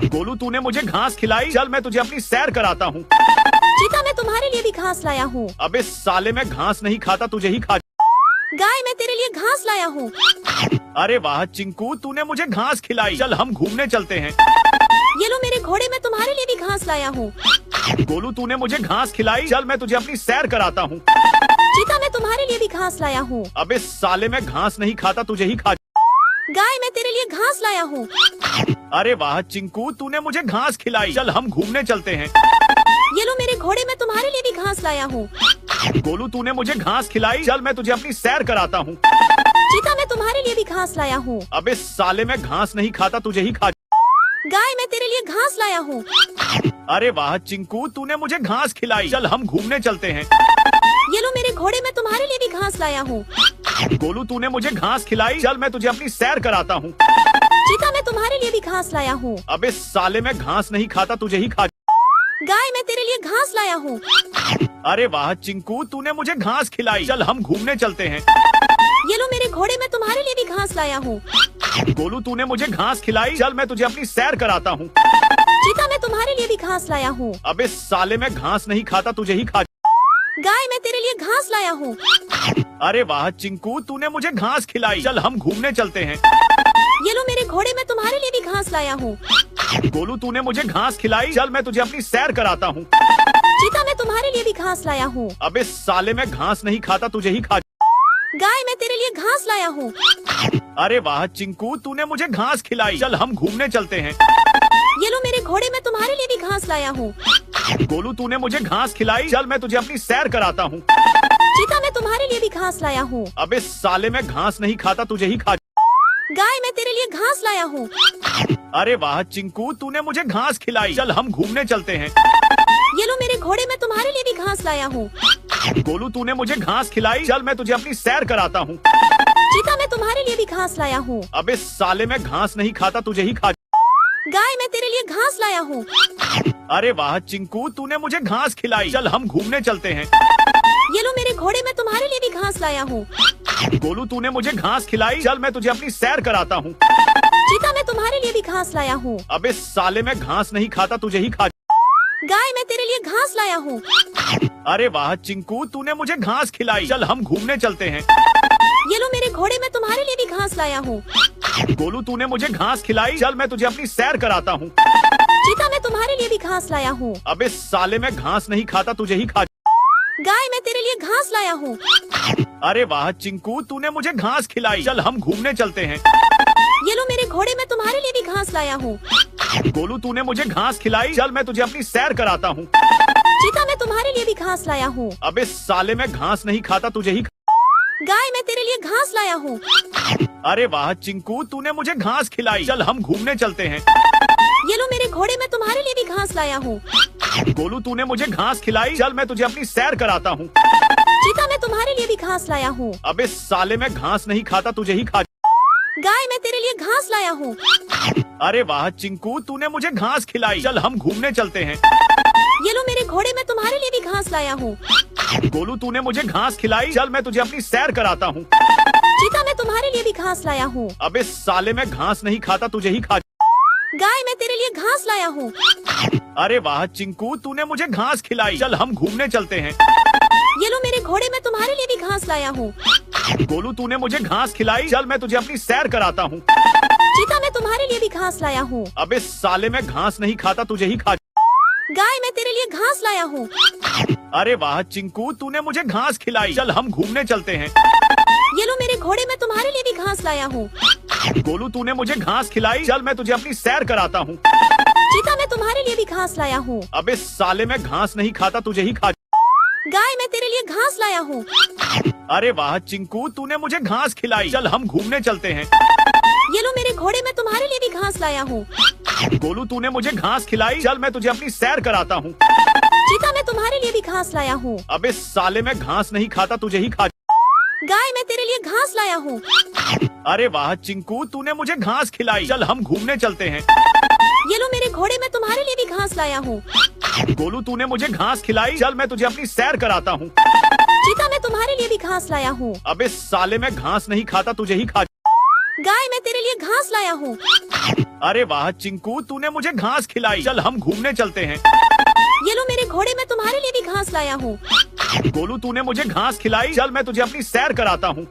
गोलू तूने मुझे घास खिलाई, चल मैं तुझे अपनी सैर कराता हूँ। चीता मैं तुम्हारे लिए भी घास लाया हूँ। अबे साले मैं घास नहीं खाता, तुझे ही खा। गाय मैं तेरे लिए घास लाया हूँ। अरे वाह चिंकू, तूने मुझे घास खिलाई, चल हम घूमने चलते हैं। ये लो मेरे घोड़े मैं तुम्हारे लिए भी घास लाया हूँ। गोलू तूने मुझे घास खिलाई, चल मैं तुझे अपनी सैर कराता हूँ। चीता मैं तुम्हारे लिए भी घास लाया हूँ। अबे साले मैं घास नहीं खाता, तुझे ही खा। गाय मैं तेरे लिए घास लाया हूँ। अरे वाह चिंकू, तूने मुझे घास खिलाई, चल हम घूमने चलते हैं। ये लो मेरे घोड़े मैं तुम्हारे लिए भी घास लाया हूँ। गोलू तूने मुझे घास खिलाई, चल मैं तुझे अपनी सैर कराता हूँ। चीता मैं तुम्हारे लिए भी घास लाया हूँ। अबे साले मैं घास नहीं खाता, तुझे ही खा। गाय मैं तेरे लिए घास लाया हूँ। अरे वाह चिंकू, तूने मुझे घास खिलाई, चल हम घूमने चलते हैं। ये लो मेरे घोड़े मैं तुम्हारे लिए भी घास लाया हूँ। गोलू तूने मुझे घास खिलाई, चल मैं तुझे अपनी सैर कराता हूँ। चीता मैं तुम्हारे लिए भी घास लाया हूँ। अबे साले मैं घास नहीं खाता, तुझे ही खा। गाय मैं तेरे लिए घास लाया हूँ। अरे वाह चिंकू, तूने मुझे घास खिलाई, चल हम घूमने चलते हैं। ये लो मेरे घोड़े मैं तुम्हारे लिए भी घास लाया हूँ। गोलू तूने मुझे घास खिलाई, चल मैं तुझे अपनी सैर कराता हूँ। चीता मैं तुम्हारे लिए भी घास लाया हूँ। अबे साले मैं घास नहीं खाता, तुझे ही खा। गाय मैं तेरे लिए घास लाया हूँ। अरे वाह चिंकू, तूने मुझे घास खिलाई, चल हम घूमने चलते हैं। ये लो मेरे घोड़े मैं तुम्हारे लिए भी घास लाया हूँ। गोलू तूने मुझे घास खिलाई, चल मैं तुझे अपनी सैर कराता हूँ। चीता मैं तुम्हारे लिए भी घास लाया हूँ। अबे साले मैं घास नहीं खाता, तुझे ही खा। गाय मैं तेरे लिए घास लाया हूँ। अरे वाह चिंकू, तूने मुझे घास खिलाई, चल हम घूमने चलते हैं। ये लो मेरे घोड़े मैं तुम्हारे लिए भी घास लाया हूँ। गोलू तूने मुझे घास खिलाई, चल मैं तुझे अपनी सैर कराता हूँ। चीता मैं तुम्हारे लिए भी घास लाया हूँ। अबे साले मैं घास नहीं खाता, तुझे ही खा। गाय मैं तेरे लिए घास लाया हूँ। अरे वाह चिंकू, तूने मुझे घास खिलाई, चल हम घूमने चलते हैं। ये लो मेरे घोड़े मैं तुम्हारे लिए भी घास लाया हूँ। गोलू तूने मुझे घास खिलाई, चल मैं तुझे अपनी सैर कराता हूँ। चीता मैं तुम्हारे लिए भी घास लाया हूँ। अबे साले मैं घास नहीं खाता, तुझे ही खा। गाय मैं तेरे लिए घास लाया हूँ। अरे वाह चिंकू, तूने मुझे घास खिलाई, चल हम घूमने चलते हैं। ये लो मेरे घोड़े मैं तुम्हारे लिए भी घास लाया हूँ। गोलू तूने मुझे घास खिलाई, चल मैं तुझे अपनी सैर कराता हूँ। चीता मैं तुम्हारे लिए भी घास लाया हूँ। अबे साले मैं घास नहीं खाता, तुझे ही खा। गाय मैं तेरे लिए घास लाया हूँ। अरे वाह चिंकू, तूने मुझे घास खिलाई, चल हम घूमने चलते हैं। ये लो मेरे घोड़े मैं तुम्हारे लिए भी घास लाया हूँ। गोलू तूने मुझे घास खिलाई, चल मैं तुझे अपनी सैर कराता हूँ। चीता मैं तुम्हारे लिए भी घास लाया हूँ। अबे साले मैं घास नहीं खाता, तुझे ही खा। गाय मैं तेरे लिए घास लाया हूँ। अरे वाह चिंकू, तूने मुझे घास खिलाई, चल हम घूमने चलते हैं। ये लो मेरे घोड़े मैं तुम्हारे लिए भी घास लाया हूँ। गोलू तूने मुझे घास खिलाई, चल मैं तुझे अपनी सैर कराता हूँ। चीता मैं तुम्हारे लिए भी घास लाया हूँ। अबे साले मैं घास नहीं खाता, तुझे ही। गाय मैं तेरे लिए घास लाया हूँ। अरे वाह चिंकू, तूने मुझे घास खिलाई, चल हम घूमने चलते हैं। ये लो मेरे घोड़े मैं तुम्हारे लिए भी घास लाया हूँ। गोलू तूने मुझे घास खिलाई, चल मैं तुझे अपनी सैर कराता हूँ। चीता मैं तुम्हारे लिए भी घास लाया हूँ। अबे साले मैं घास नहीं खाता, तुझे ही खा। गाय मैं तेरे लिए घास लाया हूँ। अरे वाह चिंकू, तूने मुझे घास खिलाई, चल हम घूमने चलते हैं। ये लो मेरे घोड़े मैं तुम्हारे लिए भी घास लाया हूँ। गोलू तूने मुझे घास खिलाई, चल मैं तुझे अपनी सैर कराता हूँ। चीता मैं तुम्हारे लिए भी घास लाया हूँ। अबे साले मैं घास नहीं खाता, तुझे ही खा। गाय मैं तेरे लिए घास लाया हूँ। अरे वाह चिंकू, तूने मुझे घास खिलाई, चल हम घूमने चलते हैं। ये लो मेरे घोड़े मैं तुम्हारे लिए भी घास लाया हूँ। गोलू तूने मुझे घास खिलाई, चल मैं तुझे अपनी सैर कराता हूँ। चीता मैं तुम्हारे लिए भी घास लाया हूँ। अबे साले मैं घास नहीं खाता, तुझे ही खा। गाय मैं तेरे लिए घास लाया हूँ। अरे वाह चिंकू, तूने मुझे घास खिलाई, चल हम घूमने चलते हैं। ये लो मेरे घोड़े मैं तुम्हारे लिए भी घास लाया हूँ। गोलू तूने मुझे घास खिलाई, चल मैं तुझे अपनी सैर कराता हूँ। चीता मैं तुम्हारे लिए भी घास लाया हूँ। अबे साले मैं घास नहीं खाता, तुझे ही खा। गाय मैं तेरे लिए घास लाया हूँ। अरे वाह चिंकू, तूने मुझे घास खिलाई, चल हम घूमने चलते हैं। ये लो मेरे घोड़े मैं तुम्हारे लिए भी घास लाया हूँ। गोलू तूने मुझे घास खिलाई, चल मैं तुझे अपनी सैर कराता हूँ। चीता मैं तुम्हारे लिए भी घास लाया हूँ। अबे साले मैं घास नहीं खाता, तुझे ही खा। गाय मैं तेरे लिए घास लाया हूँ। अरे वाह चिंकू, तूने मुझे घास खिलाई। चल हम घूमने चलते हैं। ये लो मेरे घोड़े, मैं तुम्हारे लिए भी घास लाया हूँ। गोलू, तूने मुझे घास खिलाई। चल मैं तुझे अपनी सैर कराता हूँ। चीता, मैं तुम्हारे लिए भी घास लाया हूँ। अबे साले, मैं घास नहीं खाता, तुझे ही खा। गाय, मैं तेरे लिए घास लाया हूँ। अरे वाह चिंकू, तूने मुझे घास खिलाई। चल हम घूमने चलते हैं। ये लो मेरे घोड़े, मैं तुम्हारे लिए भी घास लाया हूँ। गोलू, तूने मुझे घास खिलाई। चल मैं तुझे अपनी सैर कराता हूँ।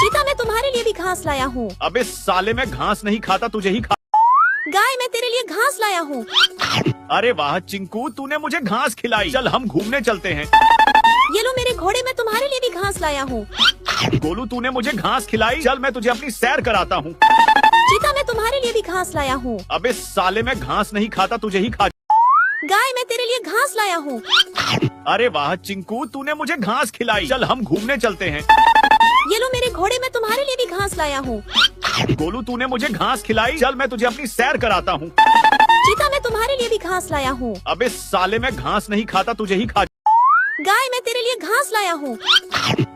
चीता, मैं तुम्हारे लिए भी घास लाया हूँ। अबे साले, मैं घास नहीं खाता, तुझे ही खा। गाय, मैं तेरे लिए घास लाया हूँ। अरे वाह चिंकू, तूने मुझे घास खिलाई। चल हम घूमने चलते हैं। ये लो मेरे घोड़े, मैं तुम्हारे लिए भी घास लाया हूँ। गोलू, तूने मुझे घास खिलाई। चल मैं तुझे अपनी सैर कराता हूँ। चीता, मैं तुम्हारे लिए भी घास लाया हूँ। अबे साले, मैं घास नहीं खाता, तुझे ही खा। गाय, मैं तेरे लिए घास लाया हूँ। अरे वाह चिंकू, तूने मुझे घास खिलाई। चल हम घूमने चलते हैं। ये लो मेरे घोड़े, मैं तुम्हारे लिए भी घास लाया हूँ। गोलू, तूने मुझे घास खिलाई। चल मैं तुझे अपनी सैर कराता हूँ। चीता, मैं तुम्हारे लिए भी घास लाया हूँ। अबे साले, मैं घास नहीं खाता, तुझे ही खा। गाय, मैं तेरे लिए घास लाया हूँ।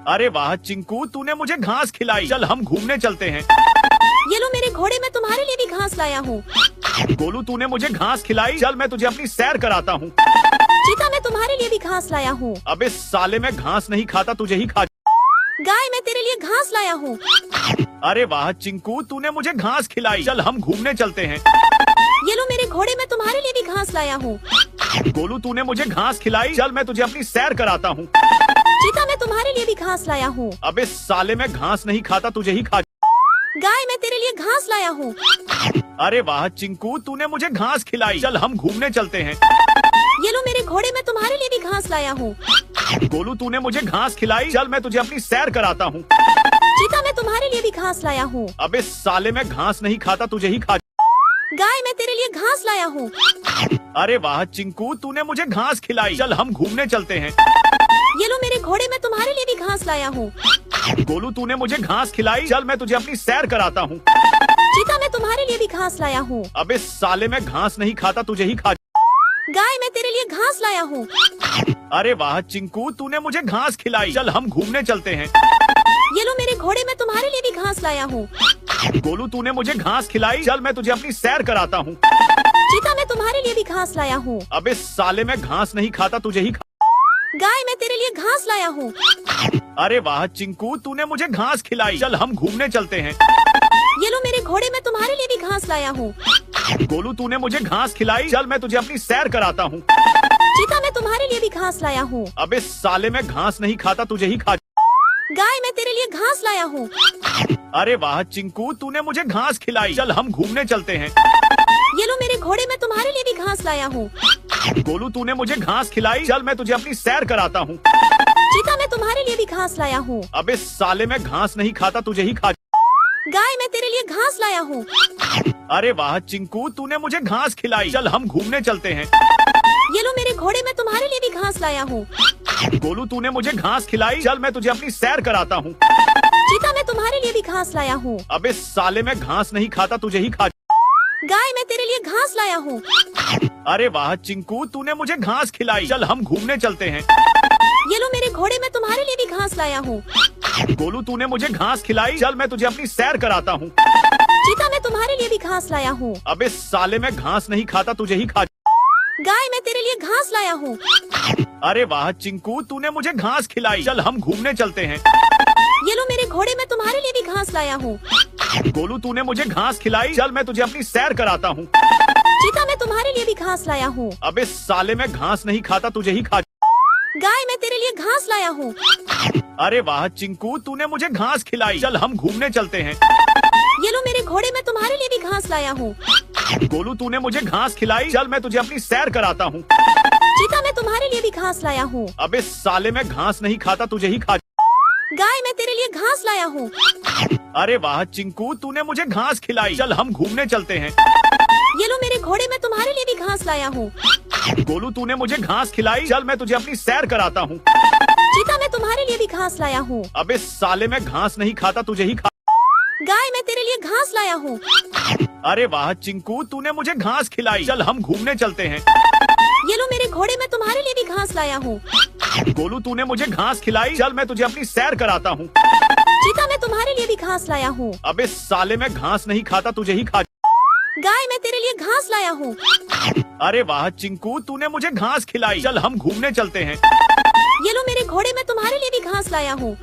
अरे वाह चिंकू, तूने मुझे घास खिलाई। चल हम घूमने चलते हैं। ये लो मेरे घोड़े, मैं तुम्हारे लिए भी घास लाया हूँ। गोलू, तूने मुझे घास खिलाई। चल मैं तुझे अपनी सैर कराता हूँ। चीता, मैं तुम्हारे लिए भी घास लाया हूँ। अबे साले, मैं घास नहीं खाता, तुझे ही खा। गाय, मैं तेरे लिए घास लाया हूँ। अरे वाह चिंकू, तूने मुझे घास खिलाई। चल हम घूमने चलते हैं। ये लो मेरे घोड़े, मैं तुम्हारे लिए भी घास लाया हूँ। गोलू, तूने मुझे घास खिलाई। चल मैं तुझे अपनी सैर कराता हूँ। चीता, मैं तुम्हारे लिए भी घास लाया हूँ। अबे साले, मैं घास नहीं खाता, तुझे ही खा। गाय, मैं तेरे लिए घास लाया हूँ। अरे वाह चिंकू, तूने मुझे घास खिलाई। चल हम घूमने चलते हैं। ये लो मेरे घोड़े, मैं तुम्हारे लिए भी घास लाया हूँ। गोलू, तूने मुझे घास खिलाई। चल मैं तुझे अपनी सैर कराता हूँ। चीता, मैं तुम्हारे लिए भी घास लाया हूँ। अबे साले, मैं घास नहीं खाता, तुझे ही खा। गाय, मैं तेरे लिए घास लाया हूँ। अरे वाह चिंकू, तूने मुझे घास खिलाई। चल हम घूमने चलते हैं। ये लो मेरे घोड़े, मैं तुम्हारे लिए भी घास लाया हूँ। गोलू, तूने मुझे घास खिलाई। चल मैं तुझे अपनी सैर कराता हूँ। चीता, मैं तुम्हारे लिए भी घास लाया हूँ। अबे साले, मैं घास नहीं खाता, तुझे ही खा। गाय, मैं तेरे लिए घास लाया हूँ। अरे वाह चिंकू, तूने मुझे घास खिलाई। चल हम घूमने चलते हैं। ये लो मेरे घोड़े, मैं तुम्हारे लिए भी घास लाया हूँ। गोलू, तूने मुझे घास खिलाई। चल मैं तुझे अपनी सैर कराता हूँ। चीता, मैं तुम्हारे लिए भी घास लाया हूँ। अबे साले, मैं घास नहीं खाता, तुझे ही खा। गाय, मैं तेरे लिए घास लाया हूँ। अरे वाह चिंकू, तूने मुझे घास खिलाई। चल हम घूमने चलते हैं। ये लो मेरे घोड़े, मैं तुम्हारे लिए भी घास लाया हूँ। गोलू, तूने मुझे घास खिलाई। चल मैं तुझे अपनी सैर कराता हूँ। चीता, मैं तुम्हारे लिए भी घास लाया हूँ। अबे साले, मैं घास नहीं खाता, तुझे ही खा। गाय, मैं तेरे लिए घास लाया हूँ। अरे वाह चिंकू, तूने मुझे घास खिलाई। चल हम घूमने चलते हैं। ये लो मेरे घोड़े, मैं तुम्हारे लिए भी घास लाया हूँ। गोलू, तूने मुझे घास खिलाई। चल मैं तुझे अपनी सैर कराता हूँ। चीता, मैं तुम्हारे लिए भी घास लाया हूँ। अबे साले, मैं घास नहीं खाता, तुझे ही खा। गाय, मैं तेरे लिए घास लाया हूँ। अरे वाह चिंकू, तूने मुझे घास खिलाई। चल हम घूमने चलते हैं। ये लो मेरे घोड़े, मैं तुम्हारे लिए भी घास लाया हूँ। गोलू, तूने मुझे घास खिलाई। चल मैं तुझे अपनी सैर कराता हूँ। चीता, मैं तुम्हारे लिए भी घास लाया हूँ। अबे साले, मैं घास नहीं खाता, तुझे ही खा। गाय, मैं तेरे लिए घास लाया हूँ। अरे वाह चिंकू, तूने मुझे घास खिलाई। चल हम घूमने चलते हैं। ये लो मेरे घोड़े, मैं तुम्हारे लिए भी घास लाया हूँ। गोलू, तूने मुझे घास खिलाई। चल मैं तुझे अपनी सैर कराता हूँ। चीता, मैं तुम्हारे लिए भी घास लाया हूँ। अबे साले, मैं घास नहीं खाता, तुझे ही खा। गाय, मैं तेरे लिए घास लाया हूँ। अरे वाह चिंकू, तूने मुझे घास खिलाई। चल हम घूमने चलते हैं। ये लो मेरे घोड़े, मैं तुम्हारे लिए भी घास लाया हूँ। गोलू, तूने मुझे घास खिलाई। चल मैं तुझे अपनी सैर कराता हूँ। चीता, मैं तुम्हारे लिए भी घास लाया हूँ। अबे साले, मैं घास नहीं खाता, तुझे ही खा। गाय, मैं तेरे लिए घास लाया हूँ। अरे वाह चिंकू, तूने मुझे घास खिलाई। चल हम घूमने चलते हैं। ये लो मेरे घोड़े, मैं तुम्हारे लिए भी घास लाया हूँ। गोलू, तूने मुझे घास खिलाई। चल मैं तुझे अपनी सैर कराता हूँ। चीता, मैं तुम्हारे लिए भी घास लाया हूँ। अबे साले, मैं घास नहीं खाता, तुझे ही खा। गाय, मैं तेरे लिए घास लाया हूँ। अरे वाह चिंकू, तूने मुझे घास खिलाई। चल हम घूमने चलते हैं। ये लो मेरे घोड़े, मैं तुम्हारे लिए भी घास लाया हूँ। गोलू, तूने मुझे घास खिलाई। चल मैं तुझे अपनी सैर कराता हूँ। चीता, मैं तुम्हारे लिए भी घास लाया हूँ। अबे साले, मैं घास नहीं खाता, तुझे ही खा। गाय, मैं तेरे लिए घास लाया हूँ। अरे वाह चिंकू, तूने मुझे घास खिलाई। चल हम घूमने चलते हैं। ये लो मेरे घोड़े, मैं तुम्हारे लिए भी घास लाया हूँ। गोलू, तूने मुझे घास खिलाई। चल मैं तुझे अपनी सैर कराता हूँ। चीता, मैं तुम्हारे लिए भी घास लाया हूँ। अबे साले, मैं घास नहीं खाता, तुझे ही खा। गाय, मैं तेरे लिए घास लाया हूँ। अरे वाह चिंकू, तूने मुझे घास खिलाई। चल हम घूमने चलते हैं। ये लो मेरे घोड़े, मैं तुम्हारे लिए भी घास लाया हूँ।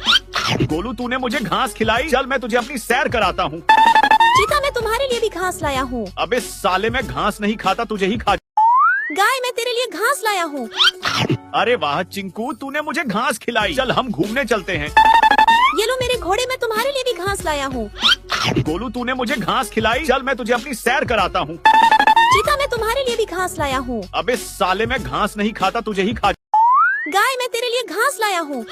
गोलू, तूने मुझे घास खिलाई। चल मैं तुझे अपनी सैर कराता हूँ। चीता, मैं तुम्हारे लिए भी घास लाया हूँ। अबे साले, मैं घास नहीं खाता, तुझे ही खा। गाय, मैं तेरे लिए घास लाया हूँ। अरे वाह चिंकू, तूने मुझे घास खिलाई। चल हम घूमने चलते हैं। ये लो मेरे घोड़े, मैं तुम्हारे लिए भी घास लाया हूँ। गोलू, तूने मुझे घास खिलाई। चल मैं तुझे अपनी सैर कराता हूँ। चीता, मैं तुम्हारे लिए भी घास लाया हूँ। अबे साले, मैं घास नहीं खाता, तुझे ही खा। गाय, मैं तेरे लिए घास लाया हूँ।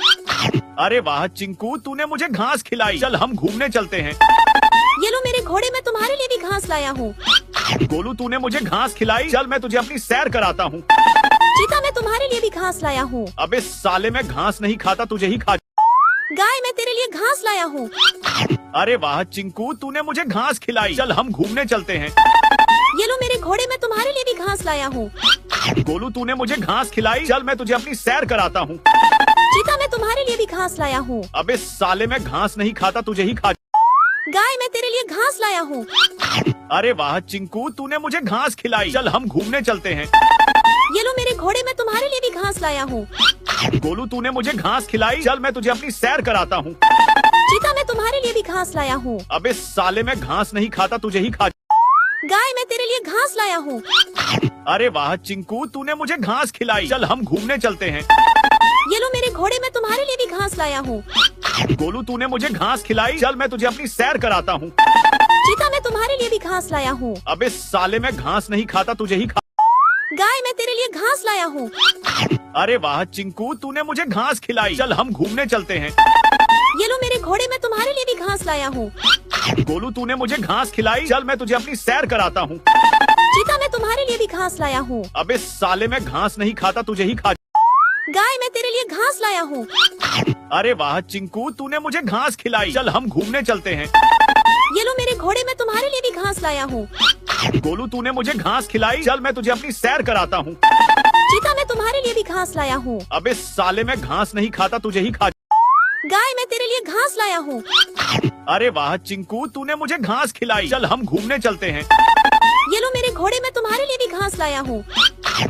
अरे वाह चिंकू, तूने मुझे घास खिलाई। चल हम घूमने चलते हैं। ये लो मेरे घोड़े, मैं तुम्हारे लिए भी घास लाया हूँ। गोलू, तूने मुझे घास खिलाई। चल मैं तुझे अपनी सैर कराता हूँ। चीता, मैं तुम्हारे लिए भी घास लाया हूँ। अबे साले, मैं घास नहीं खाता, तुझे ही खा। गाय, मैं तेरे लिए घास लाया हूँ। अरे वाह चिंकू, तूने मुझे घास खिलाई। चल हम घूमने चलते हैं। ये लो मेरे घोड़े, मैं तुम्हारे लिए भी घास लाया हूँ। गोलू, तूने मुझे घास खिलाई। चल मैं तुझे अपनी सैर कराता हूँ। चीता, मैं तुम्हारे लिए भी घास लाया हूँ। अबे साले, मैं घास नहीं खाता, तुझे ही खा। गाय, मैं तेरे लिए घास लाया हूँ। अरे वाह चिंकू, तूने मुझे घास खिलाई। चल हम घूमने चलते हैं। ये लो मेरे घोड़े, मैं तुम्हारे लिए भी घास लाया हूँ। गोलू, तूने मुझे घास खिलाई। चल मैं तुझे अपनी सैर कराता हूँ। चीता, मैं तुम्हारे लिए भी घास लाया हूँ। अबे साले, मैं घास नहीं खाता, तुझे ही खा। गाय, मैं तेरे लिए घास लाया हूँ। अरे वाह चिंकू, तूने मुझे घास खिलाई। चल हम घूमने चलते हैं। ये लो मेरे घोड़े, मैं तुम्हारे लिए भी घास लाया हूँ। गोलू, तूने मुझे घास खिलाई। चल मैं तुझे अपनी सैर कराता हूँ। चीता, मैं तुम्हारे लिए भी घास लाया हूँ। अबे साले, मैं घास नहीं खाता, तुझे ही खा। गाय, मैं तेरे लिए घास लाया हूँ। अरे वाह चिंकू, तूने मुझे घास खिलाई। चल हम घूमने चलते हैं। ये लो मेरे घोड़े, मैं तुम्हारे लिए भी घास लाया हूँ। गोलू, तूने मुझे घास खिलाई। चल मैं तुझे अपनी सैर कराता हूँ। चीता, मैं तुम्हारे लिए भी घास लाया हूँ। अबे साले, मैं घास नहीं खाता, तुझे ही खा। गाय, मैं तेरे लिए घास लाया हूँ। अरे वाह चिंकू, तूने मुझे घास खिलाई। चल हम घूमने चलते हैं। ये लो मेरे घोड़े, मैं तुम्हारे लिए भी घास लाया हूँ। गोलू, तूने मुझे घास खिलाई। चल मैं तुझे अपनी सैर कराता हूँ। चीता, मैं तुम्हारे लिए भी घास लाया हूँ। अबे साले, मैं घास नहीं खाता, तुझे ही खा। गाय, मैं तेरे लिए घास लाया हूँ। अरे वाह चिंकू, तूने मुझे घास खिलाई। चल हम घूमने चलते हैं। ये लो मेरे घोड़े, मैं तुम्हारे लिए भी घास लाया हूँ।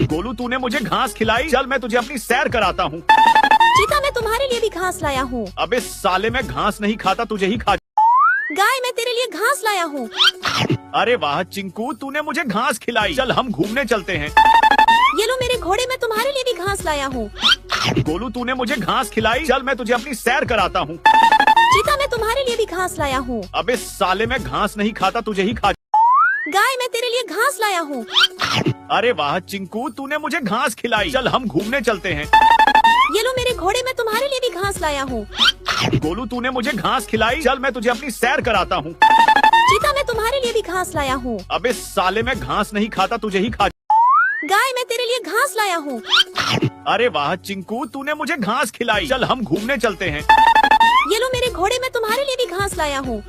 गोलू, तूने मुझे घास खिलाई। चल मैं तुझे अपनी सैर कराता हूँ। चीता, मैं तुम्हारे लिए भी घास लाया हूँ। अबे साले, मैं घास नहीं खाता, तुझे ही खा। गाय, मैं तेरे लिए घास लाया हूँ। अरे वाह चिंकू, तूने मुझे घास खिलाई। चल हम घूमने चलते हैं। ये लो मेरे घोड़े, मैं तुम्हारे लिए भी घास लाया हूँ। गोलू, तूने मुझे घास खिलाई। चल मैं तुझे अपनी सैर कराता हूँ। चीता, मैं तुम्हारे लिए भी घास लाया हूँ। अबे साले, मैं घास नहीं खाता, तुझे ही खा। गाय, मैं तेरे लिए घास लाया हूँ। अरे वाह चिंकू, तूने मुझे घास खिलाई। चल हम घूमने चलते हैं। ये लो मेरे घोड़े, मैं तुम्हारे लिए भी घास लाया हूँ। गोलू, तूने मुझे घास खिलाई। चल मैं तुझे अपनी सैर कराता हूँ। चीता, मैं तुम्हारे लिए भी घास लाया हूँ। अबे साले, मैं घास नहीं खाता, तुझे ही खा। गाय, मैं तेरे लिए घास लाया हूँ। अरे वाह चिंकू, तूने मुझे घास खिलाई। चल हम घूमने चलते हैं। ये लो मेरे घोड़े, मैं तुम्हारे लिए भी घास लाया हूँ।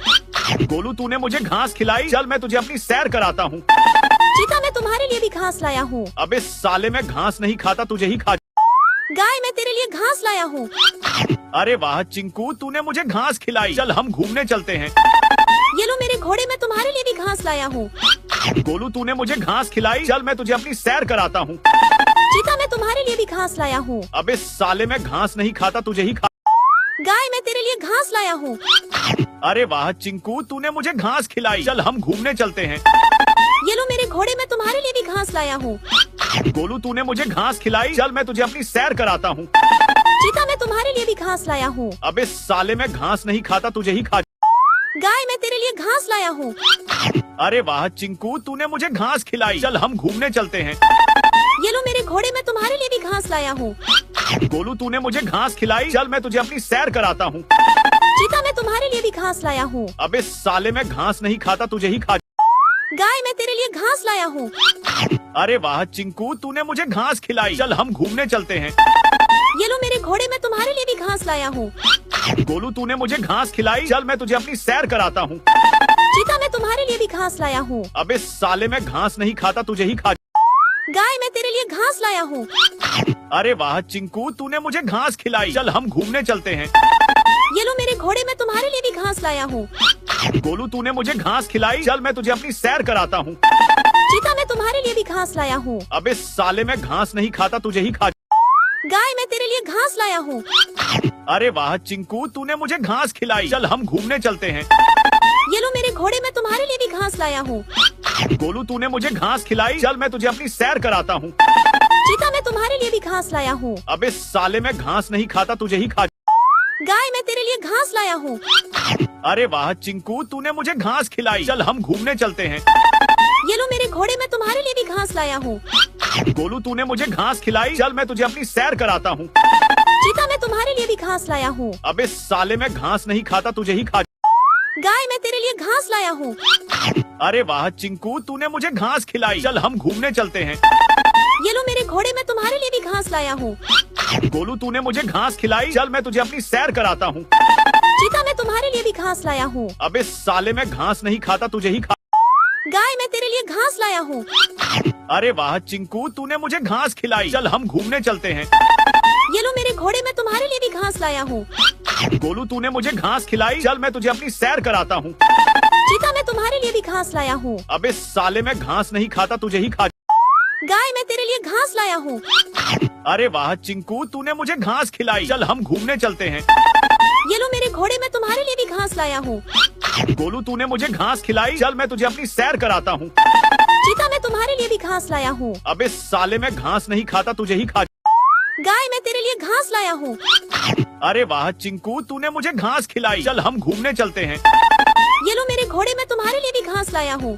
गोलू, तूने मुझे घास खिलाई। चल मैं तुझे अपनी सैर कराता हूँ। चीता, मैं तुम्हारे लिए भी घास लाया हूँ। अबे साले, मैं घास नहीं खाता, तुझे ही खा। गाय, मैं तेरे लिए घास लाया हूँ। अरे वाह चिंकू, तूने मुझे घास खिलाई। चल हम घूमने चलते हैं। ये लो मेरे घोड़े, मैं तुम्हारे लिए भी घास लाया हूँ। गोलू, तूने मुझे घास खिलाई। चल मैं तुझे अपनी सैर कराता हूँ। चीता, मैं तुम्हारे लिए भी घास लाया हूँ। अबे साले, मैं घास नहीं खाता, तुझे ही खा। गाय, मैं तेरे लिए घास लाया हूँ। अरे वाह चिंकू, तूने मुझे घास खिलाई। चल हम घूमने चलते हैं। ये लो मेरे घोड़े, मैं तुम्हारे लिए भी घास लाया हूँ। गोलू, तूने मुझे घास खिलाई। चल मैं तुझे अपनी सैर कराता हूँ। चीता, मैं तुम्हारे लिए भी घास लाया हूँ। अबे साले, मैं घास नहीं खाता, तुझे ही खा। गाय, मैं तेरे लिए घास लाया हूँ। अरे वाह चिंकू, तूने मुझे घास खिलाई। चल हम घूमने चलते हैं। ये लो मेरे घोड़े, मैं तुम्हारे लिए भी घास लाया हूँ। गोलू, तूने मुझे घास खिलाई। चल मैं तुझे अपनी सैर कराता हूँ। चीता, मैं तुम्हारे लिए भी घास लाया हूँ। अबे साले, मैं घास नहीं खाता, तुझे ही खा। गाय, मैं तेरे लिए घास लाया हूँ। अरे वाह चिंकू, तूने मुझे घास खिलाई। चल हम घूमने चलते हैं। ये लो मेरे घोड़े, मैं तुम्हारे लिए भी घास लाया हूँ। गोलू, तूने मुझे घास खिलाई। चल मैं तुझे अपनी सैर कराता हूँ। चीता, मैं तुम्हारे लिए भी घास लाया हूँ। अबे साले, मैं घास नहीं खाता, तुझे ही खा। गाय, मैं तेरे लिए घास लाया हूँ। अरे वाह चिंकू, तूने मुझे घास खिलाई। चल हम घूमने चलते हैं। ये लो मेरे घोड़े, मैं तुम्हारे लिए भी घास लाया हूँ। गोलू तूने मुझे घास खिलाई, चल मैं तुझे अपनी सैर कराता हूँ। चीता, मैं तुम्हारे लिए भी घास लाया हूँ। अबे साले, मैं घास नहीं खाता, तुझे ही खा। गाय, मैं तेरे लिए घास लाया हूँ। अरे वाह चिंकू, तूने मुझे घास खिलाई, चल हम घूमने चलते हैं। ये लो मेरे घोड़े, मैं तुम्हारे लिए भी घास लाया हूँ। गोलू तूने मुझे घास खिलाई, चल मैं तुझे अपनी सैर कराता हूँ। चीता, मैं तुम्हारे लिए भी घास लाया हूँ। अबे साले, मैं घास नहीं खाता, तुझे ही खा। गाय, मैं तेरे लिए घास लाया हूँ। अरे वाह चिंकू, तूने मुझे घास खिलाई, चल हम घूमने चलते हैं। ये लो मेरे घोड़े, मैं तुम्हारे लिए भी घास लाया हूँ। गोलू तूने मुझे घास खिलाई, चल मैं तुझे अपनी सैर कराता हूँ। चीता, मैं तुम्हारे लिए भी घास लाया हूँ। अबे साले, मैं घास नहीं खाता, तुझे ही खा। गाय, मैं तेरे लिए घास लाया हूँ। अरे वाह चिंकू, तूने मुझे घास खिलाई, चल हम घूमने चलते हैं। ये लो मेरे घोड़े, मैं तुम्हारे लिए भी घास लाया हूँ। गोलू तूने मुझे घास खिलाई, चल मैं तुझे अपनी सैर कराता हूँ। चीता, मैं तुम्हारे लिए भी घास लाया हूँ। अबे साले, मैं घास नहीं खाता, तुझे ही खा। गाय, मैं तेरे लिए घास लाया हूँ। अरे वाह चिंकू, तूने मुझे घास खिलाई, चल हम घूमने चलते हैं। ये लो मेरे घोड़े, मैं तुम्हारे लिए भी घास लाया हूँ। गोलू तूने मुझे घास खिलाई, चल मैं तुझे अपनी सैर कराता हूँ। चीता, मैं तुम्हारे लिए भी घास लाया हूँ। अबे साले, मैं घास नहीं खाता, तुझे ही खा। गाय, मैं तेरे लिए घास लाया हूँ। अरे वाह चिंकू, तूने मुझे घास खिलाई, चल हम घूमने चलते हैं। ये लो मेरे घोड़े, मैं तुम्हारे लिए भी घास लाया हूँ। गोलू तूने मुझे घास खिलाई, चल मैं तुझे अपनी सैर कराता हूँ। चीता, मैं तुम्हारे लिए भी घास लाया हूँ। अबे साले, मैं घास नहीं खाता, तुझे ही खा। गाय, मैं तेरे लिए घास लाया हूँ। अरे वाह चिंकू, तूने मुझे घास खिलाई, चल हम घूमने चलते हैं। ये लो मेरे घोड़े, मैं तुम्हारे लिए भी घास लाया हूँ।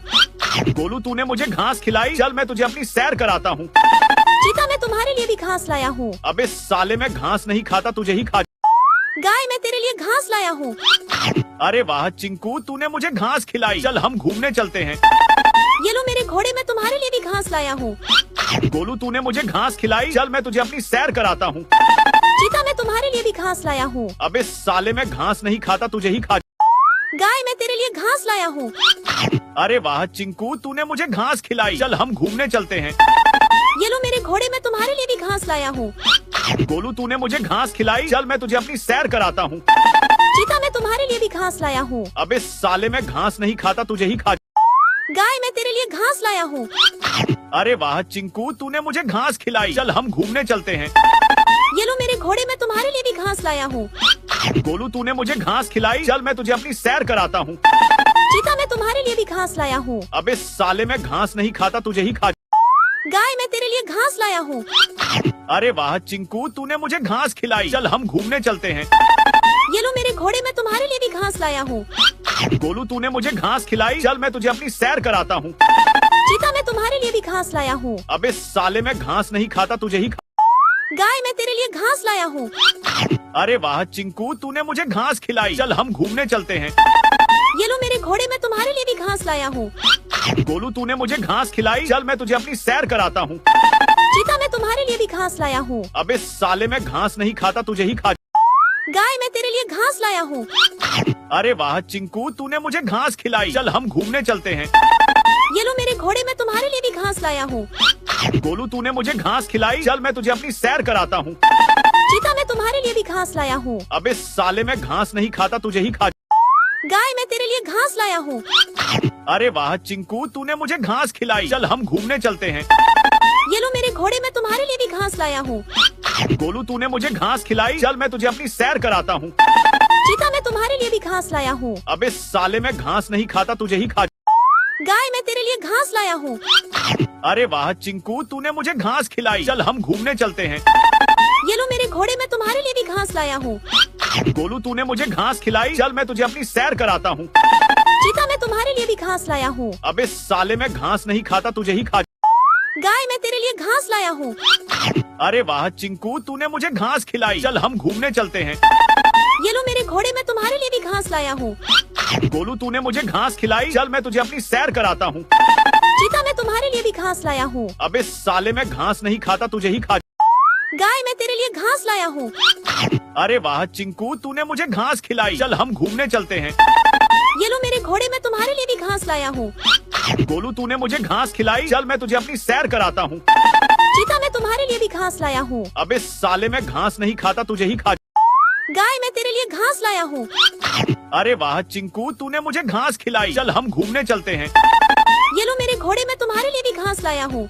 गोलू तूने मुझे घास खिलाई, चल मैं तुझे अपनी सैर कराता हूँ। चीता, मैं तुम्हारे लिए भी घास लाया हूँ। अबे साले, मैं घास नहीं खाता, तुझे ही खा। गाय, मैं तेरे लिए घास लाया हूँ। अरे वाह चिंकू, तूने मुझे घास खिलाई, चल हम घूमने चलते हैं। ये लो मेरे घोड़े, मैं तुम्हारे लिए भी घास लाया हूँ। गोलू तूने मुझे घास खिलाई, चल मैं तुझे अपनी सैर कराता हूँ। चीता, मैं तुम्हारे लिए भी घास लाया हूँ। अबे साले, मैं घास नहीं खाता, तुझे ही खा। गाय, मैं तेरे लिए घास लाया हूँ। अरे वाह चिंकू, तूने मुझे घास खिलाई, चल हम घूमने चलते हैं। ये लो मेरे घोड़े, मैं तुम्हारे लिए भी घास लाया हूँ। गोलू तूने मुझे घास खिलाई, चल मैं तुझे अपनी सैर कराता हूँ। चीता, मैं तुम्हारे लिए भी घास लाया हूँ। अबे साले, मैं घास नहीं खाता, तुझे ही खा। गाय, मैं तेरे लिए घास लाया हूँ। अरे वाह चिंकू, तूने मुझे घास खिलाई, चल हम घूमने चलते हैं। ये लो मेरे घोड़े, मैं तुम्हारे लिए भी घास लाया हूँ। गोलू तूने मुझे घास खिलाई, चल मैं तुझे अपनी सैर कराता हूँ। चीता, मैं तुम्हारे लिए भी घास लाया हूँ। अबे साले, मैं घास नहीं खाता, तुझे ही खा। गाय, मैं तेरे लिए घास लाया हूँ। अरे वाह चिंकू, तूने मुझे घास खिलाई, चल हम घूमने चलते हैं। ये लो मेरे घोड़े, मैं तुम्हारे लिए भी घास लाया हूँ। गोलू तूने मुझे घास खिलाई, चल मैं तुझे अपनी सैर कराता हूँ। चीता, मैं तुम्हारे लिए भी घास लाया हूँ। अबे साले, मैं घास नहीं खाता, तुझे ही खा। गाय, मैं तेरे लिए घास लाया हूँ। अरे वाह चिंकू, तूने मुझे घास खिलाई, चल हम घूमने चलते हैं। ये लो मेरे घोड़े, मैं तुम्हारे लिए भी घास लाया हूँ। गोलू तूने मुझे घास खिलाई, चल मैं तुझे अपनी सैर कराता हूँ। चीता, मैं तुम्हारे लिए भी घास लाया हूँ। अबे साले, मैं घास नहीं खाता, तुझे ही खा। गाय, मैं तेरे लिए घास लाया हूँ। अरे वाह चिंकू, तूने मुझे घास खिलाई, चल हम घूमने चलते हैं। ये लो मेरे घोड़े, मैं तुम्हारे लिए भी घास लाया हूँ। गोलू तूने मुझे घास खिलाई, चल मैं तुझे अपनी सैर कराता हूँ। चीता, मैं तुम्हारे लिए भी घास लाया हूँ। अबे साले, मैं घास नहीं खाता, तुझे ही खा। गाय, मैं तेरे लिए घास लाया हूँ। अरे वाह चिंकू, तूने मुझे घास खिलाई, चल हम घूमने चलते हैं। ये लो मेरे घोड़े, मैं तुम्हारे लिए भी घास लाया हूँ। गोलू तूने मुझे घास खिलाई, चल मैं तुझे अपनी सैर कराता हूँ। चीता, मैं तुम्हारे लिए भी घास लाया हूँ। अबे साले, मैं घास नहीं खाता, तुझे ही खा। गाय, मैं तेरे लिए घास लाया हूँ। अरे वाह चिंकू, तूने मुझे घास खिलाई, चल हम घूमने चलते हैं। ये लो मेरे घोड़े, मैं तुम्हारे लिए भी घास लाया हूँ। गोलू तूने मुझे घास खिलाई, चल मैं तुझे अपनी सैर कराता हूँ। चीता, मैं तुम्हारे लिए भी घास लाया हूँ। अबे साले, मैं घास नहीं खाता, तुझे ही खा। गाय, मैं तेरे लिए घास लाया हूँ। अरे वाह चिंकू, तूने मुझे घास खिलाई, चल हम घूमने चलते हैं। ये लो मेरे घोड़े, मैं तुम्हारे लिए भी घास लाया हूँ। गोलू तूने मुझे घास खिलाई, चल मैं तुझे अपनी सैर कराता हूँ। चीता, मैं तुम्हारे लिए भी घास लाया हूँ। अबे साले, मैं घास नहीं खाता, तुझे ही खा। गाय, मैं तेरे लिए घास लाया हूँ। अरे वाह चिंकू, तूने मुझे घास खिलाई, चल हम घूमने चलते हैं। ये लो मेरे घोड़े, मैं तुम्हारे लिए भी घास लाया हूँ। गोलू तूने मुझे घास खिलाई, चल मैं तुझे अपनी सैर कराता हूँ। चीता, मैं तुम्हारे लिए भी घास लाया हूँ। अबे साले, मैं घास नहीं खाता, तुझे ही खा। गाय मैं तेरे लिए घास लाया हूँ। अरे वाह चिंकू, तूने मुझे घास खिलाई। चल हम घूमने चलते हैं। ये लो मेरे घोड़े, मैं तुम्हारे लिए भी घास लाया हूँ।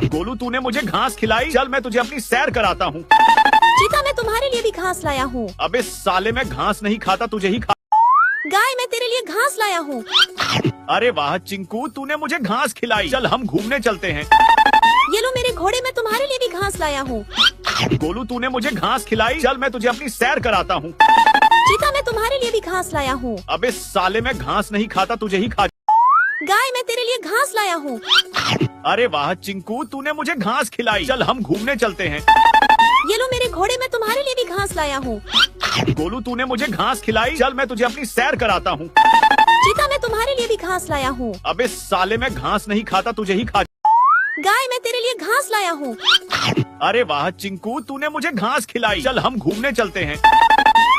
गोलू, तूने मुझे घास खिलाई। चल मैं तुझे अपनी सैर कराता हूँ। चीता मैं तुम्हारे लिए भी घास लाया हूँ। अबे साले, मैं घास नहीं खाता, तुझे ही खा। गाय मैं तेरे लिए घास लाया हूँ। अरे वाह चिंकू, तूने मुझे घास खिलाई। चल हम घूमने चलते हैं। ये लो मेरे घोड़े, मैं तुम्हारे लिए भी घास लाया हूँ। गोलू, तूने मुझे घास खिलाई। चल मैं तुझे अपनी सैर कराता हूँ। चीता मैं तुम्हारे लिए भी घास लाया हूँ। अबे साले, मैं घास नहीं खाता, तुझे ही खा। गाय मैं तेरे लिए घास लाया हूँ। अरे वाह चिंकू, तूने मुझे घास खिलाई। चल हम घूमने चलते हैं। ये लो मेरे घोड़े, मैं तुम्हारे लिए भी घास लाया हूँ। गोलू, तूने मुझे घास खिलाई। चल मैं तुझे अपनी सैर कराता हूँ। चीता मैं तुम्हारे लिए भी घास लाया हूँ। अबे साले, मैं घास नहीं खाता, तुझे ही खा। गाय मैं तेरे लिए घास लाया हूँ। अरे वाह चिंकू, तूने मुझे घास खिलाई। चल हम घूमने चलते हैं।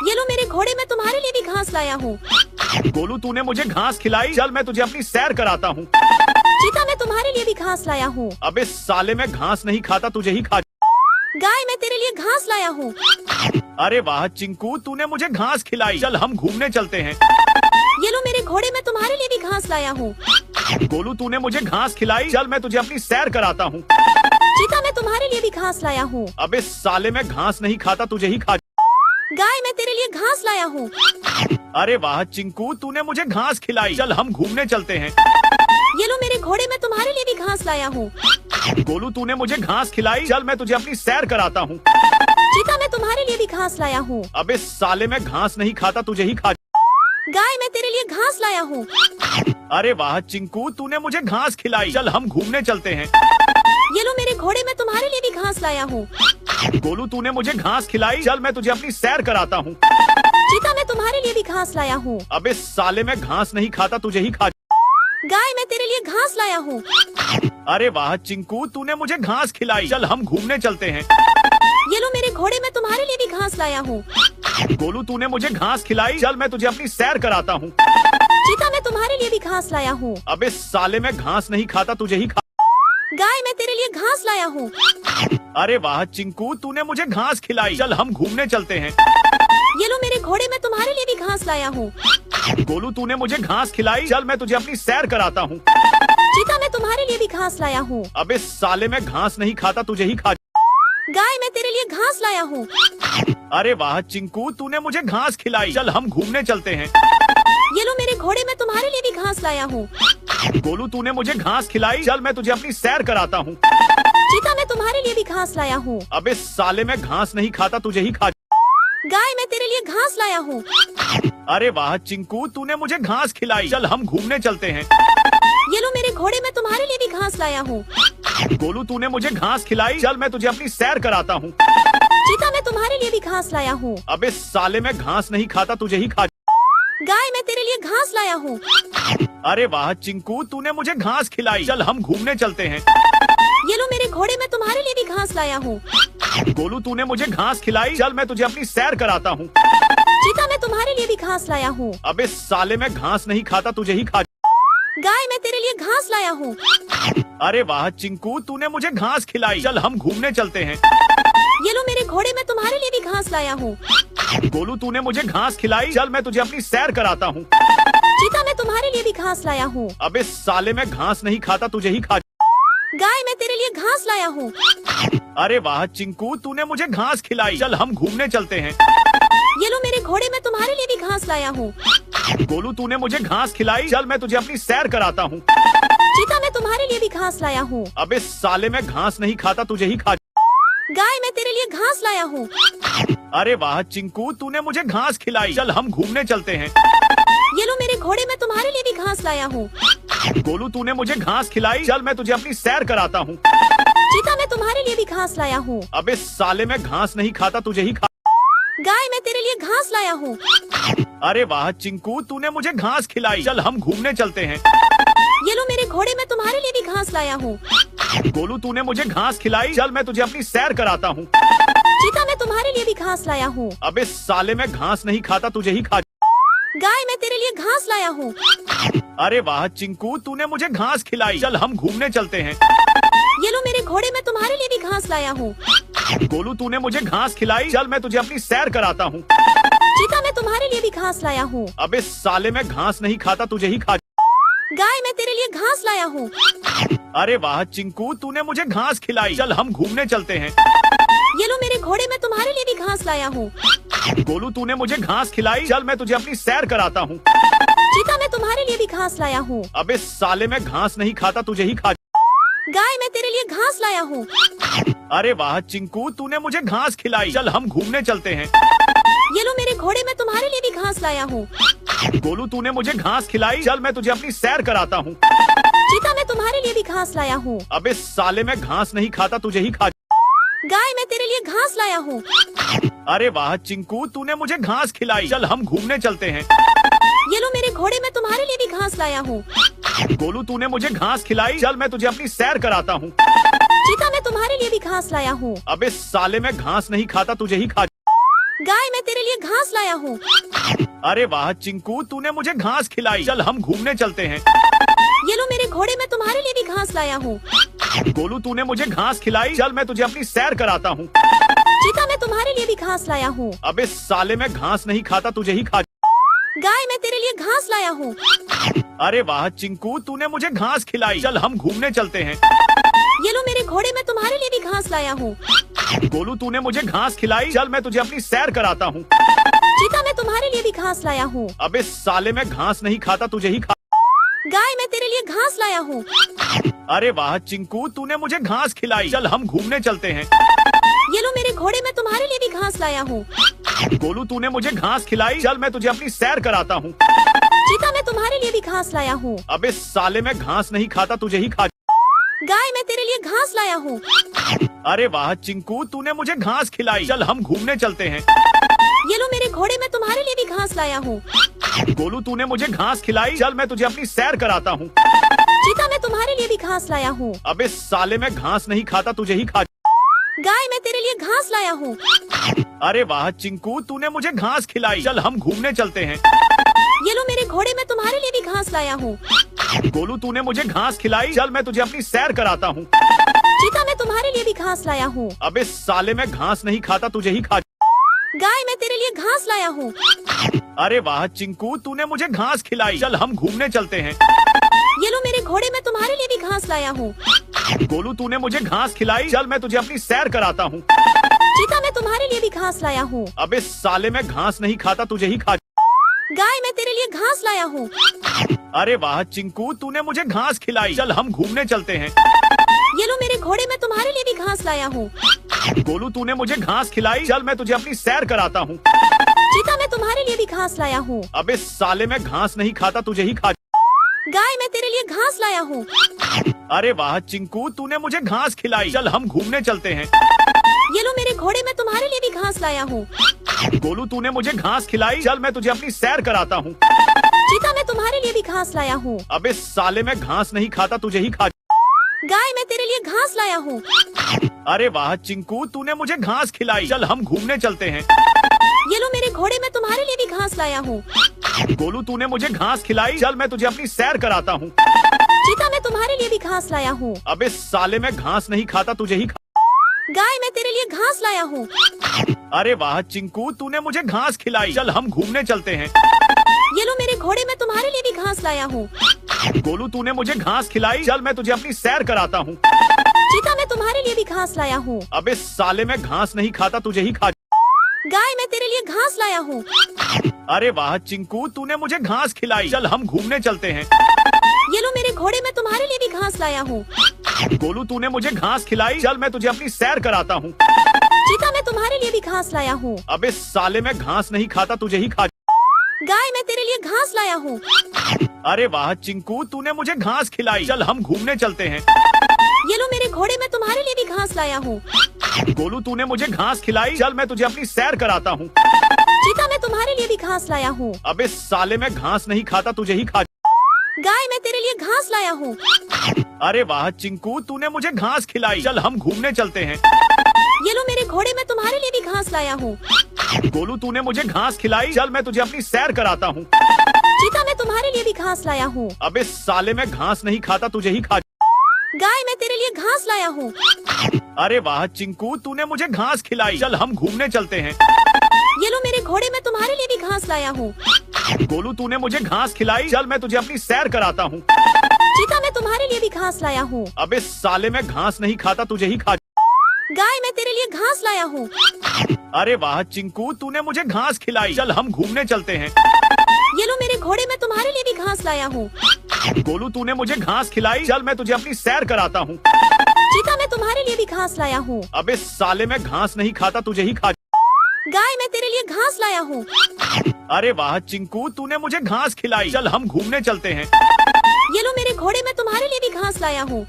ये लो मेरे घोड़े, मैं तुम्हारे लिए भी घास लाया हूँ। गोलू, तूने मुझे घास खिलाई। चल मैं तुझे अपनी सैर कराता हूँ। चीता मैं तुम्हारे लिए भी घास लाया हूँ। अबे साले, मैं घास नहीं खाता, तुझे ही खा। गाय मैं तेरे लिए घास लाया हूँ। अरे वाह चिंकू, तूने मुझे घास खिलाई। चल हम घूमने चलते हैं। ये लो मेरे घोड़े, मैं तुम्हारे लिए भी घास लाया हूँ। गोलू, तूने मुझे घास खिलाई। चल मैं तुझे अपनी सैर कराता हूँ। चीता मैं तुम्हारे लिए भी घास लाया हूँ। अबे साले, मैं घास नहीं खाता, तुझे ही खा। गाय मैं तेरे लिए घास लाया हूँ। अरे वाह चिंकू, तूने मुझे घास खिलाई। चल हम घूमने चलते हैं। ये लो मेरे घोड़े, मैं तुम्हारे लिए भी घास लाया हूँ। गोलू, तूने मुझे घास खिलाई। चल मैं तुझे अपनी सैर कराता हूँ। चीता मैं तुम्हारे लिए भी घास लाया हूँ। अबे साले, मैं घास नहीं खाता, तुझे ही खा। गाय मैं तेरे लिए घास लाया हूँ। अरे वाह चिंकू, तूने मुझे घास खिलाई। चल हम घूमने चलते हैं। ये लो मेरे घोड़े, मैं तुम्हारे लिए भी घास लाया हूँ। गोलू, तूने मुझे घास खिलाई। चल मैं तुझे अपनी सैर कराता हूँ। चीता मैं तुम्हारे लिए भी घास लाया हूँ। अबे साले, मैं घास नहीं खाता, तुझे ही खा। गाय मैं तेरे लिए घास लाया हूँ। अरे वाह चिंकू, तूने मुझे घास खिलाई। चल हम घूमने चलते हैं। ये लो मेरे घोड़े, मैं तुम्हारे लिए भी घास लाया हूँ। गोलू, तूने मुझे घास खिलाई। चल मैं तुझे अपनी सैर कराता हूँ। चीता मैं तुम्हारे लिए भी घास लाया हूँ। अबे साले, मैं घास नहीं खाता, तुझे ही खा। गाय मैं तेरे लिए घास लाया हूँ। अरे वाह चिंकू, तूने मुझे घास खिलाई। चल हम घूमने चलते हैं। ये लो मेरे घोड़े, मैं तुम्हारे लिए भी घास लाया हूँ। गोलू, तूने मुझे घास खिलाई। चल मैं तुझे अपनी सैर कराता हूँ। चीता मैं तुम्हारे लिए भी घास लाया हूँ। अबे साले, मैं घास नहीं खाता, तुझे ही खा। गाय मैं तेरे लिए घास लाया हूँ। अरे वाह चिंकू, तूने मुझे घास खिलाई। चल हम घूमने चलते हैं। ये लो मेरे घोड़े, मैं तुम्हारे लिए भी घास लाया हूँ। गोलू, तूने मुझे घास खिलाई। चल मैं तुझे अपनी सैर कराता हूँ। चीता मैं तुम्हारे लिए भी घास लाया हूँ। अबे साले, मैं घास नहीं खाता, तुझे ही खा। गाय मैं तेरे लिए घास लाया हूँ। अरे वाह चिंकू, तूने मुझे घास खिलाई। चल हम घूमने चलते हैं। ये लो मेरे घोड़े, मैं तुम्हारे लिए भी घास लाया हूँ। गोलू, तूने मुझे घास खिलाई। चल मैं तुझे अपनी सैर कराता हूँ। चीता मैं तुम्हारे लिए भी घास लाया हूँ। अबे साले, मैं घास नहीं खाता, तुझे ही खा। गाय मैं तेरे लिए घास लाया हूँ। अरे वाह चिंकू, तूने मुझे घास खिलाई। चल हम घूमने चलते हैं। ये लो मेरे घोड़े, मैं तुम्हारे लिए भी घास लाया हूँ। गोलू, तूने मुझे घास खिलाई। चल मैं तुझे अपनी सैर कराता हूँ। चीता मैं तुम्हारे लिए भी घास लाया हूँ। अबे साले, मैं घास नहीं खाता, तुझे ही खा। गाय मैं तेरे लिए घास लाया हूँ। अरे वाह चिंकू, तूने मुझे घास खिलाई। चल हम घूमने चलते हैं। ये लो मेरे घोड़े, मैं तुम्हारे लिए भी घास लाया हूँ। गोलू, तूने मुझे घास खिलाई। चल मैं तुझे अपनी सैर कराता हूँ। चीता मैं तुम्हारे लिए भी घास लाया हूँ। अबे साले, मैं घास नहीं खाता, तुझे ही खा। गाय मैं तेरे लिए घास लाया हूँ। अरे वाह चिंकू, तूने मुझे घास खिलाई। चल हम घूमने चलते हैं। ये लो मेरे घोड़े, मैं तुम्हारे लिए भी घास लाया हूँ। गोलू, तूने मुझे घास खिलाई। चल मैं तुझे अपनी सैर कराता हूँ। चीता मैं तुम्हारे लिए भी घास लाया हूँ। अबे साले, मैं घास नहीं खाता, तुझे ही खा। गाय मैं तेरे लिए घास लाया हूँ। अरे वाह चिंकू, तूने मुझे घास खिलाई। चल हम घूमने चलते हैं। ये लो मेरे घोड़े, मैं तुम्हारे लिए भी घास लाया हूँ। गोलू, तूने मुझे घास खिलाई। चल मैं तुझे अपनी सैर कराता हूँ। चीता मैं तुम्हारे लिए भी घास लाया हूँ। अबे साले, मैं घास नहीं खाता, तुझे ही खा। गाय मैं तेरे लिए घास लाया हूँ। अरे वाह चिंकू, तूने मुझे घास खिलाई। चल हम घूमने चलते हैं। ये लो मेरे घोड़े, मैं तुम्हारे लिए भी घास लाया हूँ। गोलू, तूने मुझे घास खिलाई। चल मैं तुझे अपनी सैर कराता हूँ। चीता मैं तुम्हारे लिए भी घास लाया हूँ। अबे साले, मैं घास नहीं खाता, तुझे ही खा। गाय मैं तेरे लिए घास लाया हूँ। अरे वाह चिंकू, तूने मुझे घास खिलाई। चल हम घूमने चलते हैं। ये लो मेरे घोड़े, मैं तुम्हारे लिए भी घास लाया हूँ। गोलू, तूने मुझे घास खिलाई। चल मैं तुझे अपनी सैर कराता हूँ। चीता, मैं तुम्हारे लिए भी घास लाया हूँ। अबे साले, मैं घास नहीं खाता, तुझे ही खा। गाय, मैं तेरे लिए घास लाया हूँ। अरे वाह चिंकू, तूने मुझे घास खिलाई। चल हम घूमने चलते हैं। ये लो मेरे घोड़े, मैं तुम्हारे लिए भी घास लाया हूँ। गोलू, तूने मुझे घास खिलाई। चल मैं तुझे अपनी सैर कराता हूँ। चीता, मैं तुम्हारे लिए भी घास लाया हूँ। अबे साले, मैं घास नहीं खाता, तुझे ही खा। गाय, मैं तेरे लिए घास लाया हूँ। अरे वाह चिंकू, तूने मुझे घास खिलाई। चल हम घूमने चलते हैं। ये लो मेरे घोड़े, मैं तुम्हारे लिए भी घास लाया हूँ। गोलू, तूने मुझे घास खिलाई। चल मैं तुझे अपनी सैर कराता हूँ। चीता, मैं तुम्हारे लिए भी घास लाया हूँ। अबे साले, मैं घास नहीं खाता, तुझे ही खा। गाय, मैं तेरे लिए घास लाया हूँ। अरे वाह चिंकू, तूने मुझे घास खिलाई। चल हम घूमने चलते हैं। ये लो मेरे घोड़े, मैं तुम्हारे लिए भी घास लाया हूँ। गोलू, तूने मुझे घास खिलाई। चल मैं तुझे अपनी सैर कराता हूँ। चीता, मैं तुम्हारे लिए भी घास लाया हूँ। अबे साले, मैं घास नहीं खाता, तुझे ही खा। गाय, मैं तेरे लिए घास लाया हूँ। अरे वाह चिंकू, तूने मुझे घास खिलाई। चल हम घूमने चलते हैं। ये लो मेरे घोड़े, मैं तुम्हारे लिए भी घास लाया हूँ। गोलू, तूने मुझे घास खिलाई। चल मैं तुझे अपनी सैर कराता हूँ। चीता, मैं तुम्हारे लिए भी घास लाया हूँ। अबे साले, मैं घास नहीं खाता, तुझे ही खा। गाय, मैं तेरे लिए घास लाया हूँ। अरे वाह चिंकू, तूने मुझे घास खिलाई। चल हम घूमने चलते हैं। ये लो मेरे घोड़े, मैं तुम्हारे लिए भी घास लाया हूँ। गोलू, तूने मुझे घास खिलाई। चल मैं तुझे अपनी सैर कराता हूँ। चीता, मैं तुम्हारे लिए भी घास लाया हूँ। अबे साले, मैं घास नहीं खाता, तुझे ही खा। गाय, मैं तेरे लिए घास लाया हूँ। अरे वाह चिंकू, तूने मुझे घास खिलाई। चल हम घूमने चलते हैं। ये लो मेरे घोड़े, मैं तुम्हारे लिए भी घास लाया हूँ। गोलू, तूने मुझे घास खिलाई। चल मैं तुझे अपनी सैर कराता हूँ। चीता, मैं तुम्हारे लिए भी घास लाया हूँ। अबे साले, मैं घास नहीं खाता, तुझे ही खा। गाय, मैं तेरे लिए घास लाया हूँ। अरे वाह चिंकू, तूने मुझे घास खिलाई। चल हम घूमने चलते हैं। ये लो मेरे घोड़े, मैं तुम्हारे लिए भी घास लाया हूँ। गोलू, तूने मुझे घास खिलाई। चल मैं तुझे अपनी सैर कराता हूँ। चीता, मैं तुम्हारे लिए भी घास लाया हूँ। अबे साले, मैं घास नहीं खाता, तुझे ही खा। गाय, मैं तेरे लिए घास लाया हूँ। अरे वाह चिंकू, तूने मुझे घास खिलाई। चल हम घूमने चलते हैं। ये लो मेरे घोड़े, मैं तुम्हारे लिए भी घास लाया हूँ। गोलू, तूने मुझे घास खिलाई। चल मैं तुझे अपनी सैर कराता हूँ। चीता, मैं तुम्हारे लिए भी घास लाया हूँ। अबे साले, मैं घास नहीं खाता, तुझे ही खा। गाय, मैं तेरे लिए घास लाया हूँ। अरे वाह चिंकू, तूने मुझे घास खिलाई। चल हम घूमने चलते हैं। ये लो मेरे घोड़े, मैं तुम्हारे लिए भी घास लाया हूँ। गोलू, तूने मुझे घास खिलाई। चल मैं तुझे अपनी सैर कराता हूँ। चीता, मैं तुम्हारे लिए भी घास लाया हूँ। अबे साले, मैं घास नहीं खाता, तुझे ही खा। गाय, मैं तेरे लिए घास लाया हूँ। अरे वाह चिंकू, तूने मुझे घास खिलाई। चल हम घूमने चलते हैं। ये लो मेरे घोड़े, मैं तुम्हारे लिए भी घास लाया हूँ। गोलू, तूने मुझे घास खिलाई। चल मैं तुझे अपनी सैर कराता हूँ। चीता, मैं तुम्हारे लिए भी घास लाया हूँ। अबे साले, मैं घास नहीं खाता, तुझे ही खा। गाय, मैं तेरे लिए घास लाया हूँ। अरे वाह चिंकू, तूने मुझे घास खिलाई। चल हम घूमने चलते हैं। ये लो मेरे घोड़े, मैं तुम्हारे लिए भी घास लाया हूँ। गोलू, तूने मुझे घास खिलाई। चल मैं तुझे अपनी सैर कराता हूँ। चीता, मैं तुम्हारे लिए भी घास लाया हूँ। अबे साले, मैं घास नहीं खाता, तुझे ही खा। गाय, मैं तेरे लिए घास लाया हूँ। अरे वाह चिंकू, तूने मुझे घास खिलाई। चल हम घूमने चलते हैं। ये लो मेरे घोड़े, मैं तुम्हारे लिए भी घास लाया हूँ। गोलू, तूने मुझे घास खिलाई। चल मैं तुझे अपनी सैर कराता हूँ। चीता, मैं तुम्हारे लिए भी घास लाया हूँ। अबे साले, मैं घास नहीं खाता, तुझे ही खा। गाय, मैं तेरे लिए घास लाया हूँ। अरे वाह चिंकू, तूने मुझे घास खिलाई। चल हम घूमने चलते हैं। ये लो मेरे घोड़े, मैं तुम्हारे लिए भी घास लाया हूँ। गोलू, तूने मुझे घास खिलाई। चल मैं तुझे अपनी सैर कराता हूँ। चीता, मैं तुम्हारे लिए भी घास लाया हूँ। अबे साले, मैं घास नहीं खाता, तुझे ही खा। गाय, मैं तेरे लिए घास लाया हूँ। अरे वाह चिंकू, तूने मुझे घास खिलाई। चल हम घूमने चलते हैं। ये लो मेरे घोड़े, मैं तुम्हारे लिए भी घास लाया हूँ। गोलू, तूने मुझे घास खिलाई। चल मैं तुझे अपनी सैर कराता हूँ। चीता, मैं तुम्हारे लिए भी घास लाया हूँ। अबे साले, मैं घास नहीं खाता, तुझे ही खा। गाय, मैं तेरे लिए घास लाया हूँ। अरे वाह चिंकू, तूने मुझे घास खिलाई। चल हम घूमने चलते हैं। ये लो मेरे घोड़े, मैं तुम्हारे लिए भी घास लाया हूँ। गोलू, तूने मुझे घास खिलाई। चल मैं तुझे अपनी सैर कराता हूँ। चीता, मैं तुम्हारे लिए भी घास लाया हूँ। अबे साले, मैं घास नहीं खाता, तुझे ही खा। गाय, मैं तेरे लिए घास लाया हूँ। अरे वाह चिंकू, तूने मुझे घास खिलाई। चल हम घूमने चलते हैं। ये लो मेरे घोड़े, मैं तुम्हारे लिए भी घास लाया हूँ। गोलू, तूने मुझे घास खिलाई। चल मैं तुझे अपनी सैर कराता हूँ। चीता, मैं तुम्हारे लिए भी घास लाया हूँ। अबे साले, मैं घास नहीं खाता, तुझे ही खा। गाय, मैं तेरे लिए घास लाया हूँ। अरे वाह चिंकू, तूने मुझे घास खिलाई। चल हम घूमने चलते हैं। ये लो मेरे घोड़े, मैं तुम्हारे लिए भी लाया हूँ। गोलू तूने मुझे घास खिलाई, चल मैं तुझे अपनी सैर कराता हूँ। चीता मैं तुम्हारे लिए भी घास लाया हूँ। अबे साले मैं घास नहीं खाता, तुझे ही खा। गाय मैं तेरे लिए घास लाया हूँ। अरे वाह चिंकू, तूने मुझे घास खिलाई, चल हम घूमने चलते हैं। ये लो मेरे घोड़े मैं तुम्हारे लिए भी घास लाया हूँ। गोलू तूने मुझे घास खिलाई, चल मैं तुझे अपनी सैर कराता हूँ। चीता मैं तुम्हारे लिए भी घास लाया हूँ। अबे साले मैं घास नहीं खाता, तुझे ही खा। गाय मैं तेरे लिए घास लाया हूँ। अरे वाह चिंकू, तूने मुझे घास खिलाई, चल हम घूमने चलते हैं। ये लो मेरे घोड़े मैं तुम्हारे लिए भी घास लाया हूँ।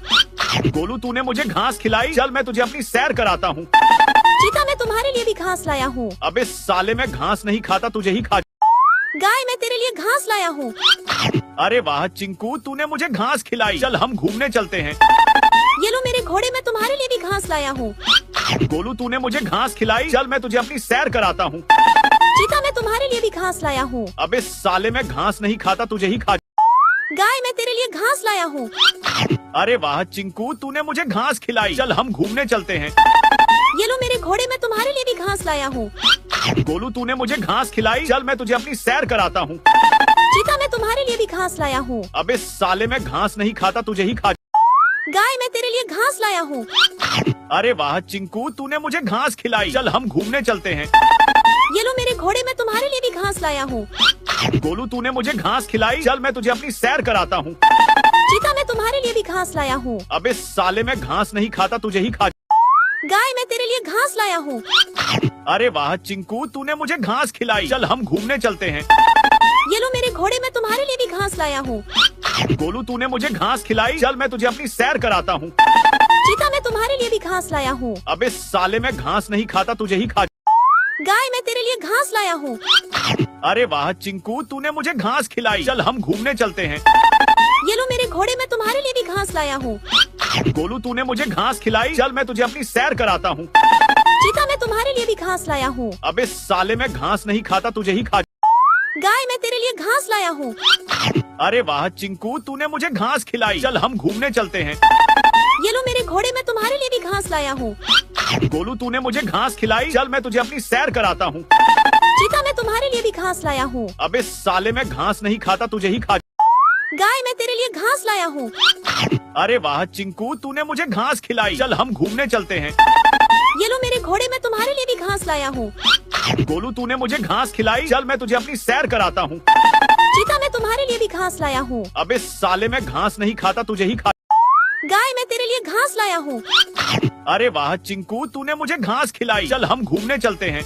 गोलू तूने मुझे घास खिलाई, चल मैं तुझे अपनी सैर कराता हूँ। चीता मैं तुम्हारे लिए भी घास लाया हूँ। अबे साले मैं घास नहीं खाता, तुझे ही खा। गाय मैं तेरे लिए घास लाया हूँ। अरे वाह चिंकू, तूने मुझे घास खिलाई, चल हम घूमने चलते हैं। ये लो मेरे घोड़े मैं तुम्हारे लिए भी घास लाया हूँ। गोलू तूने मुझे घास खिलाई, चल मैं तुझे अपनी सैर कराता हूँ। चीता मैं तुम्हारे लिए भी घास लाया हूँ। अबे साले मैं घास नहीं खाता, तुझे ही खा। गाय मैं तेरे लिए घास लाया हूँ। अरे वाह चिंकू, तूने मुझे घास खिलाई, चल हम घूमने चलते हैं। ये लो मेरे घोड़े मैं तुम्हारे लिए भी घास लाया हूँ। गोलू तूने मुझे घास खिलाई, चल मैं तुझे अपनी सैर कराता हूँ। चीता मैं तुम्हारे लिए भी घास लाया हूँ। अबे साले मैं घास नहीं खाता, तुझे ही खा। गाय मैं तेरे लिए घास लाया हूँ। अरे वाह चिंकू, तूने मुझे घास खिलाई, चल हम घूमने चलते हैं। ये लो मेरे घोड़े मैं तुम्हारे लिए भी घास लाया हूँ। गोलू तूने मुझे घास खिलाई, चल मैं तुझे अपनी सैर कराता हूँ। चीता मैं तुम्हारे लिए भी घास लाया हूँ। अबे साले मैं घास नहीं खाता, तुझे ही खा। गाय मैं तेरे लिए घास लाया हूँ। अरे वाह चिंकू, तूने मुझे घास खिलाई, चल हम घूमने चलते हैं। ये लो मेरे घोड़े मैं तुम्हारे लिए भी घास लाया हूँ। गोलू तूने मुझे घास खिलाई, चल मैं तुझे अपनी सैर कराता हूँ। चीता मैं तुम्हारे लिए भी घास लाया हूँ। अबे साले मैं घास नहीं खाता, तुझे ही खा। गाय मैं तेरे लिए घास लाया हूँ। अरे वाह चिंकू, तूने मुझे घास खिलाई, चल हम घूमने चलते हैं। ये लो मेरे घोड़े मैं तुम्हारे लिए भी घास लाया हूँ। गोलू तूने मुझे घास खिलाई, चल मैं तुझे अपनी सैर कराता हूँ। चीता मैं तुम्हारे लिए भी घास लाया हूँ। अबे साले मैं घास नहीं खाता, तुझे ही खा। गाय मैं तेरे लिए घास लाया हूँ। अरे वाह चिंकू, तूने मुझे घास खिलाई, चल हम घूमने चलते हैं। ये लो मेरे घोड़े मैं तुम्हारे लिए भी घास लाया हूँ। गोलू तूने मुझे घास खिलाई, चल मैं तुझे अपनी सैर कराता हूँ। चीता मैं तुम्हारे लिए भी घास लाया हूँ। अबे साले मैं घास नहीं खाता, तुझे ही खा। गाय मैं तेरे लिए घास लाया हूँ। अरे वाह चिंकू, तूने मुझे घास खिलाई, चल हम घूमने चलते हैं। ये लो मेरे घोड़े मैं तुम्हारे लिए भी घास लाया हूँ। गोलू तूने मुझे घास खिलाई, चल मैं तुझे अपनी सैर कराता हूँ। चीता मैं तुम्हारे लिए भी घास लाया हूँ। अबे साले मैं घास नहीं खाता, तुझे ही खा। गाय मैं तेरे लिए घास लाया हूँ। अरे वाह चिंकू, तूने मुझे घास खिलाई, चल हम घूमने चलते हैं।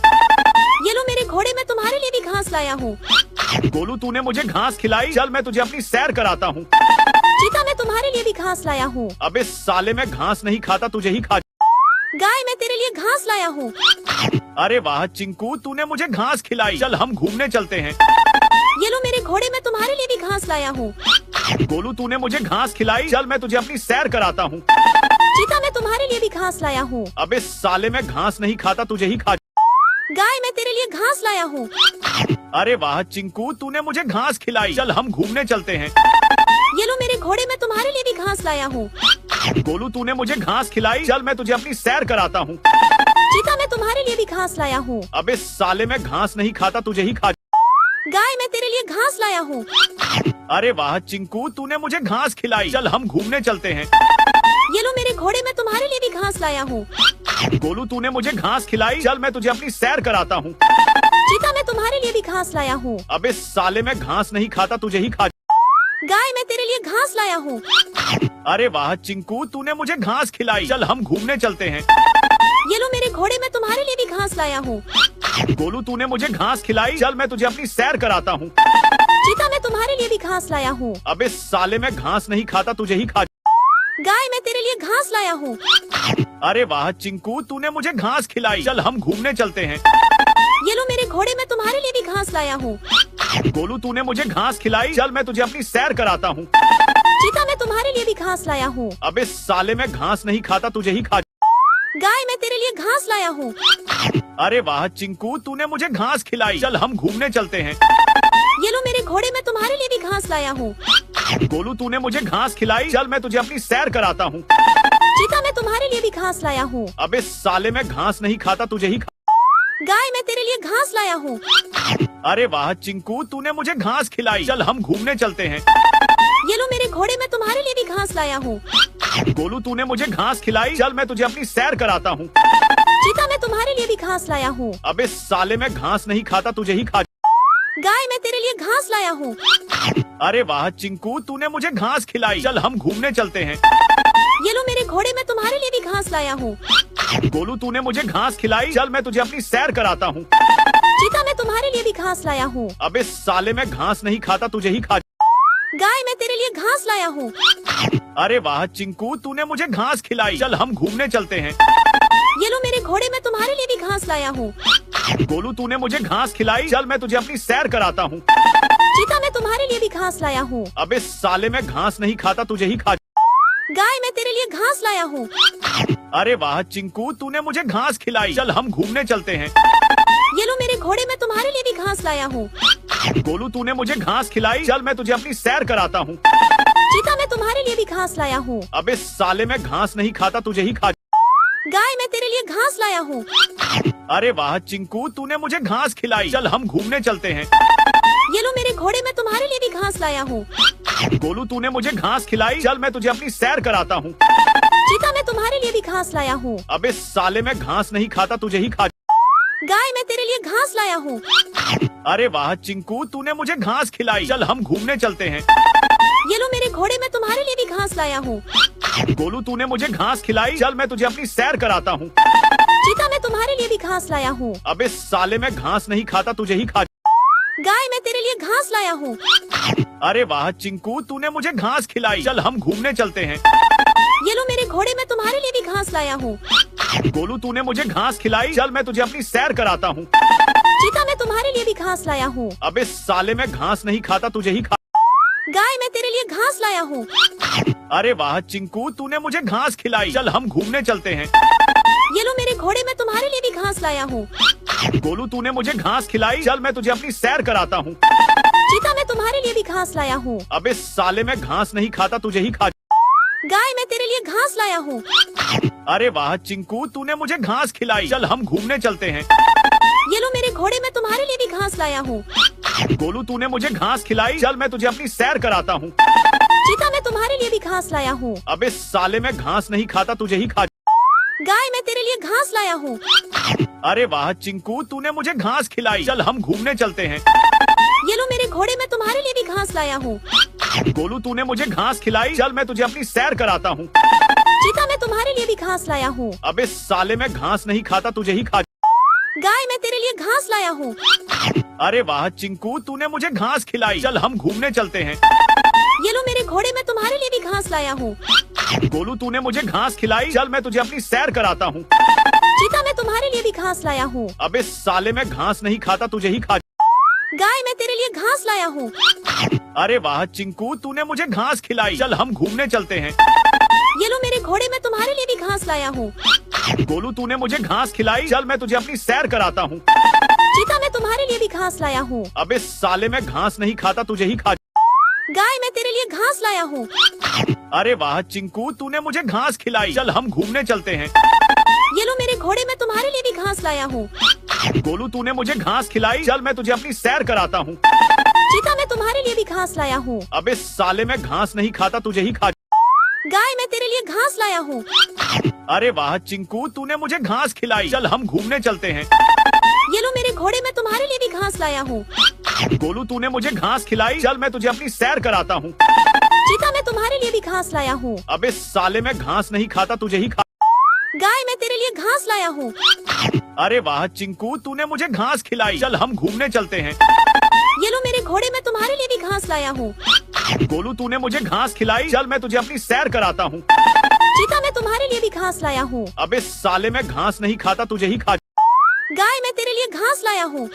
ये लो मेरे घोड़े मैं तुम्हारे लिए भी घास लाया हूँ। गोलू तूने मुझे घास खिलाई, चल मैं तुझे अपनी सैर कराता हूँ। चीता मैं तुम्हारे लिए भी घास लाया हूँ। अबे साले मैं घास नहीं खाता, तुझे ही खा। गाय मैं तेरे लिए घास लाया हूँ। अरे वाह चिंकू, तूने मुझे घास खिलाई, चल हम घूमने चलते हैं। ये लो मेरे घोड़े मैं तुम्हारे लिए भी घास लाया हूँ। गोलू तूने मुझे घास खिलाई, चल मैं तुझे अपनी सैर कराता हूँ। चीता मैं तुम्हारे लिए भी घास लाया हूँ। अबे साले मैं घास नहीं खाता, तुझे ही खा। गाय मैं तेरे लिए घास लाया हूँ। अरे वाह चिंकू, तूने मुझे घास खिलाई, चल हम घूमने चलते हैं। ये लो मेरे घोड़े मैं तुम्हारे लिए भी घास लाया हूँ। गोलू तूने मुझे घास खिलाई, चल मैं तुझे अपनी सैर कराता हूँ। चीता मैं तुम्हारे लिए भी घास लाया हूँ। अबे साले मैं घास नहीं खाता, तुझे ही खा। गाय मैं तेरे लिए घास लाया हूँ। अरे वाह चिंकू, तूने मुझे घास खिलाई, चल हम घूमने चलते हैं। ये लो मेरे घोड़े मैं तुम्हारे लिए भी घास लाया हूँ। गोलू तूने मुझे घास खिलाई, चल मैं तुझे अपनी सैर कराता हूँ। चीता मैं तुम्हारे लिए भी घास लाया हूँ। अबे साले मैं घास नहीं खाता, तुझे ही खा। गाय मैं तेरे लिए घास लाया हूँ। अरे वाह चिंकू, तूने मुझे घास खिलाई, चल हम घूमने चलते हैं। ये लो मेरे घोड़े मैं तुम्हारे लिए भी घास लाया हूँ। गोलू तूने मुझे घास खिलाई, चल मैं तुझे अपनी सैर कराता हूँ। चीता मैं तुम्हारे लिए भी घास लाया हूँ। अबे साले मैं घास नहीं खाता, तुझे ही खा। गाय मैं तेरे लिए घास लाया हूँ। अरे वाह चिंकू, तूने मुझे घास खिलाई, चल हम घूमने चलते हैं। ये लो मेरे घोड़े मैं तुम्हारे लिए भी घास लाया हूँ। गोलू तूने मुझे घास खिलाई, चल मैं तुझे अपनी सैर कराता हूँ। चीता मैं तुम्हारे लिए भी घास लाया हूँ। अबे साले मैं घास नहीं खाता, तुझे ही खा। गाय मैं तेरे लिए घास लाया हूँ। अरे वाह चिंकू, तूने मुझे घास खिलाई, चल हम घूमने चलते हैं। ये लो मेरे घोड़े मैं तुम्हारे लिए भी घास लाया हूँ। गोलू तूने मुझे घास खिलाई, चल मैं तुझे अपनी सैर कराता हूँ। चीता मैं तुम्हारे लिए भी घास लाया हूँ। अबे साले मैं घास नहीं खाता, तुझे ही खा। गाय मैं तेरे लिए घास लाया हूँ। अरे वाह चिंकू, तूने मुझे घास खिलाई। चल हम घूमने चलते हैं। ये लो मेरे घोड़े, मैं तुम्हारे लिए भी घास लाया हूँ। गोलू, तूने मुझे घास खिलाई। चल मैं तुझे अपनी सैर कराता हूँ। चीता मैं तुम्हारे लिए भी घास लाया हूँ। अबे साले, मैं घास नहीं खाता, तुझे ही खा। गाय मैं तेरे लिए घास लाया हूँ। अरे वाह चिंकू, तूने मुझे घास खिलाई। चल हम घूमने चलते हैं। ये लो मेरे घोड़े, मैं तुम्हारे लिए भी घास लाया हूँ। गोलू, तूने मुझे घास खिलाई। चल मैं तुझे अपनी सैर कराता हूँ। चीता मैं तुम्हारे लिए भी घास लाया हूँ। अबे साले, मैं घास नहीं खाता, तुझे ही खा। गाय मैं तेरे लिए घास लाया हूँ। अरे वाह चिंकू, तूने मुझे घास खिलाई। चल हम घूमने चलते हैं। ये लो मेरे घोड़े, मैं तुम्हारे लिए भी घास लाया हूँ। गोलू, तूने मुझे घास खिलाई। चल मैं तुझे अपनी सैर कराता हूँ। चीता मैं तुम्हारे लिए भी घास लाया हूँ। अबे साले, मैं घास नहीं खाता, तुझे ही खा। गाय मैं तेरे लिए घास लाया हूँ। अरे वाह चिंकू, तूने मुझे घास खिलाई। चल हम घूमने चलते हैं। ये लो मेरे घोड़े, मैं तुम्हारे लिए भी घास लाया हूँ। गोलू, तूने मुझे घास खिलाई। चल मैं तुझे अपनी सैर कराता हूँ। चीता मैं तुम्हारे लिए भी घास लाया हूँ। अबे साले, मैं घास नहीं खाता, तुझे ही खा। गाय मैं तेरे लिए घास लाया हूँ। अरे वाह चिंकू, तूने मुझे घास खिलाई। चल हम घूमने चलते हैं। ये लो मेरे घोड़े, मैं तुम्हारे लिए भी घास लाया हूँ। गोलू, तूने मुझे घास खिलाई। चल मैं तुझे अपनी सैर कराता हूँ। चीता मैं तुम्हारे लिए भी घास लाया हूँ। अबे साले, मैं घास नहीं खाता, तुझे ही खा। गाय मैं तेरे लिए घास लाया हूँ। अरे वाह चिंकू, तूने मुझे घास खिलाई। चल हम घूमने चलते हैं। ये लो मेरे घोड़े, मैं तुम्हारे लिए भी घास लाया हूँ। गोलू, तूने मुझे घास खिलाई। चल मैं तुझे अपनी सैर कराता हूँ। चीता मैं तुम्हारे लिए भी घास लाया हूँ। अबे साले, मैं घास नहीं खाता, तुझे ही खा। गाय मैं तेरे लिए घास लाया हूँ। अरे वाह चिंकू, तूने मुझे घास खिलाई। चल हम घूमने चलते हैं। ये लो मेरे घोड़े, मैं तुम्हारे लिए भी घास लाया हूँ। गोलू, तूने मुझे घास खिलाई। चल मैं तुझे अपनी सैर कराता हूँ। चीता मैं तुम्हारे लिए भी घास लाया हूँ। अबे साले, मैं घास नहीं खाता, तुझे ही खा। गाय मैं तेरे लिए घास लाया हूँ। अरे वाह चिंकू, तूने मुझे घास खिलाई। चल हम घूमने चलते हैं। ये लो मेरे घोड़े, मैं तुम्हारे लिए भी घास लाया हूँ। गोलू, तूने मुझे घास खिलाई। चल मैं तुझे अपनी सैर कराता हूँ। चीता मैं तुम्हारे लिए भी घास लाया हूँ। अबे साले, मैं घास नहीं खाता, तुझे ही खा। गाय मैं तेरे लिए घास लाया हूँ। अरे वाह चिंकू, तूने मुझे घास खिलाई। चल हम घूमने चलते हैं। ये लो मेरे घोड़े, मैं तुम्हारे लिए भी घास लाया हूँ। गोलू, तूने मुझे घास खिलाई। चल मैं तुझे अपनी सैर कराता हूँ। चीता मैं तुम्हारे लिए भी घास लाया हूँ। अबे साले, मैं घास नहीं खाता, तुझे ही खा। गाय मैं तेरे लिए घास लाया हूँ। अरे वाह चिंकू, तूने मुझे घास खिलाई। चल हम घूमने चलते हैं। ये लो मेरे घोड़े, मैं तुम्हारे लिए भी घास लाया हूँ। गोलू, तूने मुझे घास खिलाई। चल मैं तुझे अपनी सैर कराता हूँ। चीता मैं तुम्हारे लिए भी घास लाया हूँ। अबे साले, मैं घास नहीं खाता, तुझे ही खा। गाय मैं तेरे लिए घास लाया हूँ। अरे वाह चिंकू, तूने मुझे घास खिलाई। चल हम घूमने चलते हैं। ये लो मेरे घोड़े, मैं तुम्हारे लिए भी घास लाया हूँ। गोलू, तूने मुझे घास खिलाई। चल मैं तुझे अपनी सैर कराता हूँ। चीता मैं तुम्हारे लिए भी घास लाया हूँ। अबे साले, मैं घास नहीं खाता, तुझे ही खा। गाय मैं तेरे लिए घास लाया हूँ। अरे वाह चिंकू, तूने मुझे घास खिलाई। चल हम घूमने चलते हैं। ये लो मेरे घोड़े, मैं तुम्हारे लिए भी घास लाया हूँ। गोलू, तूने मुझे घास खिलाई। चल मैं तुझे अपनी सैर कराता हूँ। चीता मैं तुम्हारे लिए भी घास लाया हूँ। अबे साले, मैं घास नहीं खाता, तुझे ही खा। गाय मैं तेरे लिए घास लाया हूँ। अरे वाह चिंकू, तूने मुझे घास खिलाई। चल हम घूमने चलते हैं। ये लो मेरे घोड़े, मैं तुम्हारे लिए भी घास लाया हूँ। गोलू, तूने मुझे घास खिलाई। चल मैं तुझे अपनी सैर कराता हूँ। चीता मैं तुम्हारे लिए भी घास लाया हूँ। अबे साले, मैं घास नहीं खाता, तुझे ही खा। गाय मैं तेरे लिए घास लाया हूँ। अरे वाह चिंकू, तूने मुझे घास खिलाई। चल हम घूमने चलते हैं। ये लो मेरे घोड़े, मैं तुम्हारे लिए भी घास लाया हूँ। गोलू, तूने मुझे घास खिलाई। चल मैं तुझे अपनी सैर कराता हूँ। चीता मैं तुम्हारे लिए भी घास लाया हूँ। अबे साले, मैं घास नहीं खाता, तुझे ही खा। गाय मैं तेरे लिए घास लाया हूँ। अरे वाह चिंकू, तूने मुझे घास खिलाई। चल हम घूमने चलते हैं। ये लो मेरे घोड़े, मैं तुम्हारे लिए भी घास लाया हूँ। गोलू, तूने मुझे घास खिलाई। चल मैं तुझे अपनी सैर कराता हूँ। चीता मैं तुम्हारे लिए भी घास लाया हूँ। अबे साले, मैं घास नहीं खाता, तुझे ही खा। गाय मैं तेरे लिए घास लाया हूँ।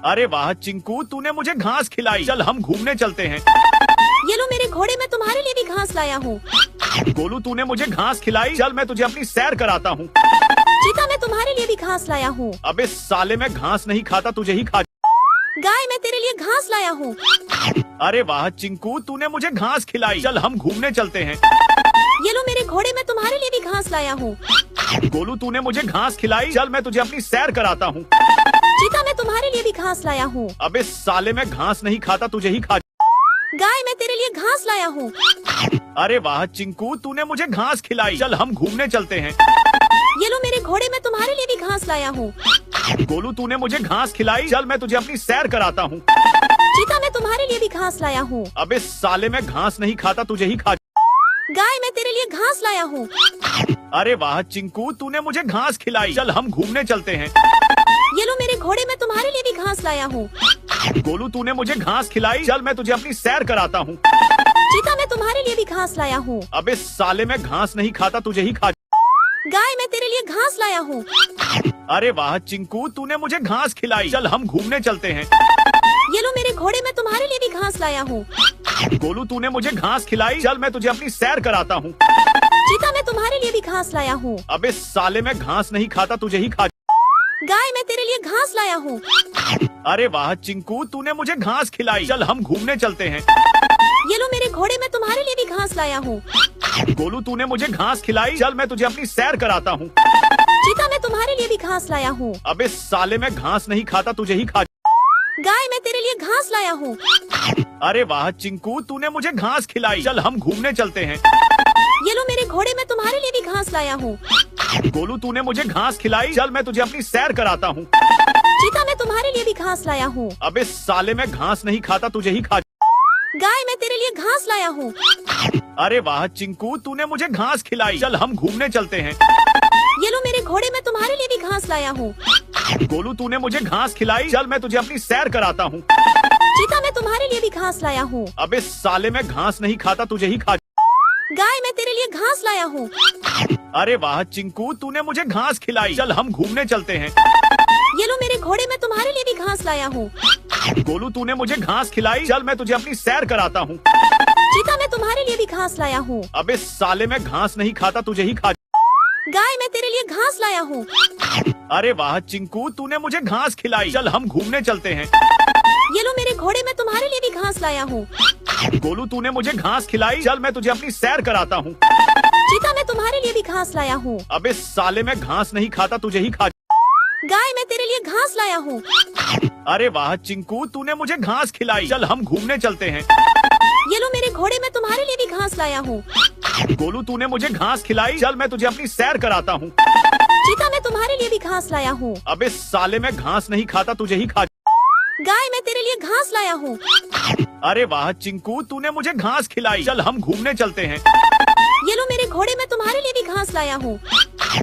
अरे वाह चिंकू, तूने मुझे घास खिलाई। चल हम घूमने चलते हैं। ये लो मेरे घोड़े, मैं तुम्हारे लिए भी घास लाया हूँ। गोलू, तूने मुझे घास खिलाई। चल मैं तुझे अपनी सैर कराता हूँ। चीता मैं तुम्हारे लिए भी घास लाया हूँ। अबे साले, मैं घास नहीं खाता, तुझे ही खा। गाय मैं तेरे लिए घास लाया हूँ। अरे वाह चिंकू, तूने मुझे घास खिलाई। चल हम घूमने चलते हैं। ये लो मेरे घोड़े, मैं तुम्हारे लिए भी घास लाया हूँ। गोलू तूने मुझे घास खिलाई, चल मैं तुझे अपनी सैर कराता हूँ। चीता मैं तुम्हारे लिए भी घास लाया हूँ। अबे साले मैं घास नहीं खाता, तुझे ही खा। गाय मैं तेरे लिए घास लाया हूँ। अरे वाह चिंकू, तूने मुझे घास खिलाई, चल हम घूमने चलते हैं। ये लो मेरे घोड़े मैं तुम्हारे लिए भी घास लाया हूँ। गोलू तूने मुझे घास खिलाई, चल मैं तुझे अपनी सैर कराता हूँ। चीता मैं तुम्हारे लिए भी घास लाया हूँ। अबे साले मैं घास नहीं खाता, तुझे ही खा। गाय मैं तेरे लिए घास लाया हूँ। अरे वाह चिंकू, तूने मुझे घास खिलाई, चल हम घूमने चलते हैं। ये लो मेरे घोड़े मैं तुम्हारे लिए भी घास लाया हूँ। गोलू तूने मुझे घास खिलाई, चल मैं तुझे अपनी सैर कराता हूँ। चीता मैं तुम्हारे लिए भी घास लाया हूँ। अबे साले मैं घास नहीं खाता, तुझे ही खा। गाय मैं तेरे लिए घास लाया हूँ। अरे वाह चिंकू, तूने मुझे घास खिलाई, चल हम घूमने चलते हैं। ये लो मेरे घोड़े मैं तुम्हारे लिए भी घास लाया हूँ। गोलू तूने मुझे घास खिलाई, चल मैं तुझे अपनी सैर कराता हूँ। चीता मैं तुम्हारे लिए भी घास लाया हूँ। अबे साले मैं घास नहीं खाता, तुझे ही खा। गाय मैं तेरे लिए घास लाया हूँ। अरे वाह चिंकू, तूने मुझे घास खिलाई, चल हम घूमने चलते हैं। ये लो मेरे घोड़े मैं तुम्हारे लिए भी घास लाया हूँ। गोलू तूने मुझे घास खिलाई, चल मैं तुझे अपनी सैर कराता हूँ। चीता मैं तुम्हारे लिए भी घास लाया हूँ। अबे साले मैं घास नहीं खाता, तुझे ही खा। गाय मैं तेरे लिए घास लाया हूँ। अरे वाह चिंकू, तूने मुझे घास खिलाई, चल हम घूमने चलते हैं। ये लो मेरे घोड़े मैं तुम्हारे लिए भी घास लाया हूँ। गोलू तूने मुझे घास खिलाई, चल मैं तुझे अपनी सैर कराता हूँ। चीता मैं तुम्हारे लिए भी घास लाया हूँ। अबे साले मैं घास नहीं खाता, तुझे ही खा। गाय मैं तेरे लिए घास लाया हूँ। अरे वाह चिंकू, तूने मुझे घास खिलाई, चल हम घूमने चलते हैं। ये लो मेरे घोड़े मैं तुम्हारे लिए भी घास लाया हूँ। गोलू तूने मुझे घास खिलाई, चल मैं तुझे अपनी सैर कराता हूँ। चीता मैं तुम्हारे लिए भी घास लाया हूँ। अबे साले मैं घास नहीं खाता, तुझे ही खा। गाय मैं तेरे लिए घास लाया हूँ। अरे वाह चिंकू, तूने मुझे घास खिलाई, चल हम घूमने चलते हैं। ये लो मेरे घोड़े मैं तुम्हारे लिए भी घास लाया हूँ। गोलू तूने मुझे घास खिलाई, चल मैं तुझे अपनी सैर कराता हूँ। चीता मैं तुम्हारे लिए भी घास लाया हूँ। अबे साले मैं घास नहीं खाता, तुझे ही खा। गाय मैं तेरे लिए घास लाया हूँ। अरे वाह चिंकू, तूने मुझे घास खिलाई, चल हम घूमने चलते हैं। ये लो मेरे घोड़े मैं तुम्हारे लिए भी घास लाया हूँ। गोलू तूने मुझे घास खिलाई, चल मैं तुझे अपनी सैर कराता हूँ। चीता मैं तुम्हारे लिए भी घास लाया हूँ। अबे साले मैं घास नहीं खाता, तुझे ही खा। गाय मैं तेरे लिए घास लाया हूँ। अरे वाह चिंकू, तूने मुझे घास खिलाई, चल हम घूमने चलते हैं। ये लो मेरे घोड़े मैं तुम्हारे लिए भी घास लाया हूँ। गोलू तूने मुझे घास खिलाई, चल मैं तुझे अपनी सैर कराता हूँ। चीता मैं तुम्हारे लिए भी घास लाया हूँ। अबे साले मैं घास नहीं खाता, तुझे ही खा। गाय मैं तेरे लिए घास लाया हूँ। अरे वाह चिंकू, तूने मुझे घास खिलाई, चल हम घूमने चलते हैं। ये लो मेरे घोड़े मैं तुम्हारे लिए भी घास लाया हूँ।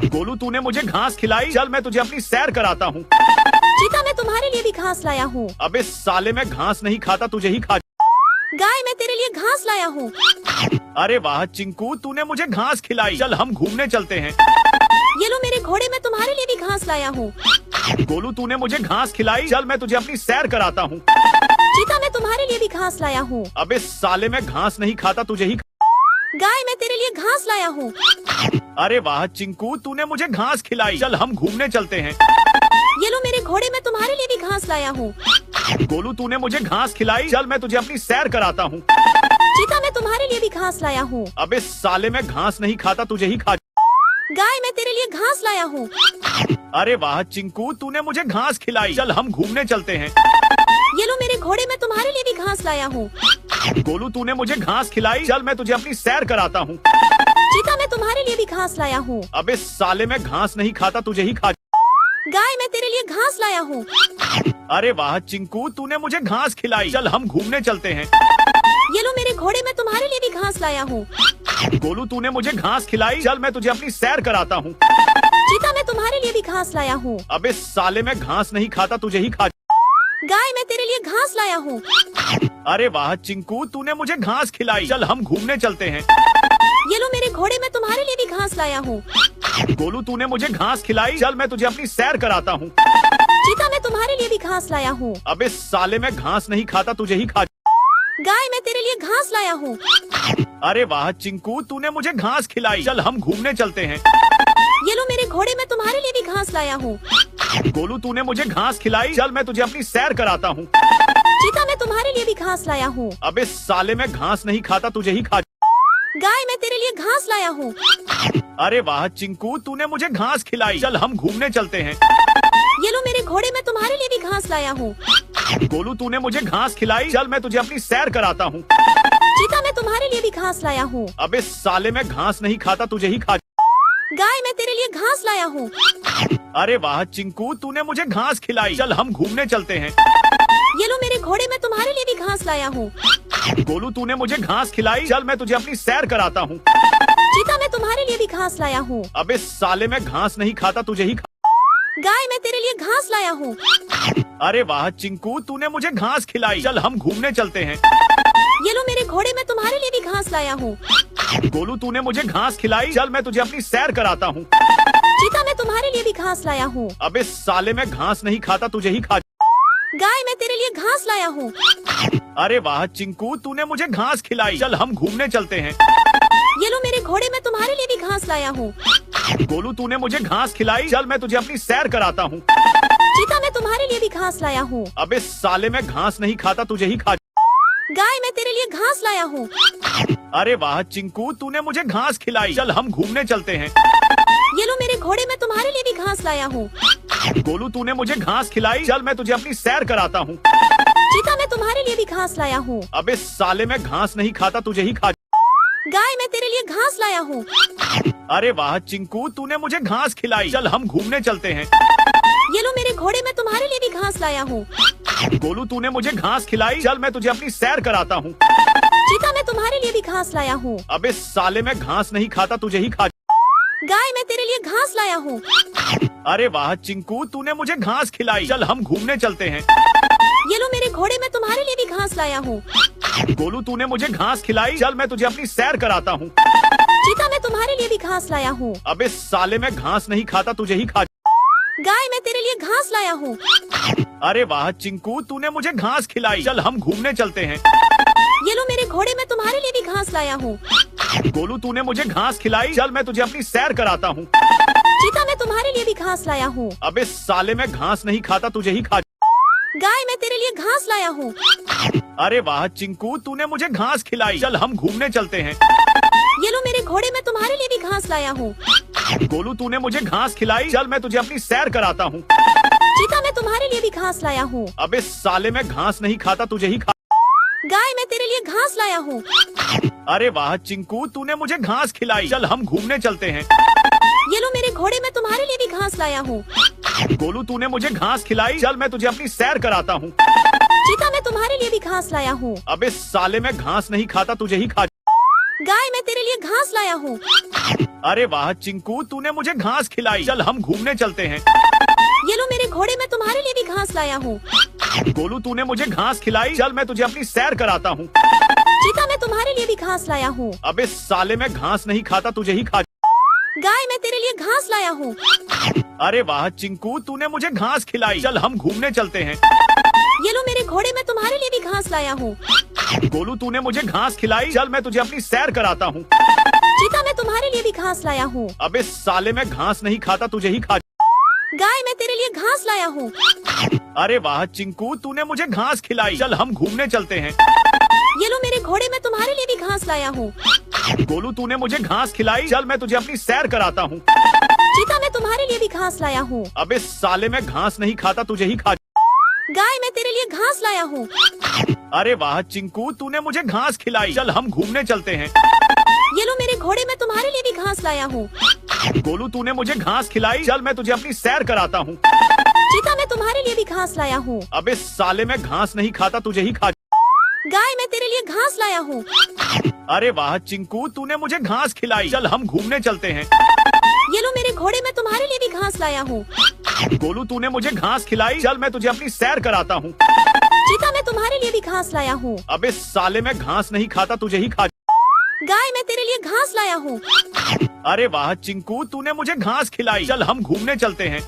गोलू तूने मुझे घास खिलाई, चल मैं तुझे अपनी सैर कराता हूँ। चीता मैं तुम्हारे लिए भी घास लाया हूँ। अबे साले मैं घास नहीं खाता, तुझे ही खा। गाय मैं तेरे लिए घास लाया हूँ। अरे वाह चिंकू, तूने मुझे घास खिलाई, चल हम घूमने चलते हैं। ये लो मेरे घोड़े मैं तुम्हारे लिए भी घास लाया हूँ। गोलू तूने मुझे घास खिलाई, चल मैं तुझे अपनी सैर कराता हूँ। चीता मैं तुम्हारे लिए भी घास लाया हूँ। अबे साले मैं घास नहीं खाता, तुझे ही। गाय मैं तेरे लिए घास लाया हूँ। अरे वाह चिंकू, तूने मुझे घास खिलाई, चल हम घूमने चलते हैं। ये लो मेरे घोड़े मैं तुम्हारे लिए भी घास लाया हूँ। गोलू तूने मुझे घास खिलाई, चल मैं तुझे अपनी सैर कराता हूँ। चीता मैं तुम्हारे लिए भी घास लाया हूँ। अबे साले मैं घास नहीं खाता, तुझे ही खा। गाय मैं तेरे लिए घास लाया हूँ। अरे वाह चिंकू, तूने मुझे घास खिलाई, चल हम घूमने चलते हैं। ये लो मेरे घोड़े मैं तुम्हारे लिए भी घास लाया हूँ। गोलू तूने मुझे घास खिलाई, चल मैं तुझे अपनी सैर कराता हूँ। चीता मैं तुम्हारे लिए भी घास लाया हूँ। अबे साले मैं घास नहीं खाता, तुझे ही खा। गाय मैं तेरे लिए घास लाया हूँ। अरे वाह चिंकू, तूने मुझे घास खिलाई, चल हम घूमने चलते हैं। ये लो मेरे घोड़े मैं तुम्हारे लिए भी घास लाया हूँ। गोलू तूने मुझे घास खिलाई, चल मैं तुझे अपनी सैर कराता हूँ। चीता मैं तुम्हारे लिए भी घास लाया हूँ। अबे साले मैं घास नहीं खाता, तुझे ही खा। गाय मैं तेरे लिए घास लाया हूँ। अरे वाह चिंकू, तूने मुझे घास खिलाई, चल हम घूमने चलते हैं। ये लो मेरे घोड़े मैं तुम्हारे लिए भी घास लाया हूँ। गोलू तूने मुझे घास खिलाई, चल मैं तुझे अपनी सैर कराता हूँ। चीता मैं तुम्हारे लिए भी घास लाया हूँ। अबे साले मैं घास नहीं खाता, तुझे ही खा। गाय मैं तेरे लिए घास लाया हूँ। अरे वाह चिंकू, तूने मुझे घास खिलाई, चल हम घूमने चलते हैं। ये लो मेरे घोड़े मैं तुम्हारे लिए भी घास लाया हूँ। गोलू तूने मुझे घास खिलाई, चल मैं तुझे अपनी सैर कराता हूँ। चीता मैं तुम्हारे लिए भी घास लाया हूँ। अबे साले मैं घास नहीं खाता, तुझे ही खा। गाय मैं तेरे लिए घास लाया हूँ। अरे वाह चिंकू, तूने मुझे घास खिलाई। चल हम घूमने चलते हैं। ये लो मेरे घोड़े, मैं तुम्हारे लिए भी घास लाया हूँ। गोलू, तूने मुझे घास खिलाई। चल मैं तुझे अपनी सैर कराता हूँ। चीता, मैं तुम्हारे लिए भी घास लाया हूँ। अबे साले, मैं घास नहीं खाता, तुझे ही खा। गाय, मैं तेरे लिए घास लाया हूँ। अरे वाह चिंकू, तूने मुझे घास खिलाई। चल हम घूमने चलते हैं। ये लो मेरे घोड़े, मैं तुम्हारे लिए भी घास लाया हूँ। गोलू, तूने मुझे घास खिलाई। चल मैं तुझे अपनी सैर कराता हूँ। चीता, मैं तुम्हारे लिए भी घास लाया हूँ। अबे साले, मैं घास नहीं खाता, तुझे ही खा। गाय, मैं तेरे लिए घास लाया हूँ। अरे वाह चिंकू, तूने मुझे घास खिलाई। चल हम घूमने चलते हैं। ये लो मेरे घोड़े, मैं तुम्हारे लिए भी घास लाया हूँ। गोलू, तूने मुझे घास खिलाई। चल मैं तुझे अपनी सैर कराता हूँ। चीता, मैं तुम्हारे लिए भी घास लाया हूँ। अबे साले, मैं घास नहीं खाता, तुझे ही खा। गाय, मैं तेरे लिए घास लाया हूँ। अरे वाह चिंकू, तूने मुझे घास खिलाई। चल हम घूमने चलते हैं। ये लो मेरे घोड़े, मैं तुम्हारे लिए भी घास लाया हूँ। गोलू, तूने मुझे घास खिलाई। चल मैं तुझे अपनी सैर कराता हूँ। चीता, मैं तुम्हारे लिए भी घास लाया हूँ। अबे साले, मैं घास नहीं खाता, तुझे ही खा। गाय, मैं तेरे लिए घास लाया हूँ। अरे वाह चिंकू, तूने मुझे घास खिलाई। चल हम घूमने चलते हैं। ये लो मेरे घोड़े, मैं तुम्हारे लिए भी घास लाया हूँ। गोलू, तूने मुझे घास खिलाई। चल मैं तुझे अपनी सैर कराता हूँ। चीता, मैं तुम्हारे लिए भी घास लाया हूँ। अबे साले, मैं घास नहीं खाता, तुझे ही खा। गाय, मैं तेरे लिए घास लाया हूँ। अरे वाह चिंकू, तूने मुझे घास खिलाई। चल हम घूमने चलते हैं। ये लो मेरे घोड़े, मैं तुम्हारे लिए भी घास लाया हूँ। गोलू, तूने मुझे घास खिलाई। चल मैं तुझे अपनी सैर कराता हूँ। चीता, मैं तुम्हारे लिए भी घास लाया हूँ। अबे साले, मैं घास नहीं खाता, तुझे ही खा। गाय, मैं तेरे लिए घास लाया हूँ। अरे वाह चिंकू, तूने मुझे घास खिलाई। चल हम घूमने चलते हैं। ये लो मेरे घोड़े, मैं तुम्हारे लिए भी घास लाया हूँ। गोलू, तूने मुझे घास खिलाई। चल मैं तुझे अपनी सैर कराता हूँ। चीता, मैं तुम्हारे लिए भी घास लाया हूँ। अबे साले, मैं घास नहीं खाता, तुझे ही खा। गाय, मैं तेरे लिए घास लाया हूँ। अरे वाह चिंकू, तूने मुझे घास खिलाई। चल हम घूमने चलते हैं। ये लो मेरे घोड़े, मैं तुम्हारे लिए भी घास लाया हूँ। गोलू, तूने मुझे घास खिलाई। चल मैं तुझे अपनी सैर कराता हूँ। चीता, मैं तुम्हारे लिए भी घास लाया हूँ। अबे साले, मैं घास नहीं खाता, तुझे ही खा। गाय, मैं तेरे लिए घास लाया हूँ। अरे वाह चिंकू, तूने मुझे घास खिलाई। चल हम घूमने चलते हैं। ये लो मेरे घोड़े, मैं तुम्हारे लिए भी घास लाया हूँ। गोलू, तूने मुझे घास खिलाई। चल मैं तुझे अपनी सैर कराता हूँ। चीता, मैं तुम्हारे लिए भी घास लाया हूँ। अबे साले, मैं घास नहीं खाता, तुझे ही खा। गाय, मैं तेरे लिए घास लाया हूँ। अरे वाह चिंकू, तूने मुझे घास खिलाई। चल हम घूमने चलते हैं। ये लो मेरे घोड़े, मैं तुम्हारे लिए भी घास लाया हूँ। गोलू, तूने मुझे घास खिलाई। चल मैं तुझे अपनी सैर कराता हूँ। चीता, मैं तुम्हारे लिए भी घास लाया हूँ। अबे साले, मैं घास नहीं खाता, तुझे ही खा। गाय, मैं तेरे लिए घास लाया हूँ। अरे वाह चिंकू, तूने मुझे घास खिलाई। चल हम घूमने चलते हैं। ये लो मेरे घोड़े, मैं तुम्हारे लिए भी घास लाया हूँ। गोलू, तूने मुझे घास खिलाई। चल मैं तुझे अपनी सैर कराता हूँ। चीता, मैं तुम्हारे लिए भी घास लाया हूँ। अबे साले, मैं घास नहीं खाता, तुझे ही खा। गाय, मैं तेरे लिए घास लाया हूँ। अरे वाह चिंकू, तूने मुझे घास खिलाई। चल हम घूमने चलते हैं। ये लो मेरे घोड़े, मैं तुम्हारे लिए भी घास लाया हूँ। गोलू, तूने मुझे घास खिलाई। चल मैं तुझे अपनी सैर कराता हूँ। चीता, मैं तुम्हारे लिए भी घास लाया हूँ। अबे साले, मैं घास नहीं खाता, तुझे ही खा। गाय, मैं तेरे लिए घास लाया हूँ। अरे वाह चिंकू, तूने मुझे घास खिलाई। चल हम घूमने चलते हैं। ये लो मेरे घोड़े, मैं तुम्हारे लिए भी घास लाया हूँ। गोलू, तूने मुझे घास खिलाई। चल मैं तुझे अपनी सैर कराता हूँ। चीता, मैं तुम्हारे लिए भी घास लाया हूँ। अबे साले, मैं घास नहीं खाता, तुझे ही खा। गाय, मैं तेरे लिए घास लाया हूँ। अरे वाह चिंकू, तूने मुझे घास खिलाई। चल हम घूमने चलते हैं। ये लो मेरे घोड़े, मैं तुम्हारे लिए भी घास लाया हूँ। गोलू, तूने मुझे घास खिलाई। चल मैं तुझे अपनी सैर कराता हूँ। चीता, मैं तुम्हारे लिए भी घास लाया हूँ। अबे साले, मैं घास नहीं खाता, तुझे ही खा। गाय, मैं तेरे लिए घास लाया हूँ। अरे वाह चिंकू, तूने मुझे घास खिलाई। चल हम घूमने चलते हैं। ये लो मेरे घोड़े, मैं तुम्हारे लिए भी घास लाया हूँ। गोलू, तूने मुझे घास खिलाई। चल मैं तुझे अपनी सैर कराता हूँ। चीता, मैं तुम्हारे लिए भी घास लाया हूँ। अबे साले, मैं घास नहीं खाता, तुझे ही खा। गाय, मैं तेरे लिए घास लाया हूँ। अरे वाह चिंकू, तूने मुझे घास खिलाई। चल हम घूमने चलते हैं।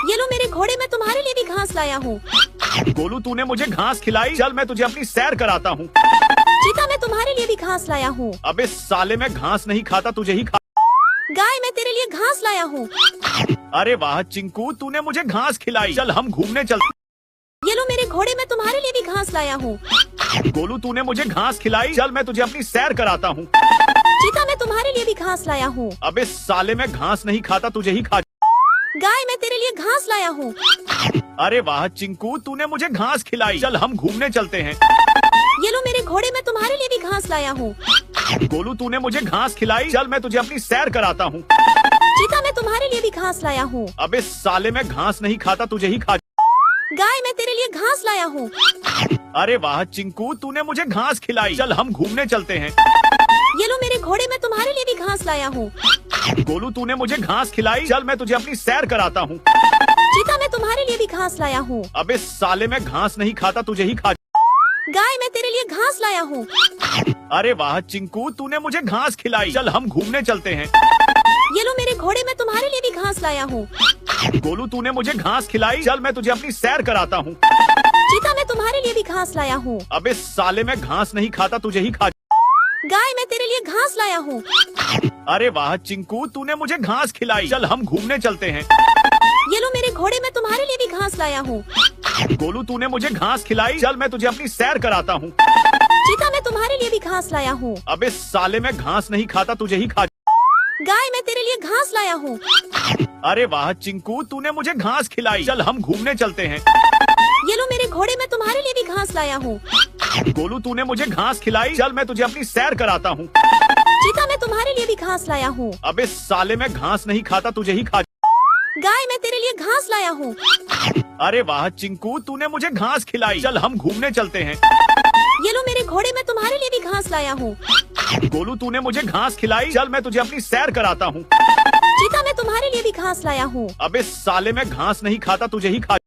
ये लो मेरे घोड़े, मैं तुम्हारे लिए भी घास लाया हूँ। गोलू, तूने मुझे घास खिलाई। चल मैं तुझे अपनी सैर कराता हूँ। चीता, मैं तुम्हारे लिए भी घास लाया हूँ। अबे साले, मैं घास नहीं खाता, तुझे ही खा। गाय, मैं तेरे लिए घास लाया हूँ। अरे वाह चिंकू, तूने मुझे घास खिलाई। चल हम घूमने चल। ये लो मेरे घोड़े, मैं तुम्हारे लिए भी घास लाया हूँ। गोलू, तूने मुझे घास खिलाई। चल मैं तुझे अपनी सैर कराता हूँ। चीता, मैं तुम्हारे लिए भी घास लाया हूँ। अबे साले, मैं घास नहीं खाता, तुझे ही खा। गाय, मैं तेरे लिए घास लाया हूँ। अरे वाह चिंकू, तूने मुझे घास खिलाई। चल हम घूमने चलते हैं। ये लो मेरे घोड़े, मैं तुम्हारे लिए भी घास लाया हूँ। गोलू, तूने मुझे घास खिलाई। चल मैं तुझे अपनी सैर कराता हूँ। चीता, मैं तुम्हारे लिए भी घास लाया हूँ। अबे साले, मैं घास नहीं खाता, तुझे ही खा। गाय, मैं तेरे लिए घास लाया हूँ। अरे वाह चिंकू, तूने मुझे घास खिलाई। चल हम घूमने चलते हैं। ये लो मेरे घोड़े, मैं तुम्हारे लिए भी घास लाया हूँ। गोलू, तूने मुझे घास खिलाई। चल मैं तुझे अपनी सैर कराता हूँ। चीता, मैं तुम्हारे लिए भी घास लाया हूँ। अबे साले, मैं घास नहीं खाता, तुझे ही खा। गाय, मैं तेरे लिए घास लाया हूँ। अरे वाह चिंकू, तूने मुझे घास खिलाई। चल हम घूमने चलते हैं। ये लो मेरे घोड़े, मैं तुम्हारे लिए भी घास लाया हूँ। गोलू, तूने मुझे घास खिलाई। चल मैं तुझे अपनी सैर कराता हूँ। चीता, मैं तुम्हारे लिए भी घास लाया हूँ। अबे साले, मैं घास नहीं खाता, तुझे ही खा। गाय, मैं तेरे लिए घास लाया हूँ। अरे वाह चिंकू, तूने मुझे घास खिलाई। चल हम घूमने चलते हैं। ये लो मेरे घोड़े, मैं तुम्हारे लिए भी घास लाया हूँ। गोलू, तूने मुझे घास खिलाई। चल मैं तुझे अपनी सैर कराता हूँ। चीता, मैं तुम्हारे लिए भी घास लाया हूँ। अबे साले, मैं घास नहीं खाता, तुझे ही खा। गाय, मैं तेरे लिए घास लाया हूँ। अरे वाह चिंकू, तूने मुझे घास खिलाई। चल हम घूमने चलते हैं। ये लो मेरे घोड़े, मैं तुम्हारे लिए भी घास लाया हूँ। गोलू, तूने मुझे घास खिलाई। चल मैं तुझे अपनी सैर कराता हूँ। चीता, मैं तुम्हारे लिए भी घास लाया हूँ। अबे साले, मैं घास नहीं खाता, तुझे ही खा। गाय, मैं तेरे लिए घास लाया हूँ। अरे वाह चिंकू, तूने मुझे घास खिलाई। चल हम घूमने चलते हैं। ये लो मेरे घोड़े, मैं तुम्हारे लिए भी घास लाया हूँ। गोलू, तूने मुझे घास खिलाई। चल मैं तुझे अपनी सैर कराता हूँ। चीता, मैं तुम्हारे लिए भी घास लाया हूँ। अबे साले, मैं घास नहीं खाता, तुझे ही खा।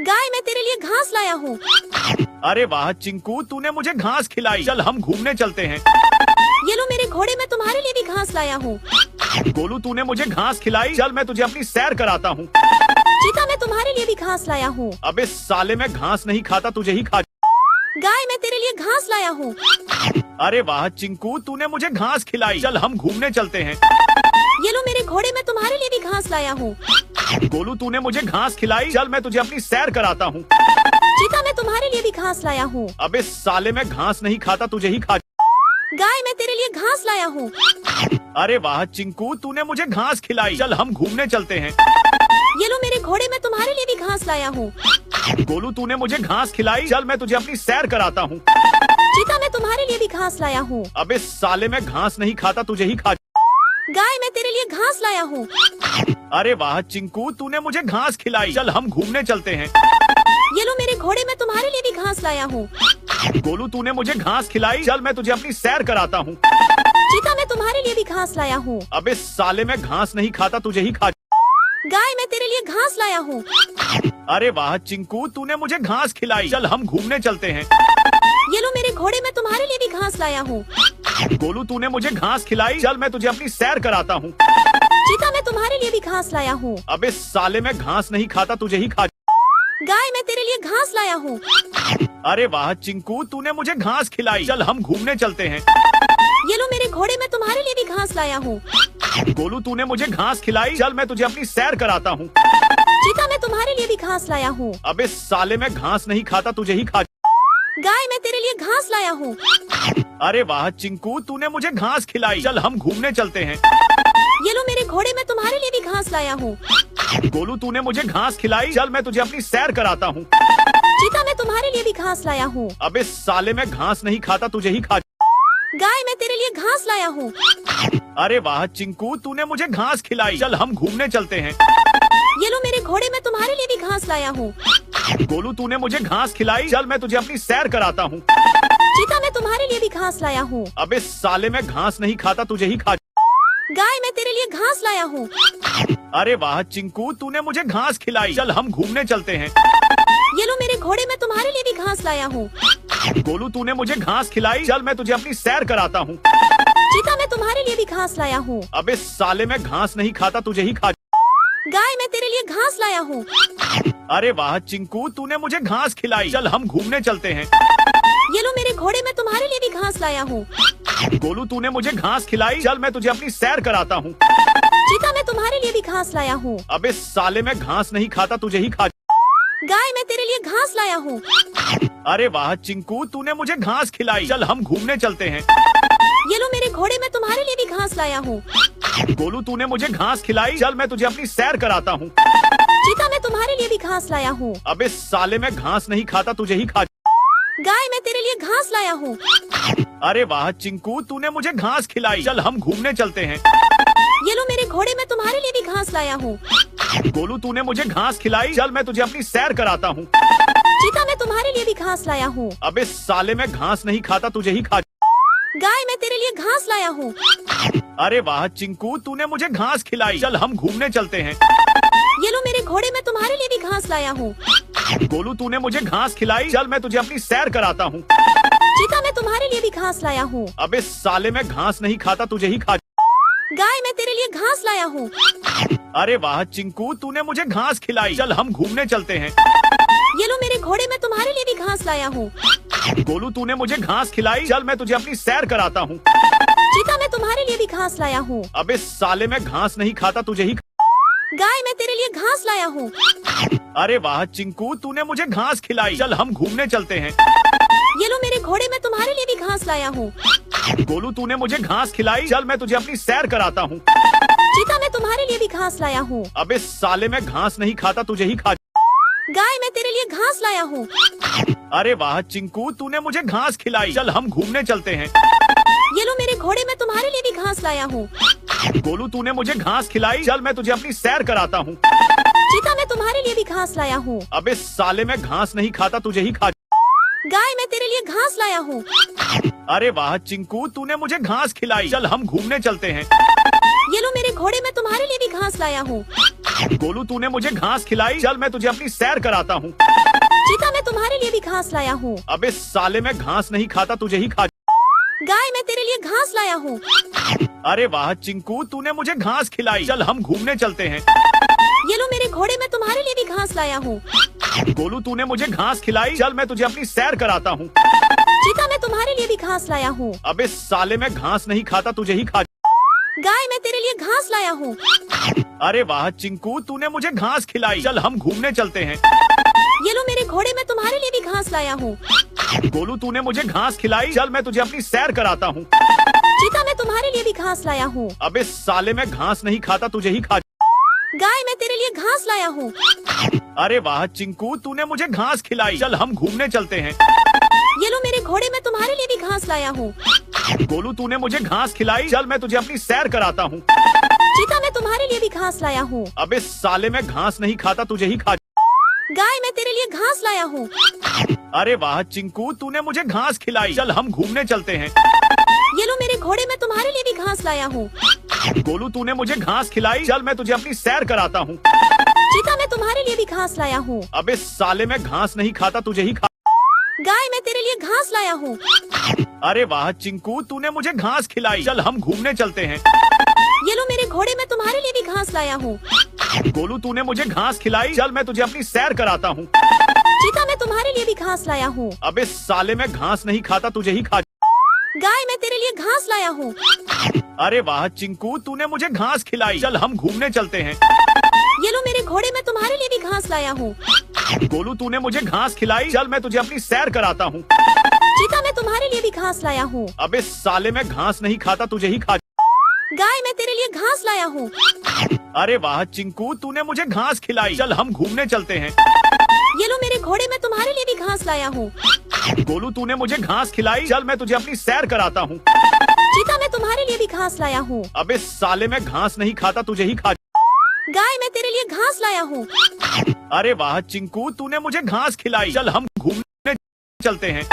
गाय, मैं तेरे लिए घास लाया हूँ। अरे वाह चिंकू, तूने मुझे घास खिलाई। चल हम घूमने चलते हैं। ये लो मेरे घोड़े, मैं तुम्हारे लिए भी घास लाया हूँ। गोलू, तूने मुझे घास खिलाई। चल मैं तुझे अपनी सैर कराता हूँ। चीता, मैं तुम्हारे लिए भी घास लाया हूँ। अबे साले, मैं घास नहीं खाता, तुझे ही खा। गाय, मैं तेरे लिए घास लाया हूँ। अरे वाह चिंकू, तूने मुझे घास खिलाई। चल हम घूमने चलते हैं। ये लो मेरे घोड़े, मैं तुम्हारे लिए भी घास लाया हूँ। गोलू, तूने मुझे घास खिलाई। चल मैं तुझे अपनी सैर कराता हूँ। चीता, मैं तुम्हारे लिए भी घास लाया हूँ। अबे साले, मैं घास नहीं खाता, तुझे ही खा। गाय, मैं तेरे लिए घास लाया हूँ। अरे वाह चिंकू, तूने मुझे घास खिलाई। चल हम घूमने चलते हैं। ये लो मेरे घोड़े, मैं तुम्हारे लिए भी घास लाया हूँ। गोलू, तूने मुझे घास खिलाई। चल मैं तुझे अपनी सैर कराता हूँ। चीता, मैं तुम्हारे लिए भी घास लाया हूँ। अबे साले, मैं घास नहीं खाता, तुझे ही खा। गाय, मैं तेरे लिए घास लाया हूँ। अरे वाह चिंकू, तूने मुझे घास खिलाई। चल हम घूमने चलते हैं। ये लो मेरे घोड़े, मैं तुम्हारे लिए भी घास लाया हूँ। गोलू, तूने मुझे घास खिलाई। चल मैं तुझे अपनी सैर कराता हूँ। चीता, मैं तुम्हारे लिए भी घास लाया हूँ। अबे साले, मैं घास नहीं खाता, तुझे ही खा। गाय, मैं तेरे लिए घास लाया हूँ। अरे वाह चिंकू, तूने मुझे घास खिलाई। चल हम घूमने चलते हैं। ये लो मेरे घोड़े, मैं तुम्हारे लिए भी घास लाया हूँ। गोलू, तूने मुझे घास खिलाई। चल मैं तुझे अपनी सैर कराता हूँ। चीता, मैं तुम्हारे लिए भी घास लाया हूँ। अबे साले, मैं घास नहीं खाता, तुझे ही खा। गाय, मैं तेरे लिए घास लाया हूँ। अरे वाह चिंकू, तूने मुझे घास खिलाई। चल हम घूमने चलते हैं। ये लो मेरे घोड़े, मैं तुम्हारे लिए भी घास लाया हूँ। गोलू, तूने मुझे घास खिलाई। चल मैं तुझे अपनी सैर कराता हूँ। चीता, मैं तुम्हारे लिए भी घास लाया हूँ। अबे साले, मैं घास नहीं खाता, तुझे ही खा। गाय, मैं तेरे लिए घास लाया हूँ। अरे वाह चिंकू, तूने मुझे घास खिलाई। चल हम घूमने चलते हैं। ये लो मेरे घोड़े, मैं तुम्हारे लिए भी घास लाया हूँ। गोलू, तूने मुझे घास खिलाई। चल मैं तुझे अपनी सैर कराता हूँ। चीता, मैं तुम्हारे लिए भी घास लाया हूँ। अबे साले, मैं घास नहीं खाता, तुझे ही खा। गाय, मैं तेरे लिए घास लाया हूँ। अरे वाह चिंकू, तूने मुझे घास खिलाई। चल हम घूमने चलते हैं। ये लो मेरे घोड़े, मैं तुम्हारे लिए भी घास लाया हूँ। गोलू, तूने मुझे घास खिलाई। चल मैं तुझे अपनी सैर कराता हूँ। चीता, मैं तुम्हारे लिए भी घास लाया हूँ। अबे साले, मैं घास नहीं खाता, तुझे ही खा। गाय, मैं तेरे लिए घास लाया हूँ। अरे वाह चिंकू, तूने मुझे घास खिलाई। चल हम घूमने चलते हैं। ये लो मेरे घोड़े, मैं तुम्हारे लिए भी घास लाया हूँ। गोलू, तूने मुझे घास खिलाई। चल मैं तुझे अपनी सैर कराता हूँ। चीता, मैं तुम्हारे लिए भी घास लाया हूँ। अबे साले, मैं घास नहीं खाता, तुझे ही खा। गाय, मैं तेरे लिए घास लाया हूँ। अरे वाह चिंकू, तूने मुझे घास खिलाई। चल हम घूमने चलते हैं। ये लो मेरे घोड़े, मैं तुम्हारे लिए भी घास लाया हूँ। गोलू, तूने मुझे घास खिलाई। चल मैं तुझे अपनी सैर कराता हूँ। चीता, मैं तुम्हारे लिए भी घास लाया हूँ। अबे साले, मैं घास नहीं खाता, तुझे ही खा। गाय, मैं तेरे लिए घास लाया हूँ। अरे वाह चिंकू, तूने मुझे घास खिलाई। चल हम घूमने चलते हैं। ये लो मेरे घोड़े, मैं तुम्हारे लिए भी घास लाया हूँ। गोलू तूने मुझे घास खिलाई, चल मैं तुझे अपनी सैर कराता हूँ। चीता, मैं तुम्हारे लिए भी घास लाया हूँ। अबे साले, मैं घास नहीं खाता, तुझे ही खा। गाय, मैं तेरे लिए घास लाया हूँ। अरे वाह चिंकू, तूने मुझे घास खिलाई, चल हम घूमने चलते हैं। ये लो मेरे घोड़े, मैं तुम्हारे लिए भी घास लाया हूँ। गोलू तूने मुझे घास खिलाई, चल मैं तुझे अपनी सैर कराता हूँ। चीता, मैं तुम्हारे लिए भी घास लाया हूँ। अबे साले, मैं घास नहीं खाता, तुझे ही खा। गाय, मैं तेरे लिए घास लाया हूँ। अरे वाह चिंकू, तूने मुझे घास खिलाई, चल हम घूमने चलते हैं। ये लो मेरे घोड़े, मैं तुम्हारे लिए भी घास लाया हूँ। गोलू तूने मुझे घास खिलाई, चल मैं तुझे अपनी सैर कराता हूँ। चीता, मैं तुम्हारे लिए भी घास लाया हूँ। अबे साले, मैं घास नहीं खाता, तुझे ही खा। गाय, मैं तेरे लिए घास लाया हूँ। अरे वाह चिंकू, तूने मुझे घास खिलाई, चल हम घूमने चलते हैं। ये लो मेरे घोड़े, मैं तुम्हारे लिए भी घास लाया हूँ। गोलू तूने मुझे घास खिलाई, चल मैं तुझे अपनी सैर कराता हूँ। चीता, मैं तुम्हारे लिए भी घास लाया हूँ। अबे साले, मैं घास नहीं खाता, तुझे ही। गाय, मैं तेरे लिए घास लाया हूँ। अरे वाह चिंकू, तूने मुझे घास खिलाई, चल हम घूमने चलते हैं। ये लो मेरे घोड़े, मैं तुम्हारे लिए भी घास लाया हूँ। गोलू तूने मुझे घास खिलाई, चल मैं तुझे अपनी सैर कराता हूँ। चीता, मैं तुम्हारे लिए भी घास लाया हूँ। अबे साले, मैं घास नहीं खाता, तुझे ही खा। गाय, मैं तेरे लिए घास लाया हूँ। अरे वाह चिंकू, तूने मुझे घास खिलाई, चल हम घूमने चलते हैं। ये लो मेरे घोड़े, मैं तुम्हारे लिए भी घास लाया हूँ। गोलू तूने मुझे घास खिलाई, चल मैं तुझे अपनी सैर कराता हूँ। चीता, मैं तुम्हारे लिए भी घास लाया हूँ। अबे साले, मैं घास नहीं खाता, तुझे ही खा। गाय, मैं तेरे लिए घास लाया हूँ। अरे वाह चिंकू, तूने मुझे घास खिलाई, चल हम घूमने चलते हैं। ये लो मेरे घोड़े, मैं तुम्हारे लिए भी घास लाया हूँ। गोलू तूने मुझे घास खिलाई, चल मैं तुझे अपनी सैर कराता हूँ। चीता, मैं तुम्हारे लिए भी घास लाया हूँ। अबे साले, मैं घास नहीं खाता, तुझे ही खा। गाय, मैं तेरे लिए घास लाया हूँ। अरे वाह चिंकू, तूने मुझे घास खिलाई, चल हम घूमने चलते हैं। ये लो मेरे घोड़े, मैं तुम्हारे लिए भी घास लाया हूँ। गोलू तूने मुझे घास खिलाई, चल मैं तुझे अपनी सैर कराता हूँ। चीता, मैं तुम्हारे लिए भी घास लाया हूँ। अबे साले, मैं घास नहीं खाता, तुझे ही खा। गाय, मैं तेरे लिए घास लाया हूँ। अरे वाह चिंकू, तूने मुझे घास खिलाई, चल हम घूमने चलते हैं। ये लो मेरे घोड़े, मैं तुम्हारे लिए भी घास लाया हूँ। गोलू तूने मुझे घास खिलाई, चल मैं तुझे अपनी सैर कराता हूँ। चीता, मैं तुम्हारे लिए भी घास लाया हूँ। अबे साले, मैं घास नहीं खाता, तुझे ही खा। गाय, मैं तेरे लिए घास लाया हूँ। अरे वाह चिंकू, तूने मुझे घास खिलाई, चल हम घूमने चलते हैं। ये लो मेरे घोड़े, मैं तुम्हारे लिए भी घास लाया हूँ। गोलू तूने मुझे घास खिलाई, चल मैं तुझे अपनी सैर कराता हूँ। चीता, मैं तुम्हारे लिए भी घास लाया हूँ। अबे साले, मैं घास नहीं खाता, तुझे ही खा। गाय, मैं तेरे लिए घास लाया हूँ। अरे वाह चिंकू, तूने मुझे घास खिलाई, चल हम घूमने चलते हैं। ये लो मेरे घोड़े, मैं तुम्हारे लिए भी घास लाया हूँ। गोलू तूने मुझे घास खिलाई, चल मैं तुझे अपनी सैर कराता हूँ। चीता, मैं तुम्हारे लिए भी घास लाया हूँ। अबे साले, मैं घास नहीं खाता, तुझे ही खा। गाय, मैं तेरे लिए घास लाया हूँ। अरे वाह चिंकू, तूने मुझे घास खिलाई, चल हम घूमने चलते हैं। ये लो मेरे घोड़े, मैं तुम्हारे लिए भी घास लाया हूँ। गोलू तूने मुझे घास खिलाई, चल मैं तुझे अपनी सैर कराता हूँ। चीता, मैं तुम्हारे लिए भी घास लाया हूँ। अबे साले, मैं घास नहीं खाता, तुझे ही खा। गाय, मैं तेरे लिए घास लाया हूँ। अरे वाह चिंकू, तूने मुझे घास खिलाई, चल हम घूमने चलते हैं। ये लो मेरे घोड़े, मैं तुम्हारे लिए भी घास लाया हूँ। गोलू तूने मुझे घास खिलाई, चल मैं तुझे अपनी सैर कराता हूँ। चीता, मैं तुम्हारे लिए भी घास लाया हूँ। अबे साले, मैं घास नहीं खाता, तुझे ही खा। गाय, मैं तेरे लिए घास लाया हूँ। अरे वाह चिंकू, तूने मुझे घास खिलाई, चल हम घूमने चलते हैं। ये लो मेरे घोड़े, मैं तुम्हारे लिए भी घास लाया हूँ। गोलू तूने मुझे घास खिलाई, चल मैं तुझे अपनी सैर कराता हूँ। चीता, मैं तुम्हारे लिए भी घास लाया हूँ। अबे साले, मैं घास नहीं खाता, तुझे ही खा। गाय, मैं तेरे लिए घास लाया हूँ। अरे वाह चिंकू, तूने मुझे घास खिलाई, चल हम घूमने चलते हैं।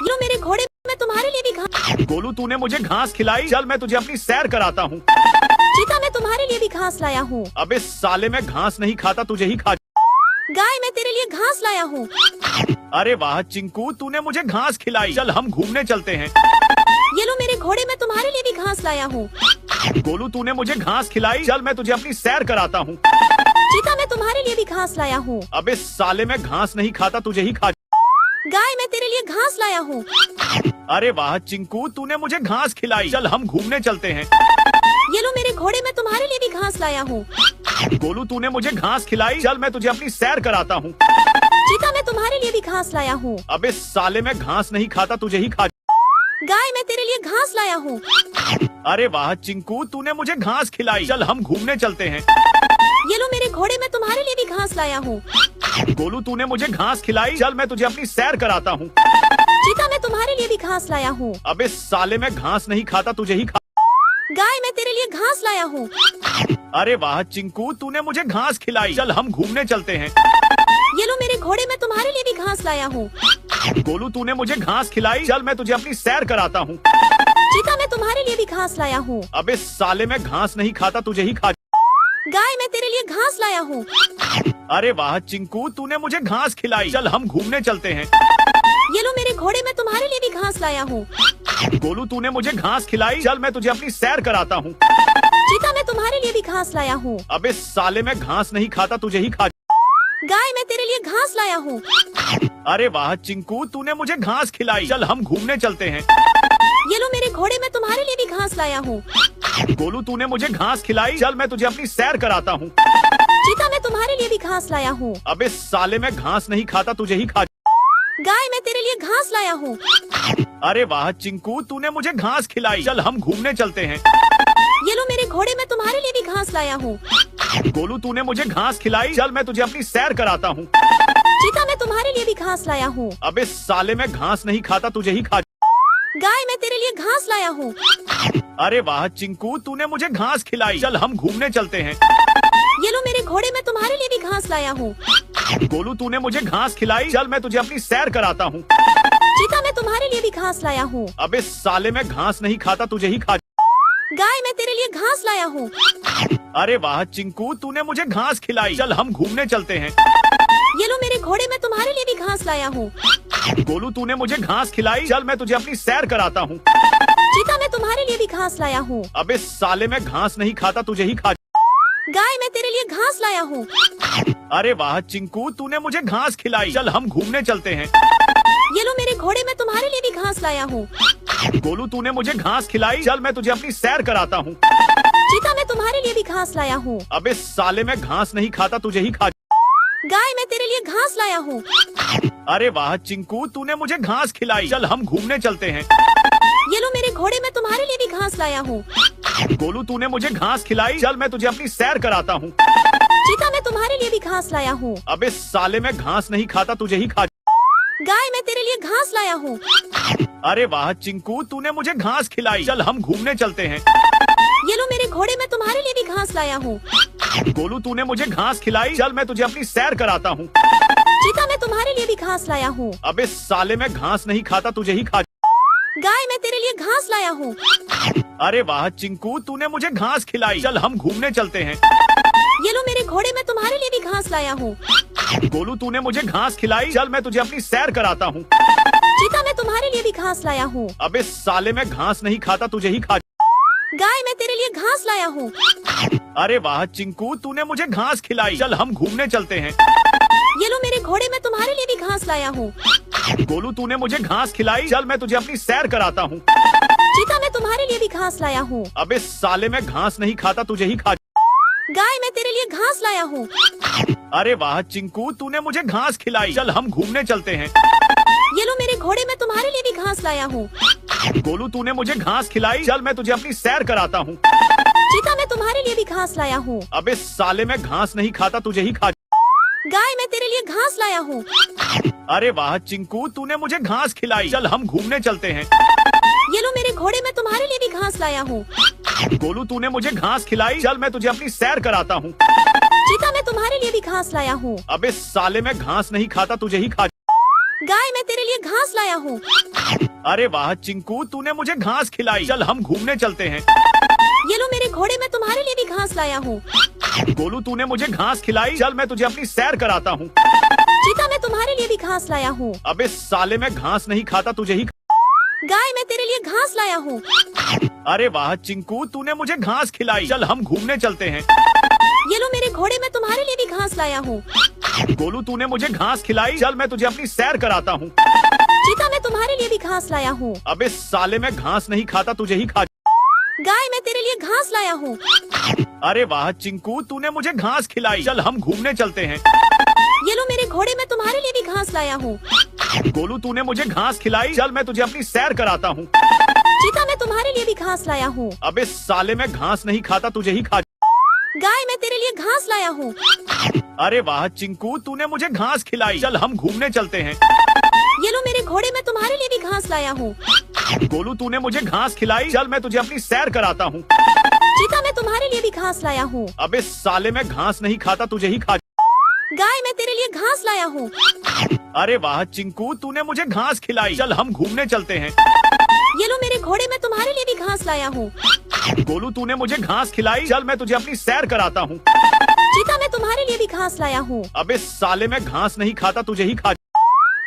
ये लो मेरे घोड़े, मैं तुम्हारे लिए भी घास। गोलू तूने मुझे घास खिलाई, चल मैं तुझे अपनी सैर कराता हूँ। चीता, मैं तुम्हारे लिए भी घास लाया हूँ। अबे साले, मैं घास नहीं खाता, तुझे ही खा। गाय, मैं तेरे लिए घास लाया हूँ। अरे वाह चिंकू, तूने मुझे घास खिलाई, चल हम घूमने चलते हैं। ये लो मेरे घोड़े, मैं तुम्हारे लिए भी घास लाया हूँ। गोलू तूने मुझे घास खिलाई, चल मैं तुझे अपनी सैर कराता हूँ। चीता, मैं तुम्हारे लिए भी घास लाया हूँ। अबे साले, मैं घास नहीं खाता, तुझे ही खा। गाय, मैं तेरे लिए घास लाया हूँ। अरे वाह चिंकू, तूने मुझे घास खिलाई, चल हम घूमने चलते हैं। ये लो मेरे घोड़े, मैं तुम्हारे लिए भी घास लाया हूँ। गोलू तूने मुझे घास खिलाई, चल मैं तुझे अपनी सैर कराता हूँ। चीता, मैं तुम्हारे लिए भी घास लाया हूँ। अबे साले, मैं घास नहीं खाता, तुझे ही खा। गाय मैं तेरे लिए घास लाया हूँ। अरे वाह चिंकू, तूने मुझे घास खिलाई। चल हम घूमने चलते हैं। ये लो मेरे घोड़े, मैं तुम्हारे लिए भी घास लाया हूँ। गोलू, तूने मुझे घास खिलाई। चल मैं तुझे अपनी सैर कराता हूँ। चीता मैं तुम्हारे लिए भी घास लाया हूँ। अबे साले, मैं घास नहीं खाता, तुझे ही खा। गाय मैं तेरे लिए घास लाया हूँ। अरे वाह चिंकू, तूने मुझे घास खिलाई। चल हम घूमने चलते हैं। ये लो मेरे घोड़े, मैं तुम्हारे लिए भी घास लाया हूँ। गोलू, तूने मुझे घास खिलाई। चल मैं तुझे अपनी सैर कराता हूँ। चीता मैं तुम्हारे लिए भी घास लाया हूँ। अबे साले, मैं घास नहीं खाता, तुझे ही खा। गाय मैं तेरे लिए घास लाया हूँ। अरे वाह चिंकू, तूने मुझे घास खिलाई। चल हम घूमने चलते हैं। ये लो मेरे घोड़े, मैं तुम्हारे लिए भी घास लाया हूँ। गोलू, तूने मुझे घास खिलाई। चल मैं तुझे अपनी सैर कराता हूँ। चीता मैं तुम्हारे लिए भी घास लाया हूँ। अबे साले, मैं घास नहीं खाता, तुझे ही खा। गाय मैं तेरे लिए घास लाया हूँ। अरे वाह चिंकू, तूने मुझे घास खिलाई। चल हम घूमने चलते हैं। ये लो मेरे घोड़े, मैं तुम्हारे लिए भी घास लाया हूँ। गोलू, तूने मुझे घास खिलाई। चल मैं तुझे अपनी सैर कराता हूँ। चीता मैं तुम्हारे लिए भी घास लाया हूँ। अबे साले, मैं घास नहीं खाता, तुझे ही खा। गाय मैं तेरे लिए घास लाया हूँ। अरे वाह चिंकू, तूने मुझे घास खिलाई। चल हम घूमने चलते हैं। ये लो मेरे घोड़े, मैं तुम्हारे लिए भी घास लाया हूँ। गोलू, तूने मुझे घास खिलाई। चल मैं तुझे अपनी सैर कराता हूँ। चीता मैं तुम्हारे लिए भी घास लाया हूँ। अबे साले, मैं घास नहीं खाता, तुझे ही खा। गाय मैं तेरे लिए घास लाया हूँ। अरे वाह चिंकू, तूने मुझे घास खिलाई। चल हम घूमने चलते हैं। ये लो मेरे घोड़े, मैं तुम्हारे लिए भी घास लाया हूँ। गोलू, तूने मुझे घास खिलाई। चल मैं तुझे अपनी सैर कराता हूँ। चीता मैं तुम्हारे लिए भी घास लाया हूँ। अबे साले, मैं घास नहीं खाता, तुझे ही खा। गाय मैं तेरे लिए घास लाया हूँ। अरे वाह चिंकू, तूने मुझे घास खिलाई। चल हम घूमने चलते हैं। ये लो मेरे घोड़े, मैं तुम्हारे लिए भी घास लाया हूँ। गोलू, तूने मुझे घास खिलाई। चल मैं तुझे अपनी सैर कराता हूँ। चीता मैं तुम्हारे लिए भी घास लाया हूँ। अबे साले, मैं घास नहीं खाता, तुझे ही खा। गाय मैं तेरे लिए घास लाया हूँ। अरे वाह चिंकू, तूने मुझे घास खिलाई। चल हम घूमने चलते हैं। ये लो मेरे घोड़े, मैं तुम्हारे लिए भी घास लाया हूँ। गोलू, तूने मुझे घास खिलाई। चल मैं तुझे अपनी सैर कराता हूँ। चीता मैं तुम्हारे लिए भी घास लाया हूँ। अबे साले, मैं घास नहीं खाता, तुझे ही खा। गाय मैं तेरे लिए घास लाया हूँ। अरे वाह चिंकू, तूने मुझे घास खिलाई। चल हम घूमने चलते हैं। ये लो मेरे घोड़े, मैं तुम्हारे लिए भी घास लाया हूँ। गोलू, तूने मुझे घास खिलाई। चल मैं तुझे अपनी सैर कराता हूँ। चीता मैं तुम्हारे लिए भी घास लाया हूँ। अबे साले, मैं घास नहीं खाता, तुझे ही खा। गाय मैं तेरे लिए घास लाया हूँ। अरे वाह चिंकू, तूने मुझे घास खिलाई। चल हम घूमने चलते हैं। ये लो मेरे घोड़े, मैं तुम्हारे लिए भी घास लाया हूँ। गोलू, तूने मुझे घास खिलाई। चल मैं तुझे अपनी सैर कराता हूँ। चीता मैं तुम्हारे लिए भी घास लाया हूँ। अबे साले, मैं घास नहीं खाता, तुझे ही खा। गाय मैं तेरे लिए घास लाया हूँ। अरे वाह चिंकू, तूने मुझे घास खिलाई। चल हम घूमने चलते हैं। ये लो मेरे घोड़े, मैं तुम्हारे लिए भी घास लाया हूँ। गोलू, तूने मुझे घास खिलाई। चल मैं तुझे अपनी सैर कराता हूँ। चीता मैं तुम्हारे लिए भी घास लाया हूँ। अबे साले, मैं घास नहीं खाता, तुझे ही खा। गाय मैं तेरे लिए घास लाया हूँ। अरे वाह चिंकू, तूने मुझे घास खिलाई। चल हम घूमने चलते हैं। ये लो मेरे घोड़े, मैं तुम्हारे लिए भी घास लाया हूँ। गोलू, तूने मुझे घास खिलाई। चल मैं तुझे अपनी सैर कराता हूँ। चीता मैं तुम्हारे लिए भी घास लाया हूँ। अबे साले, मैं घास नहीं खाता, तुझे ही खा। गाय मैं तेरे लिए घास लाया हूँ। अरे वाह चिंकू, तूने मुझे घास खिलाई। चल हम घूमने चलते हैं। ये लो मेरे घोड़े, मैं तुम्हारे लिए भी घास लाया हूँ। गोलू, तूने मुझे घास खिलाई। चल मैं तुझे अपनी सैर कराता हूँ। चीता मैं तुम्हारे लिए भी घास लाया हूँ। अबे साले, मैं घास नहीं खाता, तुझे ही खा। गाय मैं तेरे लिए घास लाया हूँ। अरे वाह चिंकू, तूने मुझे घास खिलाई। चल हम घूमने चलते हैं। ये लो मेरे घोड़े, मैं तुम्हारे लिए भी घास लाया हूँ। गोलू, तूने मुझे घास खिलाई। चल मैं तुझे अपनी सैर कराता हूँ। चीता मैं तुम्हारे लिए भी घास लाया हूँ। अबे साले, मैं घास नहीं खाता, तुझे ही खा। गाय मैं तेरे लिए घास लाया हूँ। अरे वाह चिंकू, तूने मुझे घास खिलाई। चल हम घूमने चलते हैं। ये लो मेरे घोड़े, मैं तुम्हारे लिए भी घास लाया हूँ। गोलू, तूने मुझे घास खिलाई। चल मैं तुझे अपनी सैर कराता हूँ। चीता मैं तुम्हारे लिए भी घास लाया हूँ। अबे साले, मैं घास नहीं खाता, तुझे ही। गाय मैं तेरे लिए घास लाया हूँ। अरे वाह चिंकू, तूने मुझे घास खिलाई। चल हम घूमने चलते हैं। ये लो मेरे घोड़े, मैं तुम्हारे लिए भी घास लाया हूँ। गोलू, तूने मुझे घास खिलाई। चल मैं तुझे अपनी सैर कराता हूँ। चीता मैं तुम्हारे लिए भी घास लाया हूँ। अबे साले, मैं घास नहीं खाता, तुझे ही खा। गाय मैं तेरे लिए घास लाया हूँ। अरे वाह चिंकू, तूने मुझे घास खिलाई। चल हम घूमने चलते हैं। ये लो मेरे घोड़े, मैं तुम्हारे लिए भी घास लाया हूँ। गोलू, तूने मुझे घास खिलाई। चल मैं तुझे अपनी सैर कराता हूँ। चीता, मैं तुम्हारे लिए भी घास लाया हूँ। अबे साले, मैं घास नहीं खाता, तुझे ही खा। गाय, मैं तेरे लिए घास लाया हूँ। अरे वाह चिंकू, तूने मुझे घास खिलाई। चल हम घूमने चलते हैं। ये लो मेरे घोड़े, मैं तुम्हारे लिए भी घास लाया हूँ। गोलू, तूने मुझे घास खिलाई। चल मैं तुझे अपनी सैर कराता हूँ। चीता, मैं तुम्हारे लिए भी घास लाया हूँ। अबे साले, मैं घास नहीं खाता, तुझे ही खा। गाय, मैं तेरे लिए घास लाया हूँ। अरे वाह चिंकू, तूने मुझे घास खिलाई। चल हम घूमने चलते हैं। ये लो मेरे घोड़े, मैं तुम्हारे लिए भी घास लाया हूँ। गोलू, तूने मुझे घास खिलाई। चल मैं तुझे अपनी सैर कराता हूँ। चीता, मैं तुम्हारे लिए भी घास लाया हूँ। अबे साले, मैं घास नहीं खाता, तुझे ही खा।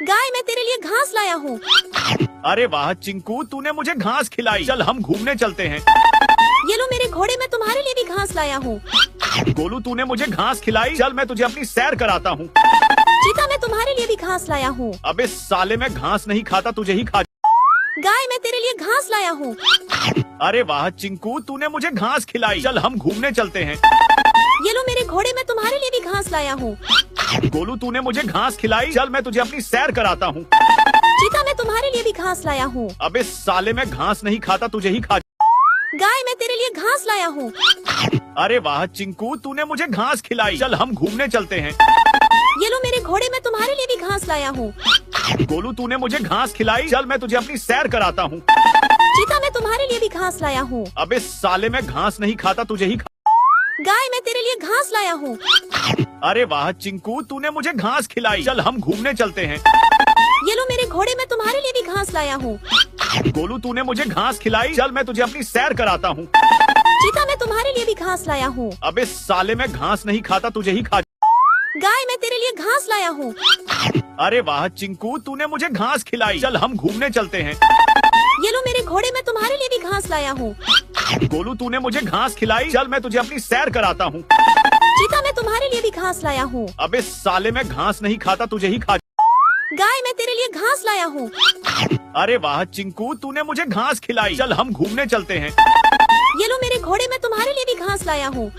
गाय, मैं तेरे लिए घास लाया हूँ। अरे वाह चिंकू, तूने मुझे घास खिलाई। चल हम घूमने चलते हैं। ये लो मेरे घोड़े, मैं तुम्हारे लिए भी घास लाया हूँ। गोलू, तूने मुझे घास खिलाई। चल मैं तुझे अपनी सैर कराता हूँ। चीता, मैं तुम्हारे लिए भी घास लाया हूँ। अबे साले, मैं घास नहीं खाता, तुझे ही खा। गाय, मैं तेरे लिए घास लाया हूँ। अरे वाह चिंकू, तूने मुझे घास खिलाई। चल हम घूमने चलते हैं। ये लो मेरे घोड़े, मैं तुम्हारे लिए भी घास लाया हूँ। गोलू, तूने मुझे घास खिलाई। चल मैं तुझे अपनी सैर कराता हूँ। चीता, मैं तुम्हारे लिए भी घास लाया हूँ। अबे साले, मैं घास नहीं खाता, तुझे ही खा। गाय, मैं तेरे लिए घास लाया हूँ। अरे वाह चिंकू, तूने मुझे घास खिलाई। चल हम घूमने चलते हैं। ये लो मेरे घोड़े, मैं तुम्हारे लिए भी घास लाया हूँ। गोलू, तूने मुझे घास खिलाई। चल मैं तुझे अपनी सैर कराता हूँ। चीता, मैं तुम्हारे लिए भी घास लाया हूँ। अबे साले, मैं घास नहीं खाता, तुझे ही खा। गाय, मैं तेरे लिए घास लाया हूँ। अरे वाह चिंकू, तूने मुझे घास खिलाई। चल हम घूमने चलते हैं। ये लो मेरे घोड़े, मैं तुम्हारे लिए भी घास लाया हूँ। गोलू, तूने मुझे घास खिलाई। चल मैं तुझे अपनी सैर कराता हूँ। चीता, मैं तुम्हारे लिए भी घास लाया हूँ। अबे साले, मैं घास नहीं खाता, तुझे ही खा। गाय, मैं तेरे लिए घास लाया हूँ। अरे वाह चिंकू, तूने मुझे घास खिलाई। चल हम घूमने चलते हैं। ये लो मेरे घोड़े, मैं तुम्हारे लिए भी घास लाया हूँ। गोलू, तूने मुझे घास खिलाई। चल मैं तुझे अपनी सैर कराता हूँ। चीता, मैं तुम्हारे लिए भी घास लाया हूँ। अबे साले, मैं घास नहीं खाता, तुझे ही खा। गाय, मैं तेरे लिए घास लाया हूँ। अरे वाह चिंकू, तूने मुझे घास खिलाई। चल हम घूमने चलते हैं। ये लो मेरे घोड़े, मैं तुम्हारे लिए भी घास लाया हूँ।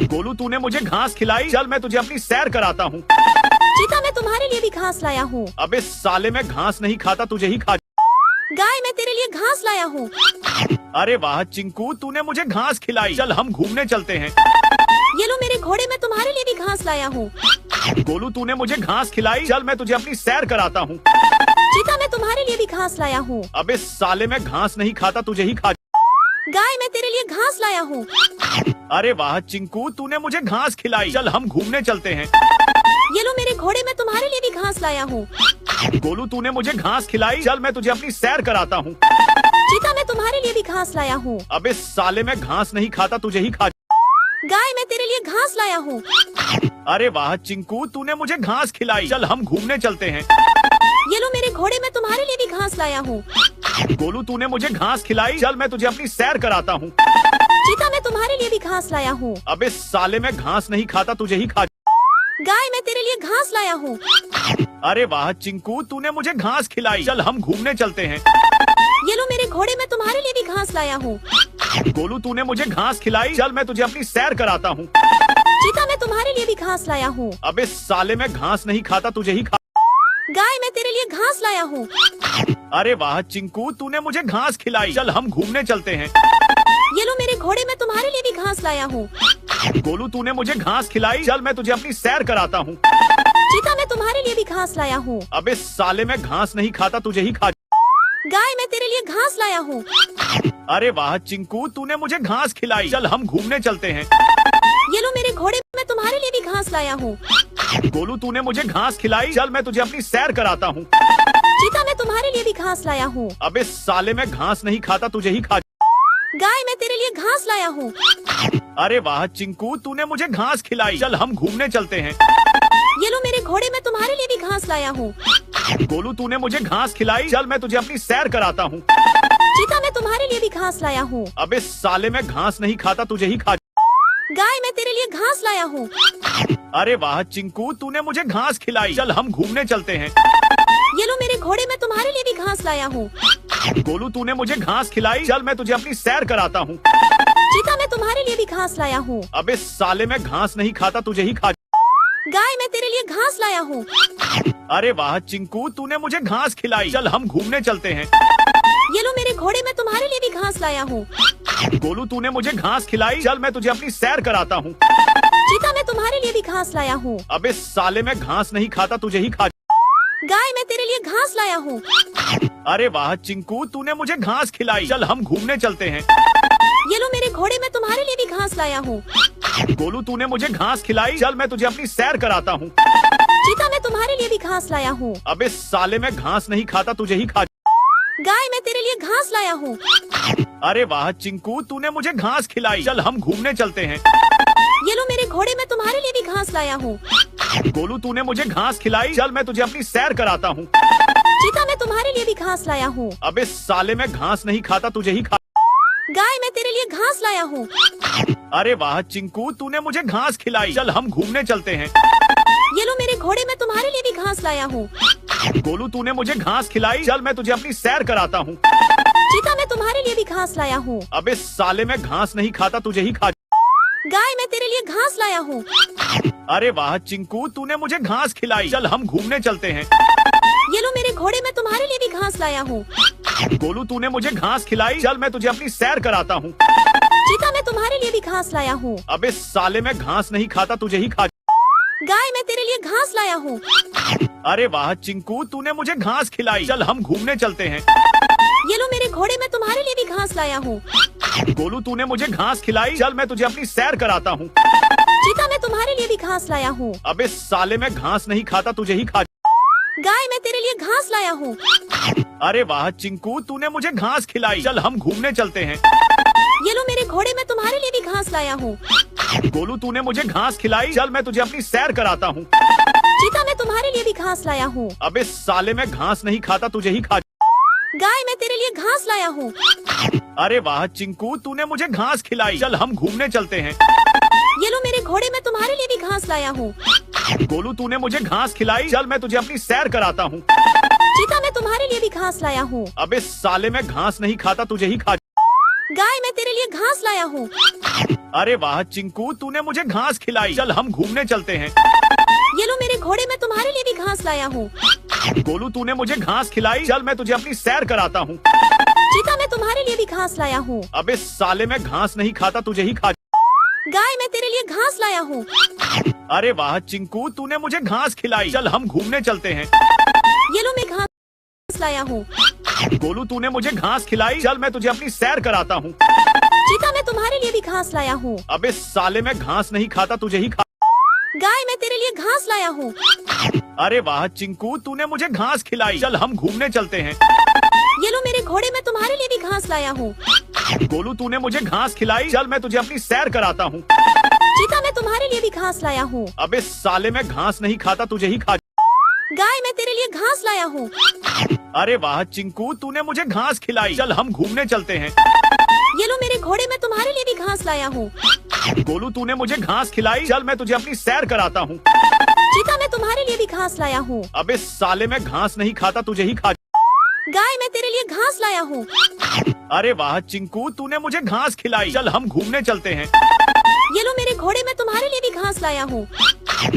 गोलू, तूने मुझे घास खिलाई। चल मैं तुझे अपनी सैर कराता हूँ। चीता, मैं तुम्हारे लिए भी घास लाया हूँ। अबे साले, मैं घास नहीं खाता, तुझे ही खा। गाय, मैं तेरे लिए घास लाया हूँ। अरे वाह चिंकू, तूने मुझे घास खिलाई। चल हम घूमने चलते हैं। ये लो मेरे घोड़े, मैं तुम्हारे लिए भी घास लाया हूँ। गोलू, तूने मुझे घास खिलाई। चल मैं तुझे अपनी सैर कराता हूँ। चीता, मैं तुम्हारे लिए भी घास लाया हूँ। अबे साले, मैं घास नहीं खाता, तुझे ही खा। गाय, मैं तेरे लिए घास लाया हूँ। अरे वाह चिंकू, तूने मुझे घास खिलाई। चल हम घूमने चलते हैं। ये लो मेरे घोड़े, मैं तुम्हारे लिए भी घास लाया हूँ। गोलू, तूने मुझे घास खिलाई। चल मैं तुझे अपनी सैर कराता हूँ। चीता, मैं तुम्हारे लिए भी घास लाया हूँ। अबे साले, मैं घास नहीं खाता, तुझे ही खा। गाय, मैं तेरे लिए घास लाया हूँ। अरे वाह चिंकू, तूने मुझे घास खिलाई। चल हम घूमने चलते हैं। ये लो मेरे घोड़े, मैं तुम्हारे लिए भी घास लाया हूँ। गोलू, तूने मुझे घास खिलाई। चल मैं तुझे अपनी सैर कराता हूँ। चीता, मैं तुम्हारे लिए भी घास लाया हूँ। अबे साले, मैं घास नहीं खाता, तुझे ही खा। गाय, मैं तेरे लिए घास लाया हूँ। अरे वाह चिंकू, तूने मुझे घास खिलाई। चल हम घूमने चलते हैं। ये लो मेरे घोड़े, मैं तुम्हारे लिए भी घास लाया हूँ। गोलू, तूने मुझे घास खिलाई। चल मैं तुझे अपनी सैर कराता हूँ। चीता, मैं तुम्हारे लिए भी घास लाया हूँ। अबे साले, मैं घास नहीं खाता, तुझे ही खा। गाय, मैं तेरे लिए घास लाया हूँ। अरे वाह चिंकू, तूने मुझे घास खिलाई। चल हम घूमने चलते हैं। ये लो मेरे घोड़े, मैं तुम्हारे लिए भी घास लाया हूँ। गोलू, तूने मुझे घास खिलाई। चल मैं तुझे अपनी सैर कराता हूँ। चीता, मैं तुम्हारे लिए भी घास लाया हूँ। अबे साले, मैं घास नहीं खाता, तुझे ही खा। गाय, मैं तेरे लिए घास लाया हूँ। अरे वाह चिंकू, तूने मुझे घास खिलाई। चल हम घूमने चलते हैं। ये लो मेरे घोड़े, मैं तुम्हारे लिए भी घास लाया हूँ। गोलू, तूने मुझे घास खिलाई। चल मैं तुझे अपनी सैर कराता हूँ। चीता, मैं तुम्हारे लिए भी घास लाया हूँ। अबे साले, मैं घास नहीं खाता, तुझे ही खा। गाय, मैं तेरे लिए घास लाया हूँ। अरे वाह चिंकू, तूने मुझे घास खिलाई। चल हम घूमने चलते हैं। ये लो मेरे घोड़े, मैं तुम्हारे लिए भी घास लाया हूँ। गोलू, तूने मुझे घास खिलाई। चल मैं तुझे अपनी सैर कराता हूँ। चीता, मैं तुम्हारे लिए भी घास लाया हूँ। अबे साले, मैं घास नहीं खाता, तुझे ही खा। गाय, मैं तेरे लिए घास लाया हूँ। अरे वाह चिंकू, तूने मुझे घास खिलाई। चल हम घूमने चलते हैं। ये लो मेरे घोड़े, मैं तुम्हारे लिए भी घास लाया हूँ। गोलू, तूने मुझे घास खिलाई। चल मैं तुझे अपनी सैर कराता हूँ। चीता, मैं तुम्हारे लिए भी घास लाया हूँ। अबे साले, मैं घास नहीं खाता, तुझे ही खा। गाय, मैं तेरे लिए घास लाया हूँ। अरे वाह चिंकू, तूने मुझे घास खिलाई। चल हम घूमने चलते हैं। ये लो मेरे घोड़े, मैं तुम्हारे लिए भी घास लाया हूँ। गोलू तूने मुझे घास खिलाई, चल मैं तुझे अपनी सैर कराता हूँ। चीता, मैं तुम्हारे लिए भी घास लाया हूँ। अबे साले, मैं घास नहीं खाता, तुझे ही खा। गाय, मैं तेरे लिए घास लाया हूँ। अरे वाह चिंकू, तूने मुझे घास खिलाई, चल हम घूमने चलते हैं। ये लो मेरे घोड़े, मैं तुम्हारे लिए भी घास लाया हूँ। गोलू तूने मुझे घास खिलाई, चल मैं तुझे अपनी सैर कराता हूँ। चीता, मैं तुम्हारे लिए भी घास लाया हूँ। अबे साले, मैं घास नहीं खाता, तुझे ही खा। गाय, मैं तेरे लिए घास लाया हूँ। अरे वाह चिंकू, तूने मुझे घास खिलाई, चल हम घूमने चलते हैं। ये लो मेरे घोड़े, मैं तुम्हारे लिए भी घास लाया हूँ। गोलू तूने मुझे घास खिलाई, चल मैं तुझे अपनी सैर कराता हूँ। चीता, मैं तुम्हारे लिए भी घास लाया हूँ। अबे साले, मैं घास नहीं खाता, तुझे ही खा। गाय, मैं तेरे लिए घास लाया हूँ। अरे वाह चिंकू, तूने मुझे घास खिलाई, चल हम घूमने चलते हैं। ये लो मेरे घोड़े, मैं तुम्हारे लिए भी घास लाया हूँ। गोलू तूने मुझे घास खिलाई, चल मैं तुझे अपनी सैर कराता हूँ। चीता, मैं तुम्हारे लिए भी घास लाया हूँ। अबे साले, मैं घास नहीं खाता, तुझे ही खा। गाय, मैं तेरे लिए घास लाया हूँ। अरे वाह चिंकू, तूने मुझे घास खिलाई, चल हम घूमने चलते हैं। ये लो मेरे घोड़े, मैं तुम्हारे लिए भी घास लाया हूँ। गोलू तूने मुझे घास खिलाई, चल मैं तुझे अपनी सैर कराता हूँ। चीता, मैं तुम्हारे लिए भी घास लाया हूँ। अबे साले, मैं घास नहीं खाता, तुझे ही खा। गाय, मैं तेरे लिए घास लाया हूँ। अरे वाह चिंकू, तूने मुझे घास खिलाई, चल हम घूमने चलते हैं। ये लो मेरे घोड़े, मैं तुम्हारे लिए भी घास लाया हूँ। गोलू तूने मुझे घास खिलाई, चल मैं तुझे अपनी सैर कराता हूँ। चीता, मैं तुम्हारे लिए भी घास लाया हूँ। अबे साले, मैं घास नहीं खाता, तुझे ही खा। गाय, मैं तेरे लिए घास लाया हूँ। अरे वाह चिंकू, तूने मुझे घास खिलाई, चल हम घूमने चलते हैं। ये लो मेरे घोड़े, मैं तुम्हारे लिए भी घास लाया हूँ। गोलू तूने मुझे घास खिलाई, चल मैं तुझे अपनी सैर कराता हूँ। चीता, मैं तुम्हारे लिए भी घास लाया हूँ। अबे साले, मैं घास नहीं खाता, तुझे ही खा। गाय, मैं तेरे लिए घास लाया हूँ। अरे वाह चिंकू, तूने मुझे घास खिलाई, चल हम घूमने चलते हैं। ये लो मेरे घोड़े, मैं तुम्हारे लिए भी घास लाया हूँ। गोलू तूने मुझे घास खिलाई, चल मैं तुझे अपनी सैर कराता हूँ। चीता, मैं तुम्हारे लिए भी घास लाया हूँ। अबे साले, मैं घास नहीं खाता, तुझे ही खा। गाय, मैं तेरे लिए घास लाया हूँ। अरे वाह चिंकू, तूने मुझे घास खिलाई, चल हम घूमने चलते हैं। ये लो मेरे घोड़े, मैं तुम्हारे लिए भी घास लाया हूँ। गोलू तूने मुझे घास खिलाई, चल मैं तुझे अपनी सैर कराता हूँ। चीता, मैं तुम्हारे लिए भी घास लाया हूँ। अबे साले, मैं घास नहीं खाता, तुझे ही खा। गाय, मैं तेरे लिए घास लाया हूँ। अरे वाह चिंकू, तूने मुझे घास खिलाई, चल हम घूमने चलते हैं। ये लो मैं घास लाया हूँ। गोलू तूने मुझे घास खिलाई, चल मैं तुझे अपनी सैर कराता हूँ। चीता, मैं तुम्हारे लिए भी घास लाया हूँ। अबे साले, मैं घास नहीं खाता, तुझे ही खा। गाय, मैं तेरे लिए घास लाया हूँ। अरे वाह चिंकू, तूने मुझे घास खिलाई, चल हम घूमने चलते हैं। ये लो मेरे घोड़े, मैं तुम्हारे लिए भी घास लाया हूँ। गोलू तूने मुझे घास खिलाई, चल मैं तुझे अपनी सैर कराता हूँ। चीता, मैं तुम्हारे लिए भी घास लाया हूँ। अबे साले, मैं घास नहीं खाता, तुझे ही खा। गाय, मैं तेरे लिए घास लाया हूँ। अरे वाह चिंकू, तूने मुझे घास खिलाई, चल हम घूमने चलते हैं। ये लो मेरे घोड़े, मैं तुम्हारे लिए भी घास लाया हूँ। गोलू तूने मुझे घास खिलाई, चल मैं तुझे अपनी सैर कराता हूँ। चीता, मैं तुम्हारे लिए भी घास लाया हूँ। अबे साले, मैं घास नहीं खाता, तुझे ही खा। गाय, मैं तेरे लिए घास लाया हूँ। अरे वाह चिंकू, तूने मुझे घास खिलाई, चल हम घूमने चलते हैं। ये लो मेरे घोड़े, मैं तुम्हारे लिए भी घास लाया हूँ।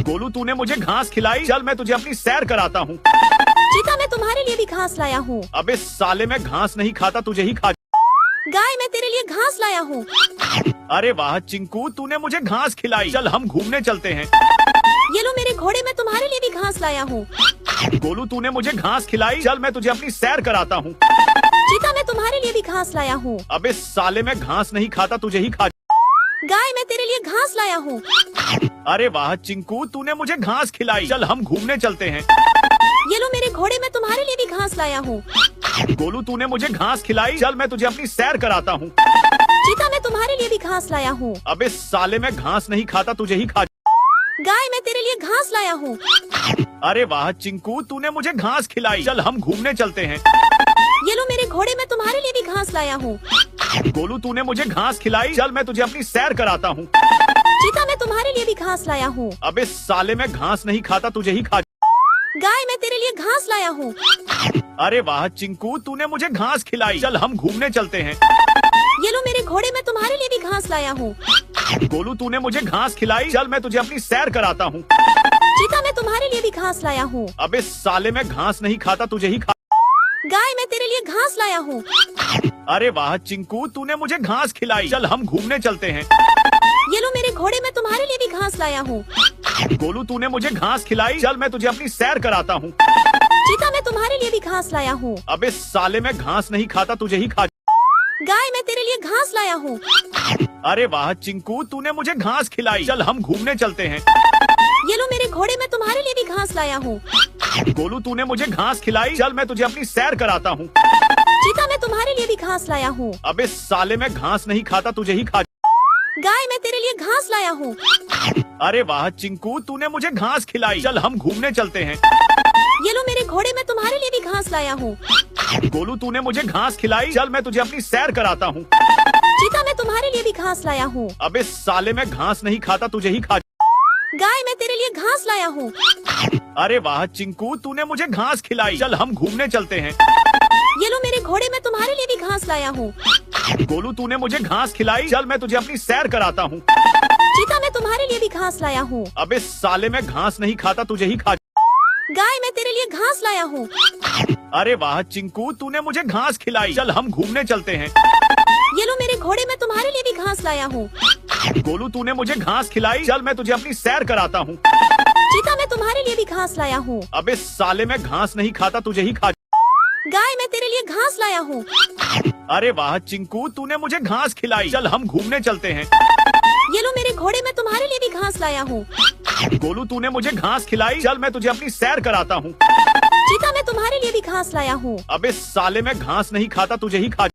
गोलू तूने मुझे घास खिलाई, चल मैं तुझे अपनी सैर कराता हूँ। चीता, मैं तुम्हारे लिए भी घास लाया हूँ। अबे साले, मैं घास नहीं खाता, तुझे ही खा। गाय, मैं तेरे लिए घास लाया हूँ। अरे वाह चिंकू, तूने मुझे घास खिलाई, चल हम घूमने चलते हैं। ये लो मेरे घोड़े, मैं तुम्हारे लिए भी घास लाया हूँ। गोलू तूने मुझे घास खिलाई, चल मैं तुझे अपनी सैर कराता हूँ। चीता, मैं तुम्हारे लिए भी घास लाया हूँ। अबे साले, मैं घास नहीं खाता, तुझे ही खा। गाय, मैं तेरे लिए घास लाया हूँ। अरे वाह चिंकू, तूने मुझे घास खिलाई, चल हम घूमने चलते हैं। ये लो मेरे घोड़े, मैं तुम्हारे लिए भी घास लाया हूँ। गोलू तूने मुझे घास खिलाई, चल मैं तुझे अपनी सैर कराता हूँ। चीता, मैं तुम्हारे लिए भी घास लाया हूँ। अबे साले, मैं घास नहीं खाता, तुझे ही खा। गाय, मैं तेरे लिए घास लाया हूँ। अरे वाह चिंकू, तूने मुझे घास खिलाई, चल हम घूमने चलते हैं। ये लो मेरे घोड़े, मैं तुम्हारे लिए भी घास लाया हूँ। गोलू तूने मुझे घास खिलाई, चल मैं तुझे अपनी सैर कराता हूँ। चीता, मैं तुम्हारे लिए भी घास लाया हूँ। अबे साले, मैं घास नहीं खाता, तुझे ही खा। गाय, मैं तेरे लिए घास लाया हूँ। अरे वाह चिंकू, तूने मुझे घास खिलाई, चल हम घूमने चलते हैं। ये लो मेरे घोड़े, मैं तुम्हारे लिए भी घास लाया हूँ। गोलू तूने मुझे घास खिलाई, चल मैं तुझे अपनी सैर कराता हूँ। चीता, मैं तुम्हारे लिए भी घास लाया हूँ। अबे साले, मैं घास नहीं खाता, तुझे ही खा। गाय मैं तेरे लिए घास लाया हूँ। अरे वाह चिंकू, तूने मुझे घास खिलाई। चल हम घूमने चलते हैं। ये लो मेरे घोड़े, मैं तुम्हारे लिए भी घास लाया हूँ। गोलू, तूने मुझे घास खिलाई। चल मैं तुझे अपनी सैर कराता हूँ। चीता मैं तुम्हारे लिए भी घास लाया हूँ। अबे साले, मैं घास नहीं खाता, तुझे ही खा। गाय मैं तेरे लिए घास लाया हूँ। अरे वाह चिंकू, तूने मुझे घास खिलाई। चल हम घूमने चलते हैं। ये लो मेरे घोड़े, मैं तुम्हारे लिए भी घास लाया हूँ। गोलू, तूने मुझे घास खिलाई। चल मैं तुझे अपनी सैर कराता हूँ। चीता मैं तुम्हारे लिए भी घास लाया हूँ। अबे साले, मैं घास नहीं खाता, तुझे ही खा। गाय मैं तेरे लिए घास लाया हूँ। अरे वाह चिंकू, तूने मुझे घास खिलाई। चल हम घूमने चलते हैं। ये लो मेरे घोड़े, मैं तुम्हारे लिए भी घास लाया हूँ। गोलू, तूने मुझे घास खिलाई। चल मैं तुझे अपनी सैर कराता हूँ। चीता मैं तुम्हारे लिए भी घास लाया हूँ। अबे साले, मैं घास नहीं खाता, तुझे ही खा। गाय मैं तेरे लिए घास लाया हूँ। अरे वाह चिंकू, तूने मुझे घास खिलाई। चल हम घूमने चलते हैं। ये लो मेरे घोड़े, मैं तुम्हारे लिए भी घास लाया हूँ। गोलू, तूने मुझे घास खिलाई। चल मैं तुझे अपनी सैर कराता हूँ। चीता मैं तुम्हारे लिए भी घास लाया हूँ। अबे साले, मैं घास नहीं खाता, तुझे ही खा। गाय मैं तेरे लिए घास लाया हूँ। अरे वाह चिंकू, तूने मुझे घास खिलाई। चल हम घूमने चलते हैं। ये लो मेरे घोड़े, मैं तुम्हारे लिए भी घास लाया हूँ। गोलू, तूने मुझे घास खिलाई। चल मैं तुझे अपनी सैर कराता हूँ। चीता मैं तुम्हारे लिए भी घास लाया हूँ। अबे साले, मैं घास नहीं खाता, तुझे ही खा। गाय मैं तेरे लिए घास लाया हूँ। अरे वाह चिंकू, तूने मुझे घास खिलाई। चल हम घूमने चलते हैं। ये लो मेरे घोड़े, मैं तुम्हारे लिए भी घास लाया हूँ। गोलू, तूने मुझे घास खिलाई। चल मैं तुझे अपनी सैर कराता हूँ। चीता मैं तुम्हारे लिए भी घास लाया हूँ। अबे साले, मैं घास नहीं खाता, तुझे ही खा।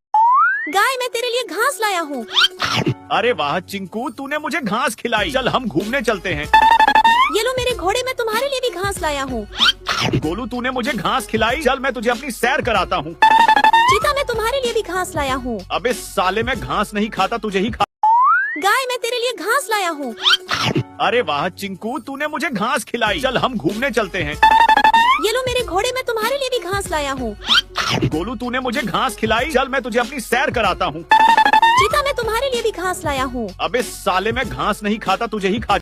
गाय मैं तेरे लिए घास लाया हूँ। अरे वाह चिंकू, तूने मुझे घास खिलाई। चल हम घूमने चलते हैं। ये लो मेरे घोड़े, मैं तुम्हारे लिए भी घास लाया हूँ। गोलू, तूने मुझे घास खिलाई। चल मैं तुझे अपनी सैर कराता हूँ। चीता मैं तुम्हारे लिए भी घास लाया हूँ। अबे साले, मैं घास नहीं खाता, तुझे ही खा। गाय मैं तेरे लिए घास लाया हूँ। अरे वाह चिंकू, तूने मुझे घास खिलाई। चल हम घूमने चलते हैं। ये लो मेरे घोड़े, मैं तुम्हारे लिए भी घास लाया हूँ। गोलू, तूने मुझे घास खिलाई। चल मैं तुझे अपनी सैर कराता हूँ। चीता मैं तुम्हारे लिए भी घास लाया हूँ। अबे साले, मैं घास नहीं खाता, तुझे ही खा।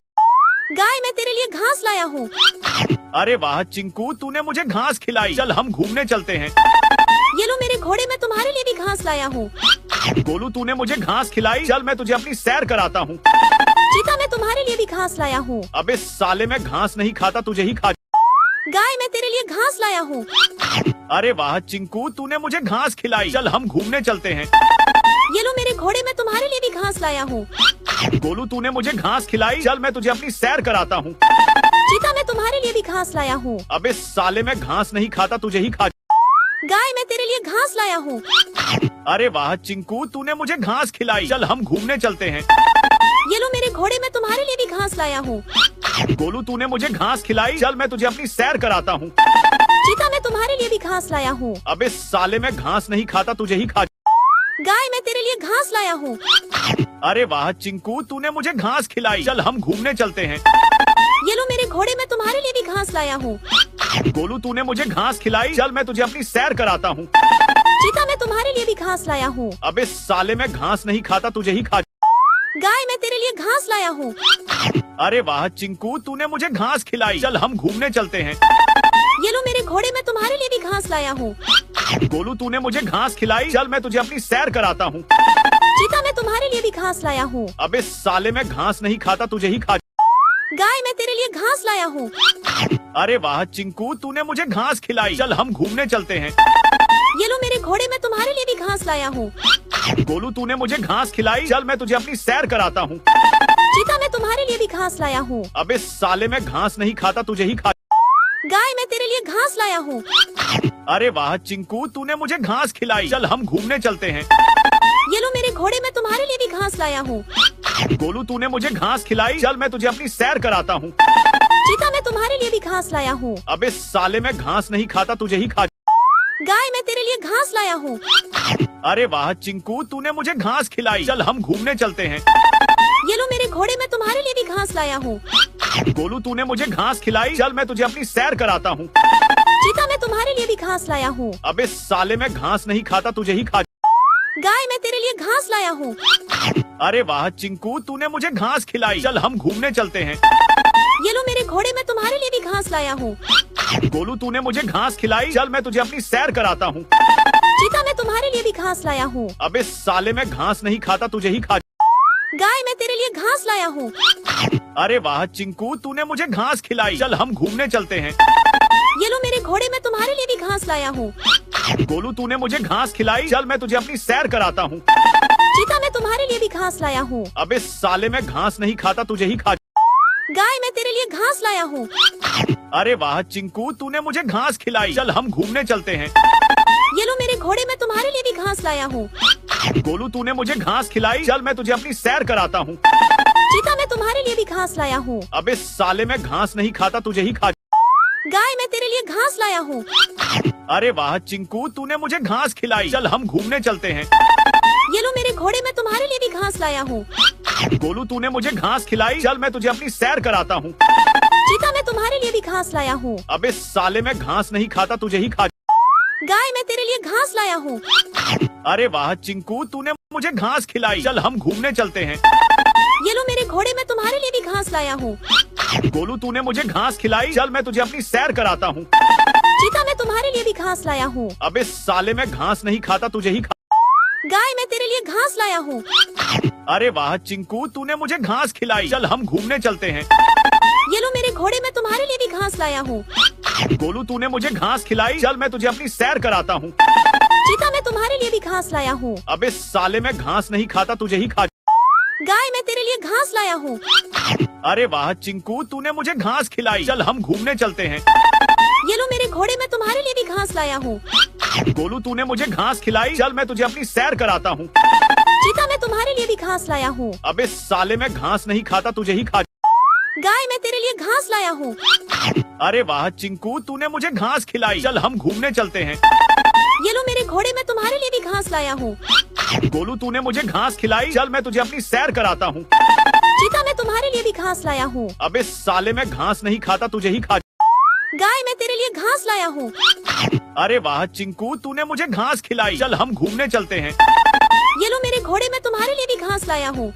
गाय मैं तेरे लिए घास लाया हूँ। अरे वाह चिंकू, तूने मुझे घास खिलाई। चल हम घूमने चलते हैं। ये लो मेरे घोड़े, मैं तुम्हारे लिए भी घास लाया हूँ। गोलू, तूने मुझे घास खिलाई। चल मैं तुझे अपनी सैर कराता हूँ। चीता मैं तुम्हारे लिए भी घास लाया हूँ। अबे साले, मैं घास नहीं खाता, तुझे ही खा। गाय मैं तेरे लिए घास लाया हूँ। अरे वाह चिंकू, तूने मुझे घास खिलाई। चल हम घूमने चलते हैं। ये लो मेरे घोड़े, मैं तुम्हारे लिए भी घास लाया हूँ। गोलू, तूने मुझे घास खिलाई। चल मैं तुझे अपनी सैर कराता हूँ। चीता मैं तुम्हारे लिए भी घास लाया हूँ। अबे साले, मैं घास नहीं खाता, तुझे ही खा। गाय मैं तेरे लिए घास लाया हूँ। अरे वाह चिंकू, तूने मुझे घास खिलाई। चल हम घूमने चलते हैं। ये लो मेरे घोड़े, मैं तुम्हारे लिए भी घास लाया हूँ। गोलू, तूने मुझे घास खिलाई। चल मैं तुझे अपनी सैर कराता हूँ। चीता मैं तुम्हारे लिए भी घास लाया हूँ। अबे साले, मैं घास नहीं खाता, तुझे ही खा। गाय मैं तेरे लिए घास लाया हूँ। अरे वाह चिंकू, तूने मुझे घास खिलाई। चल हम घूमने चलते हैं। ये लो मेरे घोड़े, मैं तुम्हारे लिए भी घास लाया हूँ। गोलू, तूने मुझे घास खिलाई। चल मैं तुझे अपनी सैर कराता हूँ। चीता मैं तुम्हारे लिए भी घास लाया हूँ। अबे साले, मैं घास नहीं खाता, तुझे ही खा। गाय मैं तेरे लिए घास लाया हूँ। अरे वाह चिंकू, तूने मुझे घास खिलाई। चल हम घूमने चलते हैं। ये लो मेरे घोड़े, मैं तुम्हारे लिए भी घास लाया हूँ। गोलू, तूने मुझे घास खिलाई। चल मैं तुझे अपनी सैर कराता हूँ। चीता मैं तुम्हारे लिए भी घास लाया हूँ। अबे साले, मैं घास नहीं खाता, तुझे ही खा। गाय मैं तेरे लिए घास लाया हूँ। अरे वाह चिंकू, तूने मुझे घास खिलाई। चल हम घूमने चलते हैं। ये लो मेरे घोड़े, मैं तुम्हारे लिए भी घास लाया हूँ। गोलू, तूने मुझे घास खिलाई। चल मैं तुझे अपनी सैर कराता हूँ। चीता मैं तुम्हारे लिए भी घास लाया हूँ। अबे साले, मैं घास नहीं खाता, तुझे ही खा। गाय मैं तेरे लिए घास लाया हूँ। अरे वाह चिंकू, तूने मुझे घास खिलाई। चल हम घूमने चलते हैं। ये लो मेरे घोड़े, मैं तुम्हारे लिए भी घास लाया हूँ। गोलू, तूने मुझे घास खिलाई। चल मैं तुझे अपनी सैर कराता हूँ। चीता मैं तुम्हारे लिए भी घास लाया हूँ। अबे साले, मैं घास नहीं खाता, तुझे ही खा। गाय मैं तेरे लिए घास लाया हूँ। अरे वाह चिंकू, तूने मुझे घास खिलाई। चल हम घूमने चलते हैं। ये लो मेरे घोड़े, मैं तुम्हारे लिए भी घास लाया हूँ। गोलू, तूने मुझे घास खिलाई। चल मैं तुझे अपनी सैर कराता हूँ। चीता मैं तुम्हारे लिए भी घास लाया हूँ। अबे साले, मैं घास नहीं खाता, तुझे ही खा। गाय मैं तेरे लिए घास लाया हूँ। अरे वाह चिंकू, तूने मुझे घास खिलाई। चल हम घूमने चलते हैं। ये लो मेरे घोड़े, मैं तुम्हारे लिए भी घास लाया हूँ। गोलू तूने मुझे घास खिलाई, चल मैं तुझे अपनी सैर कराता हूँ। चीता, मैं तुम्हारे लिए भी घास लाया हूँ। अबे साले, मैं घास नहीं खाता, तुझे ही खा। गाय, मैं तेरे लिए घास लाया हूँ। अरे वाह चिंकू, तूने मुझे घास खिलाई, चल हम घूमने चलते हैं। ये लो मेरे घोड़े, मैं तुम्हारे लिए भी घास लाया हूँ। गोलू तूने मुझे घास खिलाई, चल मैं तुझे अपनी सैर कराता हूँ। चीता, मैं तुम्हारे लिए भी घास लाया हूँ। अबे साले, मैं घास नहीं खाता, तुझे ही खा। गाय, मैं तेरे लिए घास लाया हूँ। अरे वाह चिंकू, तूने मुझे घास खिलाई, चल हम घूमने चलते हैं। ये लो मेरे घोड़े, मैं तुम्हारे लिए भी घास लाया हूँ। गोलू तूने मुझे घास खिलाई, चल मैं तुझे अपनी सैर कराता हूँ। चीता, मैं तुम्हारे लिए भी घास लाया हूँ। अबे साले, मैं घास नहीं खाता, तुझे ही खा। गाय, मैं तेरे लिए घास लाया हूँ। अरे वाह चिंकू, तूने मुझे घास खिलाई, चल हम घूमने चलते हैं। ये लो मेरे घोड़े, मैं तुम्हारे लिए भी घास लाया हूँ। गोलू तूने मुझे घास खिलाई, चल मैं तुझे अपनी सैर कराता हूँ। चीता, मैं तुम्हारे लिए भी घास लाया हूँ। अबे साले, मैं घास नहीं खाता, तुझे ही खा। गाय, मैं तेरे लिए घास लाया हूँ। अरे वाह चिंकू, तूने मुझे घास खिलाई, चल हम घूमने चलते हैं। ये लो मेरे घोड़े, मैं तुम्हारे लिए भी घास लाया हूँ। गोलू तूने मुझे घास खिलाई, चल मैं तुझे अपनी सैर कराता हूँ। चीता, मैं तुम्हारे लिए भी घास लाया हूँ। अबे साले, मैं घास नहीं खाता, तुझे ही खा। गाय, मैं तेरे लिए घास लाया हूँ। अरे वाह चिंकू, तूने मुझे घास खिलाई, चल हम घूमने चलते हैं। ये लो मेरे घोड़े, मैं तुम्हारे लिए भी घास लाया हूँ। गोलू तूने मुझे घास खिलाई, चल मैं तुझे अपनी सैर कराता हूँ। चीता, मैं तुम्हारे लिए भी घास लाया हूँ। अबे साले, मैं घास नहीं खाता, तुझे ही खा। गाय, मैं तेरे लिए घास लाया हूँ। अरे वाह चिंकू, तूने मुझे घास खिलाई, चल हम घूमने चलते हैं। ये लो मेरे घोड़े, मैं तुम्हारे लिए भी घास लाया हूँ। गोलू तूने मुझे घास खिलाई, चल मैं तुझे अपनी सैर कराता हूँ। चीता, मैं तुम्हारे लिए भी घास लाया हूँ। अबे साले, मैं घास नहीं खाता, तुझे ही खा। गाय, मैं तेरे लिए घास लाया हूँ। अरे वाह चिंकू, तूने मुझे घास खिलाई, चल हम घूमने चलते हैं। ये लो मेरे घोड़े, मैं तुम्हारे लिए भी घास लाया हूँ। गोलू तूने मुझे घास खिलाई, चल मैं तुझे अपनी सैर कराता हूँ। चीता, मैं तुम्हारे लिए भी घास लाया हूँ। अबे साले, मैं घास नहीं खाता, तुझे ही खा। गाय, मैं तेरे लिए घास लाया हूँ। अरे वाह चिंकू, तूने मुझे घास खिलाई, चल हम घूमने चलते हैं। ये लो मेरे घोड़े, मैं तुम्हारे लिए भी घास लाया हूँ।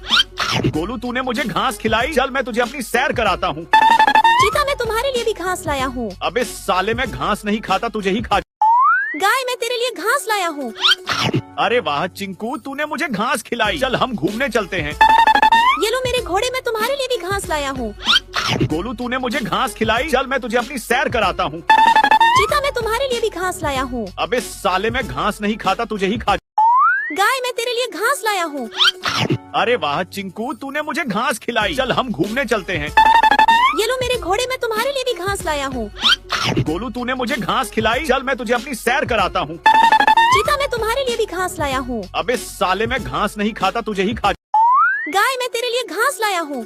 गोलू तूने मुझे घास खिलाई, चल मैं तुझे अपनी सैर कराता हूँ। चीता, मैं तुम्हारे लिए भी घास लाया हूँ। अबे साले, मैं घास नहीं खाता, तुझे ही खा। गाय, मैं तेरे लिए घास लाया हूँ। अरे वाह चिंकू, तूने मुझे घास खिलाई, चल हम घूमने चलते हैं। ये लो मेरे घोड़े, मैं तुम्हारे लिए भी घास लाया हूँ। गोलू तूने मुझे घास खिलाई, चल मैं तुझे अपनी सैर कराता हूँ। चीता, मैं तुम्हारे लिए भी घास लाया हूँ। अबे साले, मैं घास नहीं खाता, तुझे ही खा। गाय, मैं तेरे लिए घास लाया हूँ। अरे वाह चिंकू, तूने मुझे घास खिलाई, चल हम घूमने चलते हैं। ये लो मेरे घोड़े, मैं तुम्हारे लिए भी घास लाया हूँ। गोलू तूने मुझे घास खिलाई, चल मैं तुझे अपनी सैर कराता हूँ। चीता, मैं तुम्हारे लिए भी घास लाया हूँ। अबे साले, मैं घास नहीं खाता, तुझे ही खा। गाय, मैं तेरे लिए घास लाया हूँ।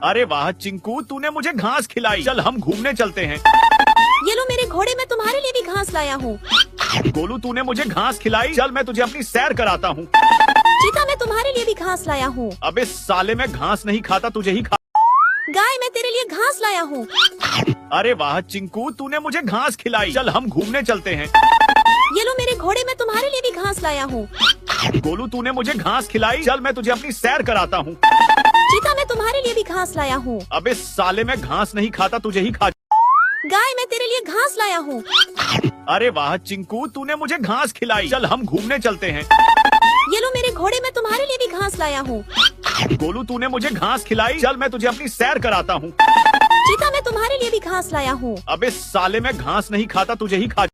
अरे वाह चिंकू, तूने मुझे घास खिलाई, चल हम घूमने चलते हैं। ये लो मेरे घोड़े, मैं तुम्हारे लिए भी घास लाया हूँ। गोलू तूने मुझे घास खिलाई, चल मैं तुझे अपनी सैर कराता हूँ। चीता, मैं तुम्हारे लिए भी घास लाया हूँ। अबे साले, मैं घास नहीं खाता, तुझे ही खा। गाय, मैं तेरे लिए घास लाया हूँ। अरे वाह चिंकू, तूने मुझे घास खिलाई, चल हम घूमने चलते हैं। ये लो मेरे घोड़े, मैं तुम्हारे लिए भी घास लाया हूँ। गोलू तूने मुझे घास खिलाई, चल मैं तुझे अपनी सैर कराता हूँ। चीता, मैं तुम्हारे लिए भी घास लाया हूँ। अबे साले, मैं घास नहीं खाता, तुझे ही खा। गाय, मैं तेरे लिए घास लाया हूँ। अरे वाह चिंकू, तूने मुझे घास खिलाई, चल हम घूमने चलते हैं। ये लो मेरे घोड़े, मैं तुम्हारे लिए भी घास लाया हूँ। गोलू तूने मुझे घास खिलाई, चल मैं तुझे अपनी सैर कराता हूँ। चीता, मैं तुम्हारे लिए भी घास लाया हूँ। अबे साले, मैं घास नहीं खाता, तुझे ही खा।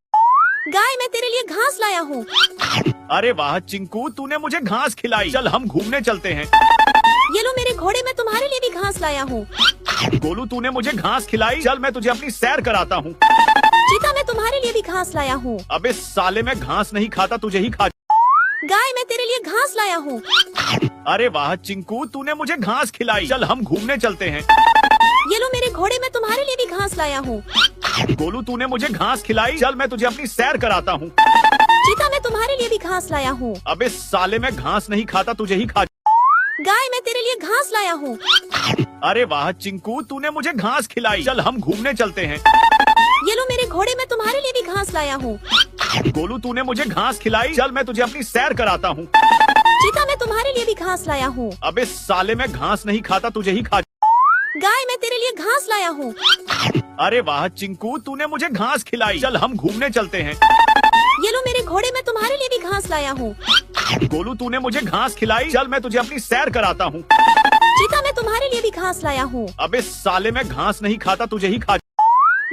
गाय, मैं तेरे लिए घास लाया हूँ। अरे वाह चिंकू, तूने मुझे घास खिलाई, चल हम घूमने चलते हैं। ये लो मेरे घोड़े, मैं तुम्हारे लिए भी घास लाया हूँ। गोलू तूने मुझे घास खिलाई, चल मैं तुझे अपनी सैर कराता हूँ। चीता, मैं तुम्हारे लिए भी घास लाया हूँ। अबे साले, मैं घास नहीं खाता, तुझे ही खा। गाय, मैं तेरे लिए घास लाया हूँ। अरे वाह चिंकू, तूने मुझे घास खिलाई, चल हम घूमने चलते हैं। ये लो मेरे घोड़े, मैं तुम्हारे लिए भी घास लाया हूँ। गोलू तूने मुझे घास खिलाई, चल मैं तुझे अपनी सैर कराता हूँ। चीता, मैं तुम्हारे लिए भी घास लाया हूँ। अबे साले, मैं घास नहीं खाता, तुझे ही खा। गाय, मैं तेरे लिए घास लाया हूँ। अरे वाह चिंकू, तूने मुझे घास खिलाई, चल हम घूमने चलते हैं। ये लो मेरे घोड़े, मैं तुम्हारे लिए भी घास लाया हूँ। गोलू तूने मुझे घास खिलाई, चल मैं तुझे अपनी सैर कराता हूँ। चीता, मैं तुम्हारे लिए भी घास लाया हूँ। अबे साले, मैं घास नहीं खाता, तुझे ही खा। गाय, मैं तेरे लिए लिए घास लाया हूँ। अरे वाह चिंकू, तूने मुझे घास खिलाई। चल हम घूमने चलते हैं। ये लो मेरे घोड़े, मैं तुम्हारे लिए भी घास लाया हूँ। गोलू, तूने मुझे घास खिलाई। चल मैं तुझे अपनी सैर कराता हूँ। चीता, मैं तुम्हारे लिए भी घास लाया हूँ। अबे साले, मैं घास नहीं खाता, तुझे ही खा।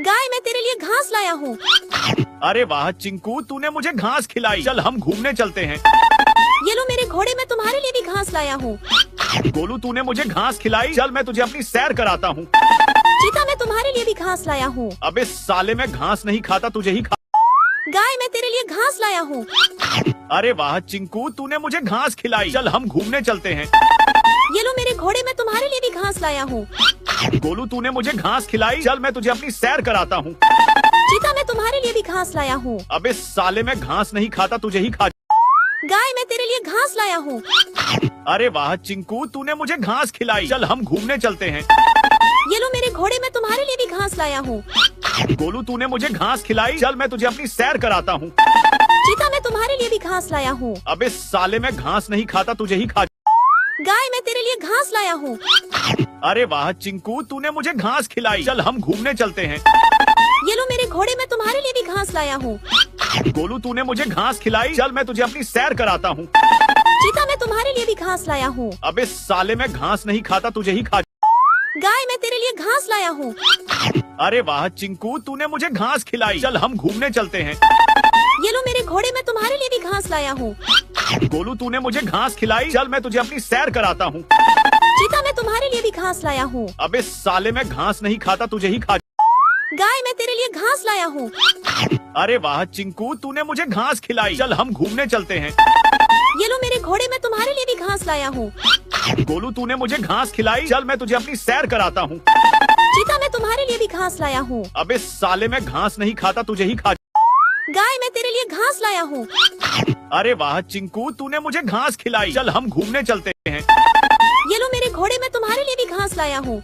गाय, मैं तेरे लिए घास लाया हूँ। अरे वाह चिंकू, तूने मुझे घास खिलाई। चल हम घूमने चलते हैं। ये लो मेरे घोड़े, मैं तुम्हारे लिए भी घास लाया हूँ। गोलू, तूने मुझे घास खिलाई। चल मैं तुझे अपनी सैर कराता हूँ। चीता, मैं तुम्हारे लिए भी घास लाया हूँ। अबे साले, मैं घास नहीं खाता, तुझे ही खा। गाय, मैं तेरे लिए घास लाया हूँ। अरे वाह चिंकू, तूने मुझे घास खिलाई। चल हम घूमने चलते हैं। ये लो मेरे घोड़े, मैं तुम्हारे लिए भी घास लाया हूँ। गोलू, तूने मुझे घास खिलाई। चल मैं तुझे अपनी सैर कराता हूँ। चीता, मैं तुम्हारे लिए भी घास लाया हूँ। अबे साले, मैं घास नहीं खाता, तुझे ही खा। गाय, मैं तेरे लिए घास लाया हूँ। अरे वाह चिंकू, तूने मुझे घास खिलाई। चल हम घूमने चलते हैं। ये लो मेरे घोड़े, मैं तुम्हारे लिए भी घास लाया हूँ। गोलू, तूने मुझे घास खिलाई। चल मैं तुझे अपनी सैर कराता हूँ। चीता, मैं तुम्हारे लिए भी घास लाया हूँ। अबे साले, मैं घास नहीं खाता, तुझे ही खा। गाय, मैं तेरे लिए घास लाया हूँ। अरे वाह चिंकू, तूने मुझे घास खिलाई। चल हम घूमने चलते हैं। ये लो मेरे घोड़े, मैं तुम्हारे लिए भी घास लाया हूँ। गोलू, तूने मुझे घास खिलाई। चल मैं तुझे अपनी सैर कराता हूँ। चीता, मैं तुम्हारे लिए भी घास लाया हूँ। अबे साले, मैं घास नहीं खाता, तुझे ही खा। गाय, मैं तेरे लिए घास लाया हूँ। अरे वाह चिंकू, तूने मुझे घास खिलाई। चल हम घूमने चलते हैं। ये लो मेरे घोड़े, मैं तुम्हारे लिए भी घास लाया हूँ। गोलू, तूने मुझे घास खिलाई। चल मैं तुझे अपनी सैर कराता हूँ। चीता, मैं तुम्हारे लिए भी घास लाया हूँ। अबे साले, मैं घास नहीं खाता, तुझे ही खा। गाय, मैं तेरे लिए घास लाया हूँ। अरे वाह चिंकू, तूने मुझे घास खिलाई। चल हम घूमने चलते हैं। ये लो मेरे घोड़े, मैं तुम्हारे लिए भी घास लाया हूँ। गोलू, तूने मुझे घास खिलाई। चल मैं तुझे अपनी सैर कराता हूँ। चीता, मैं तुम्हारे लिए भी घास लाया हूँ। अबे साले, मैं घास नहीं खाता, तुझे ही खा। गाय, मैं तेरे लिए घास लाया हूँ। अरे वाह चिंकू, तूने मुझे घास खिलाई। चल हम घूमने चलते हैं। ये लो मेरे घोड़े, मैं तुम्हारे लिए भी घास लाया हूँ।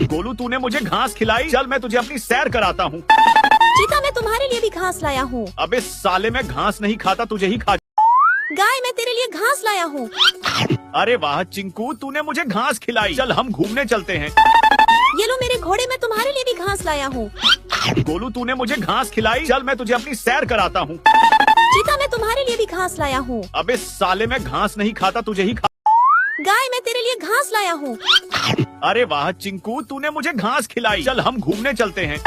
गोलू, तूने मुझे घास खिलाई। चल मैं तुझे अपनी सैर कराता हूँ। चीता, मैं तुम्हारे लिए भी घास लाया हूँ। अबे साले, मैं घास नहीं खाता, तुझे ही खा। गाय, मैं तेरे लिए घास लाया हूँ। अरे वाह चिंकू, तूने मुझे घास खिलाई। चल हम घूमने चलते हैं। ये लो मेरे घोड़े, मैं तुम्हारे लिए भी घास लाया हूँ। गोलू, तूने मुझे घास खिलाई। चल मैं तुझे अपनी सैर कराता हूँ। चीता, मैं तुम्हारे लिए भी घास लाया हूँ। अबे साले, मैं घास नहीं खाता, तुझे ही खा। गाय, मैं तेरे लिए घास लाया हूँ। अरे वाह चिंकू, तूने मुझे घास खिलाई। चल हम घूमने चलते हैं।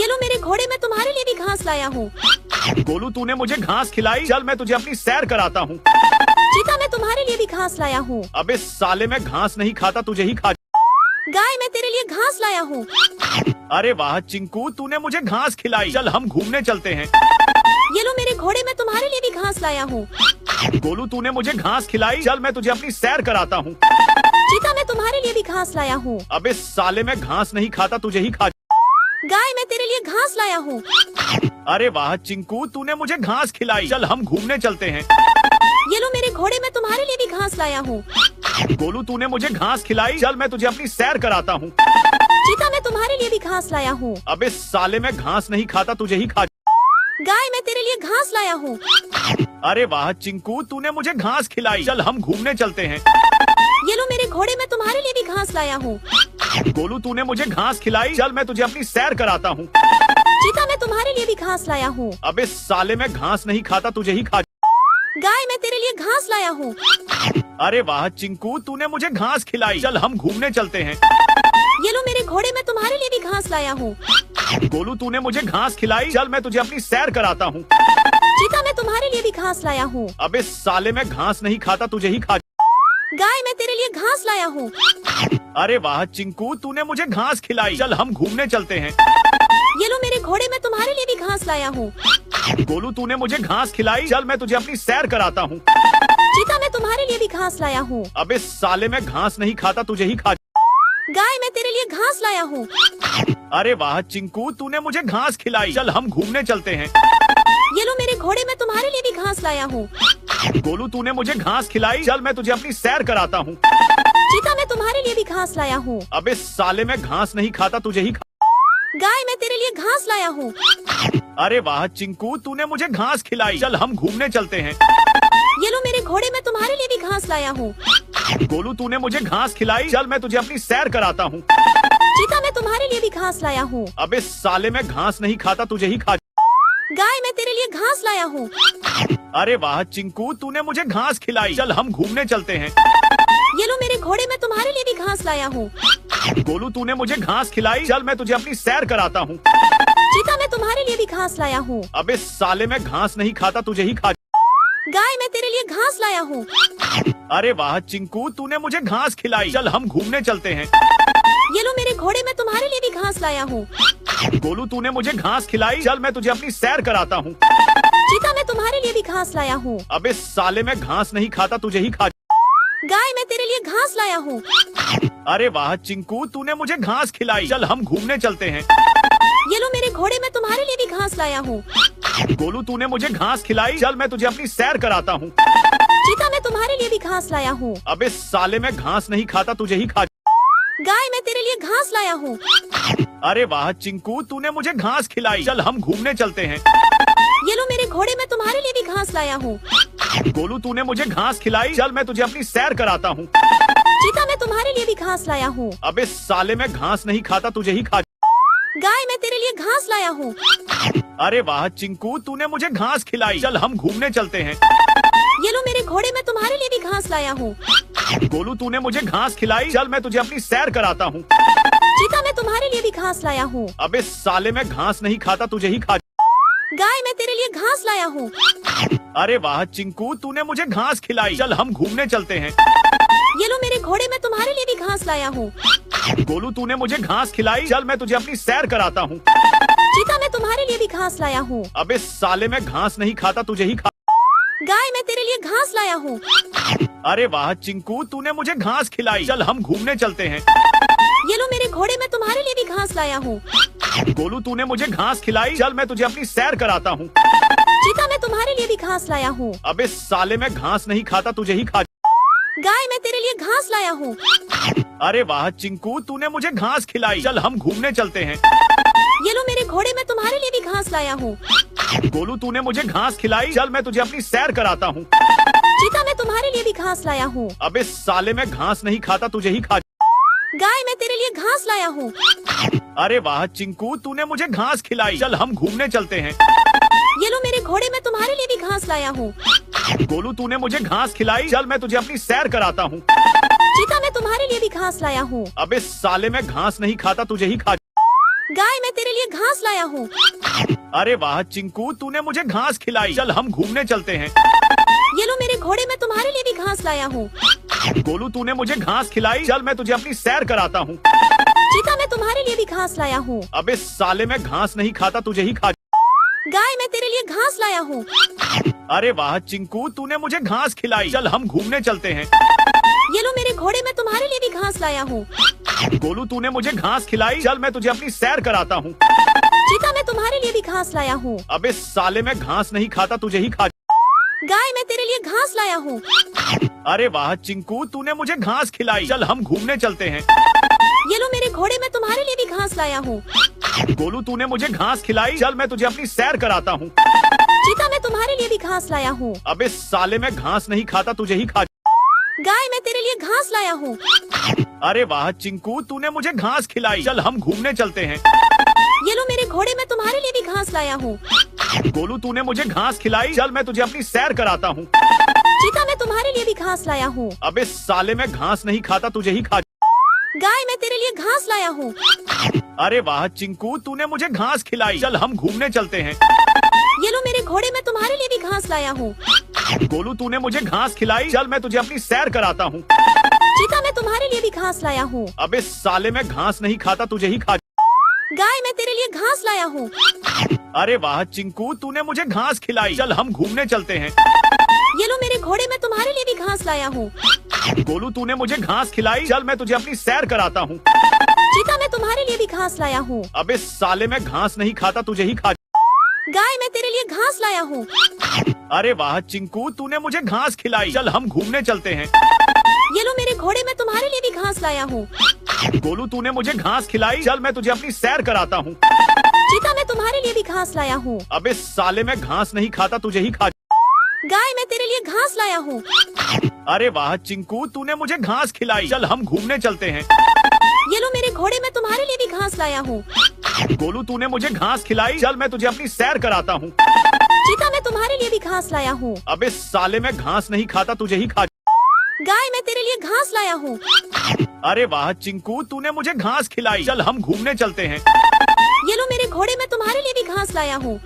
ये लो मेरे घोड़े, मैं तुम्हारे लिए भी घास लाया हूँ। गोलू, तूने मुझे घास खिलाई। चल मैं तुझे अपनी सैर कराता हूँ। चीता, मैं तुम्हारे लिए भी घास लाया हूँ। अबे साले, मैं घास नहीं खाता, तुझे ही खा। गाय, मैं तेरे लिए घास लाया हूँ। अरे वाह चिंकू, तूने मुझे घास खिलाई। चल हम घूमने चलते हैं। ये लो मेरे घोड़े, मैं तुम्हारे लिए भी घास लाया हूँ। गोलू, तूने मुझे घास खिलाई। चल मैं तुझे अपनी सैर कराता हूँ। चीता, मैं तुम्हारे लिए भी घास लाया हूँ। अबे साले, मैं घास नहीं खाता, तुझे ही खा। गाय, मैं तेरे लिए घास लाया हूँ। अरे वाह चिंकू, तूने मुझे घास खिलाई। चल हम घूमने चलते हैं। ये लो मेरे घोड़े, मैं तुम्हारे लिए भी घास लाया हूँ। गोलू, तूने मुझे घास खिलाई। चल मैं तुझे अपनी सैर कराता हूँ। चीता, मैं तुम्हारे लिए भी घास लाया हूँ। अबे साले, मैं घास नहीं खाता, तुझे ही खा। गाय, मैं तेरे लिए घास लाया हूँ। अरे वाह चिंकू, तूने मुझे घास खिलाई। चल हम घूमने चलते हैं। ये लो मेरे घोड़े, मैं तुम्हारे लिए भी घास लाया हूँ। गोलू, तूने मुझे घास खिलाई। चल मैं तुझे अपनी सैर कराता हूँ। चीता, मैं तुम्हारे लिए भी घास लाया हूँ। अबे साले, मैं घास नहीं खाता, तुझे ही खा। गाय, मैं तेरे लिए घास लाया हूँ। अरे वाह चिंकू, तूने मुझे घास खिलाई। चल हम घूमने चलते हैं। ये लो मेरे घोड़े, मैं तुम्हारे लिए भी घास लाया हूँ। गोलू, तूने मुझे घास खिलाई। चल मैं तुझे अपनी सैर कराता हूँ। चीता, मैं तुम्हारे लिए भी घास लाया हूँ। अबे साले, मैं घास नहीं खाता, तुझे ही खा। गाय, मैं तेरे लिए घास लाया हूँ। अरे वाह चिंकू, तूने मुझे घास खिलाई। चल हम घूमने चलते हैं। ये लो मेरे घोड़े, मैं तुम्हारे लिए भी घास लाया हूँ। गोलू, तूने मुझे घास खिलाई। चल मैं तुझे अपनी सैर कराता हूँ। चीता, मैं तुम्हारे लिए भी घास लाया हूँ। अबे साले, मैं घास नहीं खाता, तुझे ही खा। गाय, मैं तेरे लिए घास लाया हूँ। अरे वाह चिंकू, तूने मुझे घास खिलाई। चल हम घूमने चलते हैं। ये लो मेरे घोड़े, मैं तुम्हारे लिए भी घास लाया हूँ। गोलू, तूने मुझे घास खिलाई। चल मैं तुझे अपनी सैर कराता हूँ। चीता, मैं तुम्हारे लिए भी घास लाया हूँ। अबे साले, मैं घास नहीं खाता, तुझे ही खा। गाय, मैं तेरे लिए घास लाया हूँ। अरे वाह चिंकू, तूने मुझे घास खिलाई। चल हम घूमने चलते हैं। ये लो मेरे घोड़े, मैं तुम्हारे लिए भी घास लाया हूँ। गोलू, तूने मुझे घास खिलाई। चल मैं तुझे अपनी सैर कराता हूँ। चीता, मैं तुम्हारे लिए भी घास लाया हूँ। अबे साले, मैं घास नहीं खाता, तुझे ही खा। गाय, मैं तेरे लिए घास लाया हूँ। अरे वाह चिंकू, तूने मुझे घास खिलाई। चल हम घूमने चलते हैं। ये लो मेरे घोड़े, मैं तुम्हारे लिए भी घास लाया हूँ। गोलू, तूने मुझे घास खिलाई। चल मैं तुझे अपनी सैर कराता हूँ। चीता, मैं तुम्हारे लिए भी घास लाया हूँ। अबे साले, मैं घास नहीं खाता, तुझे ही खा। गाय, मैं तेरे लिए घास लाया हूँ। अरे वाह चिंकू, तूने मुझे घास खिलाई। चल हम घूमने चलते हैं। ये लो मेरे घोड़े, मैं तुम्हारे लिए भी घास लाया हूँ। गोलू, तूने मुझे घास खिलाई। चल मैं तुझे अपनी सैर कराता हूँ। चीता, मैं तुम्हारे लिए भी घास लाया हूँ। अबे साले, मैं घास नहीं खाता, तुझे ही खा। गाय, मैं तेरे लिए घास लाया हूँ। अरे वाह चिंकू, तूने मुझे घास खिलाई। चल हम घूमने चलते हैं। ये लो मेरे घोड़े, मैं तुम्हारे लिए भी घास लाया हूँ। गोलू, तूने मुझे घास खिलाई। चल मैं तुझे अपनी सैर कराता हूँ। चीता, मैं तुम्हारे लिए भी घास लाया हूँ। अबे साले, मैं घास नहीं खाता, तुझे ही खा। गाय, मैं तेरे लिए घास लाया हूँ। अरे वाह चिंकू, तूने मुझे घास खिलाई। चल हम घूमने चलते हैं। ये लो मेरे घोड़े, मैं तुम्हारे लिए भी घास लाया हूँ। गोलू, तूने मुझे घास खिलाई। चल मैं तुझे अपनी सैर कराता हूँ। चीता, मैं तुम्हारे लिए भी घास लाया हूँ। अबे साले, मैं घास नहीं खाता, तुझे ही खा। गाय, मैं तेरे लिए घास लाया हूँ। अरे वाह चिंकू, तूने मुझे घास खिलाई। चल हम घूमने चलते हैं। ये लो मेरे घोड़े, मैं तुम्हारे लिए भी घास लाया हूँ। गोलू, तूने मुझे घास खिलाई। चल मैं तुझे अपनी सैर कराता हूँ। चीता, मैं तुम्हारे लिए भी घास लाया हूँ। अबे साले, मैं घास नहीं खाता, तुझे ही खा। गाय, मैं तेरे लिए घास लाया हूँ। अरे वाह चिंकू, तूने मुझे घास खिलाई। चल हम घूमने चलते हैं। ये लो मेरे घोड़े, मैं तुम्हारे लिए भी घास लाया हूँ। गोलू, तूने मुझे घास खिलाई। चल मैं तुझे अपनी सैर कराता हूँ। चीता, मैं तुम्हारे लिए भी घास लाया हूँ। अबे साले, मैं घास नहीं खाता, तुझे ही खा। गाय, मैं तेरे लिए घास लाया हूँ। अरे वाह चिंकू, तूने मुझे घास खिलाई। चल हम घूमने चलते हैं। ये लो मेरे घोड़े, मैं तुम्हारे लिए भी घास लाया हूँ। गोलू, तूने मुझे घास खिलाई। चल मैं तुझे अपनी सैर कराता हूँ। चीता, मैं तुम्हारे लिए भी घास लाया हूँ। अबे साले, मैं घास नहीं खाता, तुझे ही खा। गाय, मैं तेरे लिए घास लाया हूँ। अरे वाह चिंकू, तूने मुझे घास खिलाई। चल हम घूमने चलते हैं। ये लो मेरे घोड़े, मैं तुम्हारे लिए भी घास लाया हूँ। गोलू, तूने मुझे घास खिलाई। चल मैं तुझे अपनी सैर कराता हूँ। चीता, मैं तुम्हारे लिए भी घास लाया हूँ। अबे साले, मैं घास नहीं खाता, तुझे ही खा। गाय, मैं तेरे लिए घास लाया हूँ। अरे वाह चिंकू, तूने मुझे घास खिलाई। चल हम घूमने चलते हैं। ये लो मेरे घोड़े, मैं तुम्हारे लिए भी घास लाया हूँ। गोलू, तूने मुझे घास खिलाई। चल मैं तुझे अपनी सैर कराता हूँ। चीता, मैं तुम्हारे लिए भी घास लाया हूँ। अबे साले, मैं घास नहीं खाता, तुझे ही खा। गाय, मैं तेरे लिए घास लाया हूँ। अरे वाह चिंकू, तूने मुझे घास खिलाई। चल हम घूमने चलते हैं। ये लो मेरे घोड़े, मैं तुम्हारे लिए भी घास लाया हूँ। गोलू, तूने मुझे घास खिलाई। चल मैं तुझे अपनी सैर कराता हूँ। चीता, मैं तुम्हारे लिए भी घास लाया हूँ। अबे साले, मैं घास नहीं खाता, तुझे ही खा। गाय, मैं तेरे लिए घास लाया हूँ। अरे वाह चिंकू, तूने मुझे घास खिलाई। चल हम घूमने चलते हैं। ये लो मेरे घोड़े, मैं तुम्हारे लिए भी घास लाया हूँ। गोलू, तूने मुझे घास खिलाई। चल मैं तुझे अपनी सैर कराता हूँ। चीता, मैं तुम्हारे लिए भी घास लाया हूँ। अबे साले, मैं घास नहीं खाता, तुझे ही खा। गाय, मैं तेरे लिए घास लाया हूँ। अरे वाह चिंकू, तूने मुझे घास खिलाई। चल हम घूमने चलते हैं। ये लो मेरे घोड़े, मैं तुम्हारे लिए भी घास लाया हूँ। गोलू, तूने मुझे घास खिलाई। चल मैं तुझे अपनी सैर कराता हूँ। चीता, मैं तुम्हारे लिए भी घास लाया हूँ। अबे साले, मैं घास नहीं खाता, तुझे ही खा। गाय, मैं तेरे लिए घास लाया हूँ। अरे वाह चिंकू, तूने मुझे घास खिलाई। चल हम घूमने चलते हैं। ये लो मेरे घोड़े, मैं तुम्हारे लिए भी घास लाया हूँ। गोलू, तूने मुझे घास खिलाई। चल मैं तुझे अपनी सैर कराता हूँ। चीता, मैं तुम्हारे लिए भी घास लाया हूँ। अबे साले, मैं घास नहीं खाता, तुझे ही खा। गाय, मैं तेरे लिए घास लाया हूँ। अरे वाह चिंकू, तूने मुझे घास खिलाई। चल हम घूमने चलते हैं। ये लो मेरे घोड़े, मैं तुम्हारे लिए भी घास लाया हूँ। गोलू, तूने मुझे घास खिलाई। चल मैं तुझे अपनी सैर कराता हूँ। चीता, मैं तुम्हारे लिए भी घास लाया हूँ। अबे साले, मैं घास नहीं खाता, तुझे ही खा। गाय, मैं तेरे लिए घास लाया हूँ। अरे वाह चिंकू, तूने मुझे घास खिलाई। चल हम घूमने चलते हैं। ये लो मेरे घोड़े, मैं तुम्हारे लिए भी घास लाया हूँ। गोलू, तूने मुझे घास खिलाई। चल मैं तुझे अपनी सैर कराता हूँ। चीता, मैं तुम्हारे लिए भी घास लाया हूँ। अबे साले, मैं घास नहीं खाता, तुझे ही खा। गाय, मैं तेरे लिए घास लाया हूँ। अरे वाह चिंकू, तूने मुझे घास खिलाई। चल हम घूमने चलते हैं। ये लो मेरे घोड़े, मैं तुम्हारे लिए भी घास लाया हूँ। गोलू, तूने मुझे घास खिलाई। चल मैं तुझे अपनी सैर कराता हूँ। चीता, मैं तुम्हारे लिए भी घास लाया हूँ। अबे साले, मैं घास नहीं खाता, तुझे ही खा। गाय, मैं तेरे लिए घास लाया हूँ। अरे वाह चिंकू, तूने मुझे घास खिलाई। चल हम घूमने चलते हैं। ये ये लो मेरे घोड़े, मैं तुम्हारे लिए भी घास लाया हूँ। गोलू तूने मुझे घास खिलाई, चल मैं तुझे अपनी सैर कराता हूँ। चीता, मैं तुम्हारे लिए भी घास लाया हूँ। अबे साले, मैं घास नहीं खाता, तुझे ही खा। गाय, मैं तेरे लिए घास लाया हूँ। अरे वाह चिंकू, तूने मुझे घास खिलाई, चल हम घूमने चलते हैं। ये लो मेरे घोड़े, मैं तुम्हारे लिए भी घास लाया हूँ।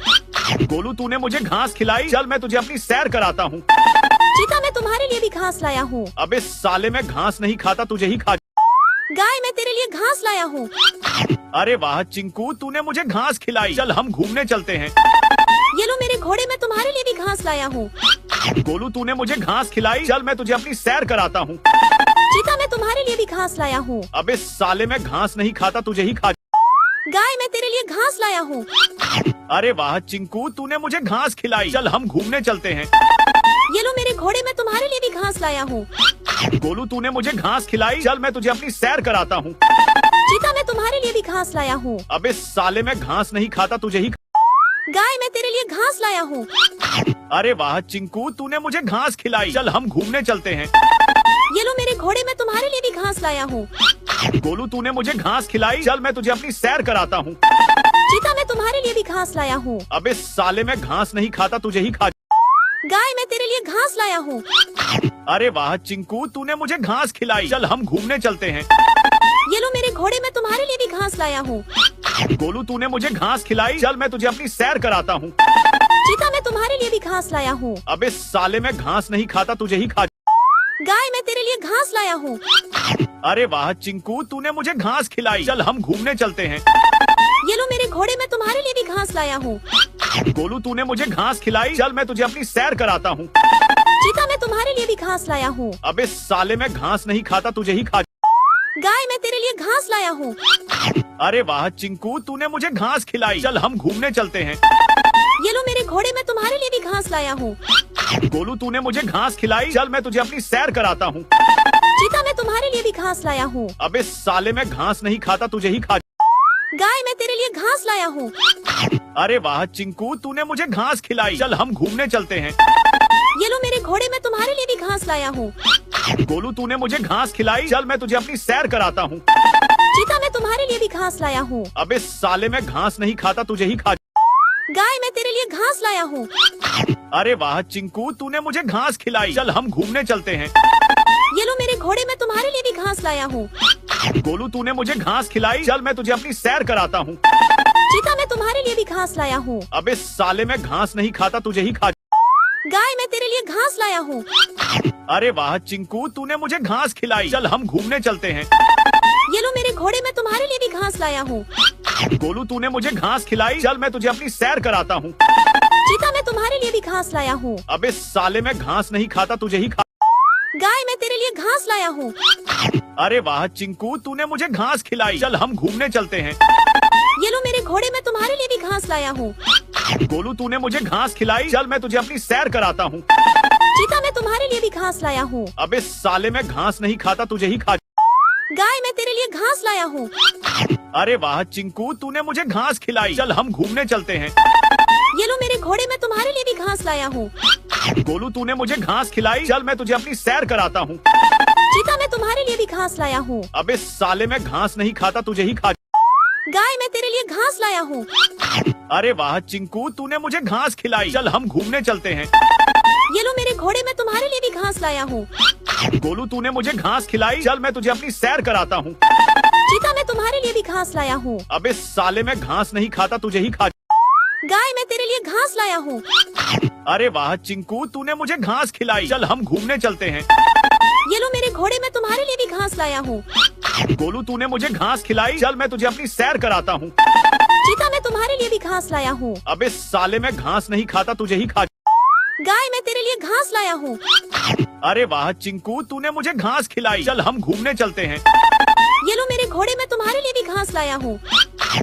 गोलू तूने मुझे घास खिलाई, चल मैं तुझे अपनी सैर कराता हूँ। चीता, मैं तुम्हारे लिए भी घास लाया हूँ। अबे साले, मैं घास नहीं खाता, तुझे ही खा। गाय, मैं तेरे लिए घास लाया हूँ। अरे वाह चिंकू, तूने मुझे घास खिलाई, चल हम घूमने चलते हैं। ये लो मेरे घोड़े, मैं तुम्हारे लिए भी घास लाया हूँ। गोलू तूने मुझे घास खिलाई, चल मैं तुझे अपनी सैर कराता हूँ। चीता, मैं तुम्हारे लिए भी घास लाया हूँ। अबे साले, मैं घास नहीं खाता, तुझे ही खा। गाय, मैं तेरे लिए घास लाया हूँ। अरे वाह चिंकू, तूने मुझे घास खिलाई, चल हम घूमने चलते हैं। ये लो मेरे घोड़े, मैं तुम्हारे लिए भी घास लाया हूँ। गोलू तूने मुझे घास खिलाई, चल मैं तुझे अपनी सैर कराता हूँ। चीता, मैं तुम्हारे लिए भी घास लाया हूँ। अबे साले, मैं घास नहीं खाता, तुझे ही। गाय, मैं तेरे लिए घास लाया हूँ। अरे वाह चिंकू, तूने मुझे घास खिलाई, चल हम घूमने चलते हैं। ये लो मेरे घोड़े, मैं तुम्हारे लिए भी घास लाया हूँ। गोलू तूने मुझे घास खिलाई, चल मैं तुझे अपनी सैर कराता हूँ। चीता, मैं तुम्हारे लिए भी घास लाया हूँ। अबे साले, मैं घास नहीं खाता, तुझे ही खा। गाय, मैं तेरे लिए घास लाया हूँ। अरे वाह चिंकू, तूने मुझे घास खिलाई, चल हम घूमने चलते हैं। ये लो मेरे घोड़े, मैं तुम्हारे लिए भी घास लाया हूँ। गोलू तूने मुझे घास खिलाई, चल मैं तुझे अपनी सैर कराता हूँ। चीता, मैं तुम्हारे लिए भी घास लाया हूँ। अबे साले, मैं घास नहीं खाता, तुझे ही खा। गाय, मैं तेरे लिए घास लाया हूँ। अरे वाह चिंकू, तूने मुझे घास खिलाई, चल हम घूमने चलते हैं। ये लो मेरे घोड़े, मैं तुम्हारे लिए भी घास लाया हूँ। गोलू तूने मुझे घास खिलाई, चल मैं तुझे अपनी सैर कराता हूँ। चीता, मैं तुम्हारे लिए भी घास लाया हूँ। अबे साले, मैं घास नहीं खाता, तुझे ही खा। गाय, मैं तेरे लिए घास लाया हूँ। अरे वाह चिंकू, तूने मुझे घास खिलाई, चल हम घूमने चलते हैं। ये लो मेरे घोड़े, मैं तुम्हारे लिए भी घास लाया हूँ। गोलू तूने मुझे घास खिलाई, चल मैं तुझे अपनी सैर कराता हूँ। चीता, मैं तुम्हारे लिए भी घास लाया हूँ। अबे साले, मैं घास नहीं खाता, तुझे ही खा। गाय, मैं तेरे लिए घास लाया हूँ। अरे वाह चिंकू, तूने मुझे घास खिलाई, चल हम घूमने चलते हैं। ये लो मेरे घोड़े, मैं तुम्हारे लिए भी घास लाया हूँ। गोलू तूने मुझे घास खिलाई, चल मैं तुझे अपनी सैर कराता हूँ। चीता, मैं तुम्हारे लिए भी घास लाया हूँ। अबे साले, मैं घास नहीं खाता, तुझे ही खा। गाय, मैं तेरे लिए घास लाया हूँ। अरे वाह चिंकू, तूने मुझे घास खिलाई, चल हम घूमने चलते हैं। ये लो मेरे घोड़े, मैं तुम्हारे लिए भी घास लाया हूँ। गोलू तूने मुझे घास खिलाई, चल मैं तुझे अपनी सैर कराता हूँ। चीता, मैं तुम्हारे लिए भी घास लाया हूँ। अबे साले, मैं घास नहीं खाता, तुझे ही खा। गाय, मैं तेरे लिए घास लाया हूँ। अरे वाह चिंकू, तूने मुझे घास खिलाई, चल हम घूमने चलते हैं। ये लो मेरे घोड़े, मैं तुम्हारे लिए भी घास लाया हूँ। गोलू तूने मुझे घास खिलाई, चल मैं तुझे अपनी सैर कराता हूँ। चीता, मैं तुम्हारे लिए भी घास लाया हूँ। अबे साले, मैं घास नहीं खाता, तुझे ही खा। गाय, मैं तेरे लिए घास लाया हूँ। अरे वाह चिंकू, तूने मुझे घास खिलाई, चल हम घूमने चलते हैं। ये लो मेरे घोड़े, मैं तुम्हारे लिए भी घास लाया हूँ। गोलू तूने मुझे घास खिलाई, चल मैं तुझे अपनी सैर कराता हूँ। चीता, मैं तुम्हारे लिए भी घास लाया हूँ। अबे साले, मैं घास नहीं खाता, तुझे ही खा। गाय, मैं तेरे लिए घास लाया हूँ। अरे वाह चिंकू, तूने मुझे घास खिलाई, चल हम घूमने चलते हैं। ये लो मेरे घोड़े, मैं तुम्हारे लिए भी घास लाया हूँ। गोलू तूने मुझे घास खिलाई, चल मैं तुझे अपनी सैर कराता हूँ। चीता, मैं तुम्हारे लिए भी घास लाया हूँ। अबे साले, मैं घास नहीं खाता, तुझे ही खा। गाय, मैं तेरे लिए घास लाया हूँ। अरे वाह चिंकू, तूने मुझे घास खिलाई, चल हम घूमने चलते हैं। ये लो मेरे घोड़े, मैं तुम्हारे लिए भी घास लाया हूँ। गोलू तूने मुझे घास खिलाई, चल मैं तुझे अपनी सैर कराता हूँ। चीता, मैं तुम्हारे लिए भी घास लाया हूँ। अबे साले, मैं घास नहीं खाता, तुझे ही खा। गाय, मैं तेरे लिए घास लाया हूँ। अरे वाह चिंकू, तूने मुझे घास खिलाई, चल हम घूमने चलते हैं। ये लो मेरे घोड़े, मैं तुम्हारे लिए भी घास लाया हूँ। गोलू तूने मुझे घास खिलाई, चल मैं तुझे अपनी सैर कराता हूँ। चीता, मैं तुम्हारे लिए भी घास लाया हूँ। अबे साले, मैं घास नहीं खाता, तुझे ही खा। गाय, मैं तेरे लिए घास लाया हूँ। अरे वाह चिंकू, तूने मुझे घास खिलाई, चल हम घूमने चलते हैं। ये लो मेरे घोड़े, मैं तुम्हारे लिए भी घास लाया हूँ।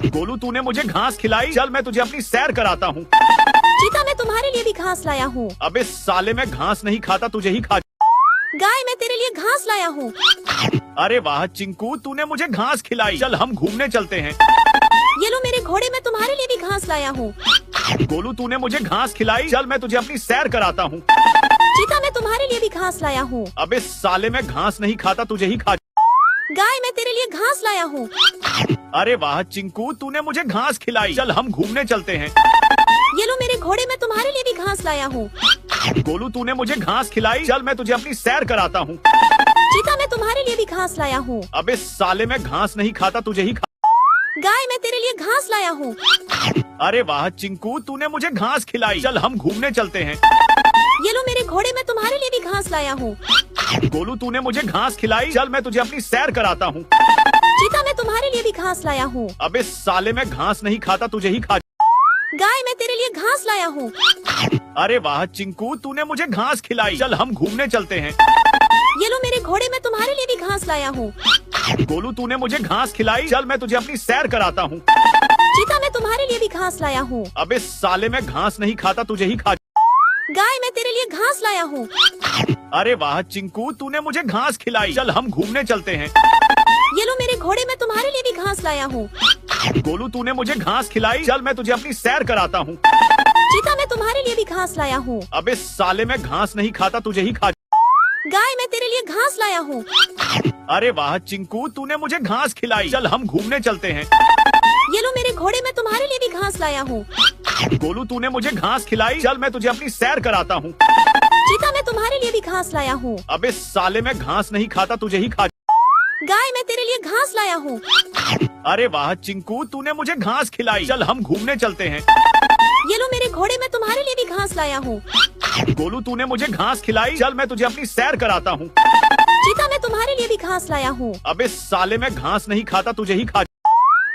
गोलू तूने मुझे घास खिलाई, चल मैं तुझे अपनी सैर कराता हूँ। चीता, मैं तुम्हारे लिए भी घास लाया हूँ। अबे साले, मैं घास नहीं खाता, तुझे ही खा। गाय, मैं तेरे लिए घास लाया हूँ। अरे वाह चिंकू, तूने मुझे घास खिलाई, चल हम घूमने चलते हैं। ये लो मेरे घोड़े, मैं तुम्हारे लिए भी घास लाया हूँ। गोलू तूने मुझे घास खिलाई, चल मैं तुझे अपनी सैर कराता हूँ। चीता, मैं तुम्हारे लिए भी घास लाया हूँ। अबे साले, मैं घास नहीं खाता, तुझे ही खा। गाय मैं तेरे लिए घास लाया हूँ। अरे वाह चिंकू, तूने मुझे घास खिलाई। चल हम घूमने चलते हैं। ये लो मेरे घोड़े, मैं तुम्हारे लिए भी घास लाया हूँ। गोलू, तूने मुझे घास खिलाई। चल मैं तुझे अपनी सैर कराता हूँ। चीता मैं तुम्हारे लिए भी घास लाया हूँ। अबे साले, मैं घास नहीं खाता, तुझे ही खा। गाय मैं तेरे लिए घास लाया हूँ। अरे वाह चिंकू, तूने मुझे घास खिलाई। चल हम घूमने चलते हैं। ये लो मेरे घोड़े, मैं तुम्हारे लिए भी घास लाया हूँ। गोलू, तूने मुझे घास खिलाई। चल मैं तुझे अपनी सैर कराता हूँ। चीता मैं तुम्हारे लिए भी घास लाया हूँ। अबे साले, मैं घास नहीं खाता, तुझे ही खा। गाय मैं तेरे लिए घास लाया हूँ। अरे वाह चिंकू, तूने मुझे घास खिलाई। चल हम घूमने चलते हैं। ये लो मेरे घोड़े, मैं तुम्हारे लिए भी घास लाया हूँ। गोलू, तूने मुझे घास खिलाई। चल मैं तुझे अपनी सैर कराता हूँ। चीता मैं तुम्हारे लिए भी घास लाया हूँ। अबे साले, मैं घास नहीं खाता, तुझे ही खा। गाय मैं तेरे लिए घास लाया हूँ। अरे वाह चिंकू, तूने मुझे घास खिलाई। चल हम घूमने चलते हैं। ये लो मेरे घोड़े, मैं तुम्हारे लिए भी घास लाया हूँ। गोलू, तूने मुझे घास खिलाई। चल मैं तुझे अपनी सैर कराता हूँ। चीता मैं तुम्हारे लिए भी घास लाया हूँ। अबे साले, मैं घास नहीं खाता, तुझे ही खा। गाय मैं तेरे लिए घास लाया हूँ। अरे वाह चिंकू, तूने मुझे घास खिलाई। चल हम घूमने चलते हैं। ये लो मेरे घोड़े, मैं तुम्हारे लिए भी घास लाया हूँ। गोलू, तूने मुझे घास खिलाई। चल मैं तुझे अपनी सैर कराता हूँ। चीता मैं तुम्हारे लिए भी घास लाया हूँ। अबे साले, मैं घास नहीं खाता, तुझे ही खा। गाय मैं तेरे लिए घास लाया हूँ। अरे वाह चिंकू, तूने मुझे घास खिलाई। चल हम घूमने चलते हैं। ये लो मेरे घोड़े, मैं तुम्हारे लिए भी घास लाया हूँ। गोलू, तूने मुझे घास खिलाई। चल मैं तुझे अपनी सैर कराता हूँ। चीता मैं तुम्हारे लिए भी घास लाया हूँ। अबे साले, मैं घास नहीं खाता, तुझे ही खा।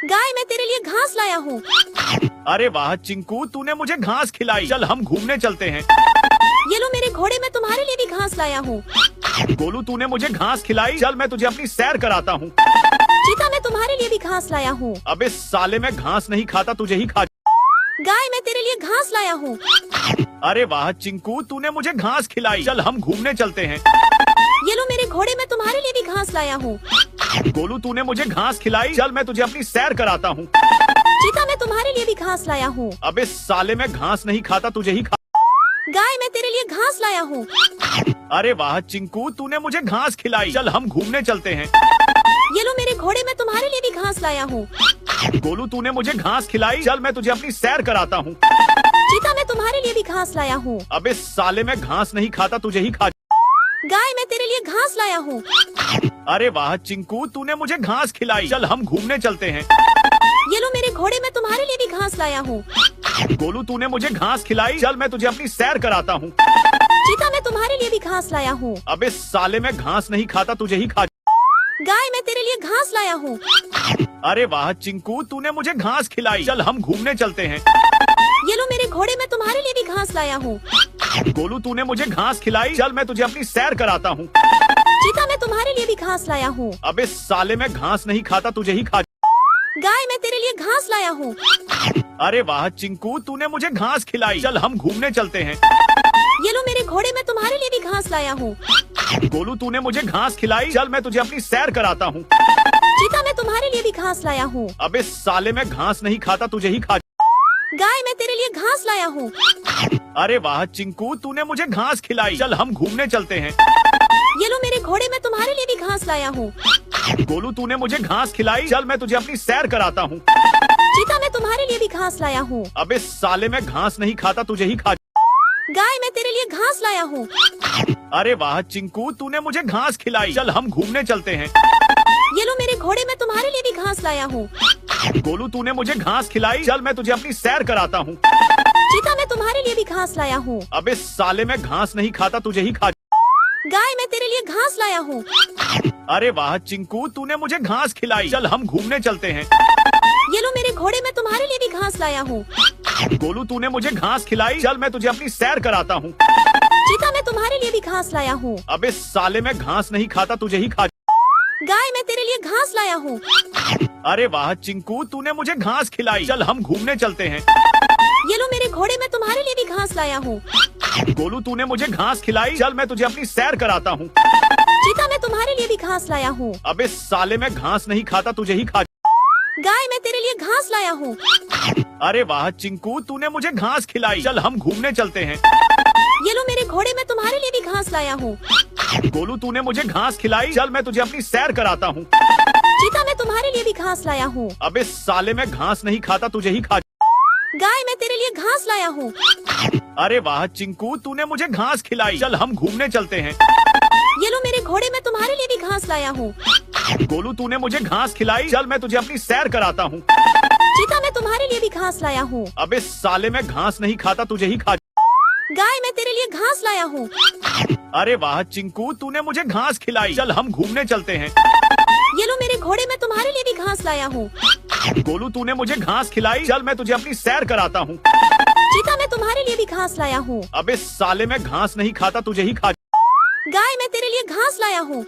गाय मैं तेरे लिए घास लाया हूँ। अरे वाह चिंकू, तूने मुझे घास खिलाई। चल हम घूमने चलते हैं। ये लो मेरे घोड़े, मैं तुम्हारे लिए भी घास लाया हूँ। गोलू, तूने मुझे घास खिलाई। चल मैं तुझे अपनी सैर कराता हूँ। चीता मैं तुम्हारे लिए भी घास लाया हूँ। अबे साले, मैं घास नहीं खाता, तुझे ही खा। गाय मैं तेरे लिए घास लाया हूँ। अरे वाह चिंकू, तूने मुझे घास खिलाई। चल हम घूमने चलते हैं। ये लो मेरे घोड़े, मैं तुम्हारे लिए भी घास लाया हूँ। गोलू, तूने मुझे घास खिलाई। चल मैं तुझे अपनी सैर कराता हूँ। चीता मैं तुम्हारे लिए भी घास लाया हूँ। अबे साले, मैं घास नहीं खाता, तुझे ही खा। गाय मैं तेरे लिए घास लाया हूँ। अरे वाह चिंकू, तूने मुझे घास खिलाई। चल हम घूमने चलते हैं। ये लो मेरे घोड़े, मैं तुम्हारे लिए भी घास लाया हूँ। गोलू, तूने मुझे घास खिलाई। चल मैं तुझे अपनी सैर कराता हूँ। चीता मैं तुम्हारे लिए भी घास लाया हूँ। अबे साले, मैं घास नहीं खाता, तुझे ही खा। गाय मैं तेरे लिए घास लाया हूँ। अरे वाह चिंकू, तूने मुझे घास खिलाई। चल हम घूमने चलते हैं। ये लो मेरे घोड़े, मैं तुम्हारे लिए भी घास लाया हूँ। गोलू, तूने मुझे घास खिलाई। चल मैं तुझे अपनी सैर कराता हूँ। चीता मैं तुम्हारे लिए भी घास लाया हूँ। अबे साले, मैं घास नहीं खाता, तुझे ही खा। गाय मैं तेरे लिए घास लाया हूँ। अरे वाह चिंकू, तूने मुझे घास खिलाई। चल हम घूमने चलते हैं। ये लो मेरे घोड़े, मैं तुम्हारे लिए भी घास लाया हूँ। गोलू, तूने मुझे घास खिलाई। चल मैं तुझे अपनी सैर कराता हूँ। चीता मैं तुम्हारे लिए भी घास लाया हूँ। अबे साले, मैं घास नहीं खाता, तुझे ही खा। गाय मैं तेरे लिए घास लाया हूँ। अरे वाह चिंकू, तूने मुझे घास खिलाई। चल हम घूमने चलते हैं। ये लो मेरे घोड़े, मैं तुम्हारे लिए भी घास लाया हूँ। गोलू, तूने मुझे घास खिलाई। चल मैं तुझे अपनी सैर कराता हूँ। चीता मैं तुम्हारे लिए भी घास लाया हूँ। अबे साले, मैं घास नहीं खाता, तुझे ही खा। गाय मैं तेरे लिए घास लाया हूँ। अरे वाह चिंकू, तूने मुझे घास खिलाई। चल हम घूमने चलते हैं। ये लो मेरे घोड़े, मैं तुम्हारे लिए भी घास लाया हूँ। गोलू, तूने मुझे घास खिलाई। चल मैं तुझे अपनी सैर कराता हूँ। चीता मैं तुम्हारे लिए भी घास लाया हूँ। अबे साले, मैं घास नहीं खाता, तुझे ही खा। गाय मैं तेरे लिए घास लाया हूँ। अरे वाह चिंकू, तूने मुझे घास खिलाई। चल हम घूमने चलते हैं। ये लो मेरे घोड़े, मैं तुम्हारे लिए भी घास लाया हूँ। गोलू, तूने मुझे घास खिलाई। चल मैं तुझे अपनी सैर कराता हूँ। चीता मैं तुम्हारे लिए भी घास लाया हूँ। अबे साले, मैं घास नहीं खाता, तुझे ही खा। गाय मैं तेरे लिए घास लाया हूँ। अरे वाह चिंकू, तूने मुझे घास खिलाई। चल हम घूमने चलते हैं। ये लो मेरे घोड़े, मैं तुम्हारे लिए भी घास लाया हूँ। गोलू, तूने मुझे घास खिलाई। चल मैं तुझे अपनी सैर कराता हूँ। चीता मैं तुम्हारे लिए भी घास लाया हूँ। अबे साले, मैं घास नहीं खाता, तुझे ही खा। गाय मैं तेरे लिए घास लाया हूँ। अरे वाह चिंकू, तूने मुझे घास खिलाई। चल हम घूमने चलते हैं। ये लो मेरे घोड़े, मैं तुम्हारे लिए भी घास लाया हूँ। गोलू, तूने मुझे घास खिलाई। चल मैं तुझे अपनी सैर कराता हूँ। चीता मैं तुम्हारे लिए भी घास लाया हूँ। अबे साले, मैं घास नहीं खाता, तुझे ही खा। गाय मैं तेरे लिए घास लाया हूँ। अरे वाह चिंकू, तूने मुझे घास खिलाई। चल हम घूमने चलते हैं। ये लो मेरे घोड़े, मैं तुम्हारे लिए भी घास लाया हूँ। गोलू, तूने मुझे घास खिलाई। चल मैं तुझे अपनी सैर कराता हूँ। चीता, मैं तुम्हारे लिए भी घास लाया हूँ। अबे साले, मैं घास नहीं खाता, तुझे ही खा। गाय, मैं तेरे लिए घास लाया हूँ। अरे वाह चिंकू, तूने मुझे घास खिलाई। चल हम घूमने चलते हैं। ये लो मेरे घोड़े, मैं तुम्हारे लिए भी घास लाया हूँ। गोलू, तूने मुझे घास खिलाई। चल मैं तुझे अपनी सैर कराता हूँ। चीता, मैं तुम्हारे लिए भी घास लाया हूँ। अबे साले, मैं घास नहीं खाता, तुझे ही खा। गाय, मैं तेरे लिए घास लाया हूँ। अरे वाह चिंकू, तूने मुझे घास खिलाई। चल हम घूमने चलते हैं। ये लो मेरे घोड़े, मैं तुम्हारे लिए भी घास लाया हूँ। गोलू, तूने मुझे घास खिलाई। चल मैं तुझे अपनी सैर कराता हूँ। चीता, मैं तुम्हारे लिए भी घास लाया हूँ। अबे साले, मैं घास नहीं खाता, तुझे ही खा। गाय, मैं तेरे लिए घास लाया हूँ।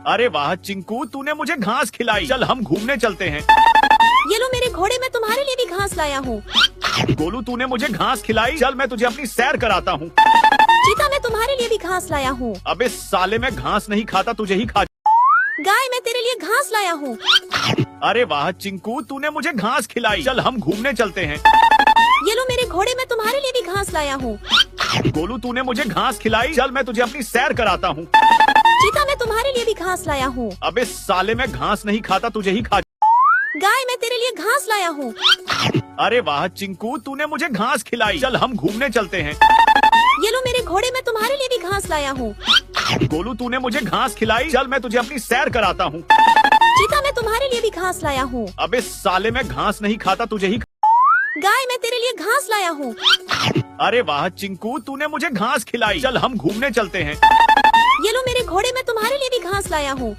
अरे वाह चिंकू, तूने मुझे घास खिलाई। चल हम घूमने चलते हैं। ये लो मेरे घोड़े, मैं तुम्हारे लिए भी घास लाया हूँ। गोलू, तूने मुझे घास खिलाई। चल मैं तुझे अपनी सैर कराता हूँ। चीता, मैं तुम्हारे लिए भी घास लाया हूँ। अबे साले, मैं घास नहीं खाता, तुझे ही खा। गाय, मैं तेरे लिए घास लाया हूँ। अरे वाह चिंकू, तूने मुझे घास खिलाई। चल हम घूमने चलते हैं। ये लो मेरे घोड़े, मैं तुम्हारे लिए भी घास लाया हूँ। गोलू, तूने मुझे घास खिलाई। चल मैं तुझे अपनी सैर कराता हूँ। चीता, मैं तुम्हारे लिए भी घास लाया हूँ। अबे साले, मैं घास नहीं खाता, तुझे ही खा। गाय, मैं तेरे लिए घास लाया हूँ। अरे वाह चिंकू, तूने मुझे घास खिलाई। चल हम घूमने चलते हैं। ये लो मेरे घोड़े, मैं तुम्हारे लिए भी घास लाया हूँ। गोलू, तूने मुझे घास खिलाई। चल मैं तुझे अपनी सैर कराता हूँ। चीता, मैं तुम्हारे लिए भी घास लाया हूँ। अबे साले, मैं घास नहीं खाता, तुझे ही। गाय, मैं तेरे लिए घास लाया हूँ। अरे वाह चिंकू, तूने मुझे घास खिलाई। चल हम घूमने चलते हैं। ये लो मेरे घोड़े, मैं तुम्हारे लिए भी घास लाया हूँ।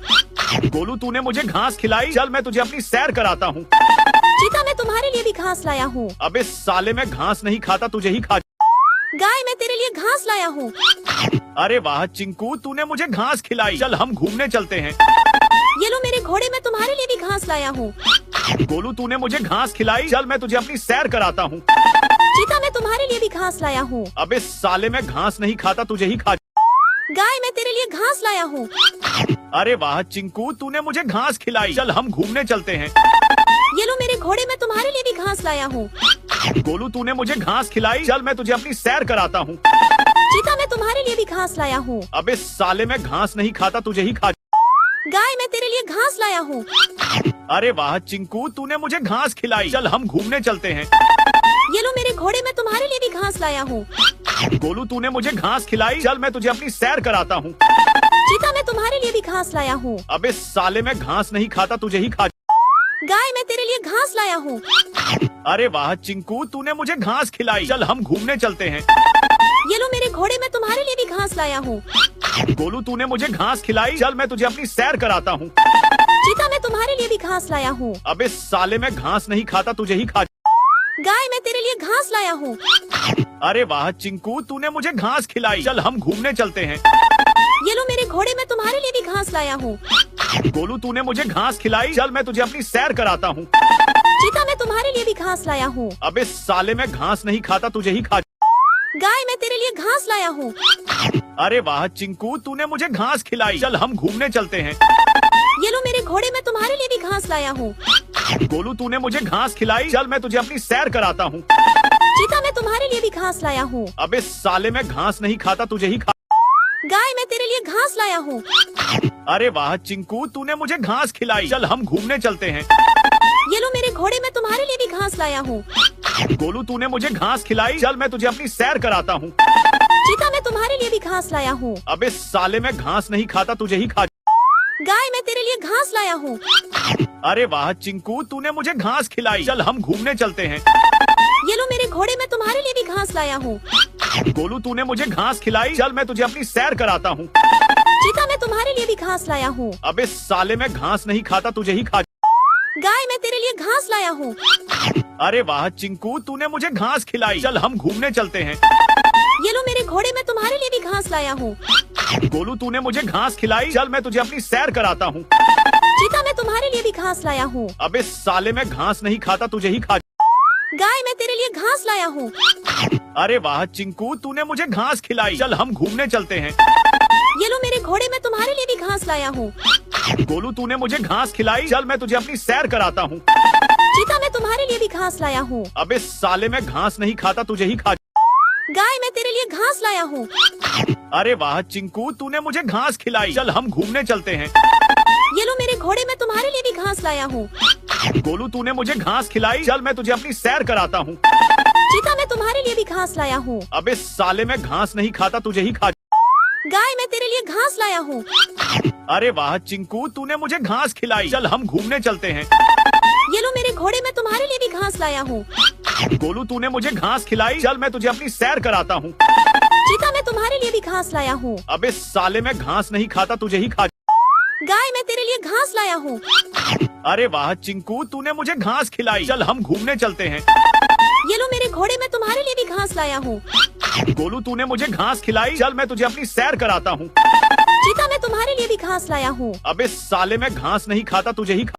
गोलू, तूने मुझे घास खिलाई। चल मैं तुझे अपनी सैर कराता हूँ। चीता, मैं तुम्हारे लिए भी घास लाया हूँ। अबे साले, मैं घास नहीं खाता, तुझे ही खा। गाय, मैं तेरे लिए घास लाया हूँ। अरे वाह चिंकू, तूने मुझे घास खिलाई। चल हम घूमने चलते हैं। ये लो मेरे घोड़े, मैं तुम्हारे लिए भी घास लाया हूँ। गोलू, तूने मुझे घास खिलाई। चल मैं तुझे अपनी सैर कराता हूँ। चीता, मैं तुम्हारे लिए भी घास लाया हूँ। अबे साले, मैं घास नहीं खाता, तुझे ही खा। गाय, मैं तेरे लिए घास लाया हूँ। अरे वाह चिंकू, तूने मुझे घास खिलाई। चल हम घूमने चलते हैं। ये लो मेरे घोड़े, मैं तुम्हारे लिए भी घास लाया हूँ। गोलू, तूने मुझे घास खिलाई। चल मैं तुझे अपनी सैर कराता हूँ। चीता, मैं तुम्हारे लिए भी घास लाया हूँ। अबे साले, मैं घास नहीं खाता, तुझे ही खा। गाय, मैं तेरे लिए घास लाया हूँ। अरे वाह चिंकू, तूने मुझे घास खिलाई। चल हम घूमने चलते हैं। ये लो मेरे घोड़े, मैं तुम्हारे लिए भी घास लाया हूँ। गोलू, तूने मुझे घास खिलाई। चल मैं तुझे अपनी सैर कराता हूँ। चीता, मैं तुम्हारे लिए भी घास लाया हूँ। अबे साले, मैं घास नहीं खाता, तुझे ही खा। गाय, मैं तेरे लिए घास लाया हूँ। अरे वाह चिंकू, तूने मुझे घास खिलाई। चल हम घूमने चलते हैं। ये लो मेरे घोड़े, मैं तुम्हारे लिए भी घास लाया हूँ। गोलू, तूने मुझे घास खिलाई। चल मैं तुझे अपनी सैर कराता हूँ। चीता, मैं तुम्हारे लिए भी घास लाया हूँ। अबे साले, मैं घास नहीं खाता, तुझे ही खा। गाय, मैं तेरे लिए घास लाया हूँ। अरे वाह चिंकू, तूने मुझे घास खिलाई। चल हम घूमने चलते हैं। ये लो मेरे घोड़े, मैं तुम्हारे लिए भी घास लाया हूँ। गोलू, तूने मुझे घास खिलाई। चल मैं तुझे अपनी सैर कराता हूँ। चीता, मैं तुम्हारे लिए भी घास लाया हूँ। अबे साले, मैं घास नहीं खाता, तुझे ही खा। गाय, मैं तेरे लिए घास लाया हूँ। अरे वाह चिंकू, तूने मुझे घास खिलाई। चल हम घूमने चलते हैं। ये लो मेरे घोड़े, मैं तुम्हारे लिए भी घास लाया हूँ। गोलू, तूने मुझे घास खिलाई। चल मैं तुझे अपनी सैर कराता हूँ। चीता, मैं तुम्हारे लिए भी घास लाया हूँ। अबे साले, मैं घास नहीं खाता, तुझे ही खा। गाय, मैं तेरे लिए घास लाया हूँ। अरे वाह चिंकू, तूने मुझे घास खिलाई। चल हम घूमने चलते हैं। ये लो मेरे घोड़े, मैं तुम्हारे लिए भी घास लाया हूँ। गोलू, तूने मुझे घास खिलाई। चल मैं तुझे अपनी सैर कराता हूँ। चीता, मैं तुम्हारे लिए भी घास लाया हूँ। अबे साले, मैं घास नहीं खाता, तुझे ही खा। गाय, मैं तेरे लिए घास लाया हूँ। अरे वाह चिंकू, तूने मुझे घास खिलाई। चल हम घूमने चलते हैं। ये लो मेरे घोड़े, मैं तुम्हारे लिए भी घास लाया हूँ। गोलू, तूने मुझे घास खिलाई। चल मैं तुझे अपनी सैर कराता हूँ। चीता, मैं तुम्हारे लिए भी घास लाया हूँ। अबे साले, मैं घास नहीं खाता, तुझे ही खा। गाय, मैं तेरे लिए घास लाया हूँ। अरे वाह चिंकू, तूने मुझे घास खिलाई। चल हम घूमने चलते हैं। ये लो मेरे घोड़े, मैं तुम्हारे लिए भी घास लाया हूँ। गोलू, तूने मुझे घास खिलाई। चल मैं तुझे अपनी सैर कराता हूँ। चीता, मैं तुम्हारे लिए भी घास लाया हूँ। अबे साले, मैं घास नहीं खाता, तुझे ही खा। गाय, मैं तेरे लिए घास लाया हूँ। अरे वाह चिंकू, तूने मुझे घास खिलाई। चल हम घूमने चलते हैं। ये लो मेरे घोड़े, मैं तुम्हारे लिए भी घास लाया हूँ। गोलू, तूने मुझे घास खिलाई। चल मैं तुझे अपनी सैर कराता हूँ। चीता, मैं तुम्हारे लिए भी घास लाया हूँ। अबे साले, मैं घास नहीं खाता, तुझे ही खा। गाय, मैं तेरे लिए घास लाया हूँ। अरे वाह चिंकू, तूने मुझे घास खिलाई। चल हम घूमने चलते हैं। ये लो मेरे घोड़े, मैं तुम्हारे लिए भी घास लाया हूँ। गोलू तूने मुझे घास खिलाई, चल मैं तुझे अपनी सैर कराता हूँ। चीता, मैं तुम्हारे लिए भी घास लाया हूँ। अबे साले, मैं घास नहीं खाता, तुझे ही खा। गाय, मैं तेरे लिए घास लाया हूँ। अरे वाह चिंकू, तूने मुझे घास खिलाई, चल हम घूमने चलते हैं। ये लो मेरे घोड़े, मैं तुम्हारे लिए भी घास लाया हूँ। गोलू तूने मुझे घास खिलाई, चल मैं तुझे अपनी सैर कराता हूँ। चीता, मैं तुम्हारे लिए भी घास लाया हूँ। अबे साले, मैं घास नहीं खाता, तुझे ही खा। गाय, मैं तेरे लिए घास लाया हूँ। अरे वाह चिंकू, तूने मुझे घास खिलाई, चल हम घूमने चलते हैं। ये लो मेरे घोड़े, मैं तुम्हारे लिए भी घास लाया हूँ। गोलू तूने मुझे घास खिलाई, चल मैं तुझे अपनी सैर कराता हूँ। चीता, मैं तुम्हारे लिए भी घास लाया हूँ। अबे साले, मैं घास नहीं खाता, तुझे ही खा।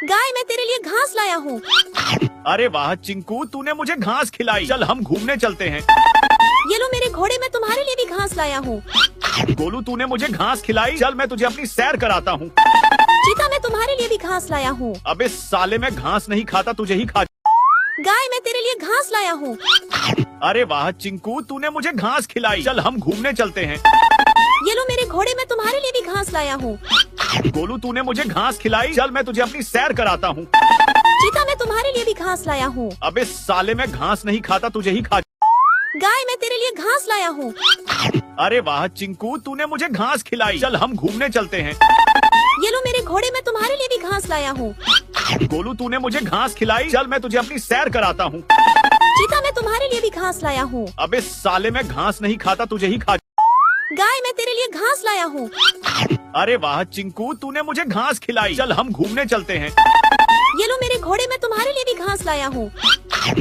गाय, मैं तेरे लिए घास लाया हूँ। अरे वाह चिंकू, तूने मुझे घास खिलाई, चल हम घूमने चलते हैं। ये लो मेरे घोड़े, मैं तुम्हारे लिए भी घास लाया हूँ। गोलू तूने मुझे घास खिलाई, चल मैं तुझे अपनी सैर कराता हूँ। चीता, मैं तुम्हारे लिए भी घास लाया हूँ। अबे साले, मैं घास नहीं खाता, तुझे ही खा। गाय, मैं तेरे लिए घास लाया हूँ। अरे वाह चिंकू, तूने मुझे घास खिलाई, चल हम घूमने चलते हैं। ये लो मेरे घोड़े, मैं तुम्हारे लिए भी घास लाया हूँ। गोलू तूने मुझे घास खिलाई, चल मैं तुझे अपनी सैर कराता हूँ। चीता, मैं तुम्हारे लिए भी घास लाया हूँ। अबे साले, मैं घास नहीं खाता, तुझे ही खा। गाय, मैं तेरे लिए घास लाया हूँ। अरे वाह चिंकू, तूने मुझे घास खिलाई, चल हम घूमने चलते हैं। ये लो मेरे घोड़े, मैं तुम्हारे लिए भी घास लाया हूँ। गोलू तूने मुझे घास खिलाई, चल मैं तुझे अपनी सैर कराता हूँ। चीता, मैं तुम्हारे लिए भी घास लाया हूँ। अबे साले, मैं घास नहीं खाता, तुझे ही खा। गाय, मैं तेरे लिए घास लाया हूँ। अरे वाह चिंकू, तूने मुझे घास खिलाई, चल हम घूमने चलते हैं। ये लो मेरे घोड़े, मैं तुम्हारे लिए भी घास लाया हूँ।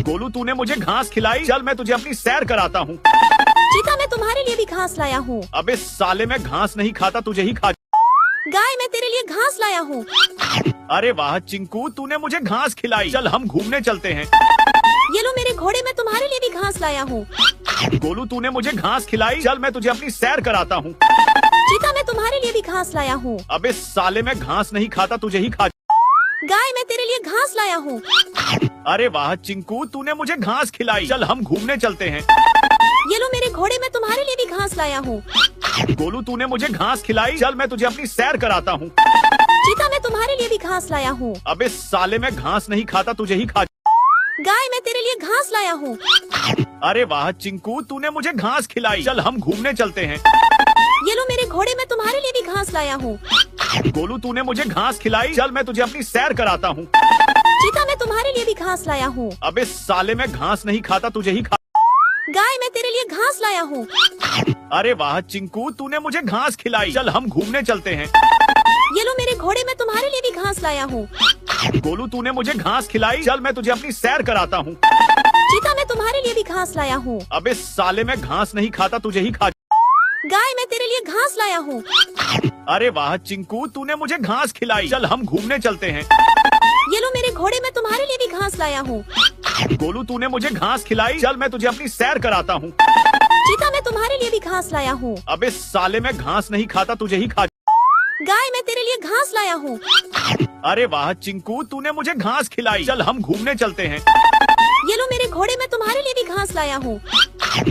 गोलू तूने मुझे घास खिलाई, चल मैं तुझे अपनी सैर कराता हूँ। चीता, मैं तुम्हारे लिए भी घास लाया हूँ। अबे साले, मैं घास नहीं खाता, तुझे ही खा। गाय, मैं तेरे लिए घास लाया हूँ। अरे वाह चिंकू, तूने मुझे घास खिलाई, चल हम घूमने चलते हैं। ये लो मेरे घोड़े, मैं तुम्हारे लिए भी घास लाया हूँ। गोलू तूने मुझे घास खिलाई, चल मैं तुझे अपनी सैर कराता हूँ। चीता, मैं तुम्हारे लिए भी घास लाया हूँ। अबे साले, मैं घास नहीं खाता, तुझे ही खा। गाय, मैं तेरे लिए घास लाया हूँ। अरे वाह चिंकू, तूने मुझे घास खिलाई, चल हम घूमने चलते हैं। ये लो मेरे घोड़े, मैं तुम्हारे लिए भी घास लाया हूँ। गोलू तूने मुझे घास खिलाई, चल मैं तुझे अपनी सैर कराता हूँ। चीता, मैं तुम्हारे लिए भी घास लाया हूँ। अबे साले, मैं घास नहीं खाता, तुझे ही खा। गाय, मैं तेरे लिए घास लाया हूँ। अरे वाह चिंकू, तूने मुझे घास खिलाई, चल हम घूमने चलते हैं। ये लो मेरे घोड़े, मैं तुम्हारे लिए भी घास लाया हूँ। गोलू तूने मुझे घास खिलाई, चल मैं तुझे अपनी सैर कराता हूँ। चीता, मैं तुम्हारे लिए भी घास लाया हूँ। अबे साले, मैं घास नहीं खाता, तुझे ही खा। गाय, मैं तेरे लिए घास लाया हूँ। अरे वाह चिंकू, तूने मुझे घास खिलाई, चल हम घूमने चलते हैं। ये लो मेरे घोड़े, मैं तुम्हारे लिए भी घास लाया हूँ। गोलू तूने मुझे घास खिलाई, चल मैं तुझे अपनी सैर कराता हूँ। चीता, मैं तुम्हारे लिए भी घास लाया हूँ। अबे साले, मैं घास नहीं खाता, तुझे ही खा। गाय, मैं तेरे लिए घास लाया हूँ। अरे वाह चिंकू, तूने मुझे घास खिलाई, चल हम घूमने चलते हैं। ये लो मेरे घोड़े, मैं तुम्हारे लिए भी घास लाया हूँ। गोलू तूने मुझे घास खिलाई, चल मैं तुझे अपनी सैर कराता हूँ। चीता, मैं तुम्हारे लिए भी घास लाया हूँ। अबे साले, मैं घास नहीं खाता, तुझे ही खा। गाय, मैं तेरे लिए घास लाया हूँ। अरे वाह चिंकू, तूने मुझे घास खिलाई, चल हम घूमने चलते हैं। ये लो मेरे घोड़े, मैं तुम्हारे लिए भी घास लाया हूँ।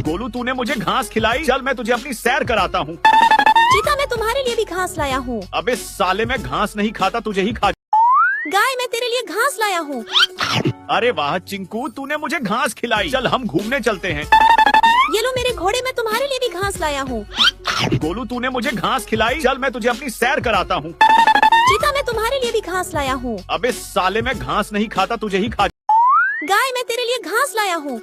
गोलू तूने मुझे घास खिलाई, चल मैं तुझे अपनी सैर कराता हूँ। चीता, मैं तुम्हारे लिए भी घास लाया हूँ। अबे साले, मैं घास नहीं खाता, तुझे ही खा। गाय, मैं तेरे लिए घास लाया हूँ। अरे वाह चिंकू, तूने मुझे घास खिलाई, चल हम घूमने चलते हैं। ये लो मेरे घोड़े, मैं तुम्हारे लिए भी घास लाया हूँ। गोलू तूने मुझे घास खिलाई, चल मैं तुझे अपनी सैर कराता हूँ। चीता, मैं तुम्हारे लिए भी घास लाया हूँ। अबे साले, मैं घास नहीं खाता, तुझे ही खा। गाय, मैं तेरे लिए घास लाया हूँ।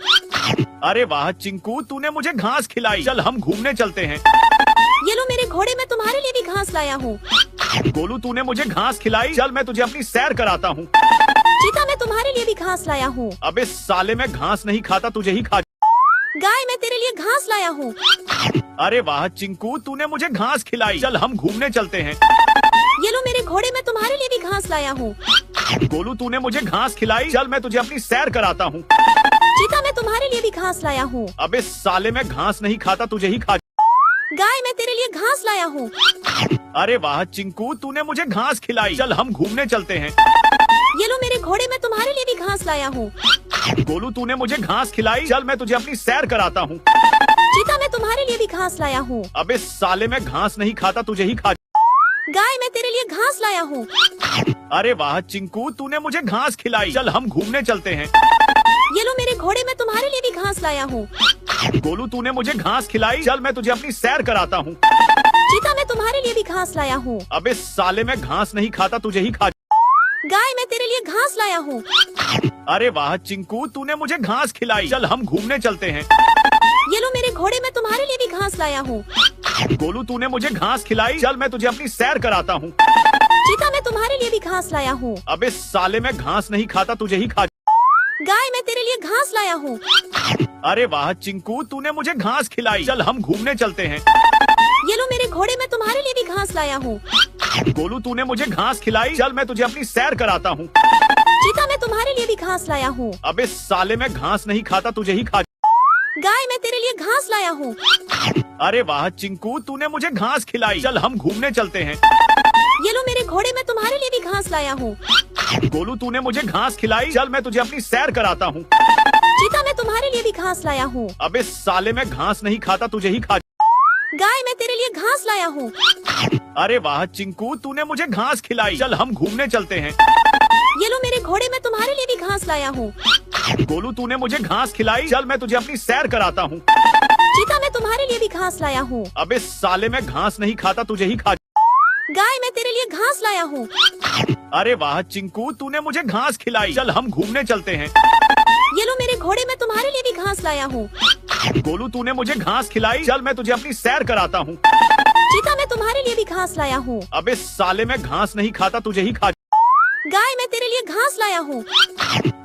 अरे वाह चिंकू, तूने मुझे घास खिलाई, चल हम घूमने चलते हैं। ये लो मेरे घोड़े, मैं तुम्हारे लिए भी घास लाया हूँ। गोलू तूने मुझे घास खिलाई, चल मैं तुझे अपनी सैर कराता हूँ। चीता, मैं तुम्हारे लिए भी घास लाया हूँ। अबे साले, मैं घास नहीं खाता, तुझे ही खा। गाय, मैं तेरे लिए घास लाया हूँ। अरे वाह चिंकू, तूने मुझे घास खिलाई, चल हम घूमने चलते हैं। ये लो मेरे घोड़े, मैं तुम्हारे लिए भी घास लाया हूँ। गोलू तूने मुझे घास खिलाई, चल मैं तुझे अपनी सैर कराता हूँ। चीता, मैं तुम्हारे लिए भी घास लाया हूँ। अबे साले, मैं घास नहीं खाता, तुझे ही खा। गाय, मैं तेरे लिए घास लाया हूँ। अरे वाह चिंकू, तूने मुझे घास खिलाई, चल हम घूमने चलते हैं। ये लो मेरे घोड़े, मैं तुम्हारे लिए भी घास लाया हूँ। गोलू तूने मुझे घास खिलाई, चल मैं तुझे अपनी सैर कराता हूँ। चीता, मैं तुम्हारे लिए भी घास लाया हूँ। अबे साले, मैं घास नहीं खाता, तुझे ही खा। गाय मैं तेरे लिए घास लाया हूँ। अरे वाह चिंकू, तूने मुझे घास खिलाई। चल हम घूमने चलते हैं। ये लो मेरे घोड़े, मैं तुम्हारे लिए भी घास लाया हूँ। गोलू, तूने मुझे घास खिलाई। चल मैं तुझे अपनी सैर कराता हूँ। चीता मैं तुम्हारे लिए भी घास लाया हूँ। अबे साले, मैं घास नहीं खाता, तुझे ही खा। गाय मैं तेरे लिए घास लाया हूँ। अरे वाह चिंकू, तूने मुझे घास खिलाई। चल हम घूमने चलते हैं। ये लो मेरे घोड़े, मैं तुम्हारे लिए भी घास लाया हूँ। गोलू, तूने मुझे घास खिलाई। चल मैं तुझे अपनी सैर कराता हूँ। चीता मैं तुम्हारे लिए भी घास लाया हूँ। अबे साले, मैं घास नहीं खाता, तुझे ही खा। गाय मैं तेरे लिए घास लाया हूँ। अरे वाह चिंकू, तूने मुझे घास खिलाई। चल हम घूमने चलते हैं। ये लो मेरे घोड़े, मैं तुम्हारे लिए भी घास लाया हूँ। गोलू, तूने मुझे घास खिलाई। चल मैं तुझे अपनी सैर कराता हूँ। चीता मैं तुम्हारे लिए भी घास लाया हूँ। अबे साले, मैं घास नहीं खाता, तुझे ही खा। गाय मैं तेरे लिए घास लाया हूँ। अरे वाह चिंकू, तूने मुझे घास खिलाई। चल हम घूमने चलते हैं। ये लो मेरे घोड़े, मैं तुम्हारे लिए भी घास लाया हूँ। गोलू, तूने मुझे घास खिलाई। चल मैं तुझे अपनी सैर कराता हूँ। चीता मैं तुम्हारे लिए भी घास लाया हूँ। अबे साले, मैं घास नहीं खाता, तुझे ही खा। गाय मैं तेरे लिए घास लाया हूँ। अरे वाह चिंकू, तूने मुझे घास खिलाई। चल हम घूमने चलते हैं। ये लो मेरे घोड़े, मैं तुम्हारे लिए भी घास लाया हूँ। गोलू, तूने मुझे घास खिलाई। चल मैं तुझे अपनी सैर कराता हूँ। चीता मैं तुम्हारे लिए भी घास लाया हूँ। अबे साले, मैं घास नहीं खाता, तुझे ही खा। गाय मैं तेरे लिए घास लाया हूँ। अरे वाह चिंकू, तूने मुझे घास खिलाई। चल हम घूमने चलते हैं। ये लो मेरे घोड़े, मैं तुम्हारे लिए भी घास लाया हूँ। गोलू, तूने मुझे घास खिलाई। चल मैं तुझे अपनी सैर कराता हूँ। चीता मैं तुम्हारे लिए भी घास लाया हूँ। अबे साले, मैं घास नहीं खाता, तुझे ही खा। गाय मैं तेरे लिए घास लाया हूँ।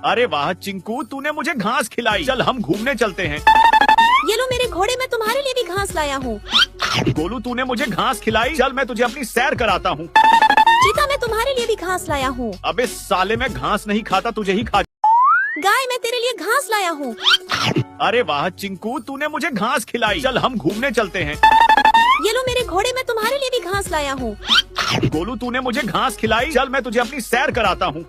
अरे वाह चिंकू, तूने मुझे घास खिलाई। चल हम घूमने चलते हैं। ये लो मेरे घोड़े, मैं तुम्हारे लिए भी घास लाया हूँ। गोलू, तूने मुझे घास खिलाई। चल मैं तुझे अपनी सैर कराता हूँ। चीता मैं तुम्हारे लिए भी घास लाया हूँ। अबे साले, मैं घास नहीं खाता, तुझे ही खा। गाय मैं तेरे लिए घास लाया हूँ। अरे वाह चिंकू, तूने मुझे घास खिलाई। चल हम घूमने चलते हैं। ये लो मेरे घोड़े, मैं तुम्हारे लिए भी घास लाया हूँ। गोलू, तूने मुझे घास खिलाई। चल मैं तुझे अपनी सैर कराता हूँ।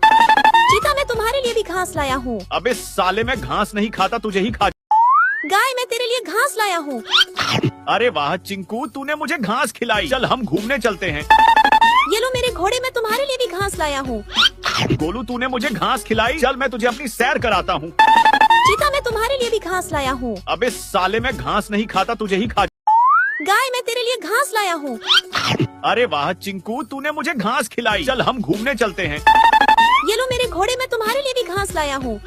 चीता मैं तुम्हारे लिए भी घास लाया हूँ। अबे साले, मैं घास नहीं खाता, तुझे ही खा। गाय मैं तेरे लिए घास लाया हूँ। अरे वाह चिंकू, तूने मुझे घास खिलाई। चल हम घूमने चलते हैं। ये लो मेरे घोड़े, मैं तुम्हारे लिए भी घास लाया हूँ। गोलू, तूने मुझे घास खिलाई। चल मैं तुझे अपनी सैर कराता हूँ। चीता मैं तुम्हारे लिए भी घास लाया हूँ। अबे साले, मैं घास नहीं खाता, तुझे ही खा। गाय मैं तेरे लिए घास लाया हूँ। अरे वाह चिंकू, तूने मुझे घास खिलाई। चल हम घूमने चलते हैं। ये लो मेरे घोड़े, मैं तुम्हारे लिए भी घास लाया हूँ।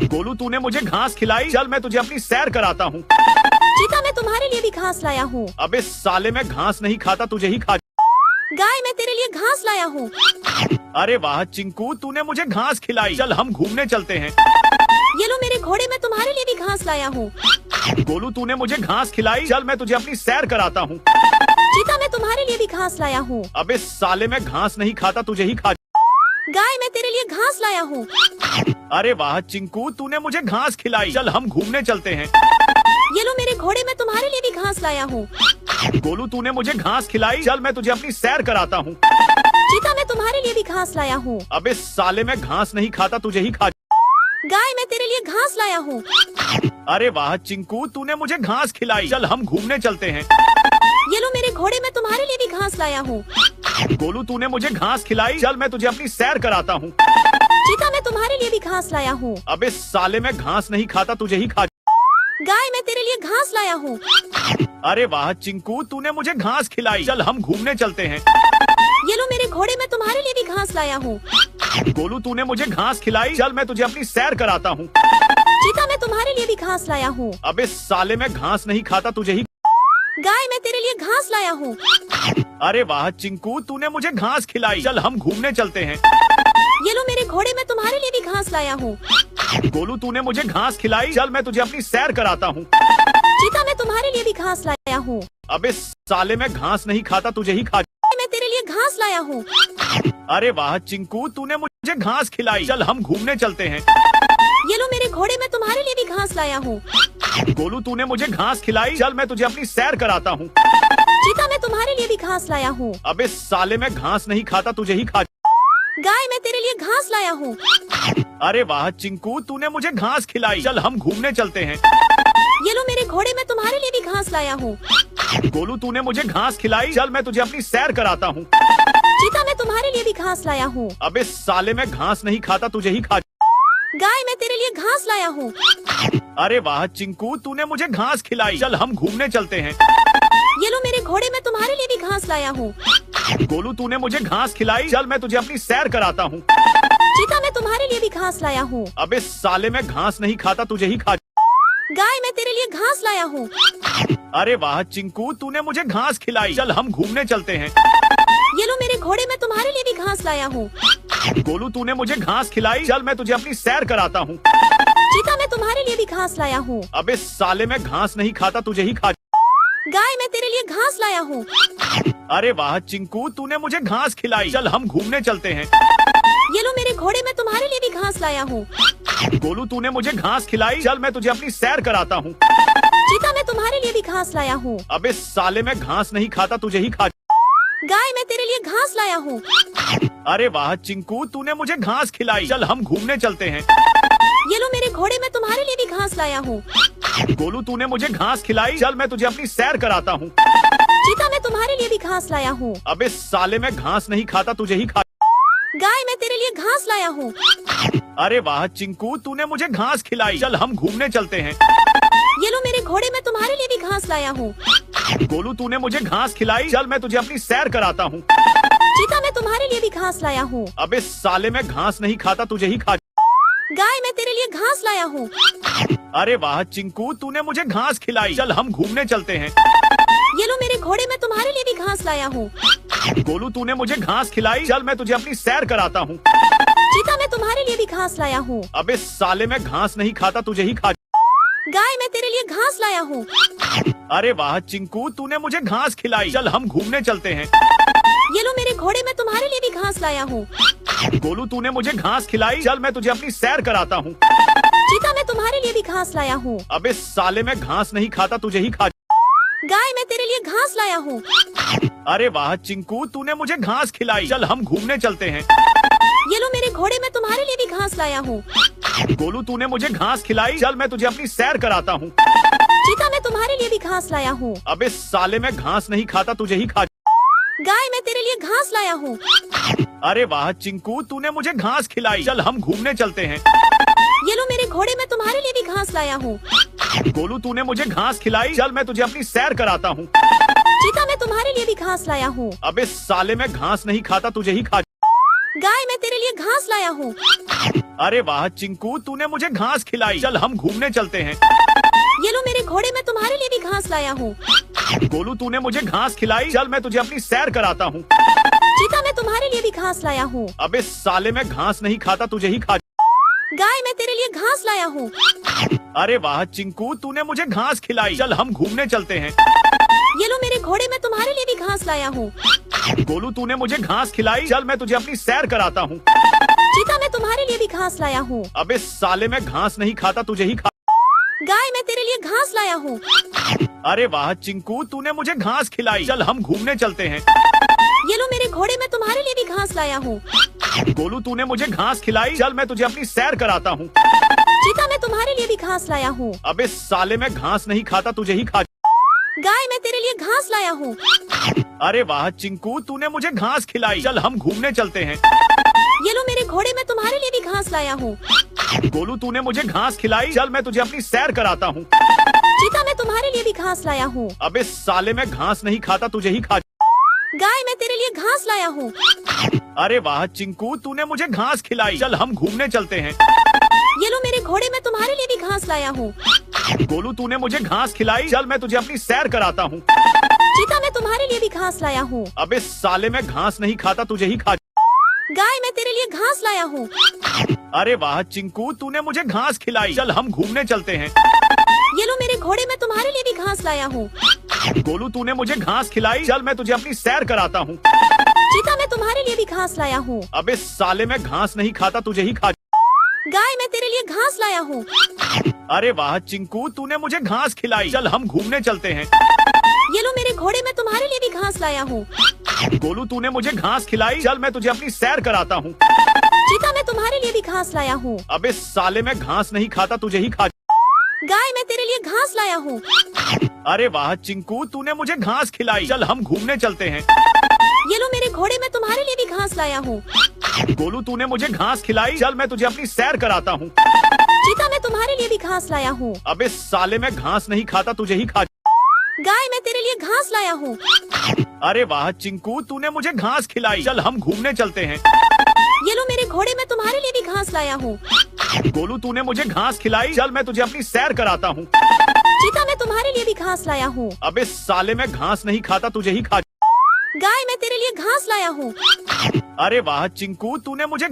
गोलू, तूने मुझे घास खिलाई। चल मैं तुझे अपनी सैर कराता हूँ। चीता मैं तुम्हारे लिए भी घास लाया हूँ। अबे साले, मैं घास नहीं खाता, तुझे ही खा। गाय मैं तेरे लिए घास लाया हूँ। अरे वाह चिंकू, तूने मुझे घास खिलाई। चल हम घूमने चलते हैं। ये लो मेरे घोड़े, मैं तुम्हारे लिए भी घास लाया हूँ। गोलू, तूने मुझे घास खिलाई। चल मैं तुझे अपनी सैर कराता हूँ। चीता मैं तुम्हारे लिए भी घास लाया हूँ। अबे साले, मैं घास नहीं खाता, तुझे ही खा। गाय मैं तेरे लिए घास लाया हूँ। अरे वाह चिंकू, तूने मुझे घास खिलाई। चल हम घूमने चलते हैं। ये लो मेरे घोड़े, मैं तुम्हारे लिए भी घास लाया हूँ। गोलू, तूने मुझे घास खिलाई। चल मैं तुझे अपनी सैर कराता हूँ। चीता मैं तुम्हारे लिए भी घास लाया हूँ। अबे साले, मैं घास नहीं खाता, तुझे ही खा। गाय मैं तेरे लिए घास लाया हूँ। अरे वाह चिंकू, तूने मुझे घास खिलाई। चल हम घूमने चलते हैं। ये लो मेरे घोड़े, मैं तुम्हारे लिए भी घास लाया हूँ। गोलू, तूने मुझे घास खिलाई। चल मैं तुझे अपनी सैर कराता हूँ। चीता मैं तुम्हारे लिए भी घास लाया हूँ। अबे साले, मैं घास नहीं खाता, तुझे ही खा। गाय मैं तेरे लिए घास लाया हूँ। अरे वाह चिंकू, तूने मुझे घास खिलाई। चल हम घूमने चलते हैं। ये लो मेरे घोड़े, मैं तुम्हारे लिए भी घास लाया हूँ। गोलू, तूने मुझे घास खिलाई। चल मैं तुझे अपनी सैर कराता हूँ। चीता मैं तुम्हारे लिए भी घास लाया हूँ। अबे साले, मैं घास नहीं खाता, तुझे ही। गाय मैं तेरे लिए घास लाया हूँ। अरे वाह चिंकू, तूने मुझे घास खिलाई। चल हम घूमने चलते हैं। ये लो मेरे घोड़े, मैं तुम्हारे लिए भी घास लाया हूँ। गोलू, तूने मुझे घास खिलाई। चल मैं तुझे अपनी सैर कराता हूँ। चीता मैं तुम्हारे लिए भी घास लाया हूँ। अबे साले, मैं घास नहीं खाता, तुझे ही खा। मैं तेरे लिए घास लाया हूँ। अरे वाह चिंकू, तूने मुझे घास खिलाई। चल हम घूमने चलते हैं। ये लो मेरे घोड़े, मैं तुम्हारे लिए भी घास लाया हूँ। गोलू, तूने मुझे घास खिलाई। चल मैं तुझे अपनी सैर कराता हूँ। चीता मैं तुम्हारे लिए भी घास लाया हूँ। अबे साले, मैं घास नहीं खाता, तुझे ही खा। गाय मैं तेरे लिए घास लाया हूँ। अरे वाह चिंकू, तूने मुझे घास खिलाई। चल हम घूमने चलते हैं। ये लो मेरे घोड़े, मैं तुम्हारे लिए भी घास लाया हूँ। गोलू, तूने मुझे घास खिलाई। चल मैं तुझे अपनी सैर कराता हूँ। चीता, मैं तुम्हारे लिए भी घास लाया हूँ। अबे साले, मैं घास नहीं खाता, तुझे ही खा। गाय, मैं तेरे लिए घास लाया हूँ। अरे वाह चिंकू, तूने मुझे घास खिलाई। चल हम घूमने चलते हैं। ये लो मेरे घोड़े, मैं तुम्हारे लिए भी घास लाया हूँ। गोलू, तूने मुझे घास खिलाई। चल मैं तुझे अपनी सैर कराता हूँ। चीता, मैं तुम्हारे लिए भी घास लाया हूँ। अबे साले, मैं घास नहीं खाता, तुझे ही खा। गाय, मैं तेरे लिए घास लाया हूँ। अरे वाह चिंकू, तूने मुझे घास खिलाई। चल हम घूमने चलते हैं। ये लो मेरे घोड़े, मैं तुम्हारे लिए भी घास लाया हूँ। गोलू, तूने मुझे घास खिलाई। चल मैं तुझे अपनी सैर कराता हूँ। चीता, मैं तुम्हारे लिए भी घास लाया हूँ। अबे साले, मैं घास नहीं खाता, तुझे ही खा। गाय, मैं तेरे लिए घास लाया हूँ। अरे वाह चिंकू, तूने मुझे घास खिलाई। चल हम घूमने चलते हैं। ये लो मेरे घोड़े, मैं तुम्हारे लिए भी घास लाया हूँ। गोलू, तूने मुझे घास खिलाई। चल मैं तुझे अपनी सैर कराता हूँ। चीता, मैं तुम्हारे लिए भी घास लाया हूँ। अबे साले, मैं घास नहीं खाता, तुझे ही खा। गाय, मैं तेरे लिए घास लाया हूँ। अरे वाह चिंकू, तूने मुझे घास खिलाई। चल हम घूमने चलते हैं। ये लो मेरे घोड़े, मैं तुम्हारे लिए भी घास लाया हूँ। गोलू, तूने मुझे घास खिलाई। चल मैं तुझे अपनी सैर कराता हूँ। चीता, मैं तुम्हारे लिए भी घास लाया हूँ। अबे साले, मैं घास नहीं खाता, तुझे ही खा। गाय, मैं तेरे लिए घास लाया हूँ। अरे वाह चिंकू, तूने मुझे घास खिलाई। चल हम घूमने चलते हैं। ये लो मेरे घोड़े, मैं तुम्हारे लिए भी घास लाया हूँ। गोलू, तूने मुझे घास खिलाई। चल मैं तुझे अपनी सैर कराता हूँ। चीता, मैं तुम्हारे लिए भी घास लाया हूँ। अबे साले, मैं घास नहीं खाता, तुझे ही खा। गाय, मैं तेरे लिए घास लाया हूँ। अरे वाह चिंकू, तूने मुझे घास खिलाई। चल हम घूमने चलते हैं। ये लो मेरे घोड़े, मैं तुम्हारे लिए भी घास लाया हूँ। गोलू, तूने मुझे घास खिलाई। चल मैं तुझे अपनी सैर कराता हूँ। चीता, मैं तुम्हारे लिए भी घास लाया हूँ। अबे साले, मैं घास नहीं खाता, तुझे ही खा। गाय, मैं तेरे लिए घास लाया हूँ। अरे वाह चिंकू, तूने मुझे घास खिलाई। चल हम घूमने चलते हैं। ये लो मेरे घोड़े, मैं तुम्हारे लिए भी घास लाया हूँ। गोलू, तूने मुझे घास खिलाई। चल मैं तुझे अपनी सैर कराता हूँ। चीता, मैं तुम्हारे लिए भी घास लाया हूँ। अबे साले, मैं घास नहीं खाता, तुझे ही खा। गाय, मैं तेरे लिए घास लाया हूँ। अरे वाह चिंकू, तूने मुझे घास खिलाई। चल हम घूमने चलते हैं। ये लो मेरे घोड़े, मैं तुम्हारे लिए भी घास लाया हूँ। गोलू, तूने मुझे घास खिलाई। चल मैं तुझे अपनी सैर कराता हूँ। चीता, मैं तुम्हारे लिए भी घास लाया हूँ। अबे साले, मैं घास नहीं खाता, तुझे ही खा। गाय, मैं तेरे लिए घास लाया हूँ। अरे वाह चिंकू, तूने मुझे घास खिलाई। चल हम घूमने चलते हैं। ये लो मेरे घोड़े, मैं तुम्हारे लिए भी घास लाया हूँ। गोलू, तूने मुझे घास खिलाई। चल मैं तुझे अपनी सैर कराता हूँ। चीता, मैं तुम्हारे लिए भी घास लाया हूँ। अबे साले, मैं घास नहीं खाता, तुझे ही खा। गाय, मैं तेरे लिए घास लाया हूँ। अरे वाह चिंकू, तूने मुझे घास खिलाई। चल हम घूमने चलते हैं। ये लो मेरे घोड़े, मैं तुम्हारे लिए भी घास लाया हूँ। गोलू, तूने मुझे घास खिलाई। चल मैं तुझे अपनी सैर कराता हूँ। चीता, मैं तुम्हारे लिए भी घास लाया हूँ। अबे साले, मैं घास नहीं खाता, तुझे ही खा। गाय, मैं तेरे लिए घास लाया हूँ। अरे वाह चिंकू, तूने मुझे घास खिलाई। चल हम घूमने चलते हैं। ये लो मेरे घोड़े, मैं तुम्हारे लिए भी घास लाया हूँ। गोलू, तूने मुझे घास खिलाई। चल मैं तुझे अपनी सैर कराता हूँ। चीता, मैं तुम्हारे लिए भी घास लाया हूँ। अबे साले, मैं घास नहीं खाता, तुझे ही खा। गाय, मैं तेरे लिए घास लाया हूँ। अरे वाह चिंकू, तूने मुझे घास खिलाई। चल हम घूमने चलते हैं। ये लो मेरे घोड़े, मैं तुम्हारे लिए भी घास लाया हूँ। गोलू, तूने मुझे घास खिलाई। चल मैं तुझे अपनी सैर कराता हूँ। चीता, मैं तुम्हारे लिए भी घास लाया हूँ। अबे साले, मैं घास नहीं खाता, तुझे ही खा। गाय, मैं तेरे लिए घास लाया हूँ। अरे वाह चिंकू, तूने मुझे घास खिलाई। चल हम घूमने चलते हैं। ये लो मेरे घोड़े, मैं तुम्हारे लिए भी घास लाया हूँ। गोलू, तूने मुझे घास खिलाई। चल मैं तुझे अपनी सैर कराता हूँ। चीता, मैं तुम्हारे लिए भी घास लाया हूँ। अबे साले, मैं घास नहीं खाता, तुझे ही खा। गाय, मैं तेरे लिए घास लाया हूँ। अरे वाह चिंकू, तूने मुझे घास खिलाई। चल हम घूमने चलते हैं। ये लो मेरे घोड़े, मैं तुम्हारे लिए भी घास लाया हूँ। गोलू, तूने मुझे घास खिलाई। चल मैं तुझे अपनी सैर कराता हूँ। चीता, मैं तुम्हारे लिए भी घास लाया हूँ। अबे साले, मैं घास नहीं खाता, तुझे ही खा। गाय, मैं तेरे लिए घास लाया हूँ। अरे वाह चिंकू, तूने मुझे घास खिलाई। चल हम घूमने चलते हैं। ये लो मेरे घोड़े, मैं तुम्हारे लिए भी घास लाया हूँ। गोलू, तूने मुझे घास खिलाई। चल मैं तुझे अपनी सैर कराता हूँ। चीता, मैं तुम्हारे लिए भी घास लाया हूँ। अबे साले, मैं घास नहीं खाता, तुझे ही खा। गाय, मैं तेरे लिए घास लाया हूँ। अरे वाह चिंकू, तूने मुझे घास खिलाई। चल हम घूमने चलते हैं। ये लो मेरे घोड़े, मैं तुम्हारे लिए भी घास लाया हूँ। गोलू, तूने मुझे घास खिलाई। चल मैं तुझे अपनी सैर कराता हूँ। चीता, मैं तुम्हारे लिए भी घास लाया हूँ। अबे साले, मैं घास नहीं खाता, तुझे ही खा। गाय, मैं तेरे लिए घास लाया हूँ। अरे वाह चिंकू, तूने मुझे घास खिलाई। चल हम घूमने चलते हैं। ये लो मेरे घोड़े, मैं तुम्हारे लिए भी घास लाया हूँ। गोलू तूने मुझे घास खिलाई, चल मैं तुझे अपनी सैर कराता हूँ। चीता, मैं तुम्हारे लिए भी घास लाया हूँ। अबे साले, मैं घास नहीं खाता, तुझे ही खा। गाय, मैं तेरे लिए घास लाया हूँ। अरे वाह चिंकू, तूने मुझे घास खिलाई, चल हम घूमने चलते हैं। ये लो मेरे घोड़े, मैं तुम्हारे लिए भी घास लाया हूँ। गोलू तूने मुझे घास खिलाई, चल मैं तुझे अपनी सैर कराता हूँ। चीता, मैं तुम्हारे लिए भी घास लाया हूँ। अबे साले, मैं घास नहीं खाता, तुझे ही खा। गाय, मैं तेरे लिए घास लाया हूँ। अरे वाह चिंकू, तूने मुझे